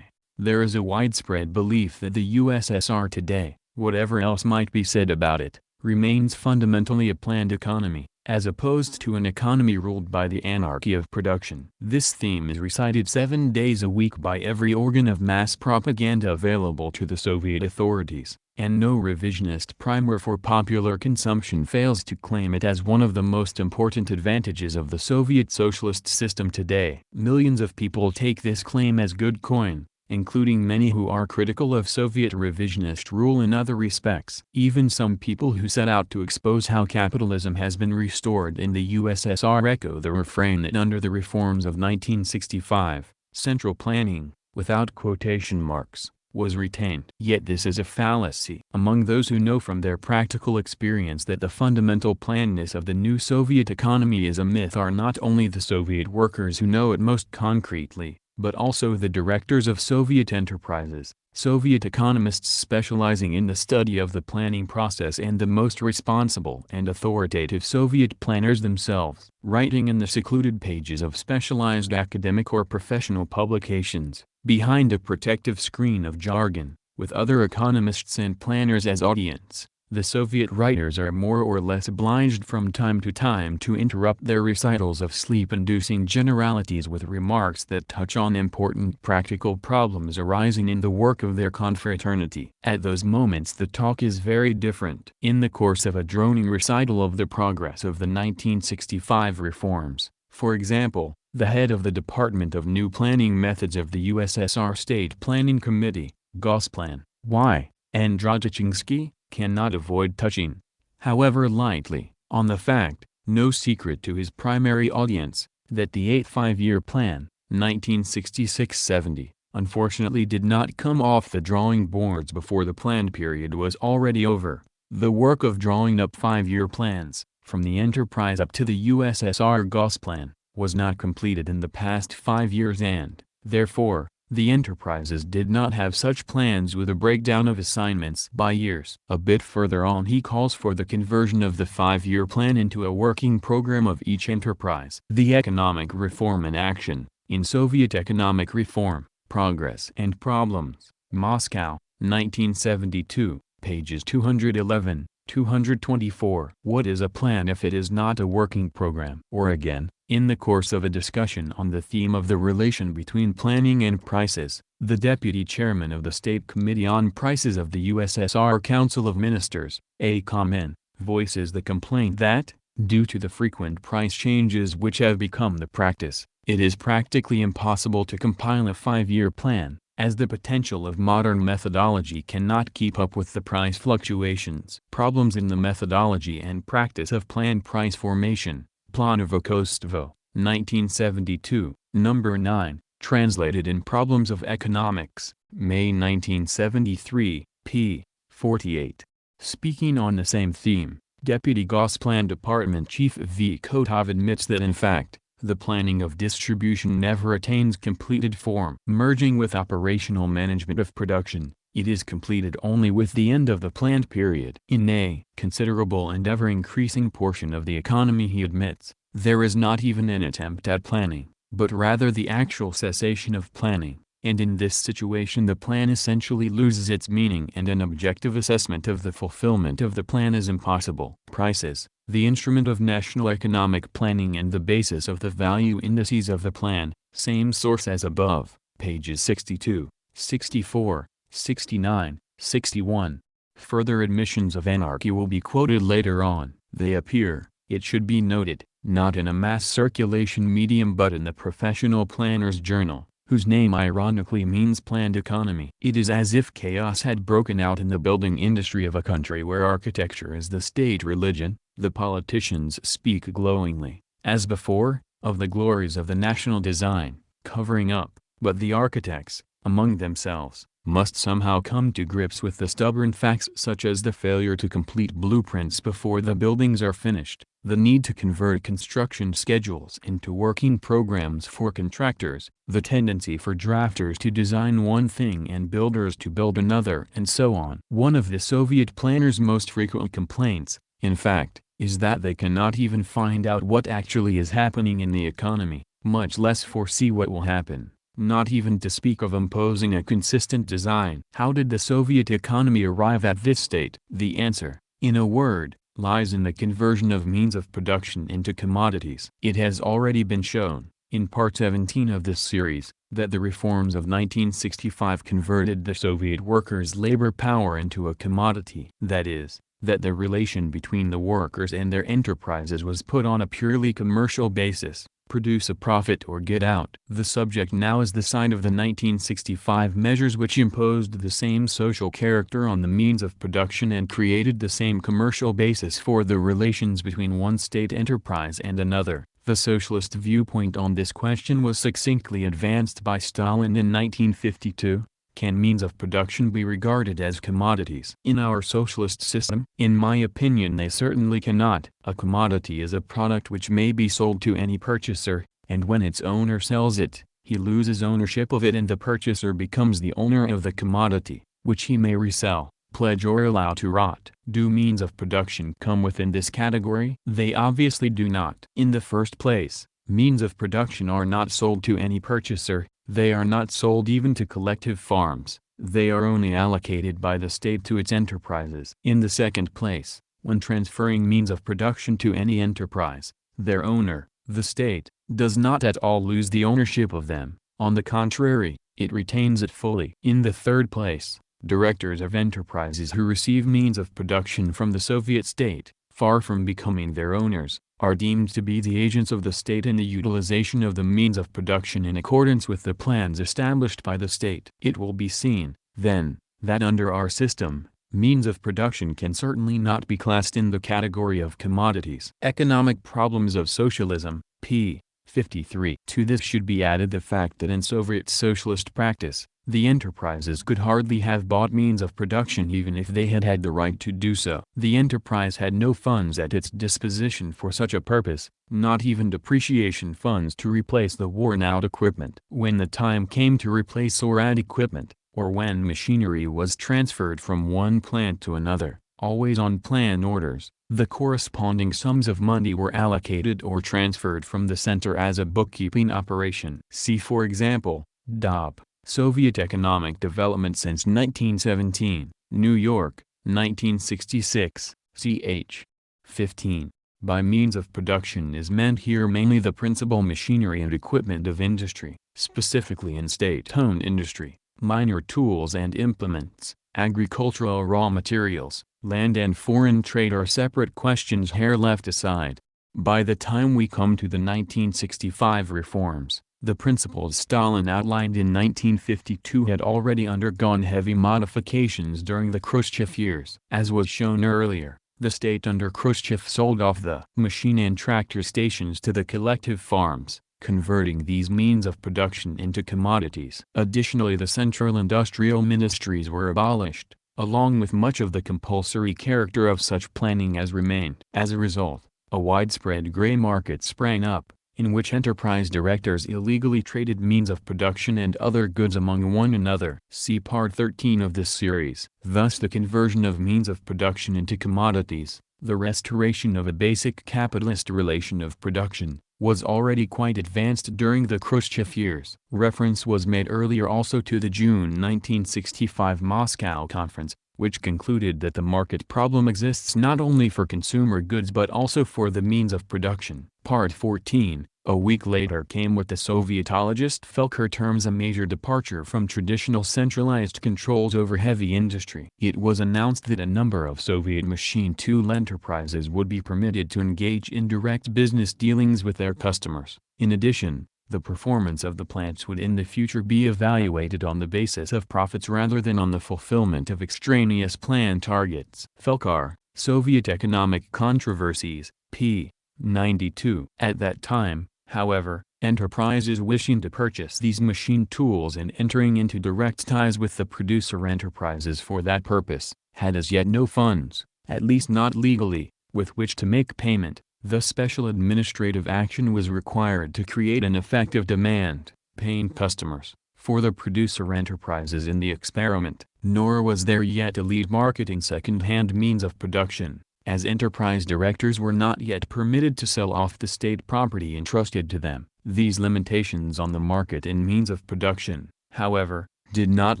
There is a widespread belief that the USSR today, whatever else might be said about it, remains fundamentally a planned economy, as opposed to an economy ruled by the anarchy of production. This theme is recited 7 days a week by every organ of mass propaganda available to the Soviet authorities, and no revisionist primer for popular consumption fails to claim it as one of the most important advantages of the Soviet socialist system today. Millions of people take this claim as good coin, including many who are critical of Soviet revisionist rule in other respects. Even some people who set out to expose how capitalism has been restored in the USSR echo the refrain that under the reforms of 1965, central planning, without quotation marks, was retained. Yet this is a fallacy. Among those who know from their practical experience that the fundamental plannedness of the new Soviet economy is a myth are not only the Soviet workers who know it most concretely, but also the directors of Soviet enterprises, Soviet economists specializing in the study of the planning process, and the most responsible and authoritative Soviet planners themselves. Writing in the secluded pages of specialized academic or professional publications, behind a protective screen of jargon, with other economists and planners as audience, the Soviet writers are more or less obliged from time to time to interrupt their recitals of sleep-inducing generalities with remarks that touch on important practical problems arising in the work of their confraternity. At those moments the talk is very different. In the course of a droning recital of the progress of the 1965 reforms, for example, the head of the Department of New Planning Methods of the USSR State Planning Committee, Gosplan, Y. Androjichinsky, cannot avoid touching, however lightly, on the fact, no secret to his primary audience, that the 8th five-year plan, 1966-70, unfortunately did not come off the drawing boards before the planned period was already over. The work of drawing up 5-year plans, from the enterprise up to the USSR Gosplan, was not completed in the past 5 years and, therefore, the enterprises did not have such plans with a breakdown of assignments by years. A bit further on he calls for the conversion of the 5-year plan into a working program of each enterprise. The Economic Reform in Action, in Soviet Economic Reform, Progress and Problems, Moscow, 1972, pages 211, 224. What is a plan if it is not a working program? Or again, in the course of a discussion on the theme of the relation between planning and prices, the deputy chairman of the State Committee on Prices of the USSR Council of Ministers, A. Kamen, voices the complaint that, due to the frequent price changes which have become the practice, it is practically impossible to compile a 5-year plan, as the potential of modern methodology cannot keep up with the price fluctuations. Problems in the methodology and practice of planned price formation. Planovokostvo, 1972, number 9, translated in Problems of Economics, May 1973, p. 48. Speaking on the same theme, Deputy Gosplan Department Chief V. Kotov admits that in fact, the planning of distribution never attains completed form. Merging with operational management of production, it is completed only with the end of the planned period. In a considerable and ever-increasing portion of the economy, he admits, there is not even an attempt at planning, but rather the actual cessation of planning, and in this situation the plan essentially loses its meaning and an objective assessment of the fulfillment of the plan is impossible. Prices, the instrument of national economic planning and the basis of the value indices of the plan, same source as above, pages 62, 64, 69, 61. Further admissions of anarchy will be quoted later on. They appear, it should be noted, not in a mass circulation medium but in the Professional Planner's Journal, whose name ironically means planned economy. It is as if chaos had broken out in the building industry of a country where architecture is the state religion. The politicians speak glowingly, as before, of the glories of the national design, covering up, but the architects, among themselves, must somehow come to grips with the stubborn facts such as the failure to complete blueprints before the buildings are finished, the need to convert construction schedules into working programs for contractors, the tendency for drafters to design one thing and builders to build another, and so on. One of the Soviet planners' most frequent complaints, in fact, is that they cannot even find out what actually is happening in the economy, much less foresee what will happen. Not even to speak of imposing a consistent design. How did the Soviet economy arrive at this state? The answer, in a word, lies in the conversion of means of production into commodities. It has already been shown, in part 17 of this series, that the reforms of 1965 converted the Soviet workers' labor power into a commodity. That is, that the relation between the workers and their enterprises was put on a purely commercial basis. Produce a profit or get out. The subject now is the side of the 1965 measures which imposed the same social character on the means of production and created the same commercial basis for the relations between one state enterprise and another. The socialist viewpoint on this question was succinctly advanced by Stalin in 1952. Can means of production be regarded as commodities in our socialist system? In my opinion, they certainly cannot. A commodity is a product which may be sold to any purchaser, and when its owner sells it, he loses ownership of it and the purchaser becomes the owner of the commodity, which he may resell, pledge or allow to rot. Do means of production come within this category? They obviously do not. In the first place, means of production are not sold to any purchaser. They are not sold even to collective farms, they are only allocated by the state to its enterprises. In the second place, when transferring means of production to any enterprise, their owner, the state, does not at all lose the ownership of them, on the contrary, it retains it fully. In the third place, directors of enterprises who receive means of production from the Soviet state, far from becoming their owners, are deemed to be the agents of the state in the utilization of the means of production in accordance with the plans established by the state. It will be seen, then, that under our system, means of production can certainly not be classed in the category of commodities. Economic Problems of Socialism, p. 53. To this should be added the fact that in Soviet socialist practice, the enterprises could hardly have bought means of production even if they had had the right to do so. The enterprise had no funds at its disposition for such a purpose, not even depreciation funds to replace the worn-out equipment. When the time came to replace or add equipment, or when machinery was transferred from one plant to another, always on plan orders, the corresponding sums of money were allocated or transferred from the center as a bookkeeping operation. See for example, Dobb. Soviet Economic Development since 1917, New York, 1966, ch. 15. By means of production is meant here mainly the principal machinery and equipment of industry, specifically in state-owned industry, minor tools and implements, agricultural raw materials, land and foreign trade are separate questions here left aside. By the time we come to the 1965 reforms, the principles Stalin outlined in 1952 had already undergone heavy modifications during the Khrushchev years. As was shown earlier, the state under Khrushchev sold off the machine and tractor stations to the collective farms, converting these means of production into commodities. Additionally, the central industrial ministries were abolished, along with much of the compulsory character of such planning as remained. As a result, a widespread gray market sprang up, in which enterprise directors illegally traded means of production and other goods among one another. See Part 13 of this series. Thus the conversion of means of production into commodities, the restoration of a basic capitalist relation of production, was already quite advanced during the Khrushchev years. Reference was made earlier also to the June 1965 Moscow Conference, which concluded that the market problem exists not only for consumer goods but also for the means of production. Part 14, A week later came what the Sovietologist Felker terms a major departure from traditional centralized controls over heavy industry. It was announced that a number of Soviet machine tool enterprises would be permitted to engage in direct business dealings with their customers. In addition, the performance of the plants would in the future be evaluated on the basis of profits rather than on the fulfillment of extraneous plan targets. Felker, Soviet Economic Controversies, p. 92. At that time, however, enterprises wishing to purchase these machine tools and entering into direct ties with the producer enterprises for that purpose, had as yet no funds, at least not legally, with which to make payment. Thus special administrative action was required to create an effective demand, paying customers, for the producer enterprises in the experiment. Nor was there yet a lead marketing second-hand means of production, as enterprise directors were not yet permitted to sell off the state property entrusted to them. These limitations on the market and means of production, however, did not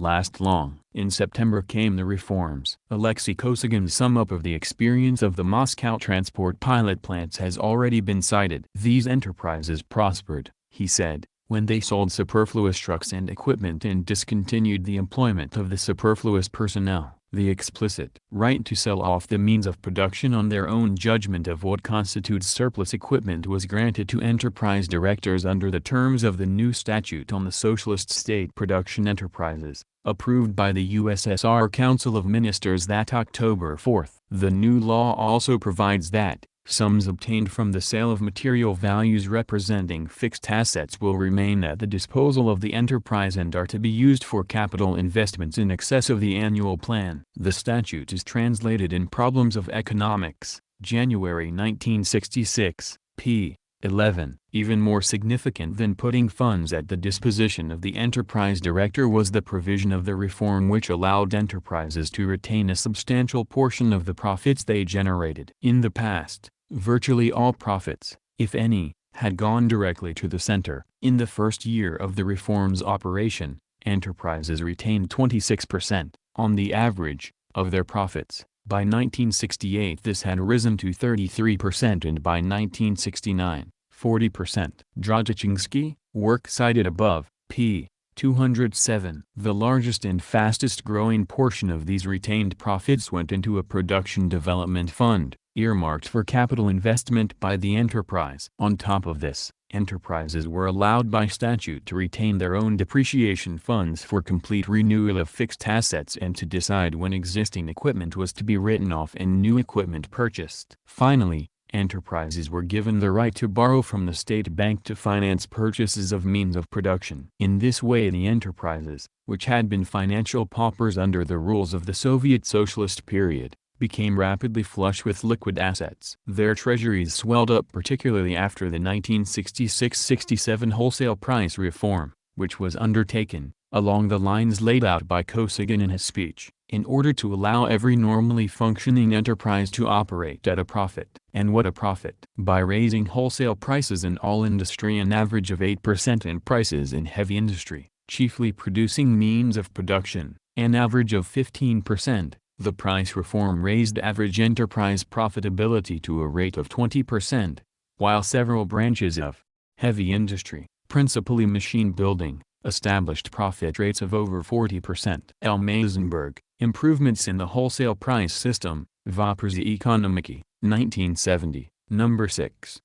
last long. In September came the reforms. Alexei Kosygin's sum-up of the experience of the Moscow transport pilot plants has already been cited. These enterprises prospered, he said, when they sold superfluous trucks and equipment and discontinued the employment of the superfluous personnel. The explicit right to sell off the means of production on their own judgment of what constitutes surplus equipment was granted to enterprise directors under the terms of the new statute on the socialist state production enterprises, approved by the USSR Council of Ministers that October 4. The new law also provides that sums obtained from the sale of material values representing fixed assets will remain at the disposal of the enterprise and are to be used for capital investments in excess of the annual plan. The statute is translated in Problems of Economics, January 1966, p. 11. Even more significant than putting funds at the disposition of the enterprise director was the provision of the reform which allowed enterprises to retain a substantial portion of the profits they generated. In the past, virtually all profits, if any, had gone directly to the center. In the first year of the reform's operation, enterprises retained 26%, on the average, of their profits. By 1968 this had risen to 33% and by 1969, 40%. Drozdchinsky, work cited above, p. 207. The largest and fastest growing portion of these retained profits went into a production development fund, earmarked for capital investment by the enterprise. On top of this, enterprises were allowed by statute to retain their own depreciation funds for complete renewal of fixed assets and to decide when existing equipment was to be written off and new equipment purchased. Finally, enterprises were given the right to borrow from the state bank to finance purchases of means of production. In this way the enterprises, which had been financial paupers under the rules of the Soviet Socialist period, became rapidly flush with liquid assets. Their treasuries swelled up particularly after the 1966-67 wholesale price reform, which was undertaken, along the lines laid out by Kosygin in his speech, in order to allow every normally functioning enterprise to operate at a profit. And what a profit! By raising wholesale prices in all industry an average of 8% and prices in heavy industry, chiefly producing means of production, an average of 15%. The price reform raised average enterprise profitability to a rate of 20%, while several branches of heavy industry, principally machine building, established profit rates of over 40%. L. Meisenberg, Improvements in the Wholesale Price System, Voprzy Ekonomiki, 1970, No. 6.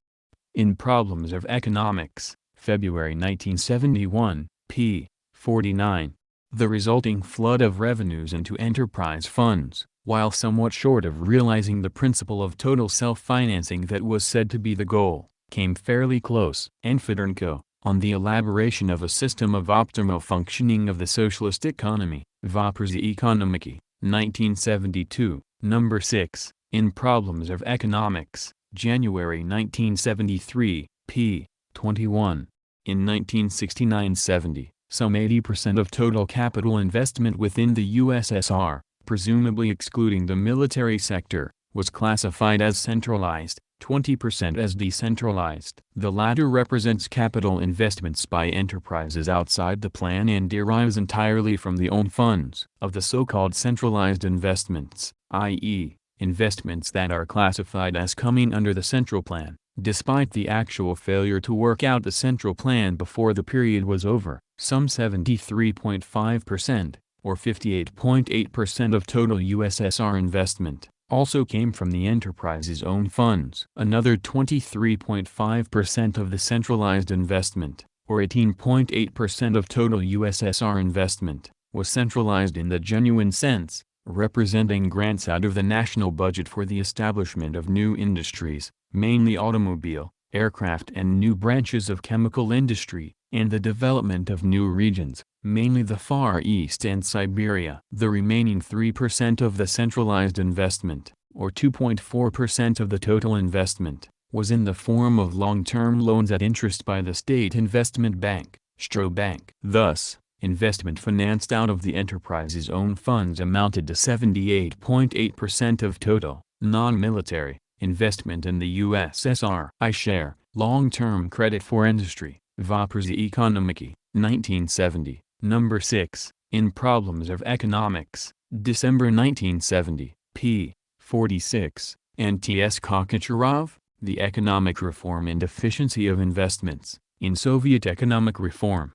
In Problems of Economics, February 1971, p. 49. The resulting flood of revenues into enterprise funds, while somewhat short of realizing the principle of total self-financing that was said to be the goal, came fairly close. Fedorenko, on the elaboration of a system of optimal functioning of the socialist economy, Voprzy Ekonomiki, 1972, No. 6, in Problems of Economics, January 1973, p. 21. In 1969-70. Some 80% of total capital investment within the USSR, presumably excluding the military sector, was classified as centralized, 20% as decentralized. The latter represents capital investments by enterprises outside the plan and derives entirely from the own funds. Of the so-called centralized investments, i.e., investments that are classified as coming under the central plan, Despite the actual failure to work out the central plan before the period was over, some 73.5%, or 58.8% of total USSR investment, also came from the enterprise's own funds. Another 23.5% of the centralized investment, or 18.8% of total USSR investment, was centralized in the genuine sense, representing grants out of the national budget for the establishment of new industries, mainly automobile, aircraft and new branches of chemical industry, and the development of new regions, mainly the Far East and Siberia. The remaining 3% of the centralized investment, or 2.4% of the total investment, was in the form of long-term loans at interest by the State Investment Bank, Strobank. Thus, investment financed out of the enterprise's own funds amounted to 78.8% of total non-military investment in the USSR. I share Long-Term Credit for Industry, Voprzy Ekonomiki, 1970, Number 6, in Problems of Economics, December 1970, p. 46, and T.S. Kokocharov, The Economic Reform and Efficiency of Investments, in Soviet Economic Reform.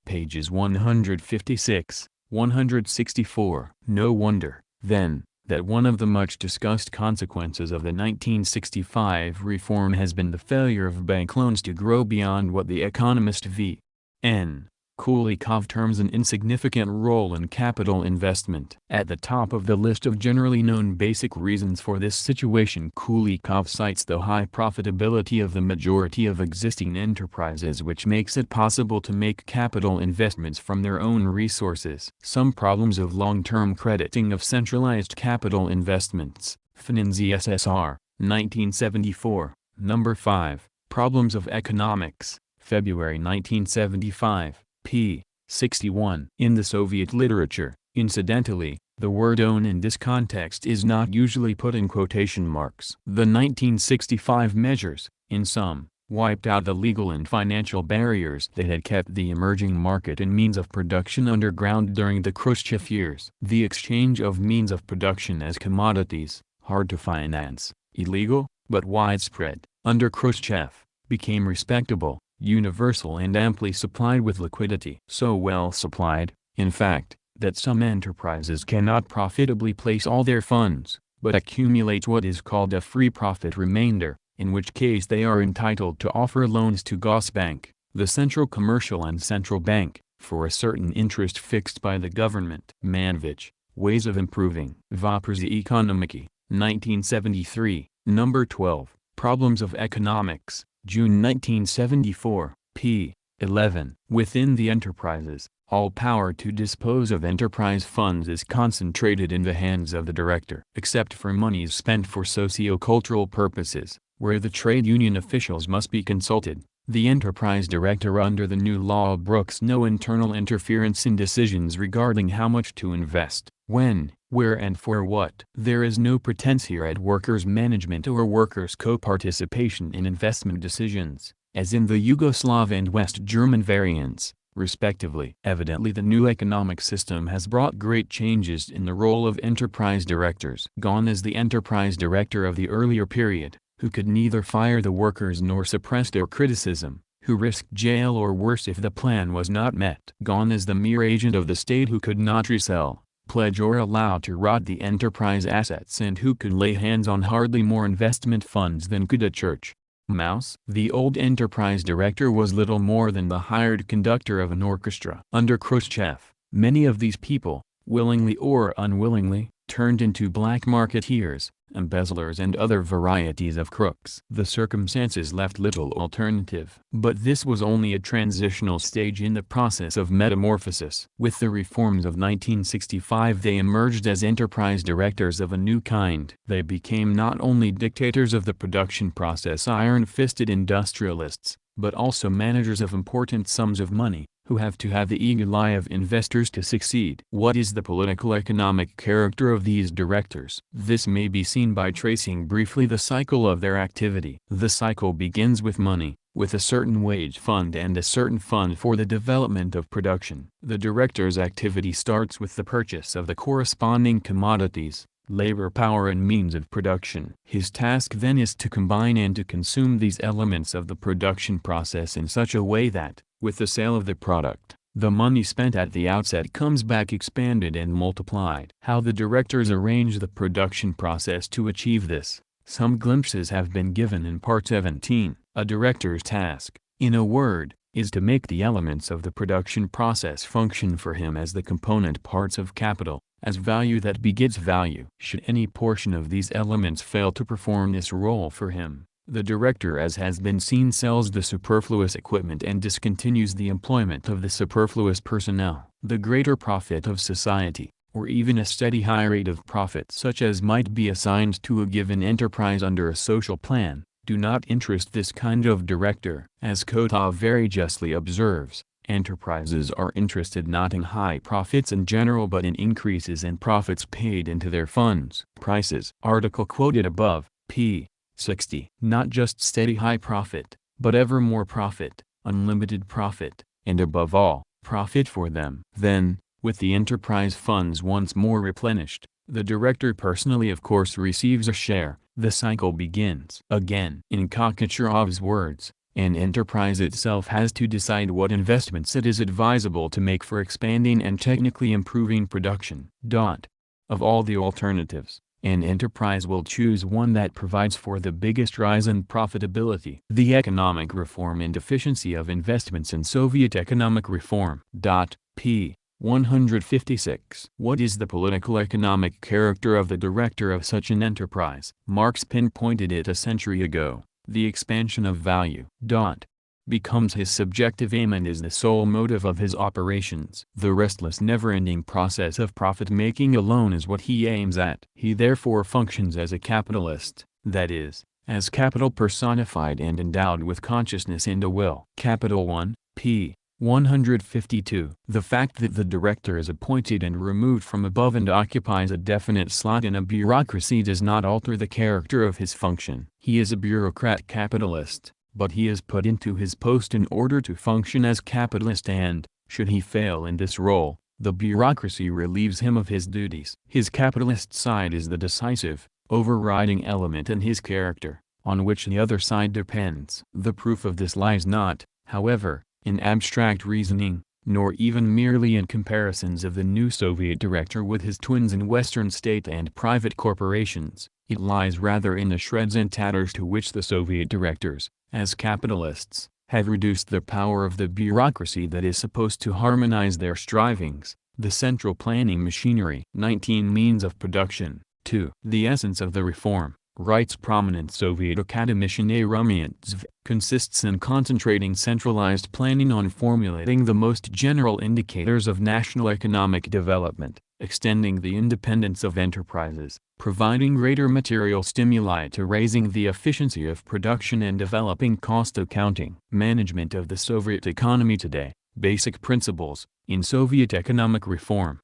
Pages 156, 164. No wonder, then, that one of the much discussed consequences of the 1965 reform has been the failure of bank loans to grow beyond what the economist V.N. Kulikov terms an insignificant role in capital investment. At the top of the list of generally known basic reasons for this situation, Kulikov cites the high profitability of the majority of existing enterprises, which makes it possible to make capital investments from their own resources. Some problems of long-term crediting of centralized capital investments, Finanzi SSR, 1974, Number 5, Problems of Economics, February 1975. p. 61. In the Soviet literature, incidentally, the word own in this context is not usually put in quotation marks. The 1965 measures, in sum, wiped out the legal and financial barriers that had kept the emerging market and means of production underground during the Khrushchev years. The exchange of means of production as commodities, hard to finance, illegal, but widespread, under Khrushchev, became respectable, universal and amply supplied with liquidity. So well supplied, in fact, that some enterprises cannot profitably place all their funds, but accumulate what is called a free profit remainder, in which case they are entitled to offer loans to Gosbank, the Central Commercial and Central Bank, for a certain interest fixed by the government. Manovich, Ways of Improving. Voprzy Ekonomiki, 1973, Number 12, Problems of Economics, June 1974, p. 11. Within the enterprises, all power to dispose of enterprise funds is concentrated in the hands of the director. Except for monies spent for socio-cultural purposes, where the trade union officials must be consulted, the enterprise director under the new law brooks no internal interference in decisions regarding how much to invest, when, where and for what. There is no pretense here at workers' management or workers' co-participation in investment decisions, as in the Yugoslav and West German variants, respectively. Evidently the new economic system has brought great changes in the role of enterprise directors. Gone is the enterprise director of the earlier period, who could neither fire the workers nor suppress their criticism, who risked jail or worse if the plan was not met. Gone is the mere agent of the state who could not resell, pledge or allow to rot the enterprise assets and who could lay hands on hardly more investment funds than could a church mouse. The old enterprise director was little more than the hired conductor of an orchestra. Under Khrushchev, many of these people, willingly or unwillingly, turned into black marketeers, embezzlers and other varieties of crooks. The circumstances left little alternative. But this was only a transitional stage in the process of metamorphosis. With the reforms of 1965 they emerged as enterprise directors of a new kind. They became not only dictators of the production process, iron-fisted industrialists, but also managers of important sums of money, who have to have the eagle eye of investors to succeed. What is the political-economic character of these directors? This may be seen by tracing briefly the cycle of their activity. The cycle begins with money, with a certain wage fund and a certain fund for the development of production. The director's activity starts with the purchase of the corresponding commodities, labor power and means of production. His task then is to combine and to consume these elements of the production process in such a way that, with the sale of the product, the money spent at the outset comes back expanded and multiplied. How the directors arrange the production process to achieve this, some glimpses have been given in Part 17. A director's task, in a word, is to make the elements of the production process function for him as the component parts of capital, as value that begets value. Should any portion of these elements fail to perform this role for him, the director, as has been seen, sells the superfluous equipment and discontinues the employment of the superfluous personnel. The greater profit of society, or even a steady high rate of profit such as might be assigned to a given enterprise under a social plan, do not interest this kind of director. As Kotov very justly observes, enterprises are interested not in high profits in general but in increases in profits paid into their funds. Prices. Article quoted above, p. 60. Not just steady high profit, but ever more profit, unlimited profit, and above all, profit for them. Then, with the enterprise funds once more replenished, the director personally of course receives a share. The cycle begins again. In Kokacharov's words, an enterprise itself has to decide what investments it is advisable to make for expanding and technically improving production. Of all the alternatives, an enterprise will choose one that provides for the biggest rise in profitability. The economic reform and efficiency of investments in Soviet economic reform. P. 156. What is the political economic character of the director of such an enterprise? Marx pinpointed it a century ago. The expansion of value. Becomes his subjective aim and is the sole motive of his operations. The restless never-ending process of profit-making alone is what he aims at. He therefore functions as a capitalist, that is, as capital personified and endowed with consciousness and a will. Capital 1, p. 152. The fact that the director is appointed and removed from above and occupies a definite slot in a bureaucracy does not alter the character of his function. He is a bureaucrat capitalist, but he is put into his post in order to function as capitalist and, should he fail in this role, the bureaucracy relieves him of his duties. His capitalist side is the decisive, overriding element in his character, on which the other side depends. The proof of this lies not, however, in abstract reasoning, nor even merely in comparisons of the new Soviet director with his twins in Western state and private corporations. It lies rather in the shreds and tatters to which the Soviet directors, as capitalists, have reduced the power of the bureaucracy that is supposed to harmonize their strivings, the central planning machinery. 19. Means of production. 2. The essence of the reform, writes prominent Soviet academician A. Rumyantsev, consists in concentrating centralized planning on formulating the most general indicators of national economic development, extending the independence of enterprises, providing greater material stimuli to raising the efficiency of production and developing cost accounting. Management of the Soviet economy today, basic principles, in Soviet economic reform.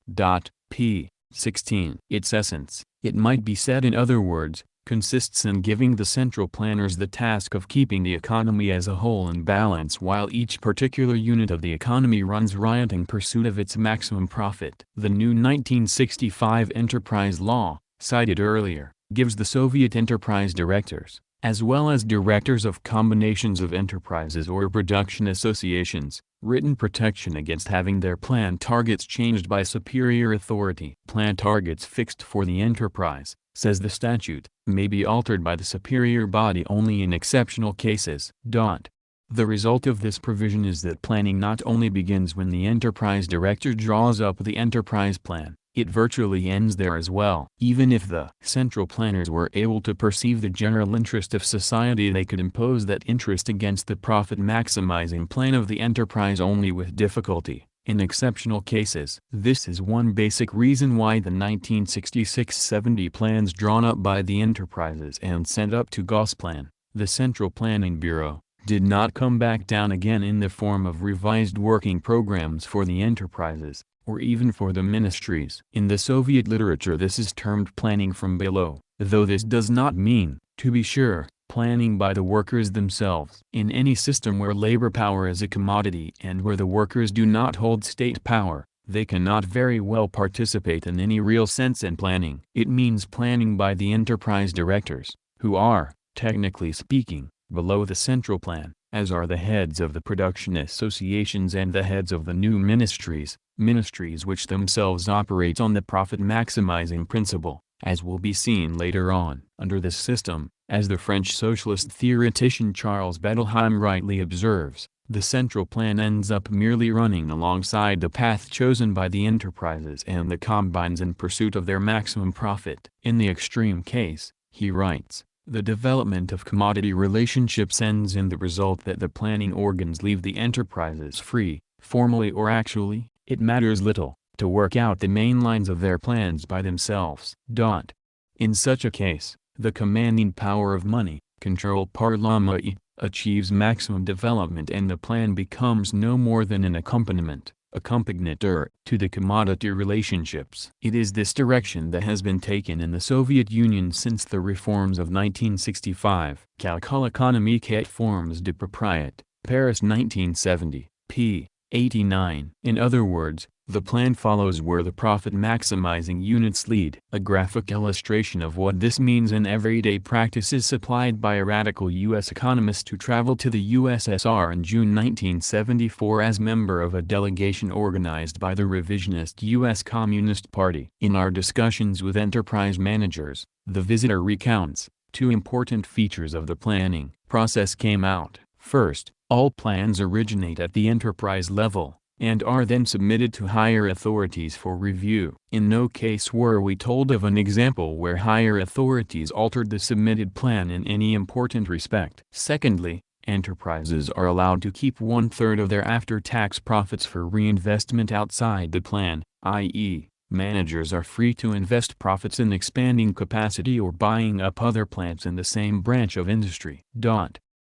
P. 16. Its essence, it might be said in other words, consists in giving the central planners the task of keeping the economy as a whole in balance while each particular unit of the economy runs riot in pursuit of its maximum profit. The new 1965 enterprise law, cited earlier, gives the Soviet enterprise directors, as well as directors of combinations of enterprises or production associations, written protection against having their plan targets changed by superior authority. Plan targets fixed for the enterprise, says the statute, may be altered by the superior body only in exceptional cases. The result of this provision is that planning not only begins when the enterprise director draws up the enterprise plan, it virtually ends there as well. Even if the central planners were able to perceive the general interest of society, they could impose that interest against the profit-maximizing plan of the enterprise only with difficulty, in exceptional cases. This is one basic reason why the 1966-70 plans drawn up by the enterprises and sent up to Gosplan, the Central Planning Bureau, did not come back down again in the form of revised working programs for the enterprises, or even for the ministries. In the Soviet literature this is termed planning from below, though this does not mean, to be sure, planning by the workers themselves. In any system where labor power is a commodity and where the workers do not hold state power, they cannot very well participate in any real sense in planning. It means planning by the enterprise directors, who are, technically speaking, below the central plan, as are the heads of the production associations and the heads of the new ministries which themselves operate on the profit-maximizing principle, as will be seen later on. Under this system, as the French socialist theoretician Charles Bettelheim rightly observes, the central plan ends up merely running alongside the path chosen by the enterprises and the combines in pursuit of their maximum profit. In the extreme case, he writes, the development of commodity relationships ends in the result that the planning organs leave the enterprises free, formally or actually, it matters little, to work out the main lines of their plans by themselves. In such a case, the commanding power of money, control par la main, achieves maximum development and the plan becomes no more than an accompagnator to the commodity relationships. It is this direction that has been taken in the Soviet Union since the reforms of 1965. Calcul économique et formes de propriété, Paris 1970, p. 89. In other words, the plan follows where the profit-maximizing units lead. A graphic illustration of what this means in everyday practice is supplied by a radical U.S. economist who traveled to the USSR in June 1974 as member of a delegation organized by the revisionist U.S. Communist Party. In our discussions with enterprise managers, the visitor recounts, two important features of the planning process came out. First, all plans originate at the enterprise level, and are then submitted to higher authorities for review. In no case were we told of an example where higher authorities altered the submitted plan in any important respect. Secondly, enterprises are allowed to keep 1/3 of their after-tax profits for reinvestment outside the plan, i.e., managers are free to invest profits in expanding capacity or buying up other plants in the same branch of industry.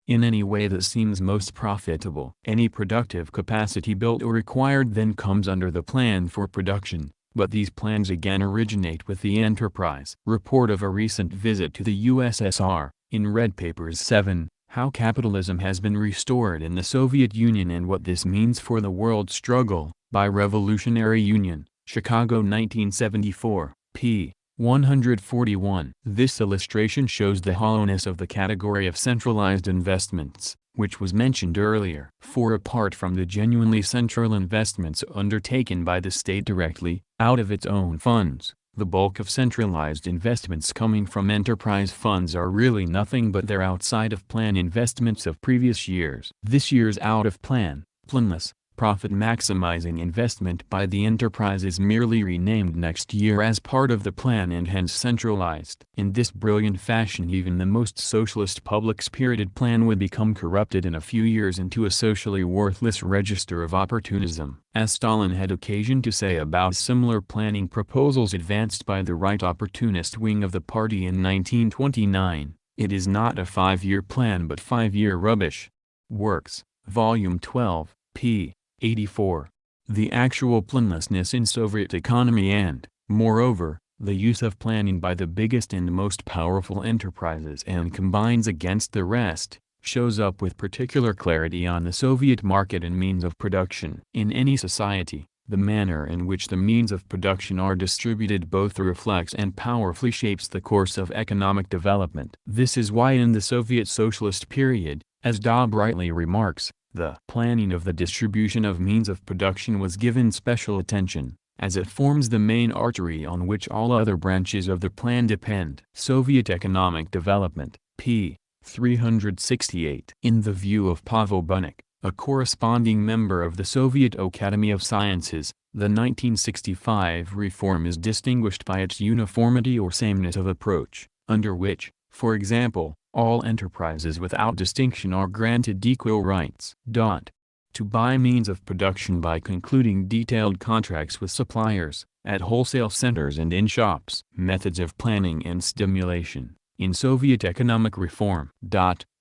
In any way that seems most profitable. Any productive capacity built or acquired then comes under the plan for production, but these plans again originate with the enterprise. Report of a recent visit to the USSR, in Red Papers 7, How Capitalism Has Been Restored in the Soviet Union and What This Means for the World Struggle, by Revolutionary Union, Chicago 1974, p. 141. This illustration shows the hollowness of the category of centralized investments, which was mentioned earlier. For apart from the genuinely central investments undertaken by the state directly, out of its own funds, the bulk of centralized investments coming from enterprise funds are really nothing but their outside-of-plan investments of previous years. This year's out-of-plan, planless, profit-maximizing investment by the enterprise is merely renamed next year as part of the plan and hence centralized. In this brilliant fashion even the most socialist public-spirited plan would become corrupted in a few years into a socially worthless register of opportunism. As Stalin had occasion to say about similar planning proposals advanced by the right opportunist wing of the party in 1929, it is not a 5-year plan but 5-year rubbish. Works, Volume 12, p. 84. The actual planlessness in Soviet economy and, moreover, the use of planning by the biggest and most powerful enterprises and combines against the rest, shows up with particular clarity on the Soviet market and means of production. In any society, the manner in which the means of production are distributed both reflects and powerfully shapes the course of economic development. This is why in the Soviet socialist period, as Dobb rightly remarks, the planning of the distribution of means of production was given special attention, as it forms the main artery on which all other branches of the plan depend. Soviet Economic Development, p. 368. In the view of Pavel Bunik, a corresponding member of the Soviet Academy of Sciences, the 1965 reform is distinguished by its uniformity or sameness of approach, under which, for example, all enterprises without distinction are granted equal rights. To buy means of production by concluding detailed contracts with suppliers, at wholesale centers and in shops. Methods of planning and stimulation, in Soviet economic reform.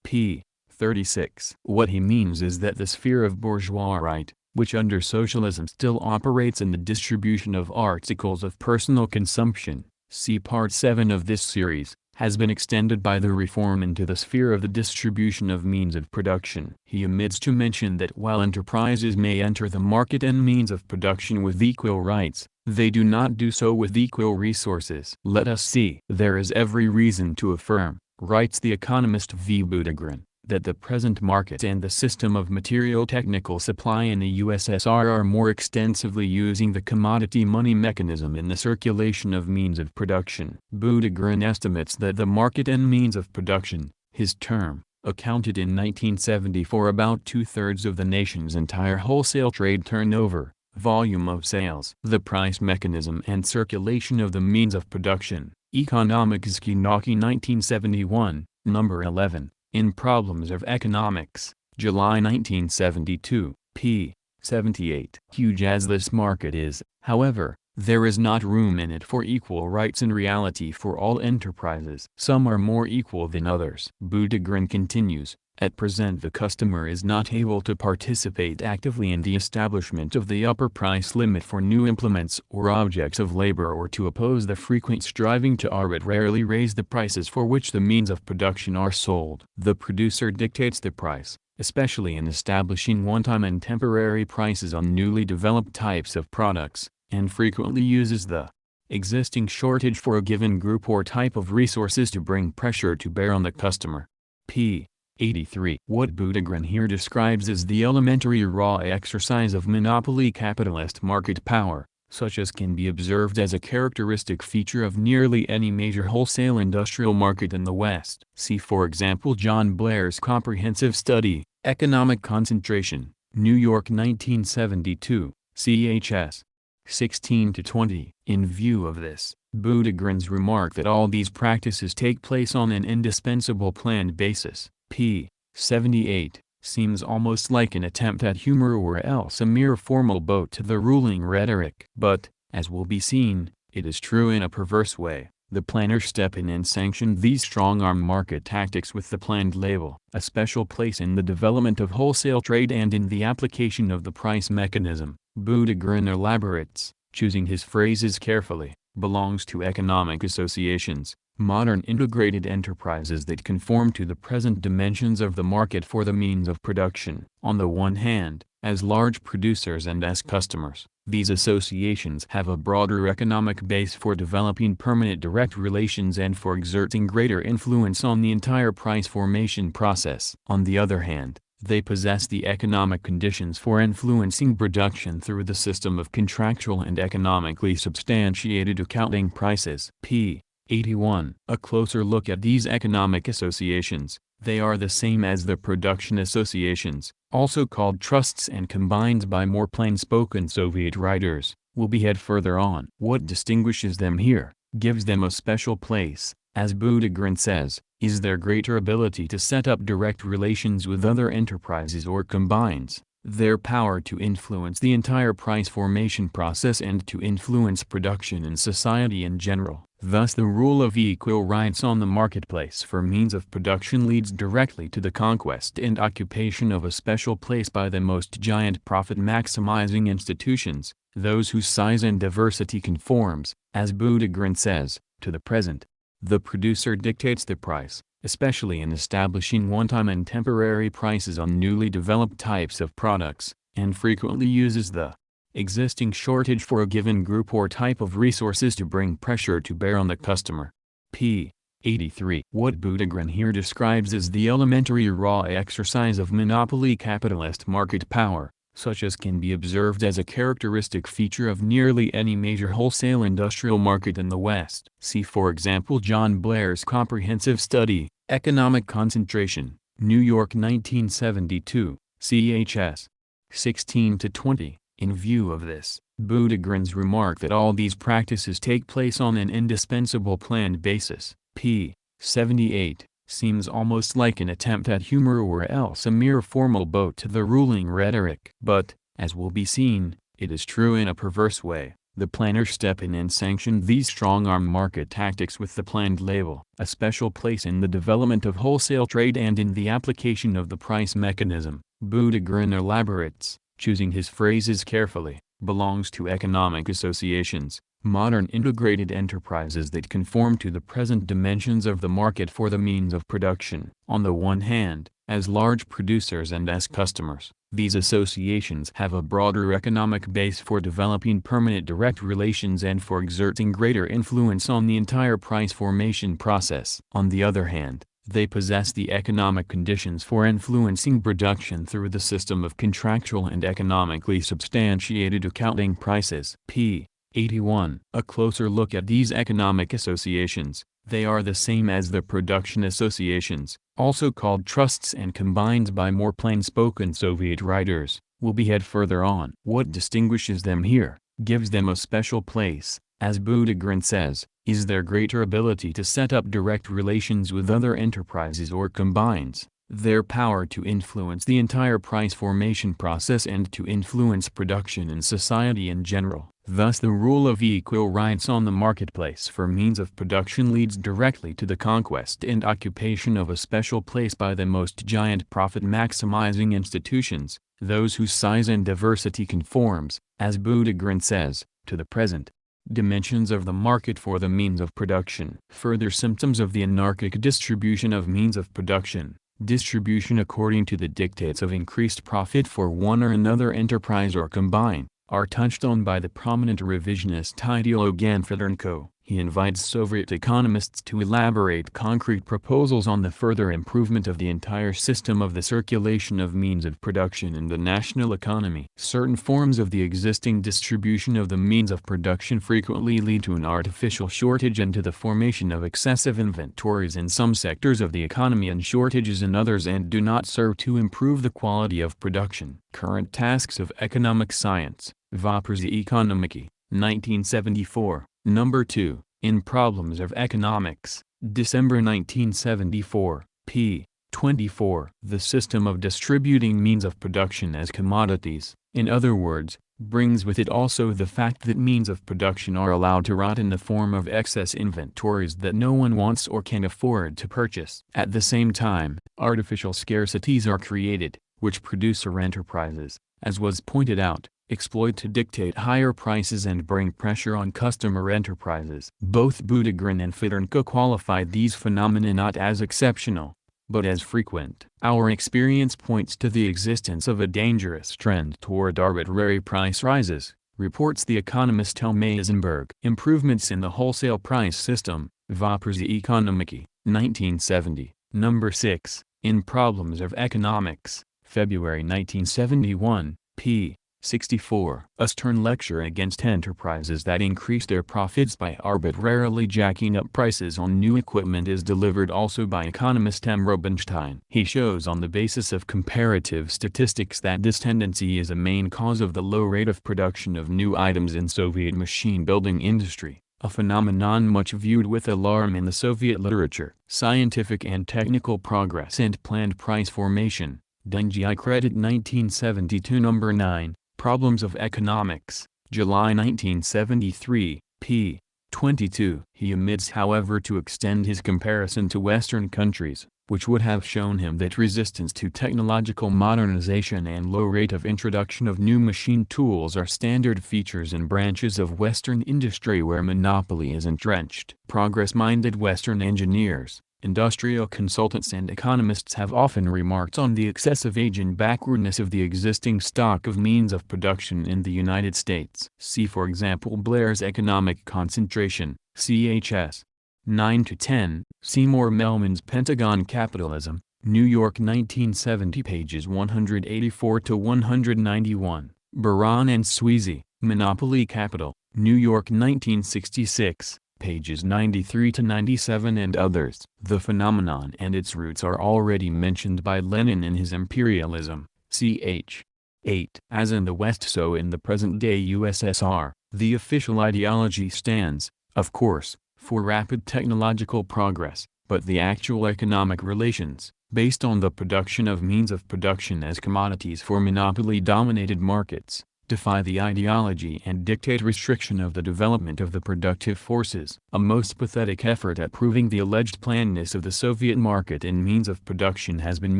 p. 36. What he means is that the sphere of bourgeois right, which under socialism still operates in the distribution of articles of personal consumption, see Part 7 of this series, has been extended by the reform into the sphere of the distribution of means of production. He omits to mention that while enterprises may enter the market and means of production with equal rights, they do not do so with equal resources. Let us see. There is every reason to affirm, writes the economist V. Budegran, that the present market and the system of material technical supply in the USSR are more extensively using the commodity money mechanism in the circulation of means of production. Budegran estimates that the market and means of production, his term, accounted in 1970 for about 2/3 of the nation's entire wholesale trade turnover, volume of sales. The price mechanism and circulation of the means of production, Ekonomiski Nauki 1971, number 11. In Problems of Economics, July 1972, p. 78. Huge as this market is, however, there is not room in it for equal rights in reality for all enterprises. Some are more equal than others. Budegran continues, at present the customer is not able to participate actively in the establishment of the upper price limit for new implements or objects of labor or to oppose the frequent striving to arbitrarily raise the prices for which the means of production are sold. The producer dictates the price, especially in establishing one-time and temporary prices on newly developed types of products, and frequently uses the existing shortage for a given group or type of resources to bring pressure to bear on the customer. p. 83. What Budegran here describes is the elementary raw exercise of monopoly capitalist market power, such as can be observed as a characteristic feature of nearly any major wholesale industrial market in the West. See for example John Blair's comprehensive study, Economic Concentration, New York 1972, chs. 16-20. In view of this, Budegran's remark that all these practices take place on an indispensable planned basis, p. 78, seems almost like an attempt at humor or else a mere formal boat to the ruling rhetoric. But, as will be seen, it is true in a perverse way. The planners step in and sanction these strong-arm market tactics with the planned label. A special place in the development of wholesale trade and in the application of the price mechanism, Budegran elaborates, choosing his phrases carefully, belongs to economic associations, modern integrated enterprises that conform to the present dimensions of the market for the means of production. On the one hand, as large producers and as customers, these associations have a broader economic base for developing permanent direct relations and for exerting greater influence on the entire price formation process. On the other hand, they possess the economic conditions for influencing production through the system of contractual and economically substantiated accounting prices. p. 81. A closer look at these economic associations, they are the same as the production associations, also called trusts and combined by more plain-spoken Soviet writers, will be had further on. What distinguishes them here, gives them a special place, as Budegran says, is their greater ability to set up direct relations with other enterprises or combines, their power to influence the entire price formation process and to influence production in society in general. Thus the rule of equal rights on the marketplace for means of production leads directly to the conquest and occupation of a special place by the most giant profit-maximizing institutions, those whose size and diversity conforms, as Budegran says, to the present. The producer dictates the price, especially in establishing one-time and temporary prices on newly developed types of products, and frequently uses the existing shortage for a given group or type of resources to bring pressure to bear on the customer. p. 83. What Budegran here describes is the elementary raw exercise of monopoly capitalist market power, such as can be observed as a characteristic feature of nearly any major wholesale industrial market in the West. See for example John Blair's comprehensive study, Economic Concentration, New York 1972, chs. 16-20. In view of this, Budegran's remark that all these practices take place on an indispensable planned basis, p. 78, seems almost like an attempt at humor or else a mere formal boat to the ruling rhetoric. But, as will be seen, it is true in a perverse way. The planners step in and sanction these strong-arm market tactics with the planned label. A special place in the development of wholesale trade and in the application of the price mechanism, Budegran elaborates, choosing his phrases carefully, belongs to economic associations, Modern integrated enterprises that conform to the present dimensions of the market for the means of production. On the one hand, as large producers and as customers, these associations have a broader economic base for developing permanent direct relations and for exerting greater influence on the entire price formation process. On the other hand, they possess the economic conditions for influencing production through the system of contractual and economically substantiated accounting prices. p. 81. A closer look at these economic associations. They are the same as the production associations, also called trusts and combined by more plain-spoken Soviet writers, will be had further on. What distinguishes them here, gives them a special place, as Budegrin says, is their greater ability to set up direct relations with other enterprises or combines their power to influence the entire price formation process and to influence production in society in general. Thus the rule of equal rights on the marketplace for means of production leads directly to the conquest and occupation of a special place by the most giant profit-maximizing institutions, those whose size and diversity conforms, as Budegrin says, to the present dimensions of the market for the means of production. Further symptoms of the anarchic distribution of means of production, distribution according to the dictates of increased profit for one or another enterprise or combine, are touched on by the prominent revisionist ideologue Fedorenko. He invites Soviet economists to elaborate concrete proposals on the further improvement of the entire system of the circulation of means of production in the national economy. Certain forms of the existing distribution of the means of production frequently lead to an artificial shortage and to the formation of excessive inventories in some sectors of the economy and shortages in others, and do not serve to improve the quality of production. Current tasks of economic science. Voprzy Ekonomiki, 1974. Number 2, in Problems of Economics, December 1974, p. 24. The system of distributing means of production as commodities, in other words, brings with it also the fact that means of production are allowed to rot in the form of excess inventories that no one wants or can afford to purchase. At the same time, artificial scarcities are created, which producer enterprises, as was pointed out, exploit to dictate higher prices and bring pressure on customer enterprises. Both Budegrin and Fedorenko qualified these phenomena not as exceptional, but as frequent. Our experience points to the existence of a dangerous trend toward arbitrary price rises, reports the economist Helme Eisenberg. Improvements in the wholesale price system, Voprzy Ekonomiki, 1970, number 6, in Problems of Economics, February 1971, p. 64. A stern lecture against enterprises that increase their profits by arbitrarily jacking up prices on new equipment is delivered also by economist M. Rubinstein. He shows on the basis of comparative statistics that this tendency is a main cause of the low rate of production of new items in Soviet machine-building industry, a phenomenon much viewed with alarm in the Soviet literature. Scientific and technical progress and planned price formation, Dengi Credit 1972, number 9. Problems of Economics, July 1973, p. 22. He omits however to extend his comparison to Western countries, which would have shown him that resistance to technological modernization and low rate of introduction of new machine tools are standard features in branches of Western industry where monopoly is entrenched. Progress-minded Western engineers, industrial consultants and economists have often remarked on the excessive age and backwardness of the existing stock of means of production in the United States. See for example Blair's Economic Concentration, CHS 9-10, Seymour Melman's Pentagon Capitalism, New York 1970, pages 184-191, Baran and Sweezy, Monopoly Capital, New York 1966. Pages 93-97 and others. The phenomenon and its roots are already mentioned by Lenin in his Imperialism, ch. 8. As in the West so in the present-day USSR, the official ideology stands, of course, for rapid technological progress, but the actual economic relations, based on the production of means of production as commodities for monopoly-dominated markets, defy the ideology and dictate restriction of the development of the productive forces. A most pathetic effort at proving the alleged plannedness of the Soviet market in means of production has been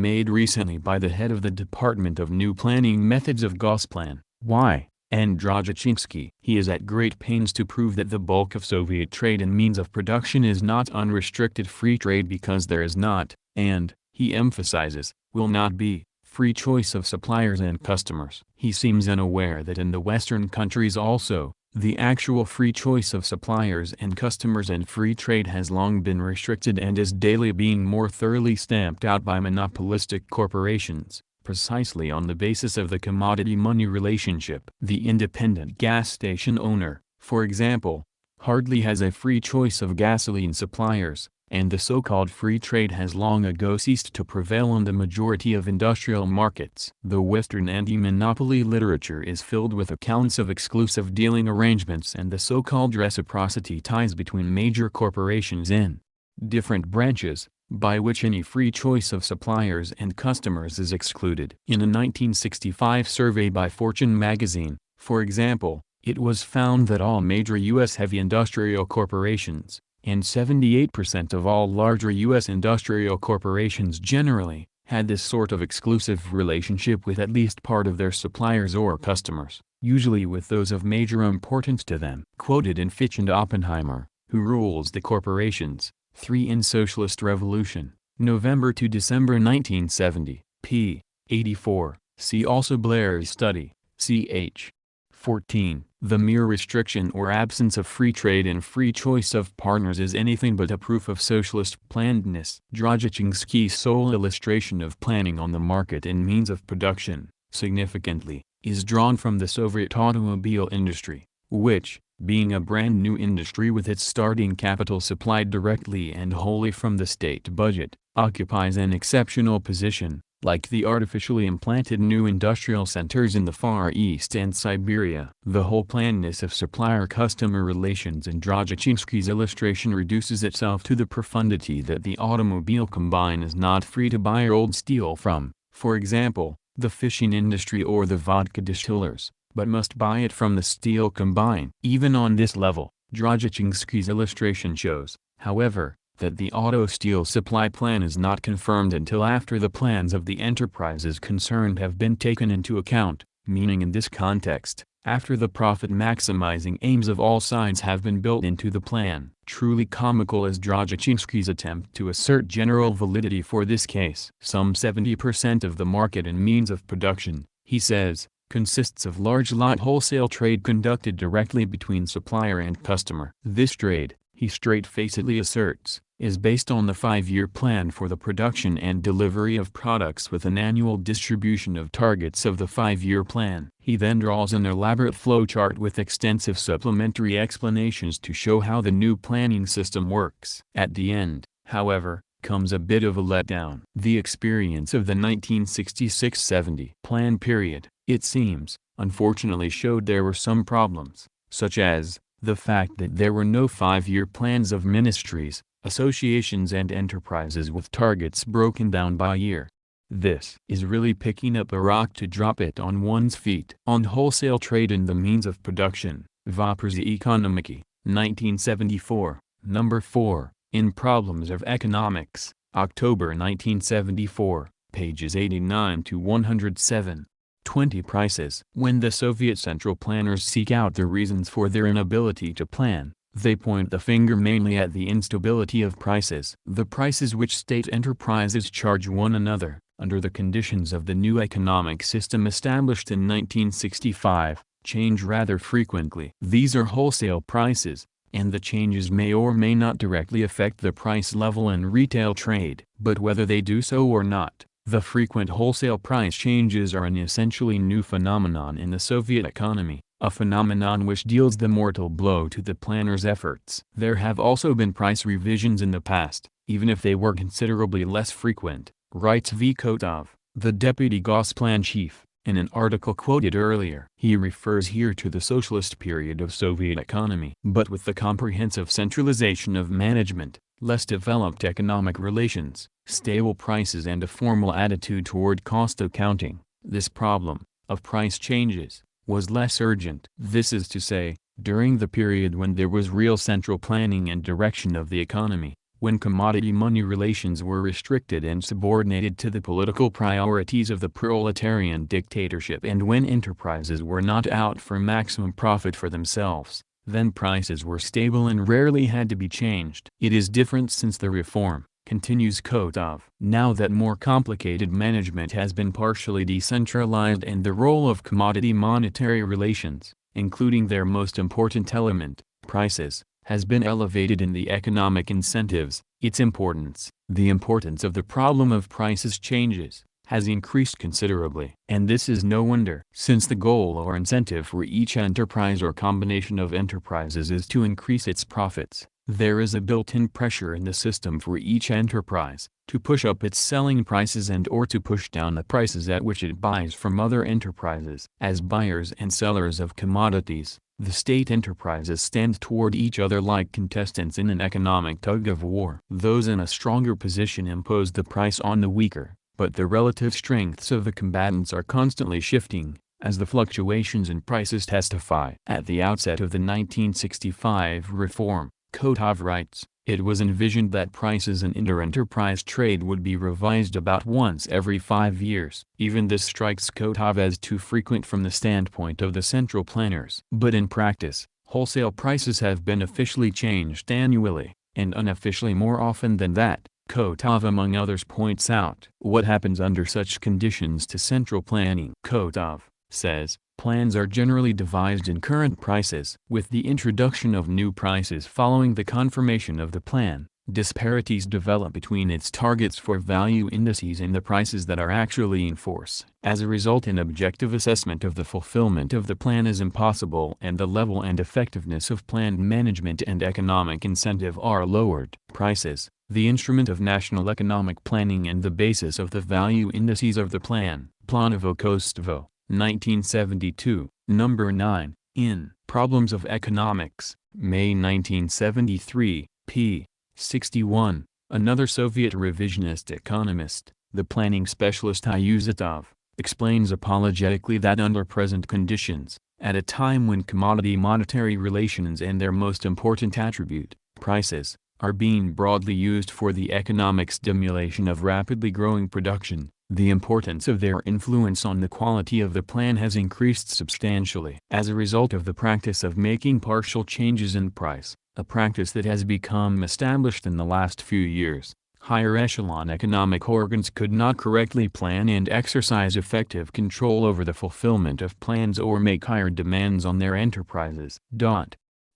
made recently by the head of the Department of New Planning Methods of Gosplan. Why, and Drozdowski. He is at great pains to prove that the bulk of Soviet trade and means of production is not unrestricted free trade because there is not, and, he emphasizes, will not be, free choice of suppliers and customers. He seems unaware that in the Western countries also, the actual free choice of suppliers and customers and free trade has long been restricted and is daily being more thoroughly stamped out by monopolistic corporations, precisely on the basis of the commodity-money relationship. The independent gas station owner, for example, hardly has a free choice of gasoline suppliers, and the so-called free trade has long ago ceased to prevail on the majority of industrial markets. The Western anti-monopoly literature is filled with accounts of exclusive dealing arrangements and the so-called reciprocity ties between major corporations in different branches, by which any free choice of suppliers and customers is excluded. In a 1965 survey by Fortune magazine, for example, it was found that all major U.S. heavy industrial corporations, and 78% of all larger U.S. industrial corporations generally, had this sort of exclusive relationship with at least part of their suppliers or customers, usually with those of major importance to them. Quoted in Fitch and Oppenheimer, Who Rules the Corporations? 3 in Socialist Revolution, November to December 1970, p. 84. See also Blair's study, ch. 14. The mere restriction or absence of free trade and free choice of partners is anything but a proof of socialist plannedness. Drozdowski's sole illustration of planning on the market and means of production, significantly, is drawn from the Soviet automobile industry, which, being a brand new industry with its starting capital supplied directly and wholly from the state budget, occupies an exceptional position, like the artificially implanted new industrial centers in the Far East and Siberia. The whole plannedness of supplier-customer relations in Drozdowski's illustration reduces itself to the profundity that the automobile combine is not free to buy old steel from, for example, the fishing industry or the vodka distillers, but must buy it from the steel combine. Even on this level, Drozdowski's illustration shows, however, that the auto steel supply plan is not confirmed until after the plans of the enterprises concerned have been taken into account, meaning in this context, after the profit-maximizing aims of all sides have been built into the plan. Truly comical is Drozdowski's attempt to assert general validity for this case. Some 70% of the market and means of production, he says, consists of large lot wholesale trade conducted directly between supplier and customer. This trade, he straight-facedly asserts, is based on the 5-year plan for the production and delivery of products with an annual distribution of targets of the 5-year plan. He then draws an elaborate flowchart with extensive supplementary explanations to show how the new planning system works. At the end, however, comes a bit of a letdown. The experience of the 1966-70 plan period, it seems, unfortunately showed there were some problems, such as, the fact that there were no 5-year plans of ministries, associations and enterprises with targets broken down by year. This is really picking up a rock to drop it on one's feet. On wholesale trade and the means of production, Voprzy Ekonomiki, 1974, number 4, in Problems of Economics, October 1974, pages 89 to 107. 20 Prices. When the Soviet central planners seek out the reasons for their inability to plan, they point the finger mainly at the instability of prices. The prices which state enterprises charge one another, under the conditions of the new economic system established in 1965, change rather frequently. These are wholesale prices, and the changes may or may not directly affect the price level in retail trade. But whether they do so or not, the frequent wholesale price changes are an essentially new phenomenon in the Soviet economy, a phenomenon which deals the mortal blow to the planners' efforts. There have also been price revisions in the past, even if they were considerably less frequent, writes V. Kotov, the deputy Gosplan chief, in an article quoted earlier. He refers here to the socialist period of Soviet economy. But with the comprehensive centralization of management, less developed economic relations, stable prices and a formal attitude toward cost accounting, this problem, of price changes, was less urgent. This is to say, during the period when there was real central planning and direction of the economy, when commodity-money relations were restricted and subordinated to the political priorities of the proletarian dictatorship, and when enterprises were not out for maximum profit for themselves, then prices were stable and rarely had to be changed. It is different since the reform, continues Kotov. Now that more complicated management has been partially decentralized and the role of commodity monetary relations, including their most important element, prices, has been elevated in the economic incentives, its importance, the importance of the problem of prices changes, has increased considerably. And this is no wonder, since the goal or incentive for each enterprise or combination of enterprises is to increase its profits. There is a built-in pressure in the system for each enterprise, to push up its selling prices and or to push down the prices at which it buys from other enterprises. As buyers and sellers of commodities, the state enterprises stand toward each other like contestants in an economic tug-of-war. Those in a stronger position impose the price on the weaker, but the relative strengths of the combatants are constantly shifting, as the fluctuations in prices testify. At the outset of the 1965 reform, Kotov writes, it was envisioned that prices in inter-enterprise trade would be revised about once every 5 years. Even this strikes Kotov as too frequent from the standpoint of the central planners. But in practice, wholesale prices have been officially changed annually, and unofficially more often than that. Kotov among others points out what happens under such conditions to central planning. Kotov says, plans are generally devised in current prices. With the introduction of new prices following the confirmation of the plan, disparities develop between its targets for value indices and the prices that are actually in force. As a result, an objective assessment of the fulfillment of the plan is impossible and the level and effectiveness of planned management and economic incentive are lowered. Prices, the instrument of national economic planning and the basis of the value indices of the plan. Planovo Kostovo, 1972, number 9, in Problems of Economics, May 1973, p. 61. Another Soviet revisionist economist, the planning specialist Ussr, explains apologetically that under present conditions, at a time when commodity monetary relations and their most important attribute, prices, are being broadly used for the economic stimulation of rapidly growing production, the importance of their influence on the quality of the plan has increased substantially. As a result of the practice of making partial changes in price, a practice that has become established in the last few years, higher echelon economic organs could not correctly plan and exercise effective control over the fulfillment of plans or make higher demands on their enterprises.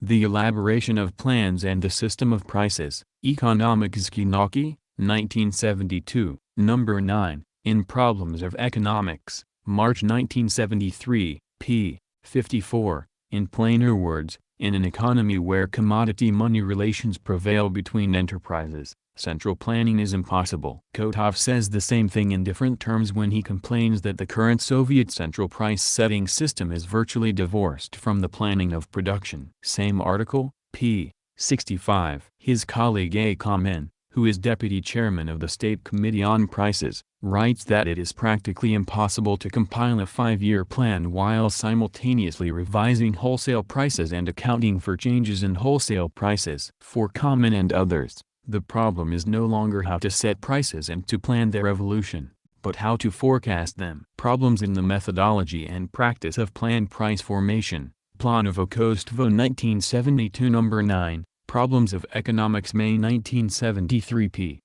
The elaboration of plans and the system of prices, Ekonomические науки, 1972, number 9, in Problems of Economics, March 1973, p. 54, in plainer words, in an economy where commodity-money relations prevail between enterprises, central planning is impossible. Kotov says the same thing in different terms when he complains that the current Soviet central price-setting system is virtually divorced from the planning of production. Same article, p. 65. His colleague A. Kamen, who is deputy chairman of the State Committee on Prices, writes that it is practically impossible to compile a 5-year plan while simultaneously revising wholesale prices and accounting for changes in wholesale prices. For Kamen and others, the problem is no longer how to set prices and to plan their evolution, but how to forecast them. Problems in the methodology and practice of planned price formation. Planovo Kostovo, 1972, number 9. Problems of Economics, May 1973, p.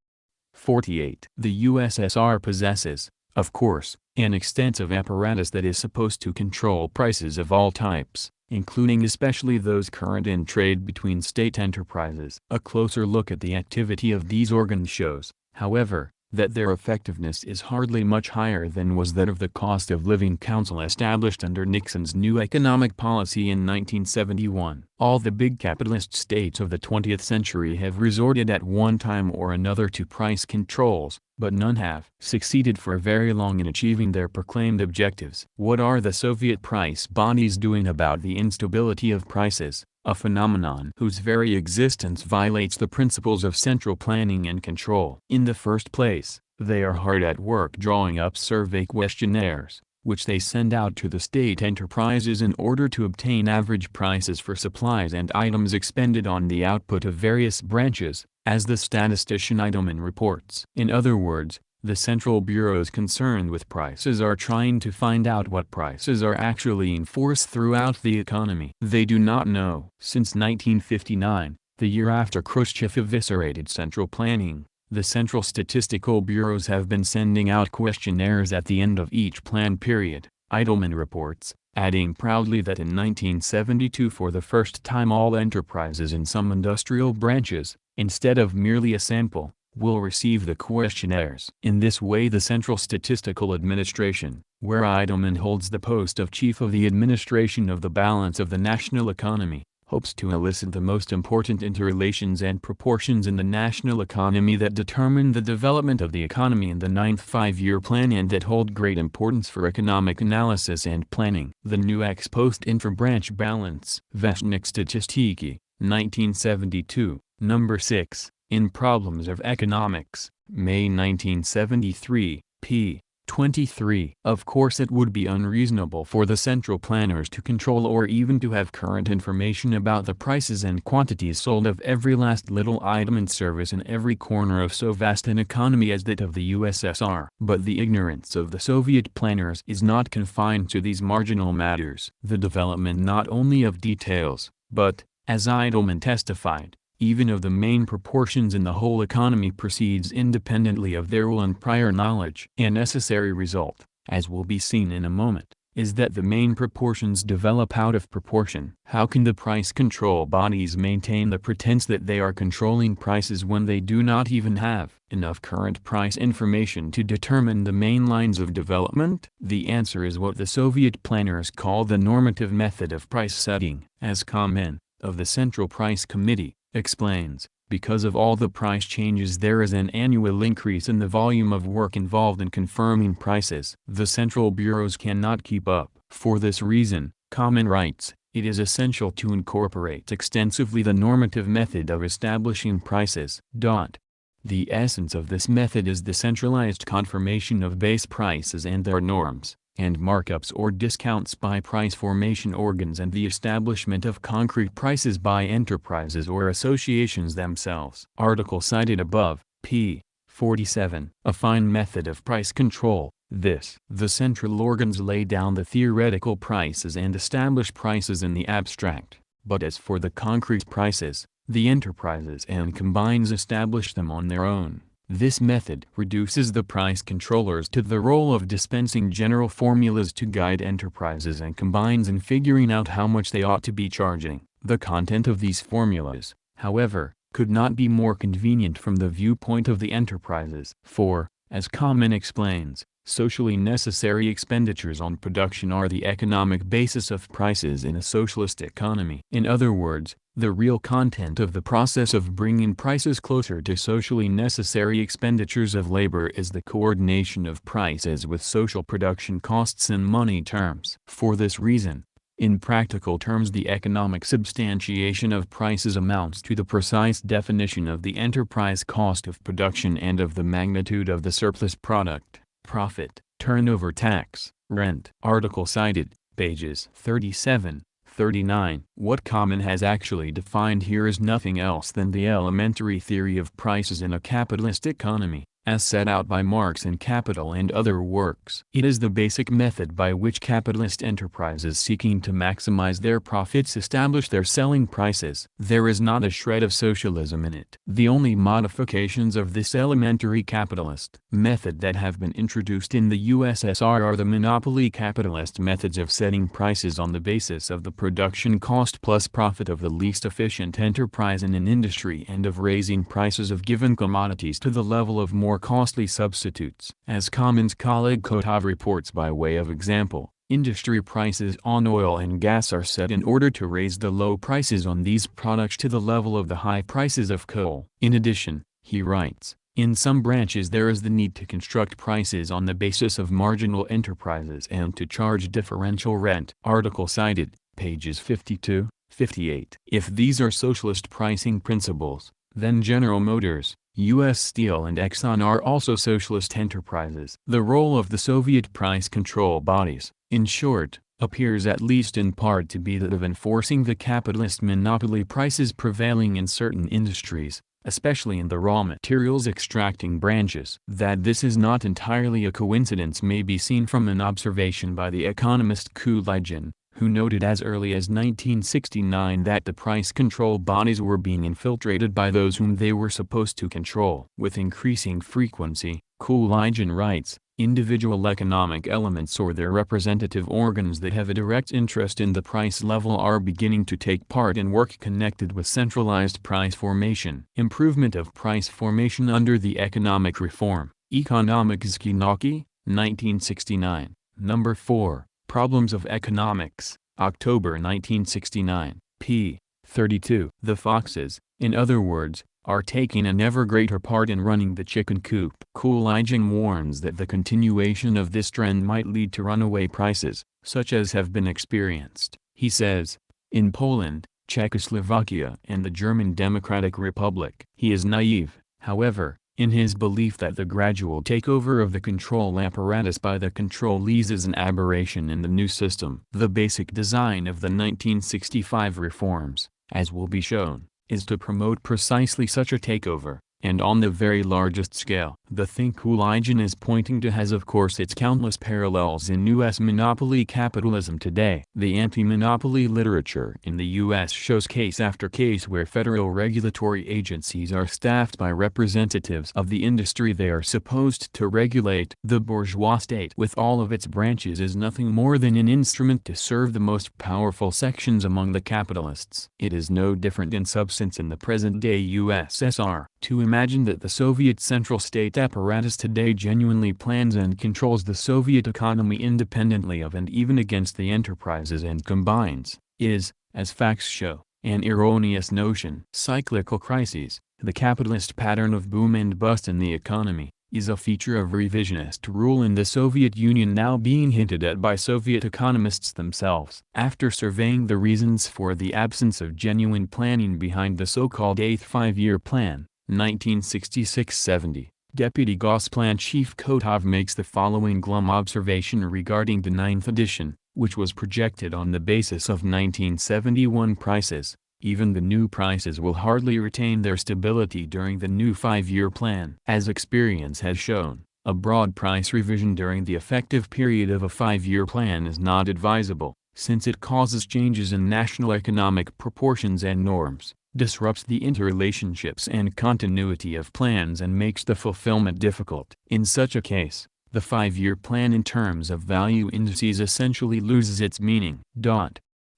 48. The USSR possesses, of course, an extensive apparatus that is supposed to control prices of all types, including especially those current in trade between state enterprises. A closer look at the activity of these organs shows, however, that their effectiveness is hardly much higher than was that of the Cost of Living Council established under Nixon's new economic policy in 1971. All the big capitalist states of the 20th century have resorted at one time or another to price controls, but none have succeeded for very long in achieving their proclaimed objectives. What are the Soviet price bodies doing about the instability of prices, a phenomenon whose very existence violates the principles of central planning and control? In the first place, they are hard at work drawing up survey questionnaires, which they send out to the state enterprises in order to obtain average prices for supplies and items expended on the output of various branches, as the statistician Eidelman reports. In other words, the central bureaus concerned with prices are trying to find out what prices are actually in force throughout the economy. They do not know. Since 1959, the year after Khrushchev eviscerated central planning, the central statistical bureaus have been sending out questionnaires at the end of each plan period, Eidelman reports, adding proudly that in 1972 for the first time all enterprises in some industrial branches, instead of merely a sample, will receive the questionnaires. In this way the Central Statistical Administration, where Eidelman holds the post of Chief of the Administration of the Balance of the National Economy, hopes to elicit the most important interrelations and proportions in the national economy that determine the development of the economy in the 9th five-year plan and that hold great importance for economic analysis and planning. The new ex post intra-branch balance. Vestnik Statistiki, 1972, number 6. In Problems of Economics, May 1973, p. 23. Of course it would be unreasonable for the central planners to control or even to have current information about the prices and quantities sold of every last little item and service in every corner of so vast an economy as that of the USSR. But the ignorance of the Soviet planners is not confined to these marginal matters. The development not only of details, but, as Eidelman testified, even of the main proportions in the whole economy proceeds independently of their will and prior knowledge. A necessary result, as will be seen in a moment, is that the main proportions develop out of proportion. How can the price control bodies maintain the pretense that they are controlling prices when they do not even have enough current price information to determine the main lines of development? The answer is what the Soviet planners call the normative method of price setting. As Kamen, of the Central Price Committee, explains, because of all the price changes there is an annual increase in the volume of work involved in confirming prices. The central bureaus cannot keep up. For this reason, Kamen writes, it is essential to incorporate extensively the normative method of establishing prices. The essence of this method is the centralized confirmation of base prices and their norms, and markups or discounts by price formation organs and the establishment of concrete prices by enterprises or associations themselves. Article cited above, p. 47. A fine method of price control. The central organs lay down the theoretical prices and establish prices in the abstract, but as for the concrete prices, the enterprises and combines establish them on their own. This method reduces the price controllers to the role of dispensing general formulas to guide enterprises and combines in figuring out how much they ought to be charging. The content of these formulas, however, could not be more convenient from the viewpoint of the enterprises. For, as Kamen explains, socially necessary expenditures on production are the economic basis of prices in a socialist economy. In other words, the real content of the process of bringing prices closer to socially necessary expenditures of labor is the coordination of prices with social production costs in money terms. For this reason, in practical terms the economic substantiation of prices amounts to the precise definition of the enterprise cost of production and of the magnitude of the surplus product, profit, turnover tax, rent. Article cited, pages 37. 39. What Kamen has actually defined here is nothing else than the elementary theory of prices in a capitalist economy, as set out by Marx in Capital and other works. It is the basic method by which capitalist enterprises seeking to maximize their profits establish their selling prices. There is not a shred of socialism in it. The only modifications of this elementary capitalist method that have been introduced in the USSR are the monopoly capitalist methods of setting prices on the basis of the production cost plus profit of the least efficient enterprise in an industry and of raising prices of given commodities to the level of more costly substitutes. As Kamen's colleague Kotov reports by way of example, industry prices on oil and gas are set in order to raise the low prices on these products to the level of the high prices of coal. In addition, he writes, in some branches there is the need to construct prices on the basis of marginal enterprises and to charge differential rent. Article cited, pages 52, 58. If these are socialist pricing principles, then General Motors, U.S. Steel and Exxon are also socialist enterprises. The role of the Soviet price control bodies, in short, appears at least in part to be that of enforcing the capitalist monopoly prices prevailing in certain industries, especially in the raw materials extracting branches. That this is not entirely a coincidence may be seen from an observation by the economist Nicolaus, who noted as early as 1969 that the price control bodies were being infiltrated by those whom they were supposed to control. With increasing frequency, Nicolaus writes, individual economic elements or their representative organs that have a direct interest in the price level are beginning to take part in work connected with centralized price formation. Improvement of price formation under the economic reform. Ekonomiczki nauki, 1969. Number 4. Problems of Economics, October 1969, p. 32. The foxes, in other words, are taking an ever greater part in running the chicken coop. Nicolaus warns that the continuation of this trend might lead to runaway prices, such as have been experienced. He says, in Poland, Czechoslovakia and the German Democratic Republic. He is naive, however, in his belief that the gradual takeover of the control apparatus by the controlees is an aberration in the new system. The basic design of the 1965 reforms, as will be shown, is to promote precisely such a takeover, and on the very largest scale. The thing Nicolaus is pointing to has of course its countless parallels in U.S. monopoly capitalism today. The anti-monopoly literature in the U.S. shows case after case where federal regulatory agencies are staffed by representatives of the industry they are supposed to regulate. The bourgeois state with all of its branches is nothing more than an instrument to serve the most powerful sections among the capitalists. It is no different in substance in the present-day USSR. To imagine that the Soviet Central State apparatus today genuinely plans and controls the Soviet economy independently of and even against the enterprises and combines, is, as facts show, an erroneous notion. Cyclical crises, the capitalist pattern of boom and bust in the economy, is a feature of revisionist rule in the Soviet Union now being hinted at by Soviet economists themselves. After surveying the reasons for the absence of genuine planning behind the so-called Eighth Five-Year Plan, 1966-70, Deputy Gosplan Chief Kotov makes the following glum observation regarding the ninth edition, which was projected on the basis of 1971 prices. Even the new prices will hardly retain their stability during the new five-year plan. As experience has shown, a broad price revision during the effective period of a five-year plan is not advisable, since it causes changes in national economic proportions and norms, disrupts the interrelationships and continuity of plans and makes the fulfillment difficult. In such a case, the five-year plan in terms of value indices essentially loses its meaning.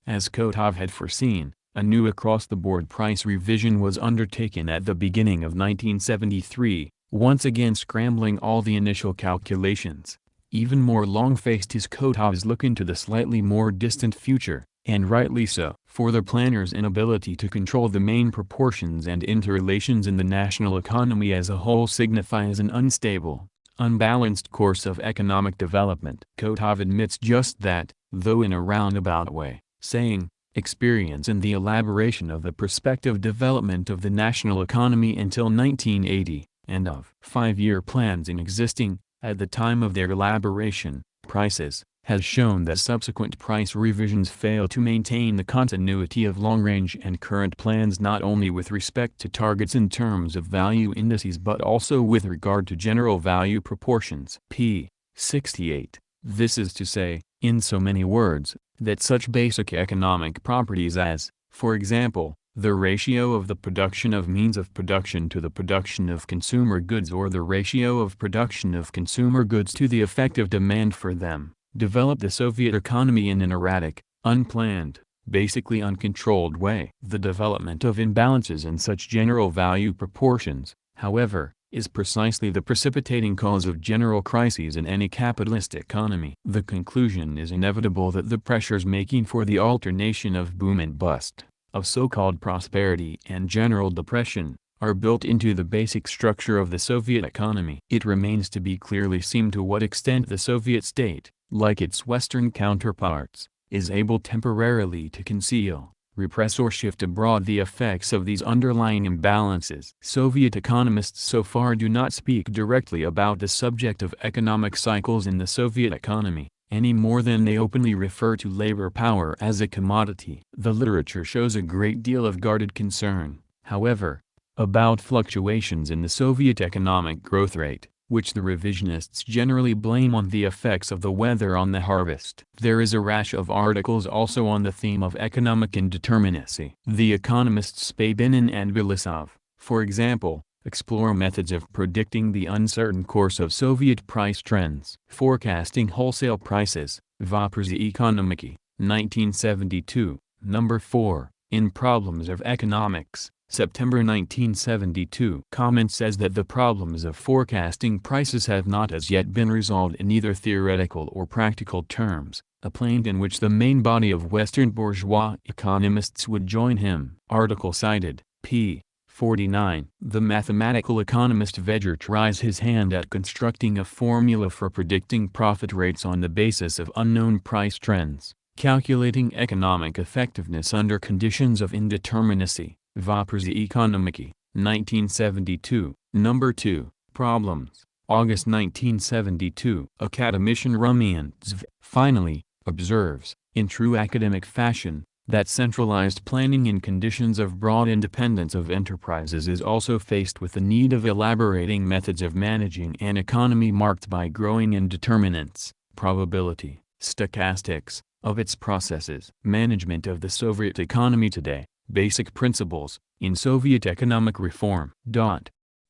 As Kotov had foreseen, a new across-the-board price revision was undertaken at the beginning of 1973, once again scrambling all the initial calculations. Even more long-faced is Kotov's look into the slightly more distant future, and rightly so, for the planner's inability to control the main proportions and interrelations in the national economy as a whole signifies an unstable, unbalanced course of economic development. Kotov admits just that, though in a roundabout way, saying, experience in the elaboration of the prospective development of the national economy until 1980, and of five-year plans in existing, at the time of their elaboration, prices, has shown that subsequent price revisions fail to maintain the continuity of long-range and current plans not only with respect to targets in terms of value indices but also with regard to general value proportions. p. 68. This is to say, in so many words, that such basic economic properties as, for example, the ratio of the production of means of production to the production of consumer goods or the ratio of production of consumer goods to the effective demand for them, developed the Soviet economy in an erratic, unplanned, basically uncontrolled way. The development of imbalances in such general value proportions, however, is precisely the precipitating cause of general crises in any capitalist economy. The conclusion is inevitable that the pressures making for the alternation of boom and bust, of so-called prosperity and general depression, are built into the basic structure of the Soviet economy. It remains to be clearly seen to what extent the Soviet state, like its Western counterparts, is able temporarily to conceal, repress or shift abroad the effects of these underlying imbalances. Soviet economists so far do not speak directly about the subject of economic cycles in the Soviet economy, any more than they openly refer to labor power as a commodity. The literature shows a great deal of guarded concern, however, about fluctuations in the Soviet economic growth rate, which the revisionists generally blame on the effects of the weather on the harvest. There is a rash of articles also on the theme of economic indeterminacy. The economists Spabinin and Belisov, for example, explore methods of predicting the uncertain course of Soviet price trends. Forecasting wholesale prices, Voprzy Ekonomiki, 1972, number 4, in Problems of Economics, September 1972. Comment says that the problems of forecasting prices have not as yet been resolved in either theoretical or practical terms, a plane in which the main body of Western bourgeois economists would join him. Article cited, p. 49. The mathematical economist Vejr tries his hand at constructing a formula for predicting profit rates on the basis of unknown price trends, calculating economic effectiveness under conditions of indeterminacy. Voprzy Ekonomiki, 1972, number 2, Problems, August 1972. Academician Rumian Zv, finally, observes, in true academic fashion, that centralized planning in conditions of broad independence of enterprises is also faced with the need of elaborating methods of managing an economy marked by growing indeterminants, probability, stochastics, of its processes. Management of the Soviet economy today, Basic Principles, in Soviet Economic Reform.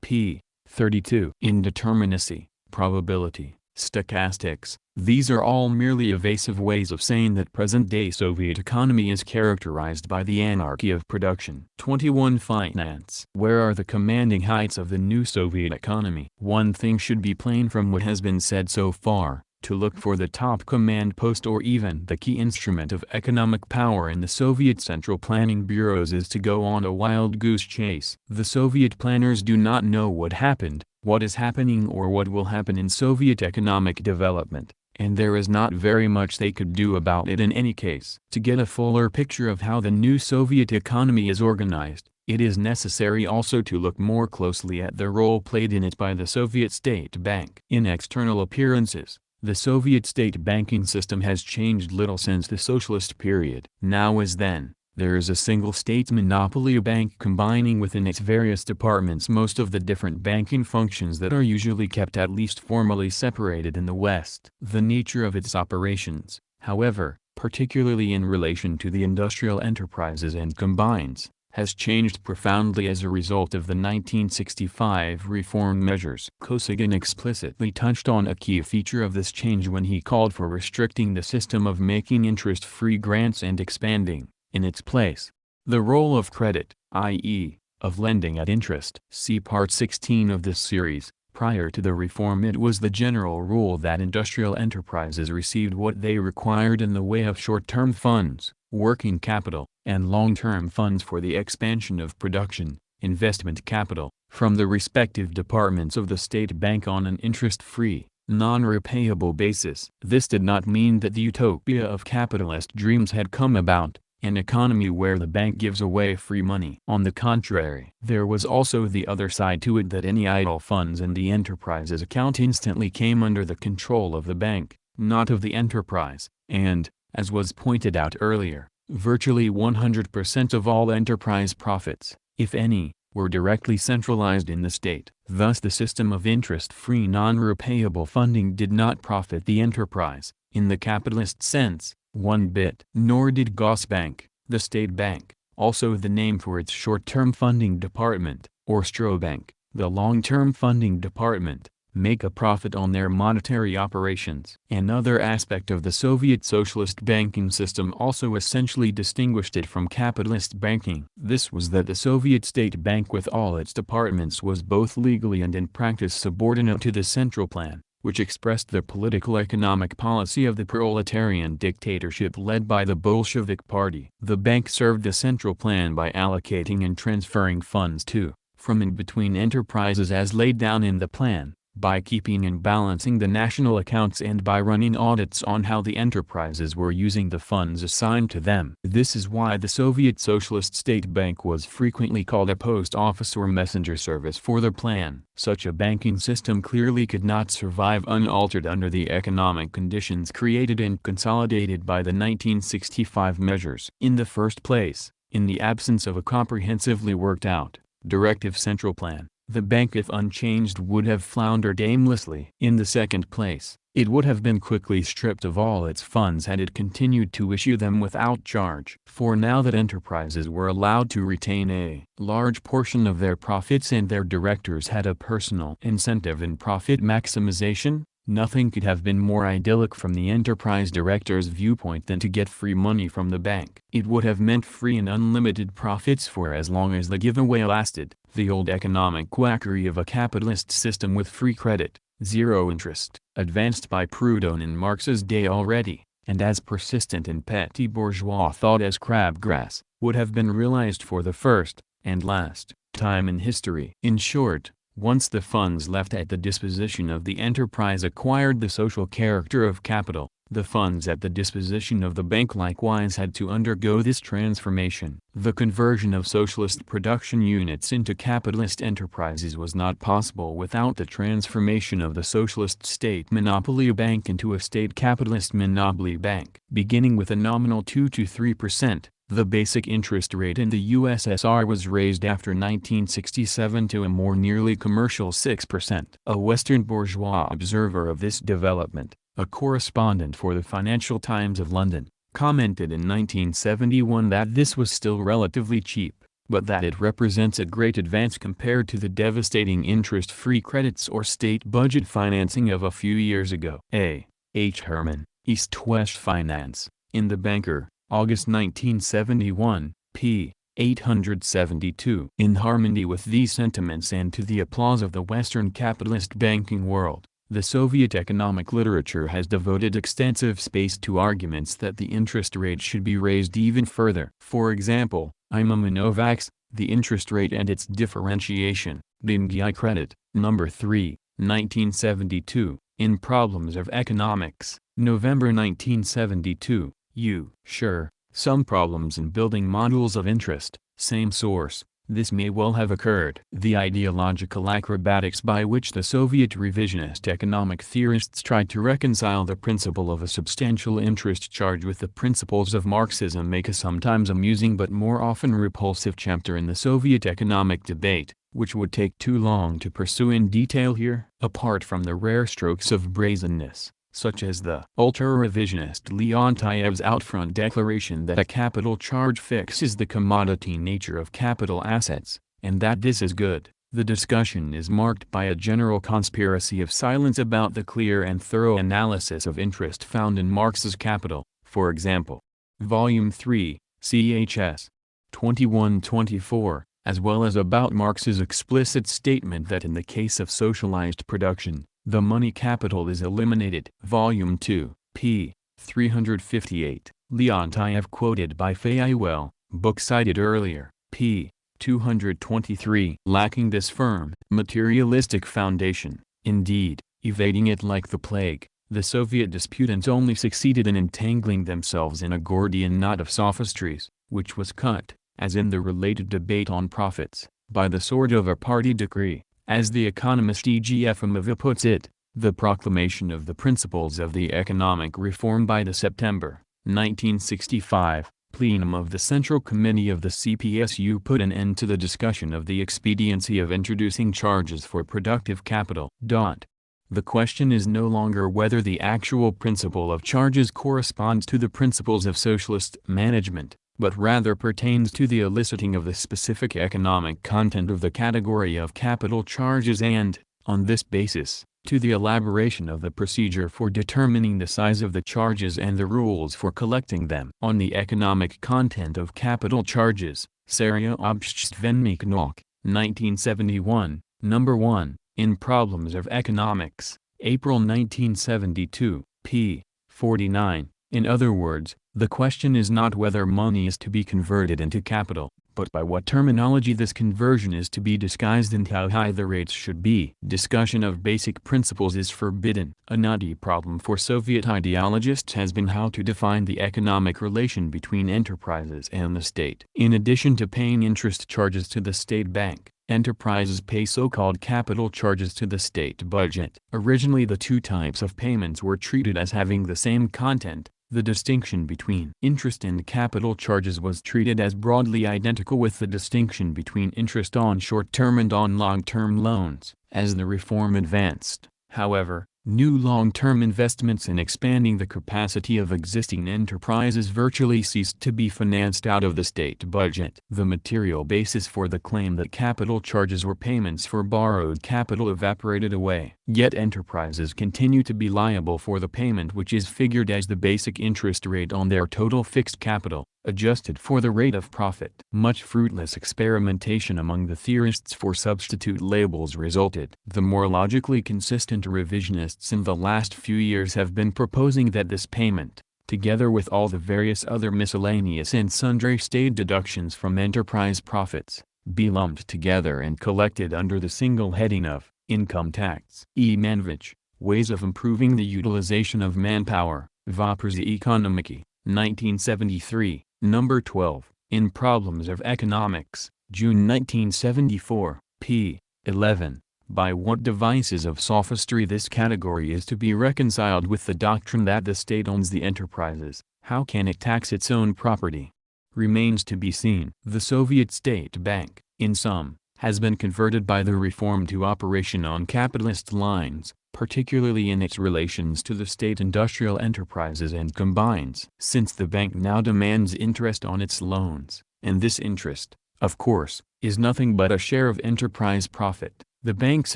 p. 32. Indeterminacy, probability, stochastics, these are all merely evasive ways of saying that present-day Soviet economy is characterized by the anarchy of production. 21. Finance. Where are the commanding heights of the new Soviet economy? One thing should be plain from what has been said so far. To look for the top command post or even the key instrument of economic power in the Soviet central planning bureaus is to go on a wild goose chase. The Soviet planners do not know what happened, what is happening or what will happen in Soviet economic development, and there is not very much they could do about it in any case. To get a fuller picture of how the new Soviet economy is organized, it is necessary also to look more closely at the role played in it by the Soviet State Bank. In external appearances, the Soviet state banking system has changed little since the socialist period. Now as then, there is a single state monopoly bank combining within its various departments most of the different banking functions that are usually kept at least formally separated in the West. The nature of its operations, however, particularly in relation to the industrial enterprises and combines, has changed profoundly as a result of the 1965 reform measures. Kosygin explicitly touched on a key feature of this change when he called for restricting the system of making interest-free grants and expanding, in its place, the role of credit, i.e., of lending at interest. See Part 16 of this series. Prior to the reform, it was the general rule that industrial enterprises received what they required in the way of short-term funds, working capital, and long-term funds for the expansion of production, investment capital, from the respective departments of the state bank on an interest-free, non-repayable basis. This did not mean that the utopia of capitalist dreams had come about, an economy where the bank gives away free money. On the contrary, there was also the other side to it, that any idle funds in the enterprise's account instantly came under the control of the bank, not of the enterprise, and, as was pointed out earlier, virtually 100% of all enterprise profits, if any, were directly centralized in the state. Thus the system of interest-free non-repayable funding did not profit the enterprise, in the capitalist sense, one bit. Nor did Gosbank, the state bank, also the name for its short-term funding department, or Strobank, the long-term funding department, make a profit on their monetary operations. Another aspect of the Soviet socialist banking system also essentially distinguished it from capitalist banking. This was that the Soviet state bank with all its departments was both legally and in practice subordinate to the central plan, which expressed the political economic policy of the proletarian dictatorship led by the Bolshevik Party. The bank served the central plan by allocating and transferring funds to, from and between enterprises as laid down in the plan, by keeping and balancing the national accounts, and by running audits on how the enterprises were using the funds assigned to them. This is why the Soviet Socialist State Bank was frequently called a post office or messenger service for the plan. Such a banking system clearly could not survive unaltered under the economic conditions created and consolidated by the 1965 measures. In the first place, in the absence of a comprehensively worked out, Directive Central Plan. The bank, if unchanged, would have floundered aimlessly. In the second place, it would have been quickly stripped of all its funds had it continued to issue them without charge. For now that enterprises were allowed to retain a large portion of their profits and their directors had a personal incentive in profit maximization, nothing could have been more idyllic from the enterprise director's viewpoint than to get free money from the bank. It would have meant free and unlimited profits for as long as the giveaway lasted. The old economic quackery of a capitalist system with free credit, zero interest, advanced by Proudhon in Marx's day already, and as persistent in petty bourgeois thought as crabgrass, would have been realized for the first, and last, time in history. In short, once the funds left at the disposition of the enterprise acquired the social character of capital, the funds at the disposition of the bank likewise had to undergo this transformation. The conversion of socialist production units into capitalist enterprises was not possible without the transformation of the socialist state monopoly bank into a state capitalist monopoly bank. Beginning with a nominal 2 to 3%, the basic interest rate in the USSR was raised after 1967 to a more nearly commercial 6%. A Western bourgeois observer of this development, a correspondent for the Financial Times of London, commented in 1971 that this was still relatively cheap, but that it represents a great advance compared to the devastating interest-free credits or state budget financing of a few years ago. A. H. Herman, East-West Finance, in The Banker, August 1971, p. 872. In harmony with these sentiments and to the applause of the Western capitalist banking world, the Soviet economic literature has devoted extensive space to arguments that the interest rate should be raised even further. For example, Maimonides, The Interest Rate and Its Differentiation, Dengi Credit, No. 3, 1972, in Problems of Economics, November 1972, Ussr, Some Problems in Building Models of Interest, same source. This may well have occurred. The ideological acrobatics by which the Soviet revisionist economic theorists tried to reconcile the principle of a substantial interest charge with the principles of Marxism make a sometimes amusing but more often repulsive chapter in the Soviet economic debate, which would take too long to pursue in detail here. Apart from the rare strokes of brazenness, such as the ultra-revisionist Leontiev's out-front declaration that a capital charge fixes the commodity nature of capital assets, and that this is good, the discussion is marked by a general conspiracy of silence about the clear and thorough analysis of interest found in Marx's Capital, for example. Volume 3, Chs. 21-24, as well as about Marx's explicit statement that in the case of socialized production, the money capital is eliminated. Volume 2, p. 358. Leontiev quoted by Fayewell, book cited earlier, p. 223. Lacking this firm, materialistic foundation, indeed, evading it like the plague, the Soviet disputants only succeeded in entangling themselves in a Gordian knot of sophistries, which was cut, as in the related debate on profits, by the sword of a party decree. As the economist E. G. Efimova puts it, the proclamation of the principles of the economic reform by the September 1965 plenum of the Central Committee of the CPSU put an end to the discussion of the expediency of introducing charges for productive capital. The question is no longer whether the actual principle of charges corresponds to the principles of socialist management, but rather pertains to the eliciting of the specific economic content of the category of capital charges and, on this basis, to the elaboration of the procedure for determining the size of the charges and the rules for collecting them. On the economic content of capital charges, Seria Obszczvennik Nauk, 1971, No. 1, in Problems of Economics, April 1972, p. 49. In other words, the question is not whether money is to be converted into capital, but by what terminology this conversion is to be disguised and how high the rates should be. Discussion of basic principles is forbidden. A knotty problem for Soviet ideologists has been how to define the economic relation between enterprises and the state. In addition to paying interest charges to the state bank, enterprises pay so-called capital charges to the state budget. Originally the two types of payments were treated as having the same content, The distinction between interest and capital charges was treated as broadly identical with the distinction between interest on short-term and on long-term loans. As the reform advanced, however, new long-term investments in expanding the capacity of existing enterprises virtually ceased to be financed out of the state budget. The material basis for the claim that capital charges were payments for borrowed capital evaporated away. Yet enterprises continue to be liable for the payment, which is figured as the basic interest rate on their total fixed capital, adjusted for the rate of profit. Much fruitless experimentation among the theorists for substitute labels resulted. The more logically consistent revisionists in the last few years have been proposing that this payment, together with all the various other miscellaneous and sundry state deductions from enterprise profits, be lumped together and collected under the single heading of income tax. E. Manovich, Ways of Improving the Utilization of Manpower, Voprzy Ekonomiki, 1973. Number 12, in Problems of Economics, June 1974, p. 11. By what devices of sophistry this category is to be reconciled with the doctrine that the state owns the enterprises, how can it tax its own property? Remains to be seen. The Soviet State Bank, in sum, has been converted by the reform to operation on capitalist lines, particularly in its relations to the state industrial enterprises and combines. Since the bank now demands interest on its loans, and this interest, of course, is nothing but a share of enterprise profit, the bank's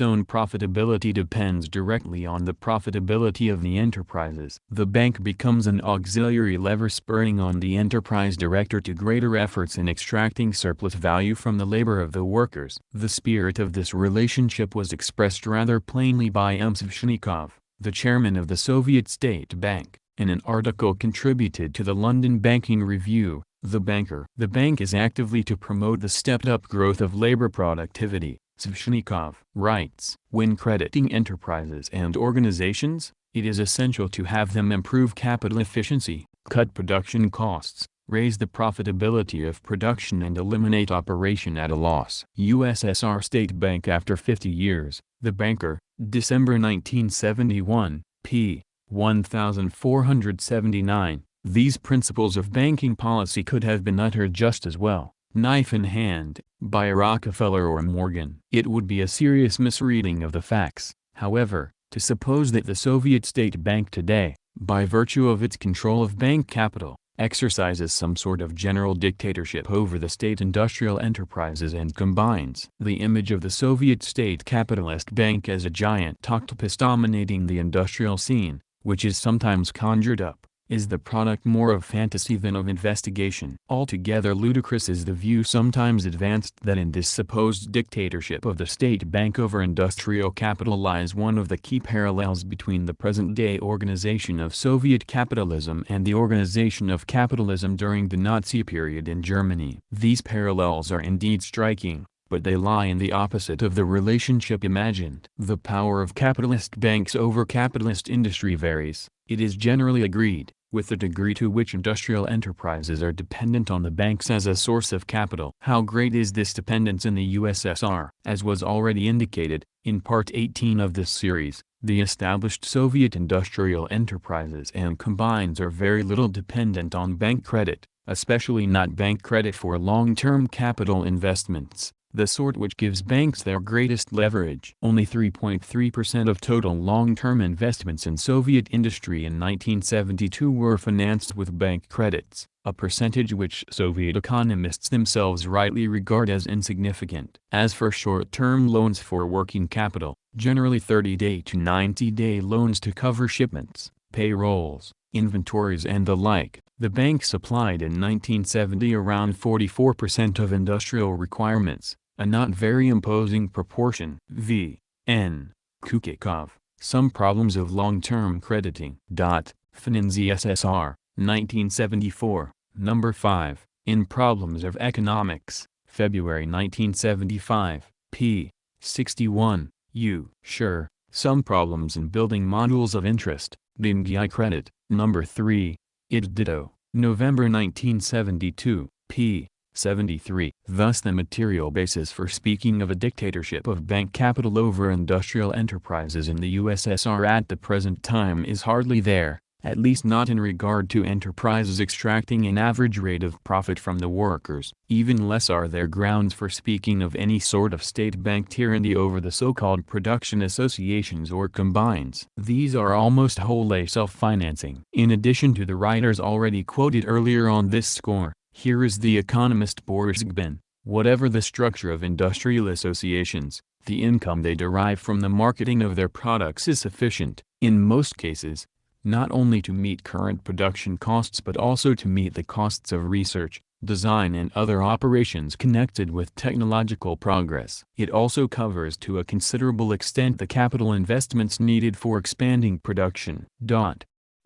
own profitability depends directly on the profitability of the enterprises. The bank becomes an auxiliary lever spurring on the enterprise director to greater efforts in extracting surplus value from the labor of the workers. The spirit of this relationship was expressed rather plainly by M. Sveshnikov, the chairman of the Soviet State Bank, in an article contributed to the London Banking Review, The Banker. The bank is actively to promote the stepped-up growth of labor productivity. Sveshnikov writes, when crediting enterprises and organizations, it is essential to have them improve capital efficiency, cut production costs, raise the profitability of production and eliminate operation at a loss. USSR State Bank after 50 years, The Banker, December 1971, p. 1479. These principles of banking policy could have been uttered just as well, knife in hand, by Rockefeller or Morgan. It would be a serious misreading of the facts, however, to suppose that the Soviet State Bank today, by virtue of its control of bank capital, exercises some sort of general dictatorship over the state industrial enterprises and combines the image of the Soviet state capitalist bank as a giant octopus dominating the industrial scene, which is sometimes conjured up, is the product more of fantasy than of investigation. Altogether ludicrous is the view sometimes advanced that in this supposed dictatorship of the state bank over industrial capital lies one of the key parallels between the present-day organization of Soviet capitalism and the organization of capitalism during the Nazi period in Germany. These parallels are indeed striking, but they lie in the opposite of the relationship imagined. The power of capitalist banks over capitalist industry varies, it is generally agreed, with the degree to which industrial enterprises are dependent on the banks as a source of capital. How great is this dependence in the USSR? As was already indicated, in Part 18 of this series, the established Soviet industrial enterprises and combines are very little dependent on bank credit, especially not bank credit for long-term capital investments, the sort which gives banks their greatest leverage. Only 3.3% of total long-term investments in Soviet industry in 1972 were financed with bank credits, a percentage which Soviet economists themselves rightly regard as insignificant. As for short-term loans for working capital, generally 30-day to 90-day loans to cover shipments, payrolls, inventories and the like, the bank supplied in 1970 around 44% of industrial requirements, a not very imposing proportion. V. N. Kukikov, Some Problems of Long-Term Crediting. Finanzi SSR, 1974, Number 5, in Problems of Economics, February 1975, p. 61, Ussr, Some Problems in Building Models of Interest, Dingy Credit, Number 3, Ditto, November 1972, p. 73. Thus the material basis for speaking of a dictatorship of bank capital over industrial enterprises in the USSR at the present time is hardly there, at least not in regard to enterprises extracting an average rate of profit from the workers. Even less are there grounds for speaking of any sort of state-bank tyranny over the so-called production associations or combines. These are almost wholly self-financing. In addition to the writers already quoted earlier on this score, here is the economist Boris Gbin. Whatever the structure of industrial associations, the income they derive from the marketing of their products is sufficient, in most cases, not only to meet current production costs but also to meet the costs of research, design and other operations connected with technological progress. It also covers to a considerable extent the capital investments needed for expanding production.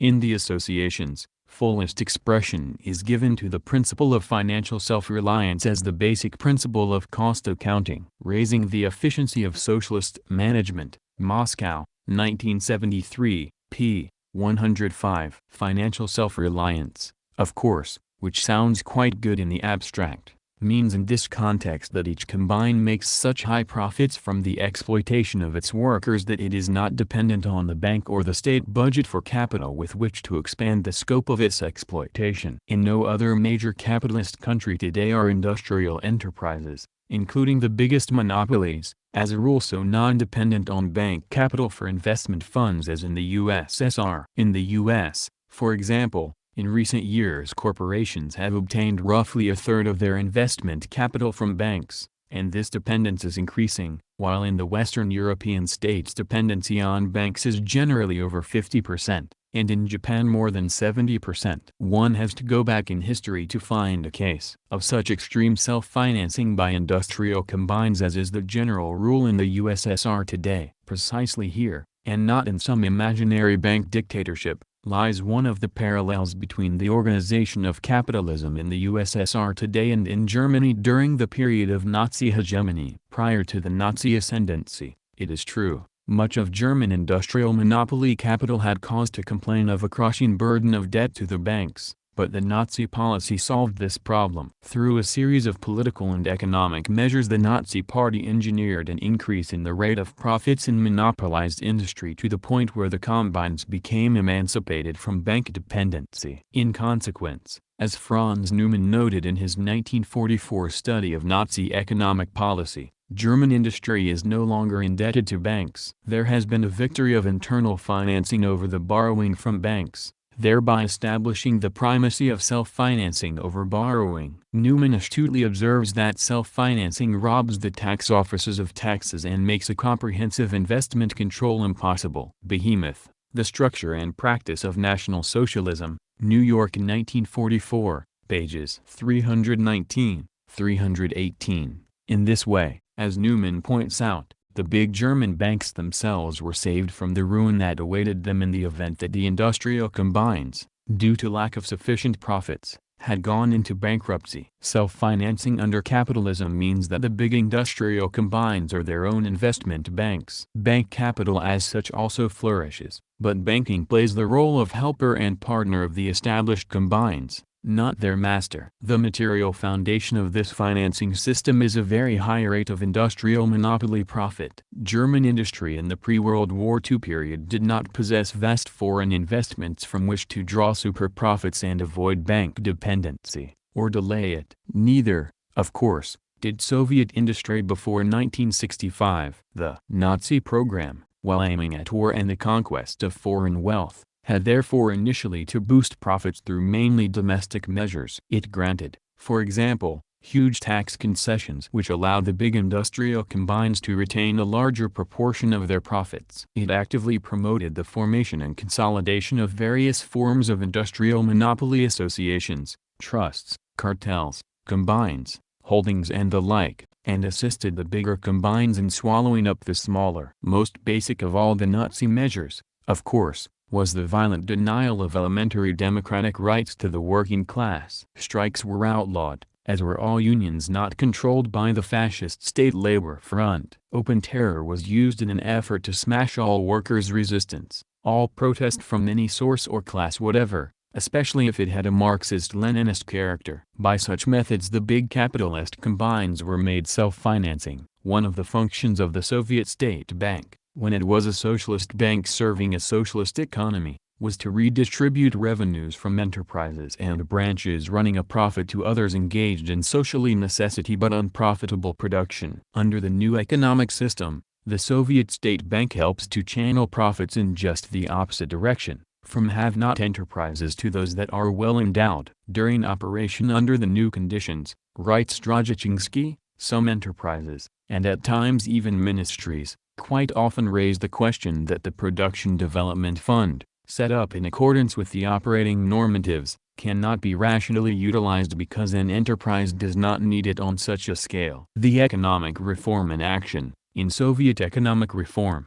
In the associations, fullest expression is given to the principle of financial self-reliance as the basic principle of cost accounting. Raising the efficiency of socialist management, Moscow, 1973, p. 105. Financial self-reliance, of course, which sounds quite good in the abstract, means in this context that each combine makes such high profits from the exploitation of its workers that it is not dependent on the bank or the state budget for capital with which to expand the scope of its exploitation. In no other major capitalist country today are industrial enterprises, including the biggest monopolies, as a rule so non-dependent on bank capital for investment funds as in the USSR. In the US, for example, in recent years corporations have obtained roughly a third of their investment capital from banks, and this dependence is increasing, while in the Western European states dependency on banks is generally over 50%, and in Japan more than 70%. One has to go back in history to find a case of such extreme self-financing by industrial combines as is the general rule in the USSR today. Precisely here, and not in some imaginary bank dictatorship, lies one of the parallels between the organization of capitalism in the USSR today and in Germany during the period of Nazi hegemony. Prior to the Nazi ascendancy, it is true, much of German industrial monopoly capital had cause to complain of a crushing burden of debt to the banks, but the Nazi policy solved this problem. Through a series of political and economic measures the Nazi Party engineered an increase in the rate of profits in monopolized industry to the point where the combines became emancipated from bank dependency. In consequence, as Franz Neumann noted in his 1944 study of Nazi economic policy, German industry is no longer indebted to banks. There has been a victory of internal financing over the borrowing from banks, thereby establishing the primacy of self-financing over borrowing. Neumann astutely observes that self-financing robs the tax offices of taxes and makes a comprehensive investment control impossible. Behemoth, The Structure and Practice of National Socialism, New York 1944, pages 319, 318. In this way, as Neumann points out, the big German banks themselves were saved from the ruin that awaited them in the event that the industrial combines, due to lack of sufficient profits, had gone into bankruptcy. Self-financing under capitalism means that the big industrial combines are their own investment banks. Bank capital as such also flourishes, but banking plays the role of helper and partner of the established combines, not their master. The material foundation of this financing system is a very high rate of industrial monopoly profit. German industry in the pre-World War II period did not possess vast foreign investments from which to draw super profits and avoid bank dependency, or delay it. Neither, of course, did Soviet industry before 1965. The Nazi program, while aiming at war and the conquest of foreign wealth, had therefore initially to boost profits through mainly domestic measures. It granted, for example, huge tax concessions which allowed the big industrial combines to retain a larger proportion of their profits. It actively promoted the formation and consolidation of various forms of industrial monopoly associations, trusts, cartels, combines, holdings and the like, and assisted the bigger combines in swallowing up the smaller. Most basic of all the Nazi measures, of course, was the violent denial of elementary democratic rights to the working class. Strikes were outlawed, as were all unions not controlled by the fascist state labor front. Open terror was used in an effort to smash all workers' resistance, all protest from any source or class whatever, especially if it had a Marxist-Leninist character. By such methods the big capitalist combines were made self-financing, one of the functions of the Soviet State Bank, when it was a socialist bank serving a socialist economy, was to redistribute revenues from enterprises and branches running a profit to others engaged in socially necessity but unprofitable production. Under the new economic system, the Soviet State Bank helps to channel profits in just the opposite direction, from have-not enterprises to those that are well endowed. During operation under the new conditions, writes Drozdchinsky, some enterprises, and at times even ministries, quite often raise the question that the Production Development Fund, set up in accordance with the operating normatives, cannot be rationally utilized because an enterprise does not need it on such a scale. The Economic Reform in Action, in Soviet Economic Reform.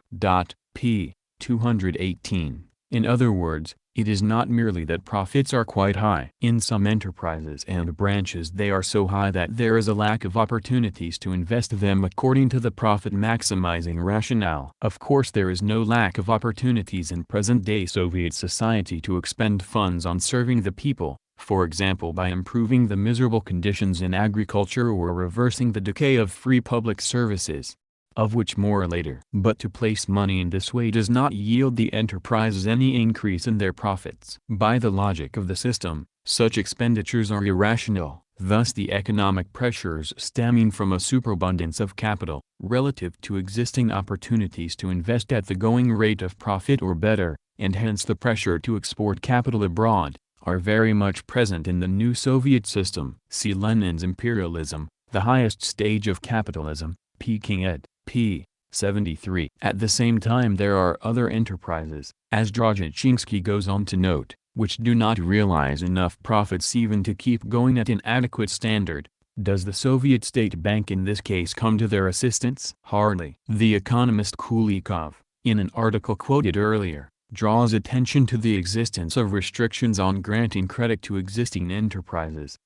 P. 218. In other words, it is not merely that profits are quite high. In some enterprises and branches they are so high that there is a lack of opportunities to invest them according to the profit-maximizing rationale. Of course there is no lack of opportunities in present-day Soviet society to expend funds on serving the people, for example by improving the miserable conditions in agriculture or reversing the decay of free public services, of which more later. But to place money in this way does not yield the enterprises any increase in their profits. By the logic of the system, such expenditures are irrational. Thus the economic pressures stemming from a superabundance of capital, relative to existing opportunities to invest at the going rate of profit or better, and hence the pressure to export capital abroad, are very much present in the new Soviet system. See Lenin's Imperialism, the highest stage of capitalism, Peking ed. p. 73. At the same time there are other enterprises, as Drozdchinsky goes on to note, which do not realize enough profits even to keep going at an adequate standard. Does the Soviet State Bank in this case come to their assistance? Hardly. The economist Kulikov, in an article quoted earlier, draws attention to the existence of restrictions on granting credit to existing enterprises.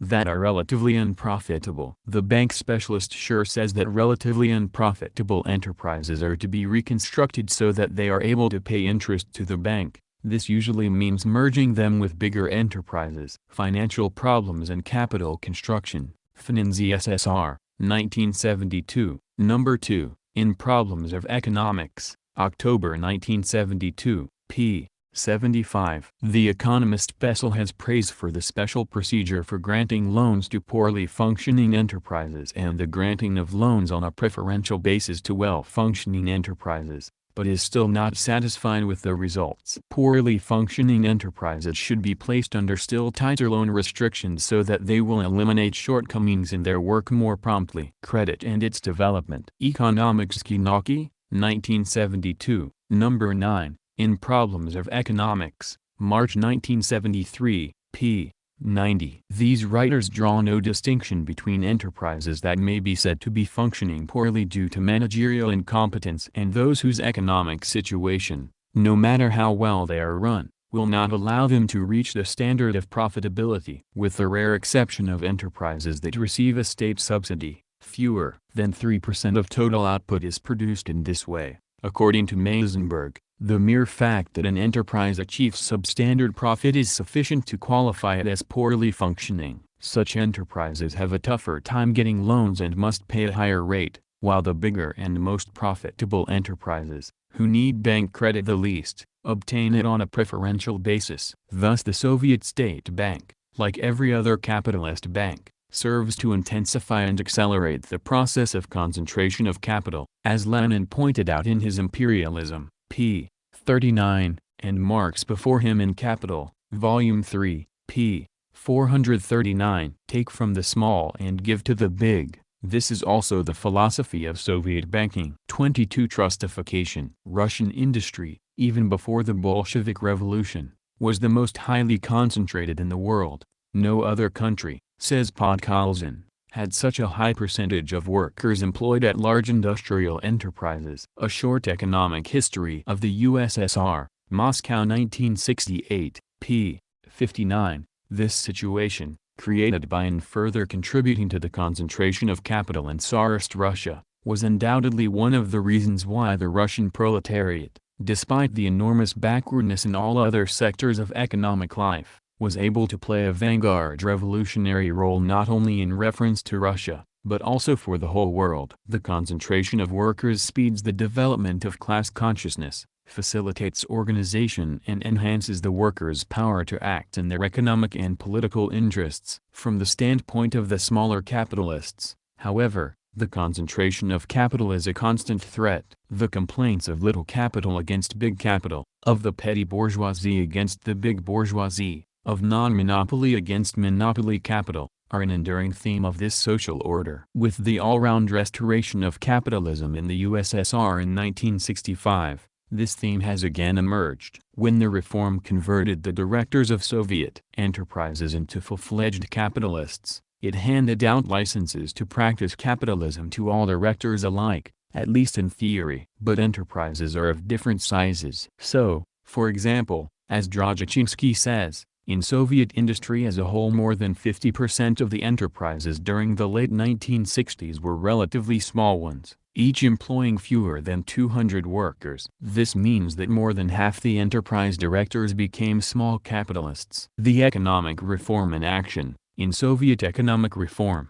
That are relatively unprofitable. The bank specialist sure says that relatively unprofitable enterprises are to be reconstructed so that they are able to pay interest to the bank. This usually means merging them with bigger enterprises. Financial Problems and Capital Construction, Finanzi SSR, 1972, No. 2, in Problems of Economics, October 1972, p. 75. The economist Bessel has praise for the special procedure for granting loans to poorly functioning enterprises and the granting of loans on a preferential basis to well-functioning enterprises, but is still not satisfied with the results. Poorly functioning enterprises should be placed under still tighter loan restrictions so that they will eliminate shortcomings in their work more promptly. Credit and its Development. Ekonomические науки, 1972, No. 9. In Problems of Economics, March 1973, p. 90. These writers draw no distinction between enterprises that may be said to be functioning poorly due to managerial incompetence and those whose economic situation, no matter how well they are run, will not allow them to reach the standard of profitability. With the rare exception of enterprises that receive a state subsidy, fewer than 3% of total output is produced in this way. According to Meisenberg, the mere fact that an enterprise achieves substandard profit is sufficient to qualify it as poorly functioning. Such enterprises have a tougher time getting loans and must pay a higher rate, while the bigger and most profitable enterprises, who need bank credit the least, obtain it on a preferential basis. Thus the Soviet State Bank, like every other capitalist bank, serves to intensify and accelerate the process of concentration of capital, as Lenin pointed out in his Imperialism, p. 39, and Marx before him in Capital, Volume 3, p. 439. Take from the small and give to the big. This is also the philosophy of Soviet banking. 22. Trustification. Russian industry, even before the Bolshevik Revolution, was the most highly concentrated in the world. No other country, says Podkolzin, had such a high percentage of workers employed at large industrial enterprises. A Short Economic History of the USSR, Moscow 1968, p. 59. This situation, created by and further contributing to the concentration of capital in Tsarist Russia, was undoubtedly one of the reasons why the Russian proletariat, despite the enormous backwardness in all other sectors of economic life, was able to play a vanguard revolutionary role not only in reference to Russia, but also for the whole world. The concentration of workers speeds the development of class consciousness, facilitates organization and enhances the workers' power to act in their economic and political interests. From the standpoint of the smaller capitalists, however, the concentration of capital is a constant threat. The complaints of little capital against big capital, of the petty bourgeoisie against the big bourgeoisie, of non-monopoly against monopoly capital, are an enduring theme of this social order. With the all-round restoration of capitalism in the USSR in 1965, this theme has again emerged. When the reform converted the directors of Soviet enterprises into full-fledged capitalists, it handed out licenses to practice capitalism to all directors alike, at least in theory. But enterprises are of different sizes. So, for example, as Drozdowski says, in Soviet industry as a whole more than 50% of the enterprises during the late 1960s were relatively small ones, each employing fewer than 200 workers. This means that more than half the enterprise directors became small capitalists. The economic reform in action, in Soviet economic reform.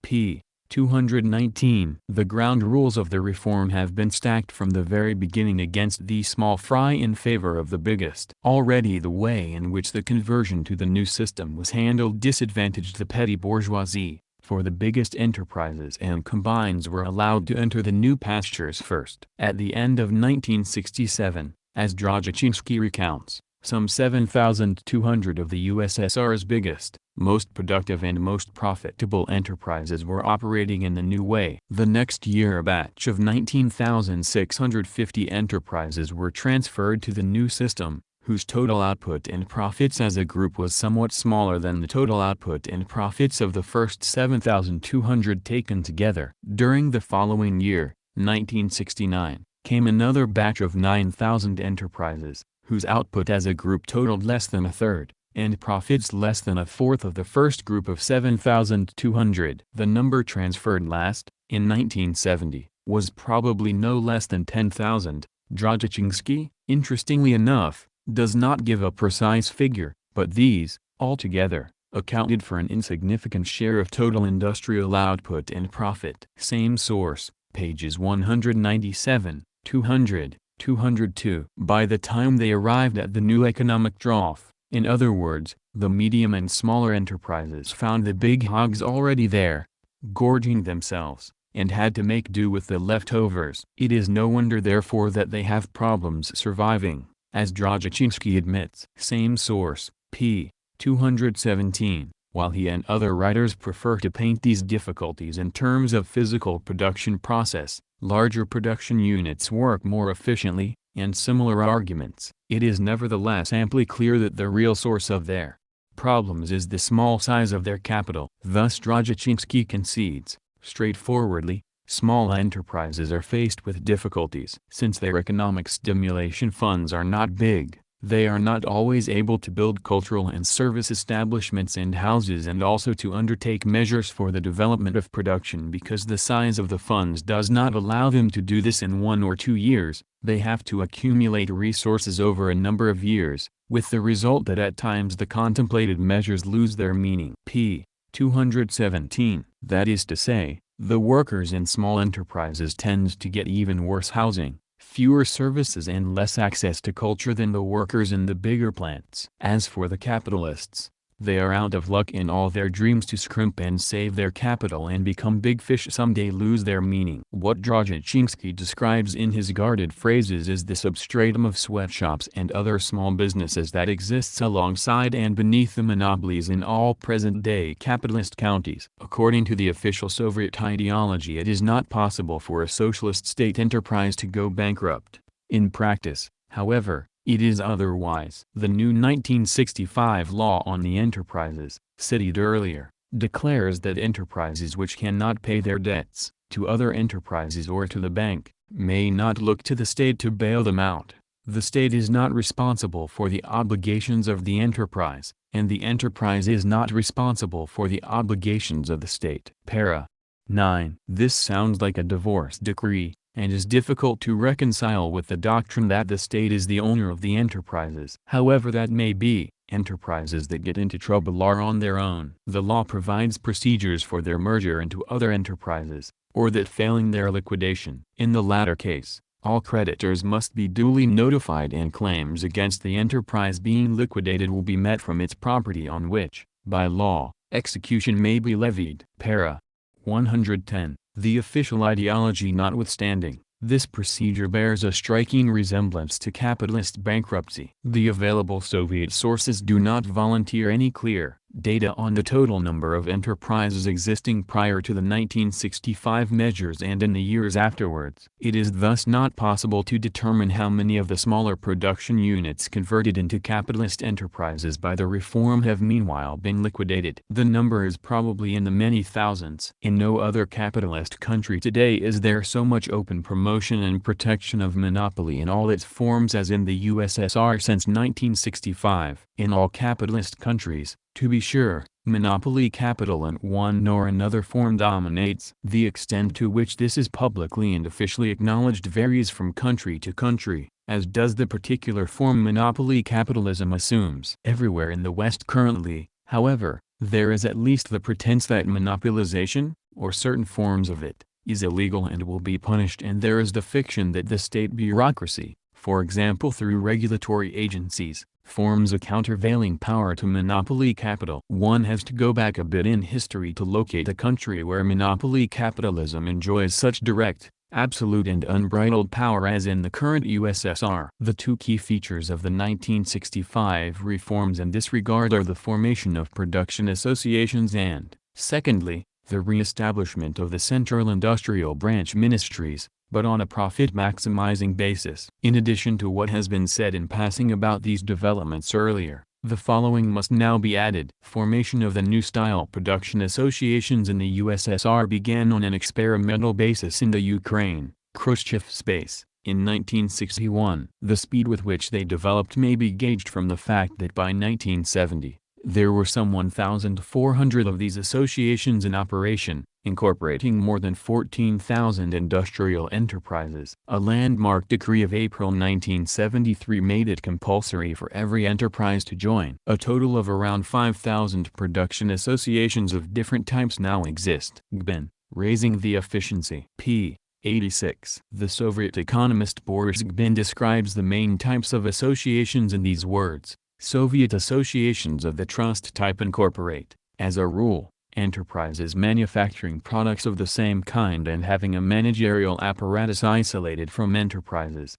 P. 219. The ground rules of the reform have been stacked from the very beginning against the small fry in favor of the biggest. Already the way in which the conversion to the new system was handled disadvantaged the petty bourgeoisie, for the biggest enterprises and combines were allowed to enter the new pastures first. At the end of 1967, as Drozdowski recounts, some 7,200 of the USSR's biggest, most productive and most profitable enterprises were operating in the new way. The next year a batch of 19,650 enterprises were transferred to the new system, whose total output and profits as a group was somewhat smaller than the total output and profits of the first 7,200 taken together. During the following year, 1969, came another batch of 9,000 enterprises, whose output as a group totaled less than a third, and profits less than a fourth of the first group of 7,200. The number transferred last, in 1970, was probably no less than 10,000. Drozdowski, interestingly enough, does not give a precise figure, but these, altogether, accounted for an insignificant share of total industrial output and profit. Same source, pages 197, 200, 202. By the time they arrived at the new economic trough, in other words, the medium and smaller enterprises found the big hogs already there, gorging themselves, and had to make do with the leftovers. It is no wonder therefore that they have problems surviving, as Drozdowski admits. Same source, p. 217. While he and other writers prefer to paint these difficulties in terms of physical production process, larger production units work more efficiently, and similar arguments, it is nevertheless amply clear that the real source of their problems is the small size of their capital. Thus Drozdowski concedes, straightforwardly, small enterprises are faced with difficulties. Since their economic stimulation funds are not big, they are not always able to build cultural and service establishments and houses and also to undertake measures for the development of production because the size of the funds does not allow them to do this in 1 or 2 years. They have to accumulate resources over a number of years, with the result that at times the contemplated measures lose their meaning. p. 217. That is to say, the workers in small enterprises tend to get even worse housing, fewer services and less access to culture than the workers in the bigger plants. As for the capitalists, they are out of luck in all their dreams to scrimp and save their capital and become big fish someday lose their meaning. What Drozdowski describes in his guarded phrases is the substratum of sweatshops and other small businesses that exists alongside and beneath the monopolies in all present-day capitalist counties. According to the official Soviet ideology, it is not possible for a socialist state enterprise to go bankrupt. In practice, however, it is otherwise. The new 1965 law on the enterprises, cited earlier, declares that enterprises which cannot pay their debts, to other enterprises or to the bank, may not look to the state to bail them out. The state is not responsible for the obligations of the enterprise, and the enterprise is not responsible for the obligations of the state. Para. 9. This sounds like a divorce decree, and is difficult to reconcile with the doctrine that the state is the owner of the enterprises. However that may be, enterprises that get into trouble are on their own. The law provides procedures for their merger into other enterprises, or that failing their liquidation. In the latter case, All creditors must be duly notified and claims against the enterprise being liquidated will be met from its property on which, by law, execution may be levied. Para. 110. The official ideology notwithstanding, this procedure bears a striking resemblance to capitalist bankruptcy. The available Soviet sources do not volunteer any clear data on the total number of enterprises existing prior to the 1965 measures and in the years afterwards. It is thus not possible to determine how many of the smaller production units converted into capitalist enterprises by the reform have meanwhile been liquidated. The number is probably in the many thousands. In no other capitalist country today is there so much open promotion and protection of monopoly in all its forms as in the USSR since 1965. In all capitalist countries, to be sure, monopoly capital in one or another form dominates. The extent to which this is publicly and officially acknowledged varies from country to country, as does the particular form monopoly capitalism assumes. Everywhere in the West currently, however, there is at least the pretense that monopolization, or certain forms of it, is illegal and will be punished, and there is the fiction that the state bureaucracy, for example through regulatory agencies, forms a countervailing power to monopoly capital. One has to go back a bit in history to locate a country where monopoly capitalism enjoys such direct, absolute and unbridled power as in the current USSR. The two key features of the 1965 reforms in this regard are the formation of production associations and, secondly, the re-establishment of the central industrial branch ministries, but on a profit-maximizing basis. In addition to what has been said in passing about these developments earlier, the following must now be added. Formation of the new-style production associations in the USSR began on an experimental basis in the Ukraine, Khrushchev space, in 1961. The speed with which they developed may be gauged from the fact that by 1970, there were some 1,400 of these associations in operation, incorporating more than 14,000 industrial enterprises. A landmark decree of April 1973 made it compulsory for every enterprise to join. A total of around 5,000 production associations of different types now exist. GBIN, raising the efficiency. p. 86. The Soviet economist Boris Gbin describes the main types of associations in these words. Soviet associations of the trust type incorporate, as a rule, enterprises manufacturing products of the same kind and having a managerial apparatus isolated from enterprises.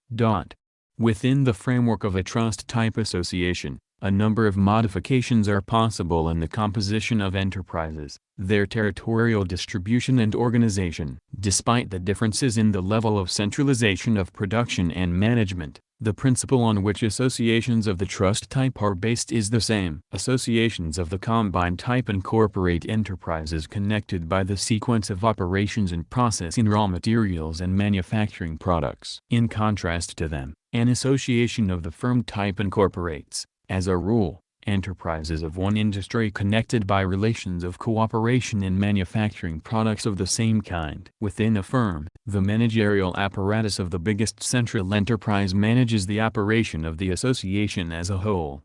Within the framework of a trust-type association, a number of modifications are possible in the composition of enterprises, their territorial distribution and organization. Despite the differences in the level of centralization of production and management, the principle on which associations of the trust type are based is the same. Associations of the combined type incorporate enterprises connected by the sequence of operations and processing raw materials and manufacturing products. In contrast to them, an association of the firm type incorporates, as a rule, enterprises of one industry connected by relations of cooperation in manufacturing products of the same kind. Within a firm, the managerial apparatus of the biggest central enterprise manages the operation of the association as a whole.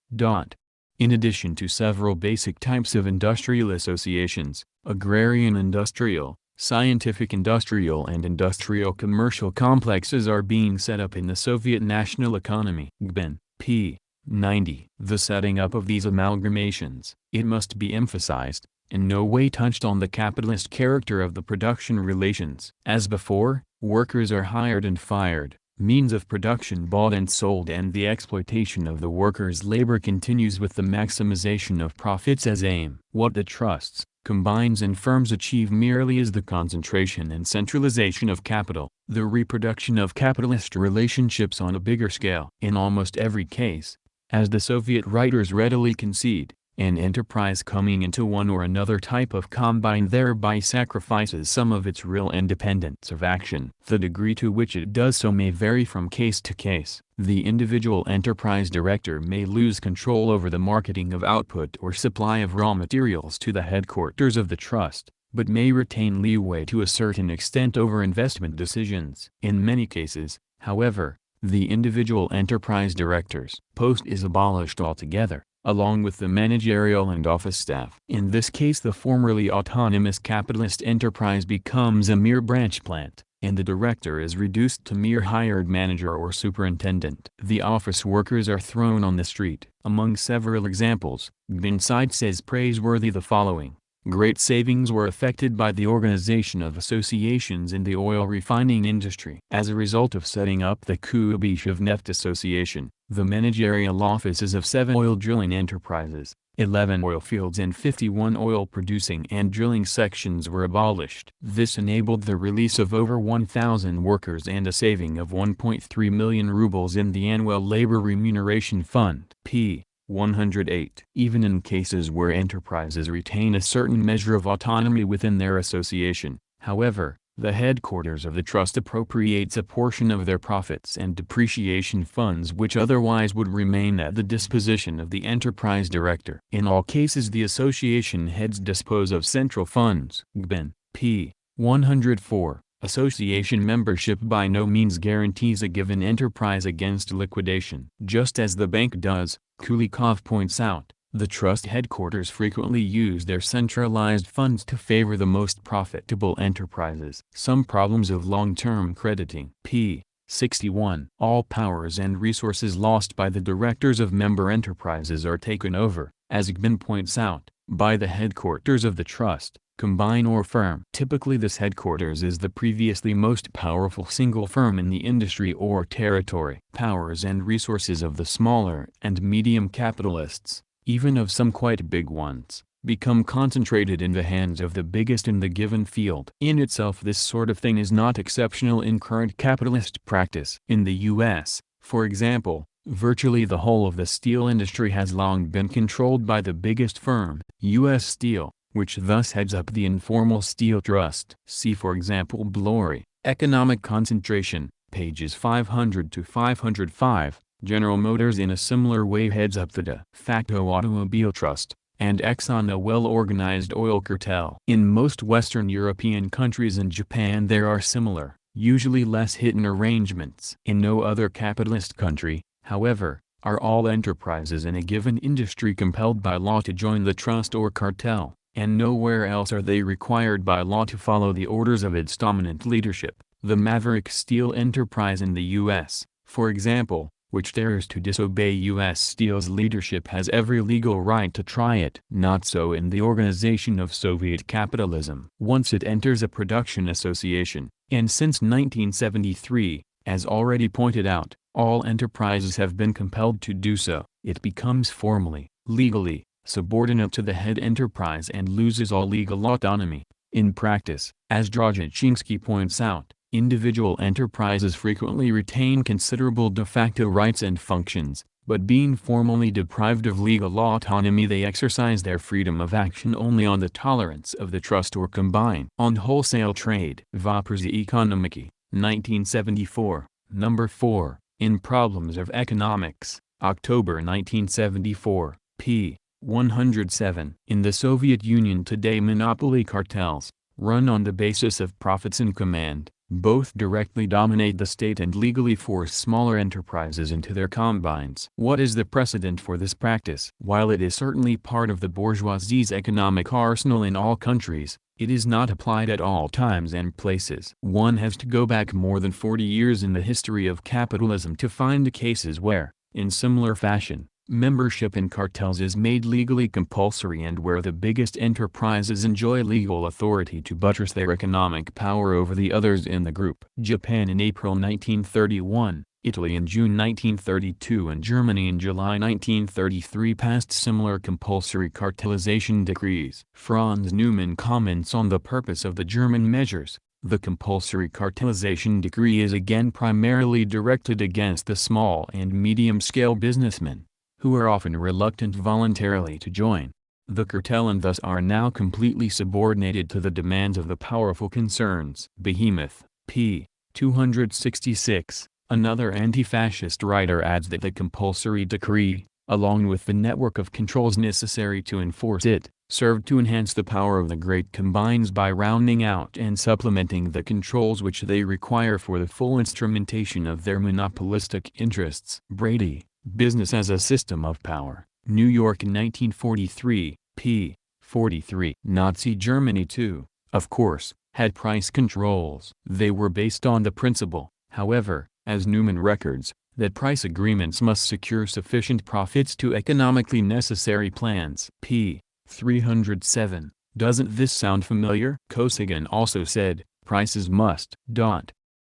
In addition to several basic types of industrial associations, agrarian industrial, scientific industrial and industrial commercial complexes are being set up in the Soviet national economy. GBIN, p. 90. The setting up of these amalgamations, it must be emphasized, in no way touched on the capitalist character of the production relations. As before, workers are hired and fired, means of production bought and sold, and the exploitation of the workers' labor continues with the maximization of profits as aim. What the trusts, combines and firms achieve merely is the concentration and centralization of capital, the reproduction of capitalist relationships on a bigger scale. In almost every case, as the Soviet writers readily concede, an enterprise coming into one or another type of combine thereby sacrifices some of its real independence of action. The degree to which it does so may vary from case to case. The individual enterprise director may lose control over the marketing of output or supply of raw materials to the headquarters of the trust, but may retain leeway to a certain extent over investment decisions. In many cases, however, the individual enterprise director's post is abolished altogether, along with the managerial and office staff. In this case, the formerly autonomous capitalist enterprise becomes a mere branch plant, and the director is reduced to mere hired manager or superintendent. The office workers are thrown on the street. Among several examples, Gbin says praiseworthy the following. Great savings were effected by the organization of associations in the oil refining industry. As a result of setting up the Kubishevneft Association, the managerial offices of 7 oil drilling enterprises, 11 oil fields and 51 oil-producing and drilling sections were abolished. This enabled the release of over 1,000 workers and a saving of 1.3 million rubles in the annual labor remuneration fund. p. 108. Even in cases where enterprises retain a certain measure of autonomy within their association, however, the headquarters of the trust appropriates a portion of their profits and depreciation funds which otherwise would remain at the disposition of the enterprise director. In all cases the association heads dispose of central funds. Gbin, p. 104. Association membership by no means guarantees a given enterprise against liquidation. Just as the bank does, Kulikov points out, the trust headquarters frequently use their centralized funds to favor the most profitable enterprises. Some problems of long-term crediting. p. 61. All powers and resources lost by the directors of member enterprises are taken over, as Gbin points out, by the headquarters of the trust, combine or firm. Typically this headquarters is the previously most powerful single firm in the industry or territory. Powers and resources of the smaller and medium capitalists, even of some quite big ones, become concentrated in the hands of the biggest in the given field. In itself this sort of thing is not exceptional in current capitalist practice. In the U.S., for example, virtually the whole of the steel industry has long been controlled by the biggest firm, U.S. Steel, which thus heads up the informal steel trust. See for example Blory, Economic Concentration, pages 500 to 505. General Motors in a similar way heads up the de facto automobile trust, and Exxon a well-organized oil cartel. In most Western European countries and Japan there are similar, usually less hidden arrangements. In no other capitalist country, however, are all enterprises in a given industry compelled by law to join the trust or cartel, and nowhere else are they required by law to follow the orders of its dominant leadership. The Maverick Steel enterprise in the U.S., for example, which dares to disobey U.S. Steel's leadership has every legal right to try it. Not so in the organization of Soviet capitalism. Once it enters a production association, and since 1973, as already pointed out, all enterprises have been compelled to do so, it becomes formally, legally, subordinate to the head enterprise and loses all legal autonomy. In practice, as Drozdchinsky points out, individual enterprises frequently retain considerable de facto rights and functions, but being formally deprived of legal autonomy they exercise their freedom of action only on the tolerance of the trust or combine. On wholesale trade. Voprzy Ekonomiki, 1974, number 4, in Problems of Economics, October 1974, p. 107. In the Soviet Union today monopoly cartels, run on the basis of profits in command, both directly dominate the state and legally force smaller enterprises into their combines. What is the precedent for this practice? While it is certainly part of the bourgeoisie's economic arsenal in all countries, it is not applied at all times and places. One has to go back more than 40 years in the history of capitalism to find cases where, in similar fashion, membership in cartels is made legally compulsory and where the biggest enterprises enjoy legal authority to buttress their economic power over the others in the group. Japan in April 1931, Italy in June 1932 and Germany in July 1933 passed similar compulsory cartelization decrees. Franz Neumann comments on the purpose of the German measures. The compulsory cartelization decree is again primarily directed against the small and medium-scale businessmen, who are often reluctant voluntarily to join the cartel and thus are now completely subordinated to the demands of the powerful concerns. Behemoth, p. 266. Another anti-fascist writer adds that the compulsory decree, along with the network of controls necessary to enforce it, served to enhance the power of the great combines by rounding out and supplementing the controls which they require for the full instrumentation of their monopolistic interests. Brady, Business as a System of Power, New York 1943, p. 43. Nazi Germany too, of course, had price controls. They were based on the principle, however, as Newman records, that price agreements must secure sufficient profits to economically necessary plans. p. 307. Doesn't this sound familiar? Kosygin also said, prices must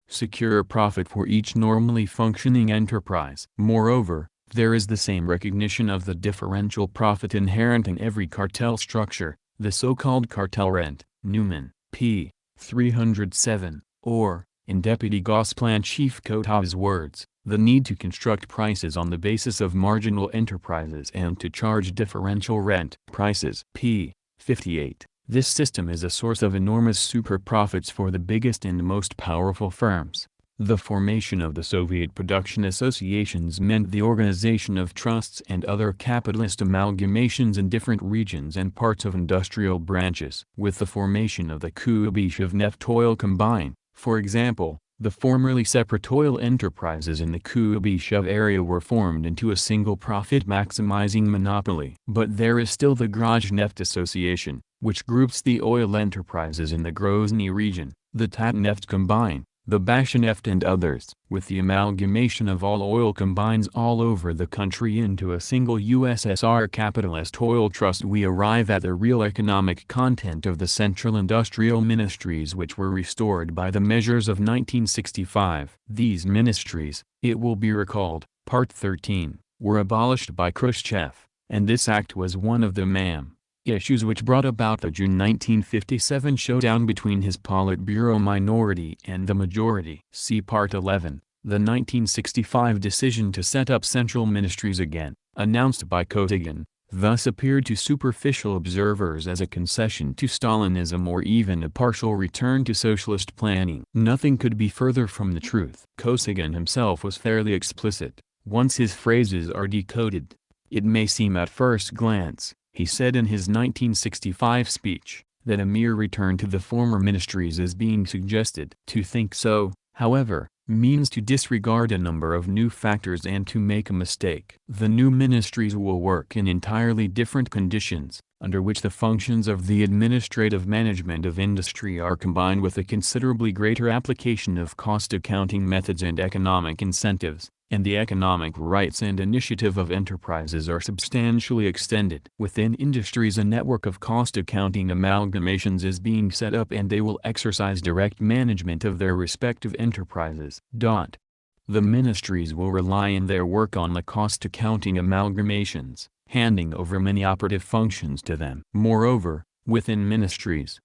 secure a profit for each normally functioning enterprise. Moreover, there is the same recognition of the differential profit inherent in every cartel structure, the so-called cartel rent. Newman, p. 307, or, in Deputy Gosplan Chief Kotov's words, the need to construct prices on the basis of marginal enterprises and to charge differential rent prices. p. 58. This system is a source of enormous super profits for the biggest and most powerful firms. The formation of the Soviet production associations meant the organization of trusts and other capitalist amalgamations in different regions and parts of industrial branches. With the formation of the Kuyabyshev Neft Oil Combine, for example, the formerly separate oil enterprises in the Kuyabyshev area were formed into a single profit-maximizing monopoly. But there is still the Grozhneft Association, which groups the oil enterprises in the Grozny region, the Tatneft Combine, the Bashaneft and others. With the amalgamation of all oil combines all over the country into a single USSR capitalist oil trust, we arrive at the real economic content of the central industrial ministries, which were restored by the measures of 1965. These ministries, it will be recalled, Part 13, were abolished by Khrushchev, and this act was one of the issues which brought about the June 1957 showdown between his Politburo minority and the majority. See Part 11, the 1965 decision to set up central ministries again, announced by Kosygin, thus appeared to superficial observers as a concession to Stalinism or even a partial return to socialist planning. Nothing could be further from the truth. Kosygin himself was fairly explicit. Once his phrases are decoded, it may seem at first glance, he said in his 1965 speech, that a mere return to the former ministries is being suggested. To think so, however, means to disregard a number of new factors and to make a mistake. The new ministries will work in entirely different conditions, under which the functions of the administrative management of industry are combined with a considerably greater application of cost accounting methods and economic incentives, and the economic rights and initiative of enterprises are substantially extended. Within industries, a network of cost accounting amalgamations is being set up and they will exercise direct management of their respective enterprises. The ministries will rely in their work on the cost accounting amalgamations, handing over many operative functions to them. Moreover, within ministries,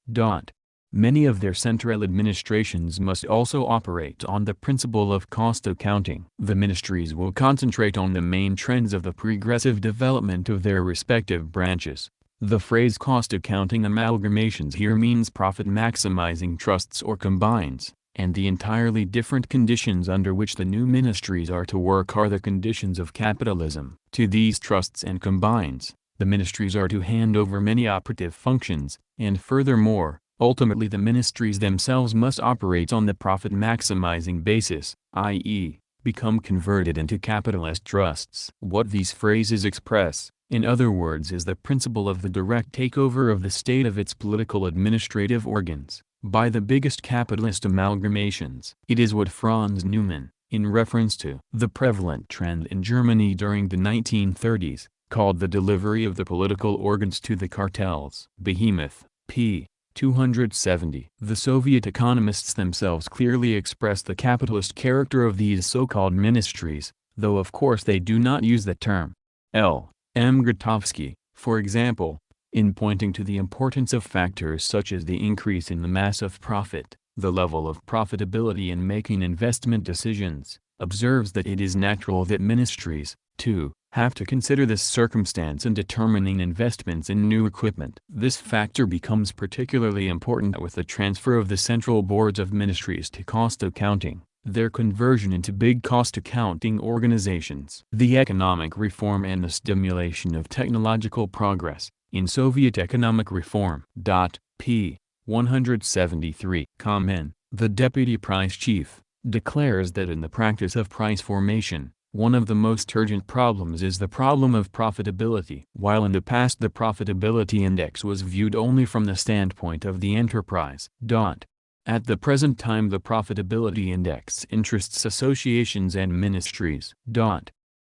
many of their central administrations must also operate on the principle of cost accounting. The ministries will concentrate on the main trends of the progressive development of their respective branches. The phrase cost accounting amalgamations here means profit-maximizing trusts or combines, and the entirely different conditions under which the new ministries are to work are the conditions of capitalism. To these trusts and combines, the ministries are to hand over many operative functions, and furthermore, ultimately the ministries themselves must operate on the profit-maximizing basis, i.e., become converted into capitalist trusts. What these phrases express, in other words, is the principle of the direct takeover of the state of its political administrative organs, by the biggest capitalist amalgamations. It is what Franz Neumann, in reference to the prevalent trend in Germany during the 1930s, called the delivery of the political organs to the cartels. Behemoth, p. 270. The Soviet economists themselves clearly express the capitalist character of these so-called ministries, though of course they do not use the term. L. M. Grotowski, for example, in pointing to the importance of factors such as the increase in the mass of profit, the level of profitability in making investment decisions, observes that it is natural that ministries, too, have to consider this circumstance in determining investments in new equipment. This factor becomes particularly important with the transfer of the central boards of ministries to cost accounting, their conversion into big cost accounting organizations. The economic reform and the stimulation of technological progress, in Soviet economic reform. P. 173. Kamen, the deputy price chief, declares that in the practice of price formation, one of the most urgent problems is the problem of profitability. While in the past the profitability index was viewed only from the standpoint of the enterprise. At the present time the profitability index interests associations and ministries.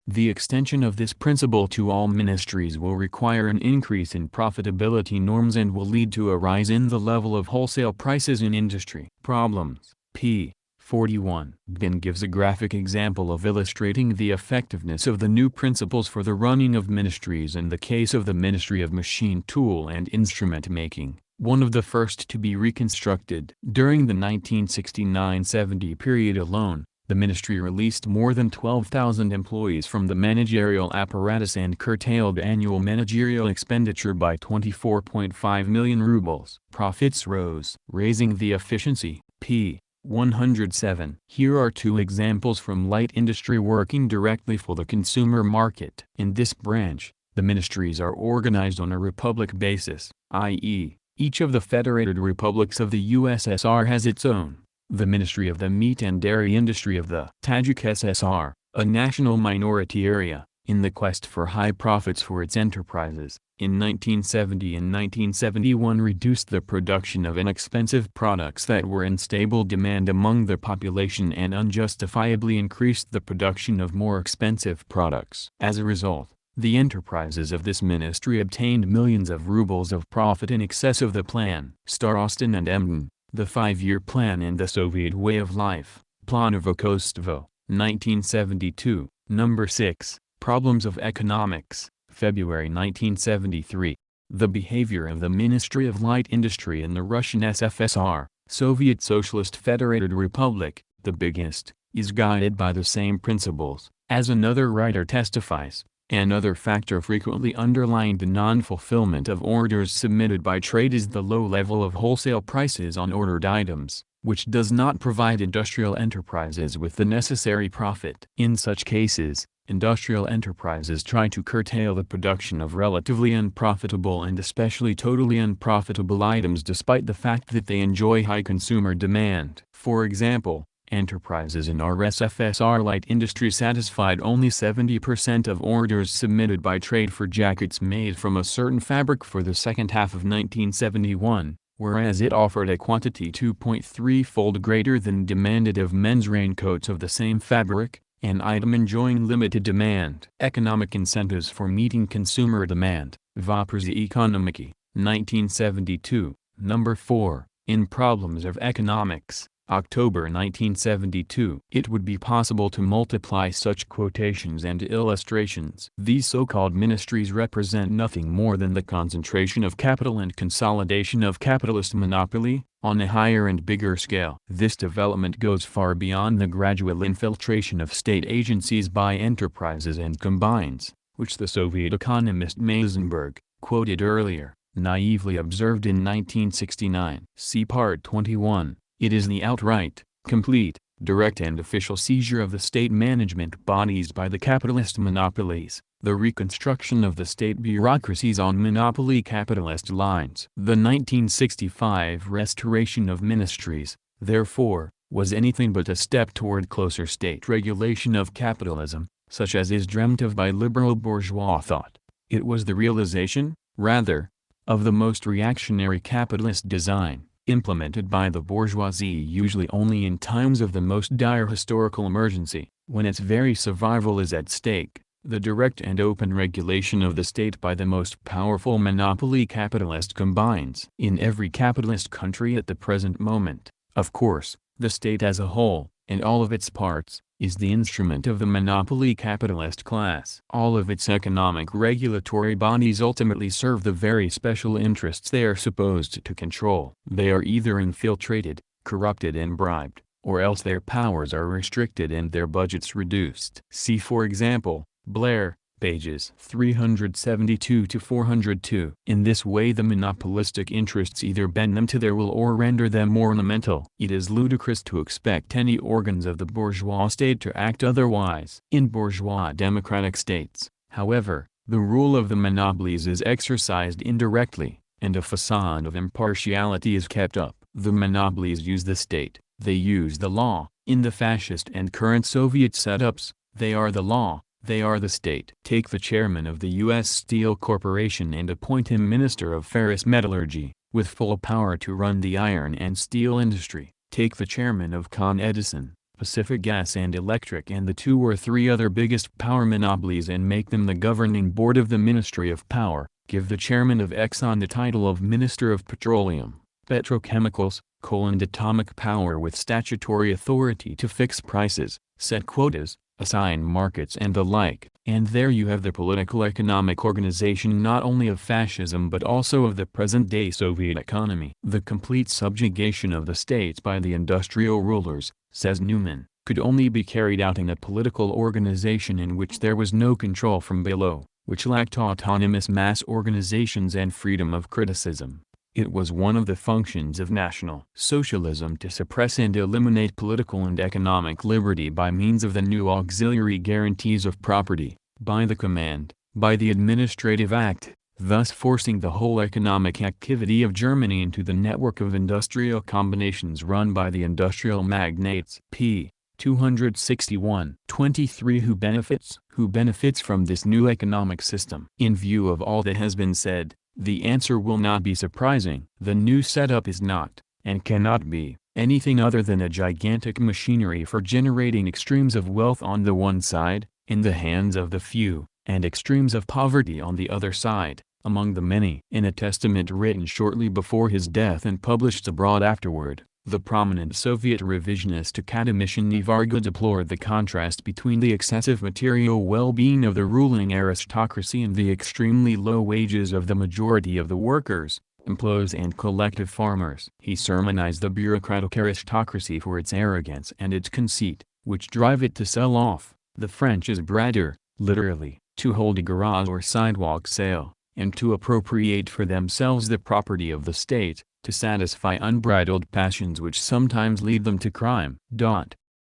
The extension of this principle to all ministries will require an increase in profitability norms and will lead to a rise in the level of wholesale prices in industry. Problems. p. 41. Bin gives a graphic example of illustrating the effectiveness of the new principles for the running of ministries in the case of the Ministry of Machine Tool and Instrument Making, one of the first to be reconstructed. During the 1969-70 period alone, the ministry released more than 12,000 employees from the managerial apparatus and curtailed annual managerial expenditure by 24.5 million rubles. Profits rose, raising the efficiency. p. 107. Here are two examples from light industry working directly for the consumer market. In this branch, the ministries are organized on a republic basis, i.e., each of the federated republics of the USSR has its own. The Ministry of the Meat and Dairy Industry of the Tajik SSR, a national minority area, in the quest for high profits for its enterprises, in 1970 and 1971 reduced the production of inexpensive products that were in stable demand among the population and unjustifiably increased the production of more expensive products. As a result, the enterprises of this ministry obtained millions of rubles of profit in excess of the plan. Starostin and Emden, the 5-year plan and the Soviet way of life. Planovokostvo, 1972, number 6. Problems of Economics, February 1973. The behavior of the Ministry of Light Industry in the Russian SFSR, Soviet Socialist Federated Republic, the biggest, is guided by the same principles. As another writer testifies, another factor frequently underlying the non-fulfillment of orders submitted by trade is the low level of wholesale prices on ordered items, which does not provide industrial enterprises with the necessary profit. In such cases, industrial enterprises try to curtail the production of relatively unprofitable and especially totally unprofitable items despite the fact that they enjoy high consumer demand. For example, enterprises in RSFSR light industry satisfied only 70% of orders submitted by trade for jackets made from a certain fabric for the second half of 1971, whereas it offered a quantity 2.3-fold greater than demanded of men's raincoats of the same fabric, an item enjoying limited demand. Economic incentives for meeting consumer demand. Voprzy Ekonomiki, 1972, number 4, in Problems of Economics, October 1972. It would be possible to multiply such quotations and illustrations. These so-called ministries represent nothing more than the concentration of capital and consolidation of capitalist monopoly, on a higher and bigger scale. This development goes far beyond the gradual infiltration of state agencies by enterprises and combines, which the Soviet economist Meisenberg, quoted earlier, naively observed in 1969. See Part 21. It is the outright, complete, direct and official seizure of the state management bodies by the capitalist monopolies, the reconstruction of the state bureaucracies on monopoly capitalist lines. The 1965 restoration of ministries, therefore, was anything but a step toward closer state regulation of capitalism, such as is dreamt of by liberal bourgeois thought. It was the realization, rather, of the most reactionary capitalist design, implemented by the bourgeoisie usually only in times of the most dire historical emergency, when its very survival is at stake, the direct and open regulation of the state by the most powerful monopoly capitalist combines. In every capitalist country at the present moment, of course, the state as a whole, and all of its parts, is the instrument of the monopoly capitalist class. All of its economic regulatory bodies ultimately serve the very special interests they are supposed to control. They are either infiltrated, corrupted and bribed, or else their powers are restricted and their budgets reduced. See for example, Blair, pages 372 to 402. In this way the monopolistic interests either bend them to their will or render them ornamental. It is ludicrous to expect any organs of the bourgeois state to act otherwise. In bourgeois democratic states, however, the rule of the monopolies is exercised indirectly, and a facade of impartiality is kept up. The monopolies use the state, they use the law. In the fascist and current Soviet setups, they are the law. They are the state. Take the chairman of the U.S. Steel Corporation and appoint him Minister of Ferrous Metallurgy. with full power to run the iron and steel industry. Take the chairman of Con Edison, Pacific Gas and Electric, and the 2 or 3 other biggest power monopolies, and make them the governing board of the Ministry of Power. Give the chairman of Exxon the title of Minister of Petroleum, Petrochemicals, and Atomic Power, with statutory authority to fix prices, set quotas, assign markets and the like. And there you have the political economic organization not only of fascism but also of the present-day Soviet economy. The complete subjugation of the states by the industrial rulers, says Newman, could only be carried out in a political organization in which there was no control from below, which lacked autonomous mass organizations and freedom of criticism. It was one of the functions of National Socialism to suppress and eliminate political and economic liberty by means of the new auxiliary guarantees of property, by the command, by the administrative act, thus forcing the whole economic activity of Germany into the network of industrial combinations run by the industrial magnates. p. 261. 23. Who benefits? Who benefits from this new economic system? In view of all that has been said, the answer will not be surprising. The new setup is not, and cannot be, anything other than a gigantic machinery for generating extremes of wealth on the one side, in the hands of the few, and extremes of poverty on the other side, among the many. In a testament written shortly before his death and published abroad afterward, the prominent Soviet revisionist Akademician Varga deplored the contrast between the excessive material well-being of the ruling aristocracy and the extremely low wages of the majority of the workers, employees and collective farmers. He sermonized the bureaucratic aristocracy for its arrogance and its conceit, which drive it to sell off. The French is bradder, literally, to hold a garage or sidewalk sale, and to appropriate for themselves the property of the state, to satisfy unbridled passions which sometimes lead them to crime.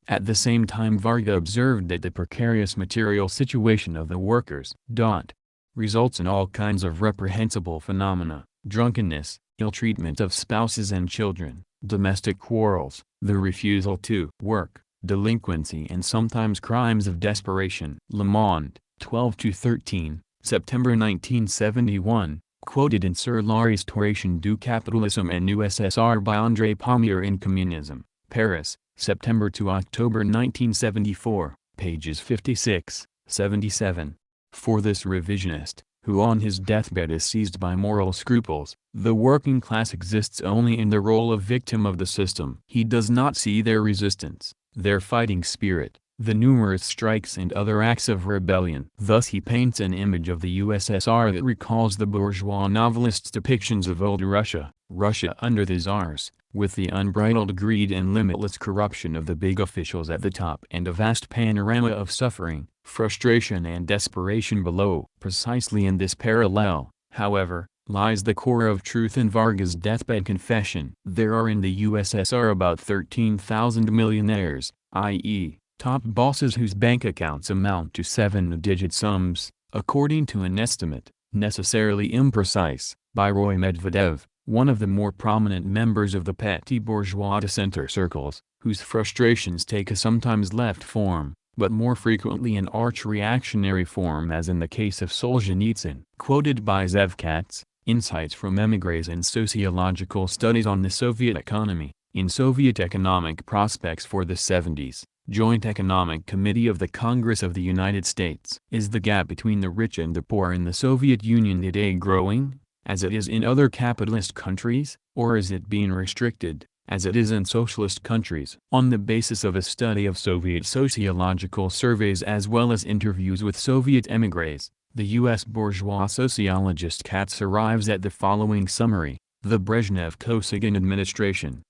At the same time Varga observed that the precarious material situation of the workers results in all kinds of reprehensible phenomena: drunkenness, ill-treatment of spouses and children, domestic quarrels, the refusal to work, delinquency and sometimes crimes of desperation. Le Monde, 12-13, September 1971. Quoted in Sur l'Histoire du Capitalisme en USSR by André Pommier in Communism, Paris, September to October 1974, pages 56, 77. For this revisionist, who on his deathbed is seized by moral scruples, the working class exists only in the role of victim of the system. He does not see their resistance, their fighting spirit, the numerous strikes and other acts of rebellion. Thus he paints an image of the USSR that recalls the bourgeois novelists' depictions of old Russia, Russia under the czars, with the unbridled greed and limitless corruption of the big officials at the top and a vast panorama of suffering, frustration and desperation below. Precisely in this parallel, however, lies the core of truth in Varga's deathbed confession. There are in the USSR about 13,000 millionaires, i.e., top bosses whose bank accounts amount to 7-digit sums, according to an estimate, necessarily imprecise, by Roy Medvedev, one of the more prominent members of the petty bourgeois dissenter circles, whose frustrations take a sometimes left form, but more frequently an arch-reactionary form, as in the case of Solzhenitsyn. Quoted by Zevkatz, Insights from Émigrés and Sociological Studies on the Soviet Economy, in Soviet Economic Prospects for the 70s. Joint Economic Committee of the Congress of the United States. Is the gap between the rich and the poor in the Soviet Union today growing, as it is in other capitalist countries, or is it being restricted, as it is in socialist countries? On the basis of a study of Soviet sociological surveys as well as interviews with Soviet émigrés, the U.S. bourgeois sociologist Katz arrives at the following summary: the Brezhnev-Kosygin administration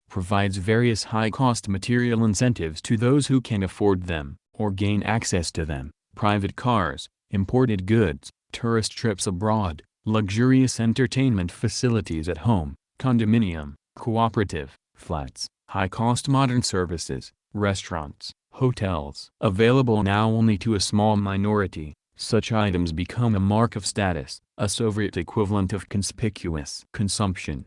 provides various high-cost material incentives to those who can afford them, or gain access to them: private cars, imported goods, tourist trips abroad, luxurious entertainment facilities at home, condominium, cooperative, flats, high-cost modern services, restaurants, hotels. Available now only to a small minority, such items become a mark of status, a Soviet equivalent of conspicuous consumption.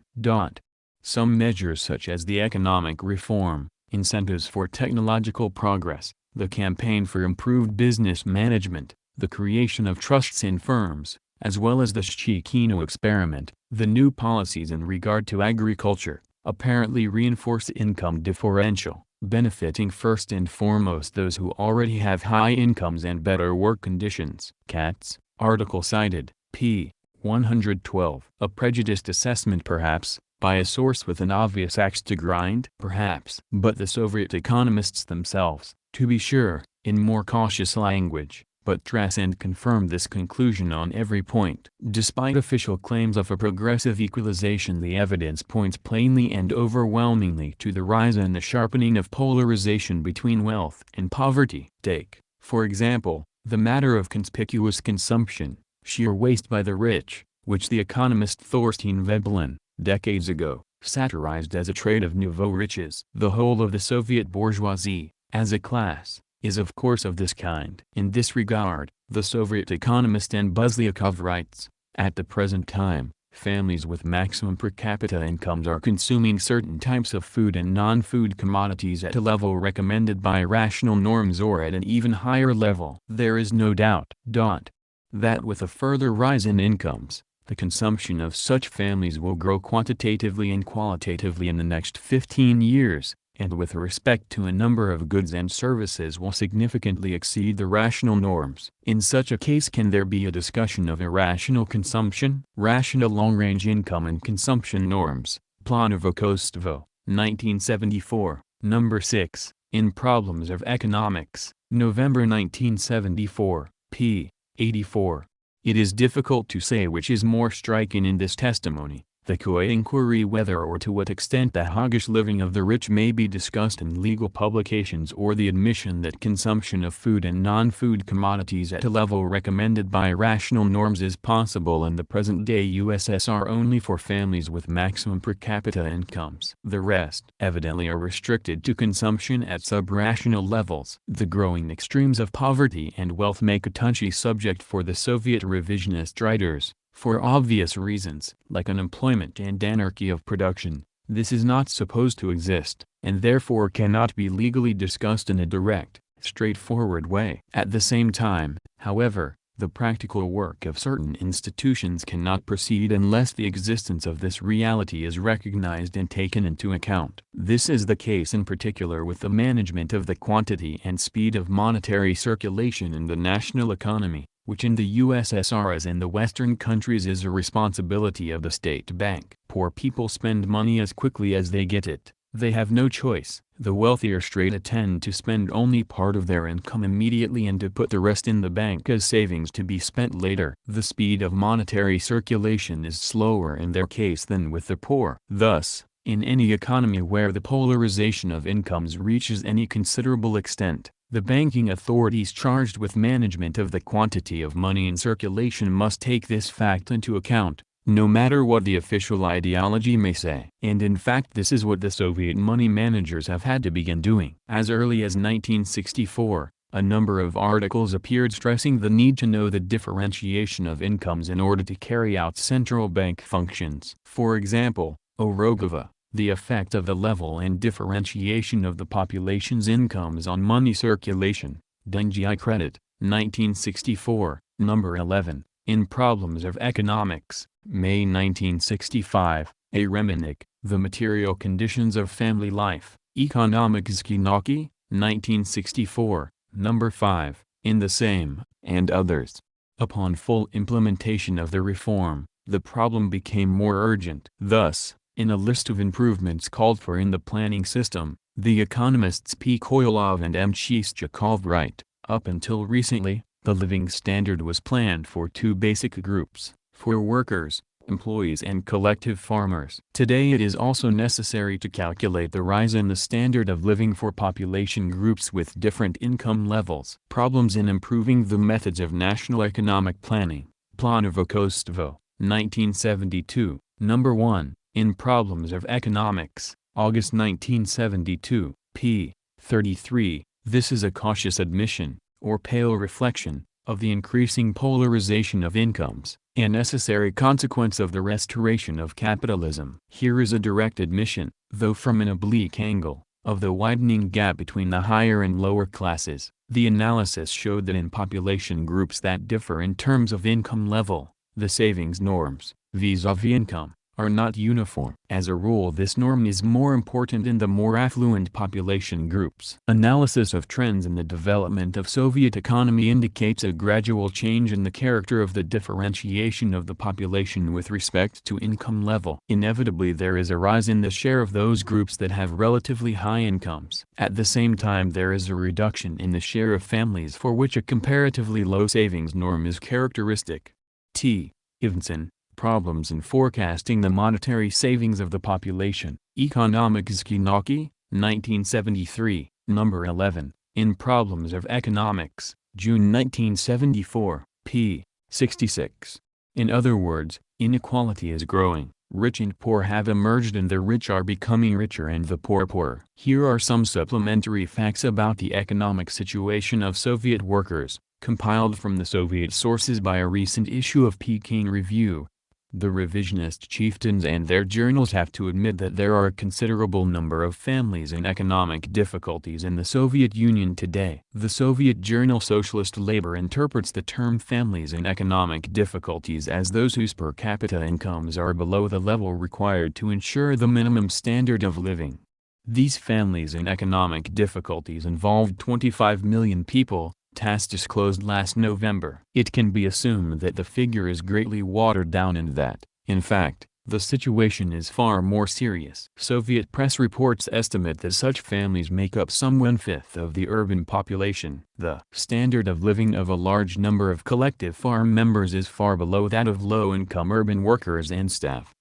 Some measures such as the economic reform, incentives for technological progress, the campaign for improved business management, the creation of trusts in firms, as well as the Shchikino experiment. The new policies in regard to agriculture apparently reinforce income differential, benefiting first and foremost those who already have high incomes and better work conditions. Katz, article cited, p. 112. A prejudiced assessment perhaps, by a source with an obvious axe to grind? Perhaps. But the Soviet economists themselves, to be sure, in more cautious language, buttress and confirm this conclusion on every point. Despite official claims of a progressive equalization, the evidence points plainly and overwhelmingly to the rise and the sharpening of polarization between wealth and poverty. Take, for example, the matter of conspicuous consumption, sheer waste by the rich, which the economist Thorstein Veblen, decades ago, satirized as a trait of nouveau riches. The whole of the Soviet bourgeoisie, as a class, is of course of this kind. In this regard, the Soviet economist and Buzlyakov writes, at the present time, families with maximum per capita incomes are consuming certain types of food and non-food commodities at a level recommended by rational norms or at an even higher level. There is no doubt, that with a further rise in incomes, the consumption of such families will grow quantitatively and qualitatively in the next 15 years, and with respect to a number of goods and services will significantly exceed the rational norms. In such a case, can there be a discussion of irrational consumption? Rational long-range income and consumption norms, Planovokostvo, 1974, number 6, in Problems of Economics, November 1974, p. 84. It is difficult to say which is more striking in this testimony, the inquiry whether or to what extent the hoggish living of the rich may be discussed in legal publications, or the admission that consumption of food and non-food commodities at a level recommended by rational norms is possible in the present-day USSR only for families with maximum per capita incomes. The rest evidently are restricted to consumption at sub-rational levels. The growing extremes of poverty and wealth make a touchy subject for the Soviet revisionist writers. For obvious reasons, like unemployment and anarchy of production, this is not supposed to exist, and therefore cannot be legally discussed in a direct, straightforward way. At the same time, however, the practical work of certain institutions cannot proceed unless the existence of this reality is recognized and taken into account. This is the case in particular with the management of the quantity and speed of monetary circulation in the national economy, which in the USSR as in the Western countries is a responsibility of the state bank. Poor people spend money as quickly as they get it. They have no choice. The wealthier strata tend to spend only part of their income immediately and to put the rest in the bank as savings to be spent later. The speed of monetary circulation is slower in their case than with the poor. Thus, in any economy where the polarization of incomes reaches any considerable extent, the banking authorities charged with management of the quantity of money in circulation must take this fact into account, no matter what the official ideology may say. And in fact this is what the Soviet money managers have had to begin doing. As early as 1964, a number of articles appeared stressing the need to know the differentiation of incomes in order to carry out central bank functions. For example, Orogova, the effect of the level and differentiation of the population's incomes on money circulation, Dengi Credit, 1964, number 11, in Problems of Economics, May 1965, A. Remenik, The Material Conditions of Family Life, Ekonomicski Nauki, 1964, number 5, in the same, and others. Upon full implementation of the reform, the problem became more urgent. Thus, in a list of improvements called for in the planning system, the economists P. Koilov and M. Chistchakov write, up until recently, the living standard was planned for two basic groups, for workers, employees and collective farmers. Today it is also necessary to calculate the rise in the standard of living for population groups with different income levels. Problems in improving the methods of national economic planning, Planovokostvo, 1972, number 1. In Problems of Economics, August 1972, p. 33, this is a cautious admission, or pale reflection, of the increasing polarization of incomes, a necessary consequence of the restoration of capitalism. Here is a direct admission, though from an oblique angle, of the widening gap between the higher and lower classes. The analysis showed that in population groups that differ in terms of income level, The savings norms, vis-a-vis income, are not uniform. As a rule, this norm is more important in the more affluent population groups. Analysis of trends in the development of Soviet economy indicates a gradual change in the character of the differentiation of the population with respect to income level. Inevitably, there is a rise in the share of those groups that have relatively high incomes. At the same time, there is a reduction in the share of families for which a comparatively low savings norm is characteristic. T. Ivenson, Problems in Forecasting the Monetary Savings of the Population, Ekonomiski nauki, 1973, number 11, in Problems of Economics, June 1974, p. 66. In other words, inequality is growing, rich and poor have emerged and the rich are becoming richer and the poor poorer. Here are some supplementary facts about the economic situation of Soviet workers, compiled from the Soviet sources by a recent issue of Peking Review. The revisionist chieftains and their journals have to admit that there are a considerable number of families in economic difficulties in the Soviet Union today. The Soviet journal Socialist Labor interprets the term families in economic difficulties as those whose per capita incomes are below the level required to ensure the minimum standard of living. These families in economic difficulties involved 25 million people, TASS disclosed last November. It can be assumed that the figure is greatly watered down and that, in fact, the situation is far more serious. Soviet press reports estimate that such families make up some 1/5 of the urban population. The standard of living of a large number of collective farm members is far below that of low-income urban workers and staff.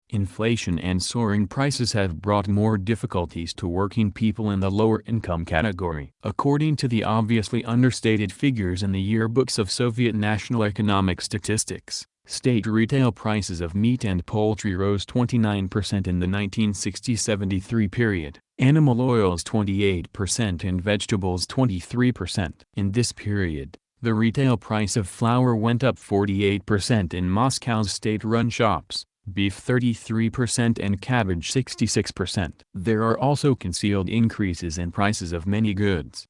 Inflation and soaring prices have brought more difficulties to working people in the lower income category. According to the obviously understated figures in the yearbooks of Soviet National Economic Statistics, state retail prices of meat and poultry rose 29% in the 1960-73 period, animal oils 28% and vegetables 23%. In this period, the retail price of flour went up 48% in Moscow's state-run shops, beef 33% and cabbage 66%. There are also concealed increases in prices of many goods.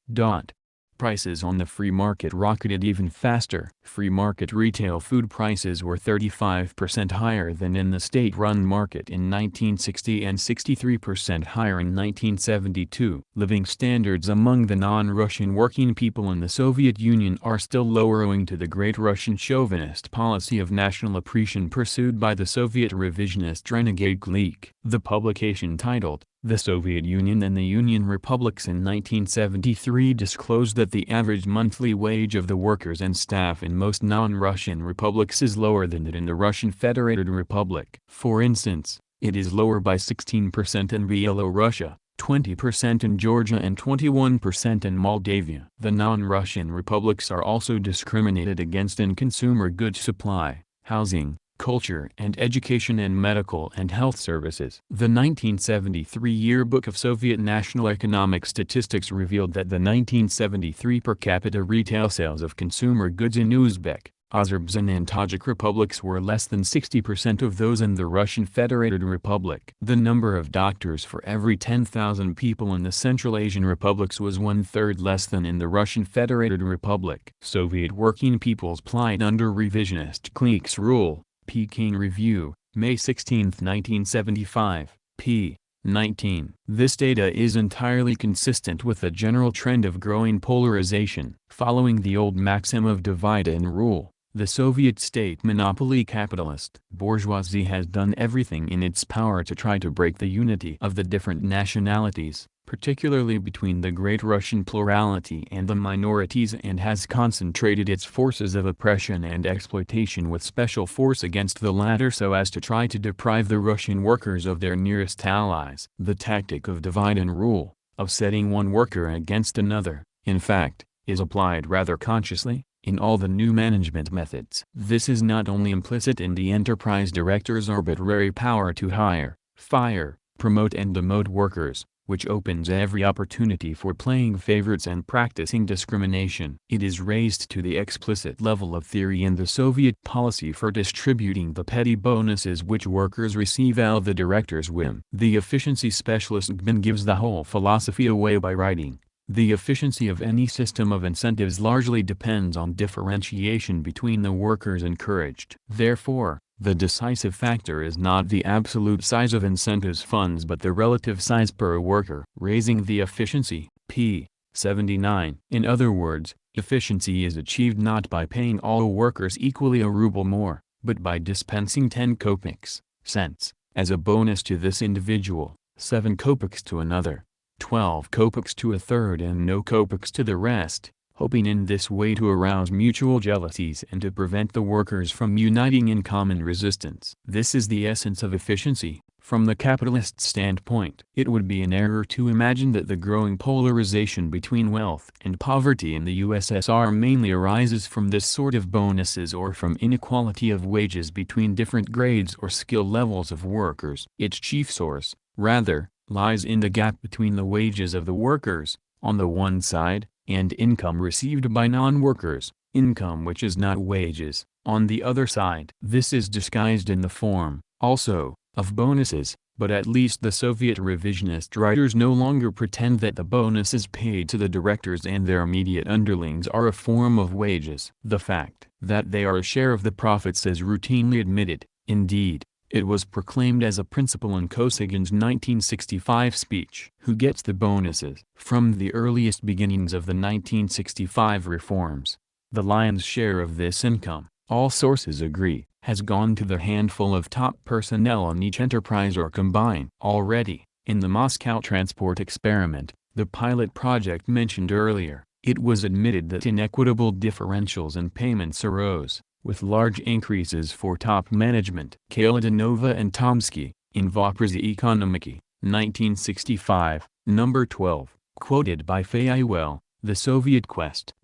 Prices on the free market rocketed even faster. Free market retail food prices were 35% higher than in the state-run market in 1960 and 63% higher in 1972. Living standards among the non-Russian working people in the Soviet Union are still lower owing to the great Russian chauvinist policy of national oppression pursued by the Soviet revisionist renegade clique. The publication titled, The Soviet Union and the Union Republics in 1973 disclosed that the average monthly wage of the workers and staff in most non-Russian republics is lower than that in the Russian Federated Republic. For instance, it is lower by 16% in Belarus, 20% in Georgia and 21% in Moldavia. The non-Russian republics are also discriminated against in consumer goods supply, housing, culture and education and medical and health services. The 1973 Yearbook of Soviet National Economic Statistics revealed that the 1973 per capita retail sales of consumer goods in Uzbek, Azerbaijan and Tajik republics were less than 60% of those in the Russian Federated Republic. The number of doctors for every 10,000 people in the Central Asian republics was 1/3 less than in the Russian Federated Republic. Soviet working people's plight under revisionist cliques rule. Peking Review, May 16, 1975, p. 19. This data is entirely consistent with the general trend of growing polarization. Following the old maxim of divide and rule, the Soviet state monopoly capitalist bourgeoisie has done everything in its power to try to break the unity of the different nationalities, particularly between the great Russian plurality and the minorities, and has concentrated its forces of oppression and exploitation with special force against the latter so as to try to deprive the Russian workers of their nearest allies. The tactic of divide and rule, of setting one worker against another, in fact, is applied rather consciously in all the new management methods. This is not only implicit in the enterprise director's arbitrary power to hire, fire, promote and demote workers, which opens every opportunity for playing favorites and practicing discrimination. It is raised to the explicit level of theory in the Soviet policy for distributing the petty bonuses which workers receive at the director's whim. The efficiency specialist Gbin gives the whole philosophy away by writing, The efficiency of any system of incentives largely depends on differentiation between the workers encouraged. Therefore, the decisive factor is not the absolute size of incentives funds but the relative size per worker. Raising the efficiency, p. 79. In other words, efficiency is achieved not by paying all workers equally a ruble more, but by dispensing 10 kopecks, cents, as a bonus to this individual, 7 kopecks to another, 12 kopecks to a third and no kopecks to the rest, hoping in this way to arouse mutual jealousies and to prevent the workers from uniting in common resistance. This is the essence of efficiency. From the capitalist standpoint, it would be an error to imagine that the growing polarization between wealth and poverty in the USSR mainly arises from this sort of bonuses or from inequality of wages between different grades or skill levels of workers. Its chief source, rather, lies in the gap between the wages of the workers, on the one side, and income received by non-workers, income which is not wages, on the other side. This is disguised in the form, also, of bonuses, but at least the Soviet revisionist writers no longer pretend that the bonuses paid to the directors and their immediate underlings are a form of wages. The fact that they are a share of the profits is routinely admitted. Indeed, it was proclaimed as a principle in Kosygin's 1965 speech. Who gets the bonuses? From the earliest beginnings of the 1965 reforms, the lion's share of this income, all sources agree, has gone to the handful of top personnel on each enterprise or combine. Already, in the Moscow transport experiment, the pilot project mentioned earlier, it was admitted that inequitable differentials in payments arose, with large increases for top management. Kaladinova and Tomsky, in Voprezi Ekonomiki, 1965, number 12, quoted by Fayewell, The Soviet Quest.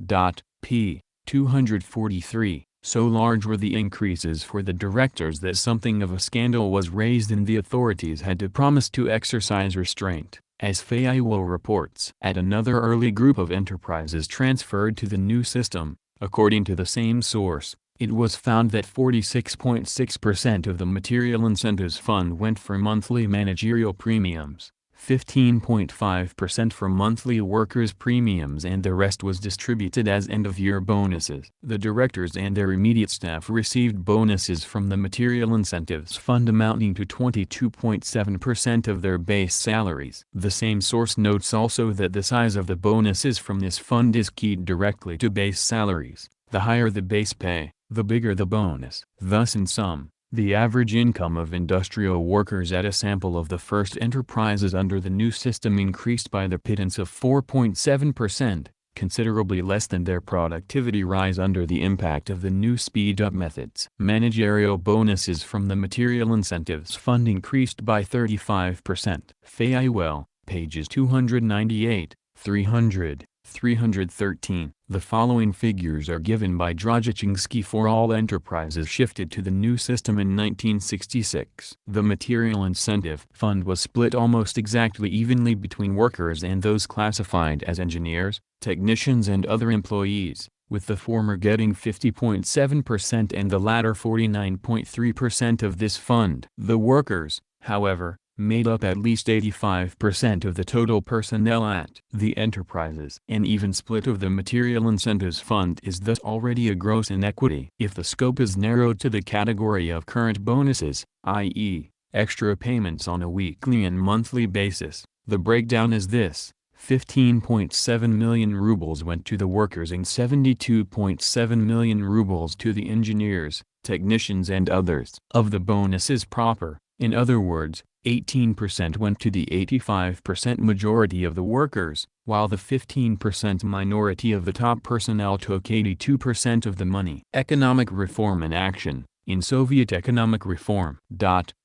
P. 243. So large were the increases for the directors that something of a scandal was raised and the authorities had to promise to exercise restraint, as Fayewell reports. At another early group of enterprises transferred to the new system, according to the same source, it was found that 46.6% of the material incentives fund went for monthly managerial premiums, 15.5% for monthly workers' premiums, and the rest was distributed as end-of-year bonuses. The directors and their immediate staff received bonuses from the material incentives fund amounting to 22.7% of their base salaries. The same source notes also that the size of the bonuses from this fund is keyed directly to base salaries. The higher the base pay, the bigger the bonus. Thus in sum, the average income of industrial workers at a sample of the first enterprises under the new system increased by the pittance of 4.7%, considerably less than their productivity rise under the impact of the new speed-up methods. Managerial bonuses from the material incentives fund increased by 35%. Fayewell, pages 298, 300. 313. The following figures are given by Drozdchinsky for all enterprises shifted to the new system in 1966. The material incentive fund was split almost exactly evenly between workers and those classified as engineers, technicians and other employees, with the former getting 50.7% and the latter 49.3% of this fund. The workers, however, made up at least 85% of the total personnel at the enterprises. An even split of the material incentives fund is thus already a gross inequity. If the scope is narrowed to the category of current bonuses, i.e., extra payments on a weekly and monthly basis, the breakdown is this: 15.7 million rubles went to the workers and 72.7 million rubles to the engineers, technicians and others. Of the bonuses proper, in other words, 18% went to the 85% majority of the workers, while the 15% minority of the top personnel took 82% of the money. Economic reform in action, in Soviet economic reform.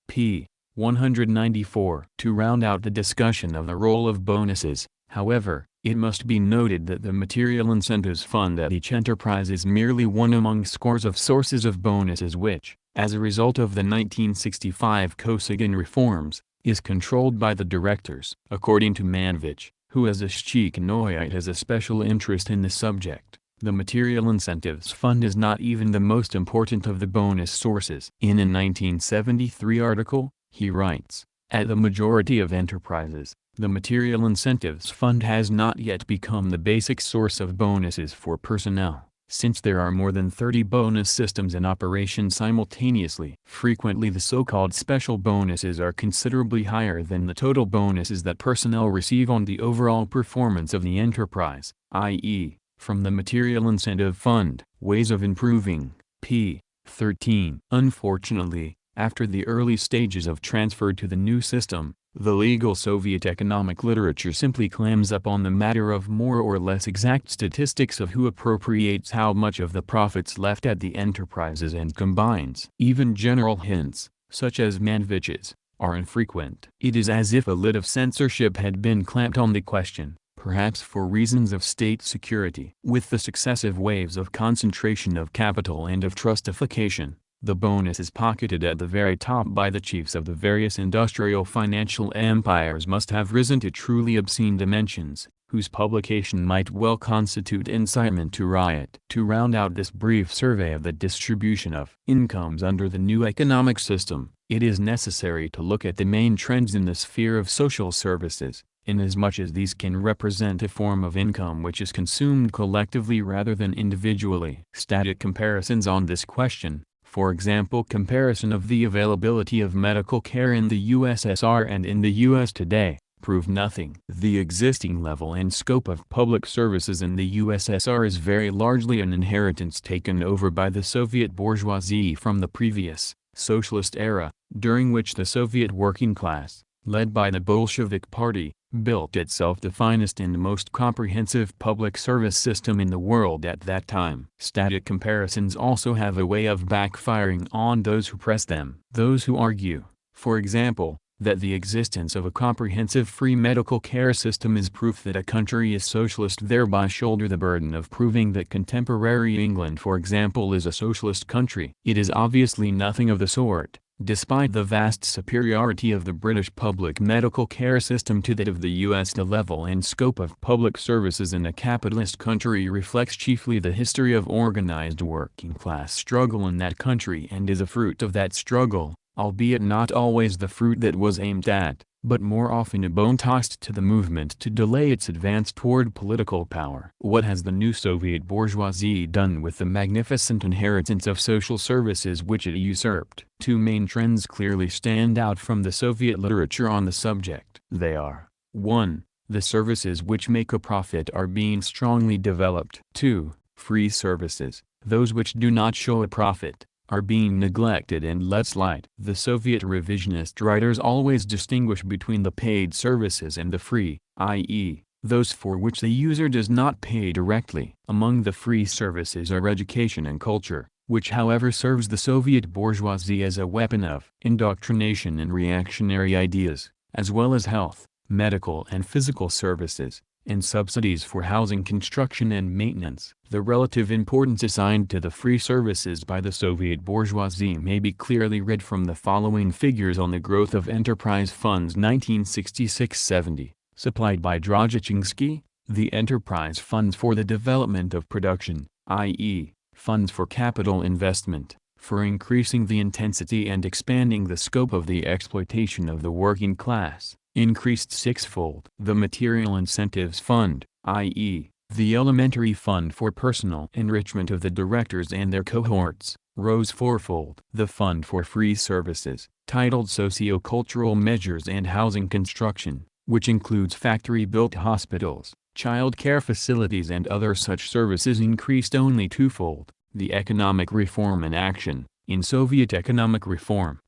P. 194. To round out the discussion of the role of bonuses, however, it must be noted that the material incentives fund at each enterprise is merely one among scores of sources of bonuses which, as a result of the 1965 Kosygin reforms, is controlled by the directors. According to Manvich, who as a Stakonavite has a special interest in the subject, the material incentives fund is not even the most important of the bonus sources. In a 1973 article, he writes, at the majority of enterprises, The Material Incentives Fund has not yet become the basic source of bonuses for personnel, since there are more than 30 bonus systems in operation simultaneously. Frequently the so-called special bonuses are considerably higher than the total bonuses that personnel receive on the overall performance of the enterprise, i.e., from the Material Incentive Fund. Ways of improving, p. 13. Unfortunately, after the early stages of transfer to the new system, the legal Soviet economic literature simply clams up on the matter of more or less exact statistics of who appropriates how much of the profits left at the enterprises and combines. Even general hints, such as Manvich's, are infrequent. It is as if a lid of censorship had been clamped on the question, perhaps for reasons of state security. With the successive waves of concentration of capital and of trustification, the bonus is pocketed at the very top by the chiefs of the various industrial financial empires must have risen to truly obscene dimensions, whose publication might well constitute incitement to riot. To round out this brief survey of the distribution of incomes under the new economic system, it is necessary to look at the main trends in the sphere of social services, inasmuch as these can represent a form of income which is consumed collectively rather than individually. Static comparisons on this question, for example comparison of the availability of medical care in the USSR and in the US today, prove nothing. The existing level and scope of public services in the USSR is very largely an inheritance taken over by the Soviet bourgeoisie from the previous, socialist era, during which the Soviet working class, led by the Bolshevik Party, built itself the finest and most comprehensive public service system in the world at that time. Static comparisons also have a way of backfiring on those who press them. Those who argue, for example, that the existence of a comprehensive free medical care system is proof that a country is socialist thereby shoulder the burden of proving that contemporary England for example is a socialist country. It is obviously nothing of the sort. Despite the vast superiority of the British public medical care system to that of the US, the level and scope of public services in a capitalist country reflects chiefly the history of organized working class struggle in that country and is a fruit of that struggle, albeit not always the fruit that was aimed at, but more often a bone tossed to the movement to delay its advance toward political power. What has the new Soviet bourgeoisie done with the magnificent inheritance of social services which it usurped? Two main trends clearly stand out from the Soviet literature on the subject. They are, 1. The services which make a profit are being strongly developed. 2. Free services, those which do not show a profit, are being neglected and let slide. The Soviet revisionist writers always distinguish between the paid services and the free, i.e., those for which the user does not pay directly. Among the free services are education and culture, which however serves the Soviet bourgeoisie as a weapon of indoctrination in reactionary ideas, as well as health, medical and physical services, and subsidies for housing construction and maintenance. The relative importance assigned to the free services by the Soviet bourgeoisie may be clearly read from the following figures on the growth of enterprise funds 1966-70, supplied by Drozdchinsky, the enterprise funds for the development of production, i.e., funds for capital investment, for increasing the intensity and expanding the scope of the exploitation of the working class, increased sixfold. The Material Incentives Fund, i.e., the elementary fund for personal enrichment of the directors and their cohorts, rose fourfold. The Fund for Free Services, titled Socio-Cultural Measures and Housing Construction, which includes factory-built hospitals, child care facilities and other such services, increased only twofold. The Economic Reform in Action, in Soviet Economic Reform.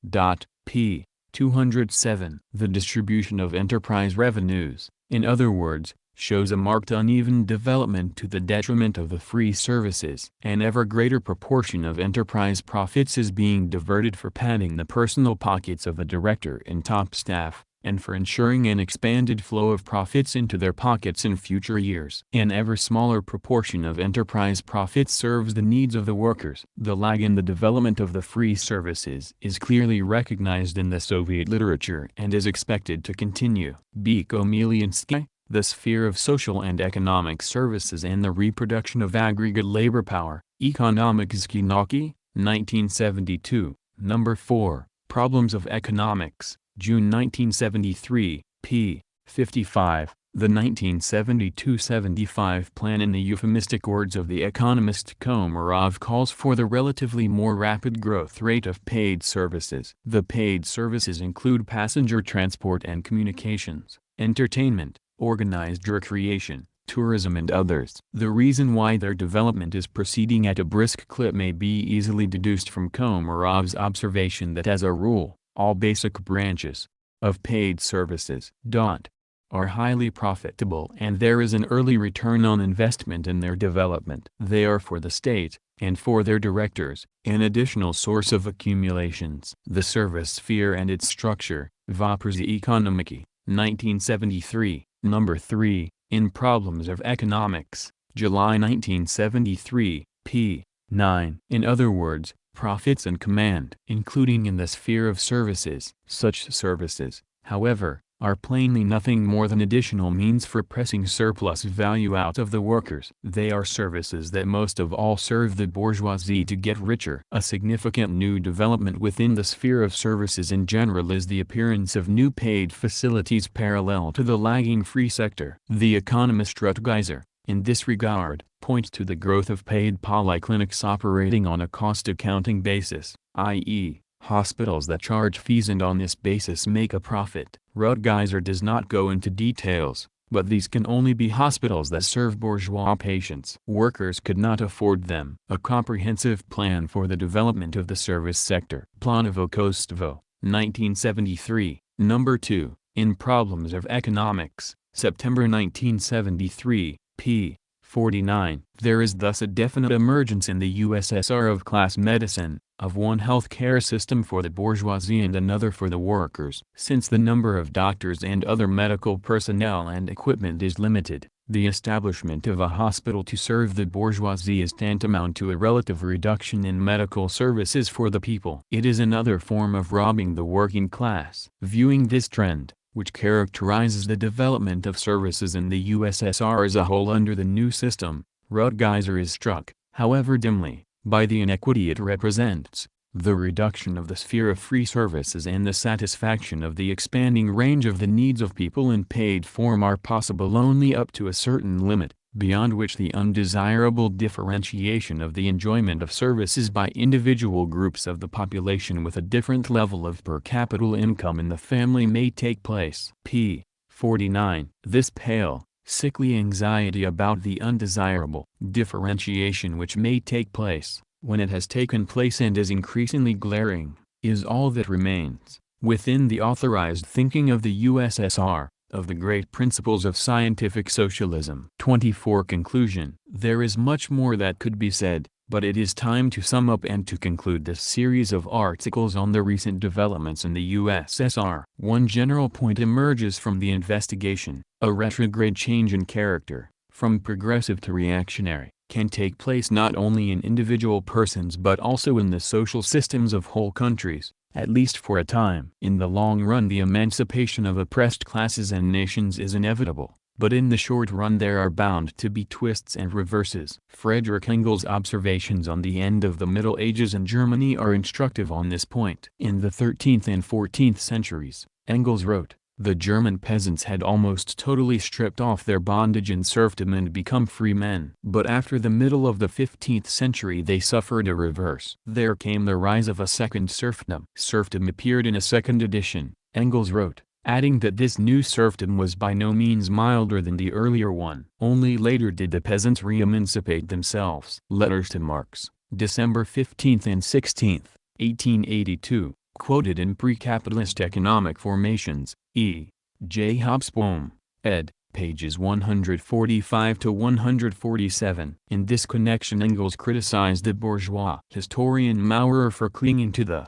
P. 207. The distribution of enterprise revenues, in other words, shows a marked uneven development to the detriment of the free services. An ever greater proportion of enterprise profits is being diverted for padding the personal pockets of the director and top staff, and for ensuring an expanded flow of profits into their pockets in future years. An ever smaller proportion of enterprise profits serves the needs of the workers. The lag in the development of the free services is clearly recognized in the Soviet literature and is expected to continue. Komelinsky, The Sphere of Social and Economic Services and the Reproduction of Aggregate Labor Power, Ekonomические науки, 1972, No. 4, Problems of Economics, June 1973, p. 55. The 1972-75 plan, in the euphemistic words of the economist Komarov, calls for the relatively more rapid growth rate of paid services. The paid services include passenger transport and communications, entertainment, organized recreation, tourism and others. The reason why their development is proceeding at a brisk clip may be easily deduced from Komarov's observation that as a rule, all basic branches of paid services are highly profitable, and there is an early return on investment in their development. They are for the state, and for their directors, an additional source of accumulations. The service sphere and its structure, Voprzy Ekonomiki, 1973, number 3, in Problems of Economics, July 1973, p. 9. In other words, profits and command, including in the sphere of services. Such services, however, are plainly nothing more than additional means for pressing surplus value out of the workers. They are services that most of all serve the bourgeoisie to get richer. A significant new development within the sphere of services in general is the appearance of new paid facilities parallel to the lagging free sector. The economist Rutgeiser, in this regard, points to the growth of paid polyclinics operating on a cost accounting basis, i.e., hospitals that charge fees and on this basis make a profit. Rutgeiser does not go into details, but these can only be hospitals that serve bourgeois patients. Workers could not afford them. A comprehensive plan for the development of the service sector. Planovo-Kostovo, 1973, number 2, in Problems of Economics, September 1973, p. 49. There is thus a definite emergence in the USSR of class medicine, of one health care system for the bourgeoisie and another for the workers. Since the number of doctors and other medical personnel and equipment is limited, the establishment of a hospital to serve the bourgeoisie is tantamount to a relative reduction in medical services for the people. It is another form of robbing the working class. Viewing this trend, which characterizes the development of services in the USSR as a whole under the new system, Rutgeiser is struck, however dimly, by the inequity it represents. The reduction of the sphere of free services and the satisfaction of the expanding range of the needs of people in paid form are possible only up to a certain limit, beyond which the undesirable differentiation of the enjoyment of services by individual groups of the population with a different level of per capita income in the family may take place. p. 49. This pale, sickly anxiety about the undesirable differentiation which may take place, when it has taken place and is increasingly glaring, is all that remains, within the authorized thinking of the USSR, of the great principles of scientific socialism. 24. Conclusion. There is much more that could be said, but it is time to sum up and to conclude this series of articles on the recent developments in the USSR. One general point emerges from the investigation: a retrograde change in character, from progressive to reactionary, can take place not only in individual persons but also in the social systems of whole countries, at least for a time. In the long run the emancipation of oppressed classes and nations is inevitable, but in the short run there are bound to be twists and reverses. Friedrich Engels' observations on the end of the Middle Ages in Germany are instructive on this point. In the 13th and 14th centuries, Engels wrote, the German peasants had almost totally stripped off their bondage and serfdom and become free men. But after the middle of the 15th century they suffered a reverse. There came the rise of a second serfdom. Serfdom appeared in a second edition, Engels wrote, adding that this new serfdom was by no means milder than the earlier one. Only later did the peasants re-emancipate themselves. Letters to Marx, December 15th and 16th, 1882. Quoted in Pre-Capitalist Economic Formations, E. J. Hobsbawm, ed., pages 145 to 147. In this connection Engels criticized the bourgeois historian Maurer for clinging to the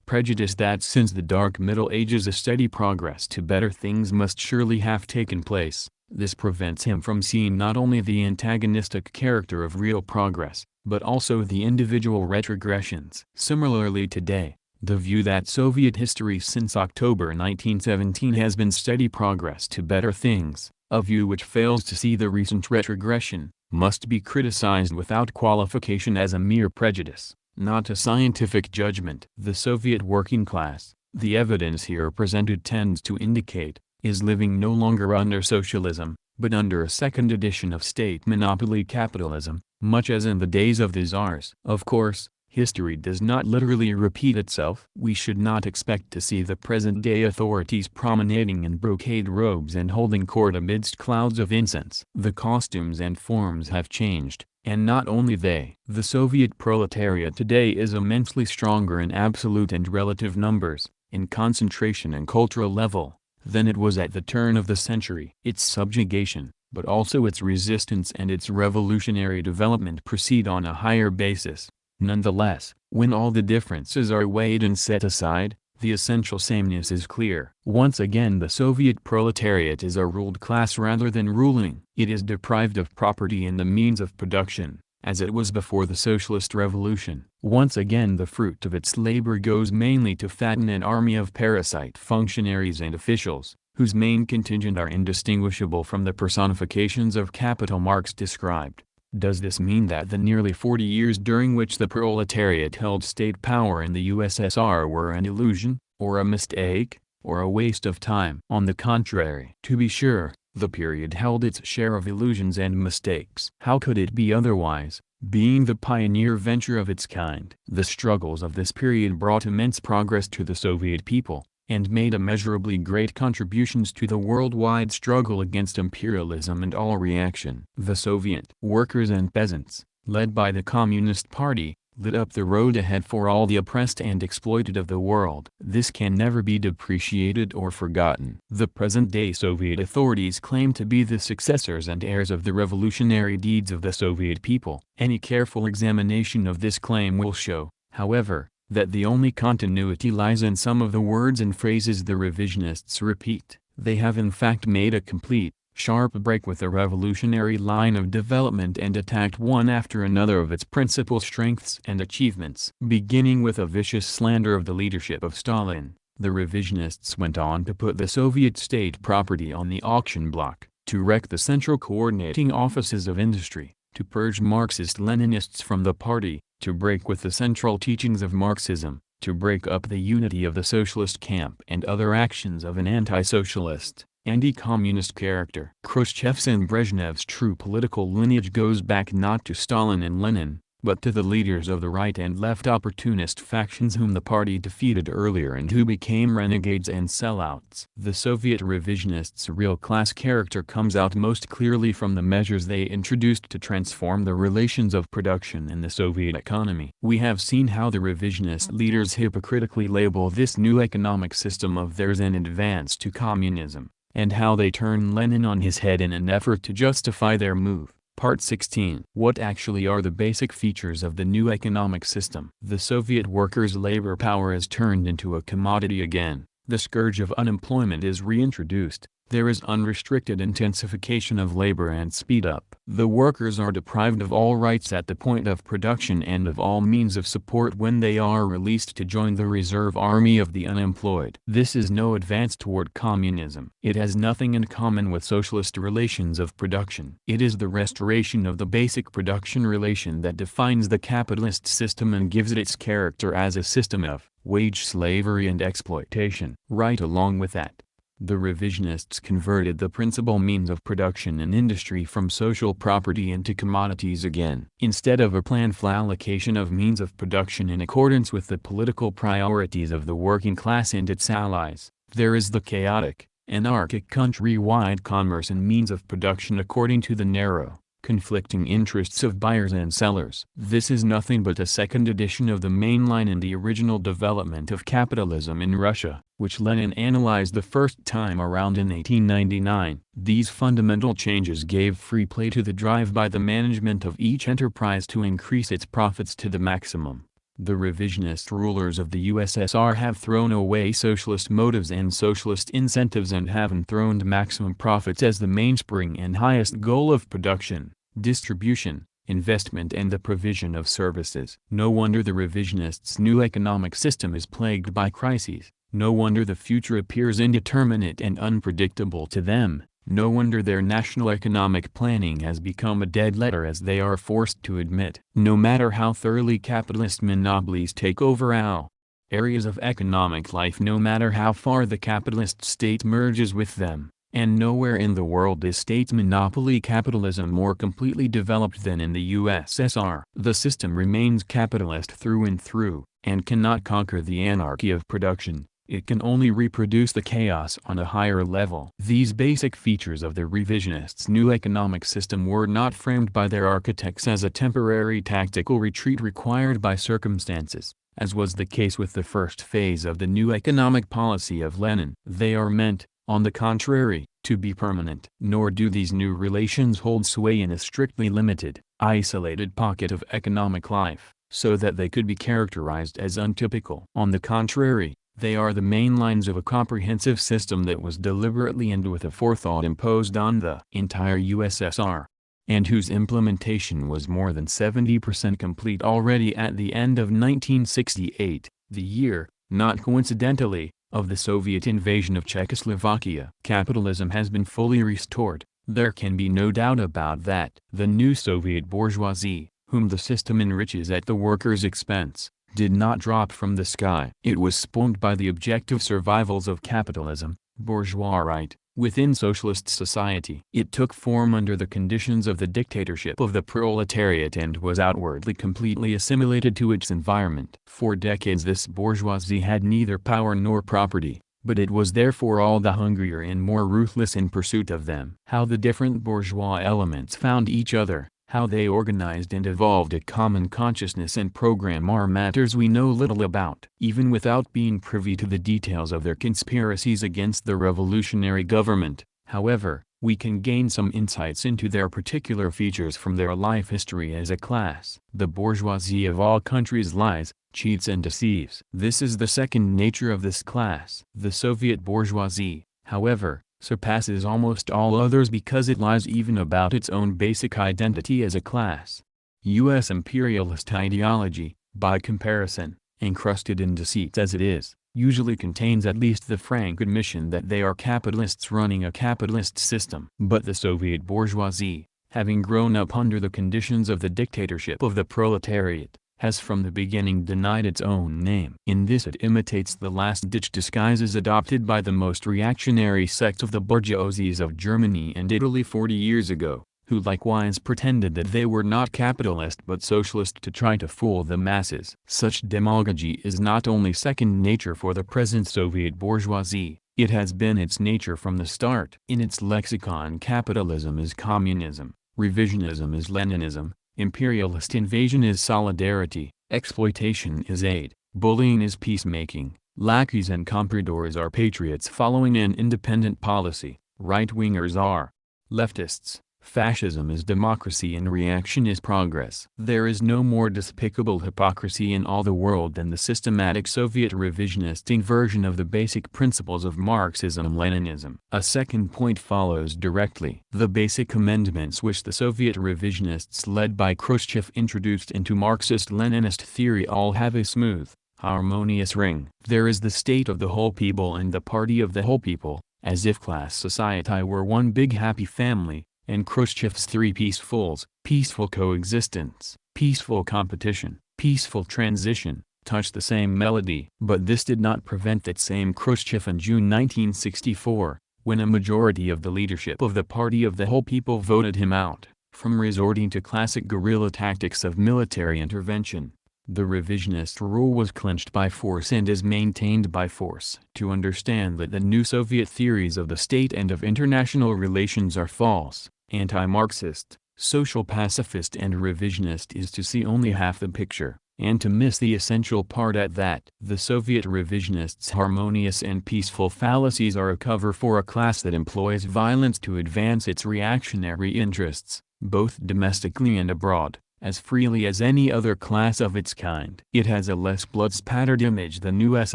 prejudice that since the Dark Middle Ages a steady progress to better things must surely have taken place. This prevents him from seeing not only the antagonistic character of real progress, but also the individual retrogressions. Similarly today, the view that Soviet history since October 1917 has been steady progress to better things, a view which fails to see the recent retrogression, must be criticized without qualification as a mere prejudice, not a scientific judgment. The Soviet working class, the evidence here presented tends to indicate, is living no longer under socialism, but under a second edition of state monopoly capitalism, much as in the days of the czars. Of course, history does not literally repeat itself. We should not expect to see the present-day authorities promenading in brocade robes and holding court amidst clouds of incense. The costumes and forms have changed, and not only they. The Soviet proletariat today is immensely stronger in absolute and relative numbers, in concentration and cultural level, than it was at the turn of the century. Its subjugation, but also its resistance and its revolutionary development proceed on a higher basis. Nonetheless, when all the differences are weighed and set aside, the essential sameness is clear. Once again the Soviet proletariat is a ruled class rather than ruling. It is deprived of property and the means of production, as it was before the Socialist Revolution. Once again the fruit of its labor goes mainly to fatten an army of parasite functionaries and officials, whose main contingent are indistinguishable from the personifications of capital Marx described. Does this mean that the nearly 40 years during which the proletariat held state power in the USSR were an illusion, or a mistake, or a waste of time? On the contrary. To be sure, the period held its share of illusions and mistakes. How could it be otherwise, being the pioneer venture of its kind? The struggles of this period brought immense progress to the Soviet people, and made immeasurably great contributions to the worldwide struggle against imperialism and all reaction. The Soviet workers and peasants, led by the Communist Party, lit up the road ahead for all the oppressed and exploited of the world. This can never be depreciated or forgotten. The present-day Soviet authorities claim to be the successors and heirs of the revolutionary deeds of the Soviet people. Any careful examination of this claim will show, however, that the only continuity lies in some of the words and phrases the revisionists repeat. They have in fact made a complete, sharp break with the revolutionary line of development and attacked one after another of its principal strengths and achievements. Beginning with a vicious slander of the leadership of Stalin, the revisionists went on to put the Soviet state property on the auction block, to wreck the central coordinating offices of industry, to purge Marxist-Leninists from the party, to break with the central teachings of Marxism, to break up the unity of the socialist camp and other actions of an anti-socialist, anti-communist character. Khrushchev's and Brezhnev's true political lineage goes back not to Stalin and Lenin, but to the leaders of the right and left opportunist factions whom the party defeated earlier and who became renegades and sellouts. The Soviet revisionists' real class character comes out most clearly from the measures they introduced to transform the relations of production in the Soviet economy. We have seen how the revisionist leaders hypocritically label this new economic system of theirs an advance to communism, and how they turn Lenin on his head in an effort to justify their move. Part 16. What actually are the basic features of the new economic system? The Soviet workers' labor power is turned into a commodity again. The scourge of unemployment is reintroduced. There is unrestricted intensification of labor and speed up. The workers are deprived of all rights at the point of production and of all means of support when they are released to join the reserve army of the unemployed. This is no advance toward communism. It has nothing in common with socialist relations of production. It is the restoration of the basic production relation that defines the capitalist system and gives it its character as a system of wage slavery and exploitation. Right along with that, the revisionists converted the principal means of production and industry from social property into commodities again. Instead of a planful allocation of means of production in accordance with the political priorities of the working class and its allies, there is the chaotic, anarchic countrywide commerce and means of production according to the narrow, conflicting interests of buyers and sellers. This is nothing but a second edition of the main line in the original development of capitalism in Russia, which Lenin analyzed the first time around in 1899. These fundamental changes gave free play to the drive by the management of each enterprise to increase its profits to the maximum. The revisionist rulers of the USSR have thrown away socialist motives and socialist incentives and have enthroned maximum profits as the mainspring and highest goal of production, distribution, investment and the provision of services. No wonder the revisionists' new economic system is plagued by crises. No wonder the future appears indeterminate and unpredictable to them. No wonder their national economic planning has become a dead letter, as they are forced to admit. No matter how thoroughly capitalist monopolies take over our areas of economic life no matter how far the capitalist state merges with them, and nowhere in the world is state monopoly capitalism more completely developed than in the USSR. The system remains capitalist through and through, and cannot conquer the anarchy of production. It can only reproduce the chaos on a higher level. These basic features of the revisionists' new economic system were not framed by their architects as a temporary tactical retreat required by circumstances, as was the case with the first phase of the new economic policy of Lenin. They are meant, on the contrary, to be permanent. Nor do these new relations hold sway in a strictly limited, isolated pocket of economic life, so that they could be characterized as untypical. On the contrary, they are the main lines of a comprehensive system that was deliberately and with a forethought imposed on the entire USSR, and whose implementation was more than 70% complete already at the end of 1968, the year, not coincidentally, of the Soviet invasion of Czechoslovakia. Capitalism has been fully restored, there can be no doubt about that. The new Soviet bourgeoisie, whom the system enriches at the workers' expense, did not drop from the sky. It was spawned by the objective survivals of capitalism, bourgeois right, within socialist society. It took form under the conditions of the dictatorship of the proletariat and was outwardly completely assimilated to its environment. For decades this bourgeoisie had neither power nor property, but it was therefore all the hungrier and more ruthless in pursuit of them. How the different bourgeois elements found each other, how they organized and evolved a common consciousness and program are matters we know little about. Even without being privy to the details of their conspiracies against the revolutionary government, however, we can gain some insights into their particular features from their life history as a class. The bourgeoisie of all countries lies, cheats and deceives. This is the second nature of this class. The Soviet bourgeoisie, however, surpasses almost all others because it lies even about its own basic identity as a class. U.S. imperialist ideology, by comparison, encrusted in deceit as it is, usually contains at least the frank admission that they are capitalists running a capitalist system. But the Soviet bourgeoisie, having grown up under the conditions of the dictatorship of the proletariat, has from the beginning denied its own name. In this it imitates the last-ditch disguises adopted by the most reactionary sects of the bourgeoisies of Germany and Italy 40 years ago, who likewise pretended that they were not capitalist but socialist to try to fool the masses. Such demagogy is not only second nature for the present Soviet bourgeoisie, it has been its nature from the start. In its lexicon capitalism is communism, revisionism is Leninism, imperialist invasion is solidarity, exploitation is aid, bullying is peacemaking, lackeys and compradors are patriots following an independent policy, right-wingers are leftists, fascism is democracy and reaction is progress. There is no more despicable hypocrisy in all the world than the systematic Soviet revisionist inversion of the basic principles of Marxism-Leninism. A second point follows directly. The basic amendments which the Soviet revisionists led by Khrushchev introduced into Marxist-Leninist theory all have a smooth, harmonious ring. There is the state of the whole people and the party of the whole people, as if class society were one big happy family, and Khrushchev's three peacefuls, peaceful coexistence, peaceful competition, peaceful transition, touch the same melody. But this did not prevent that same Khrushchev in June 1964, when a majority of the leadership of the Party of the Whole People voted him out, from resorting to classic guerrilla tactics of military intervention. The revisionist rule was clinched by force and is maintained by force. To understand that the new Soviet theories of the state and of international relations are false, anti-Marxist, social pacifist and revisionist is to see only half the picture, and to miss the essential part at that. The Soviet revisionists' harmonious and peaceful fallacies are a cover for a class that employs violence to advance its reactionary interests, both domestically and abroad, as freely as any other class of its kind. It has a less blood-spattered image than U.S.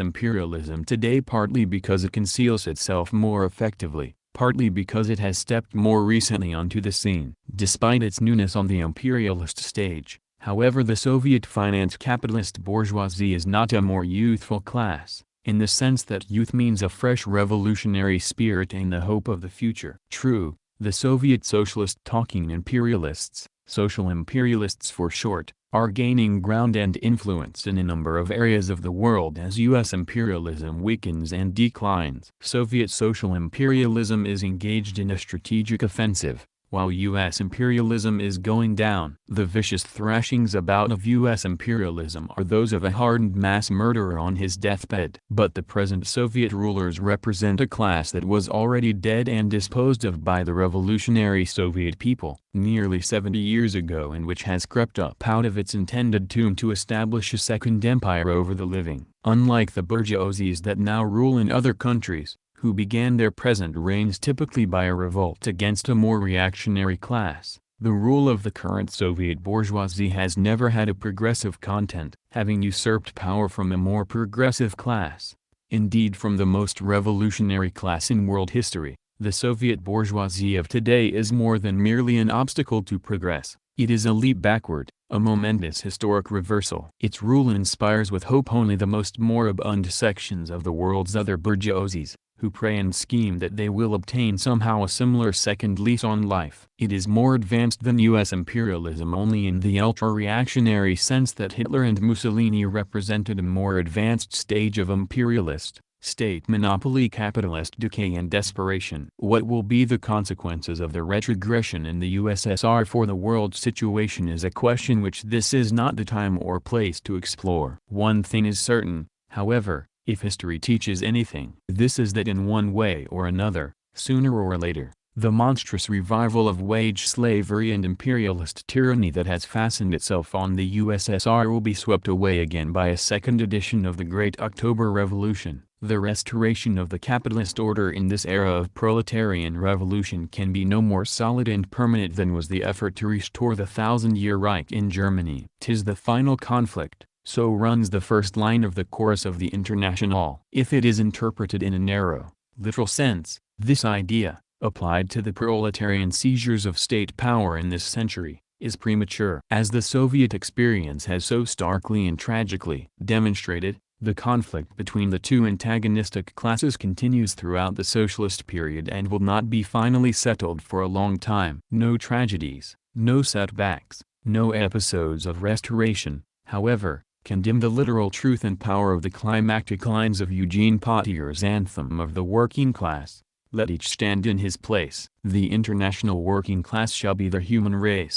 imperialism today, partly because it conceals itself more effectively, partly because it has stepped more recently onto the scene. Despite its newness on the imperialist stage, however, the Soviet finance capitalist bourgeoisie is not a more youthful class, in the sense that youth means a fresh revolutionary spirit and the hope of the future. True, the Soviet socialist talking imperialists, Social imperialists for short, are gaining ground and influence in a number of areas of the world as U.S. imperialism weakens and declines. Soviet social imperialism is engaged in a strategic offensive, while U.S. imperialism is going down. The vicious thrashings about of U.S. imperialism are those of a hardened mass murderer on his deathbed. But the present Soviet rulers represent a class that was already dead and disposed of by the revolutionary Soviet people nearly 70 years ago, and which has crept up out of its intended tomb to establish a second empire over the living. Unlike the bourgeoisies that now rule in other countries, who began their present reigns typically by a revolt against a more reactionary class, the rule of the current Soviet bourgeoisie has never had a progressive content, having usurped power from a more progressive class. Indeed, from the most revolutionary class in world history, the Soviet bourgeoisie of today is more than merely an obstacle to progress. It is a leap backward, a momentous historic reversal. Its rule inspires with hope only the most moribund sections of the world's other bourgeoisies, who pray and scheme that they will obtain somehow a similar second lease on life. It is more advanced than U.S. imperialism only in the ultra-reactionary sense that Hitler and Mussolini represented a more advanced stage of imperialist, state monopoly, capitalist decay and desperation. What will be the consequences of the retrogression in the USSR for the world situation is a question which this is not the time or place to explore. One thing is certain, however, if history teaches anything, this is that in one way or another, sooner or later, the monstrous revival of wage slavery and imperialist tyranny that has fastened itself on the USSR will be swept away again by a second edition of the Great October Revolution. The restoration of the capitalist order in this era of proletarian revolution can be no more solid and permanent than was the effort to restore the Thousand-Year Reich in Germany. 'Tis the final conflict, so runs the first line of the chorus of the Internationale. If it is interpreted in a narrow, literal sense, this idea, applied to the proletarian seizures of state power in this century, is premature. As the Soviet experience has so starkly and tragically demonstrated, the conflict between the two antagonistic classes continues throughout the socialist period and will not be finally settled for a long time. No tragedies, no setbacks, no episodes of restoration, however, can dim the literal truth and power of the climactic lines of Eugene Potier's anthem of the working class. Let each stand in his place. The international working class shall be the human race,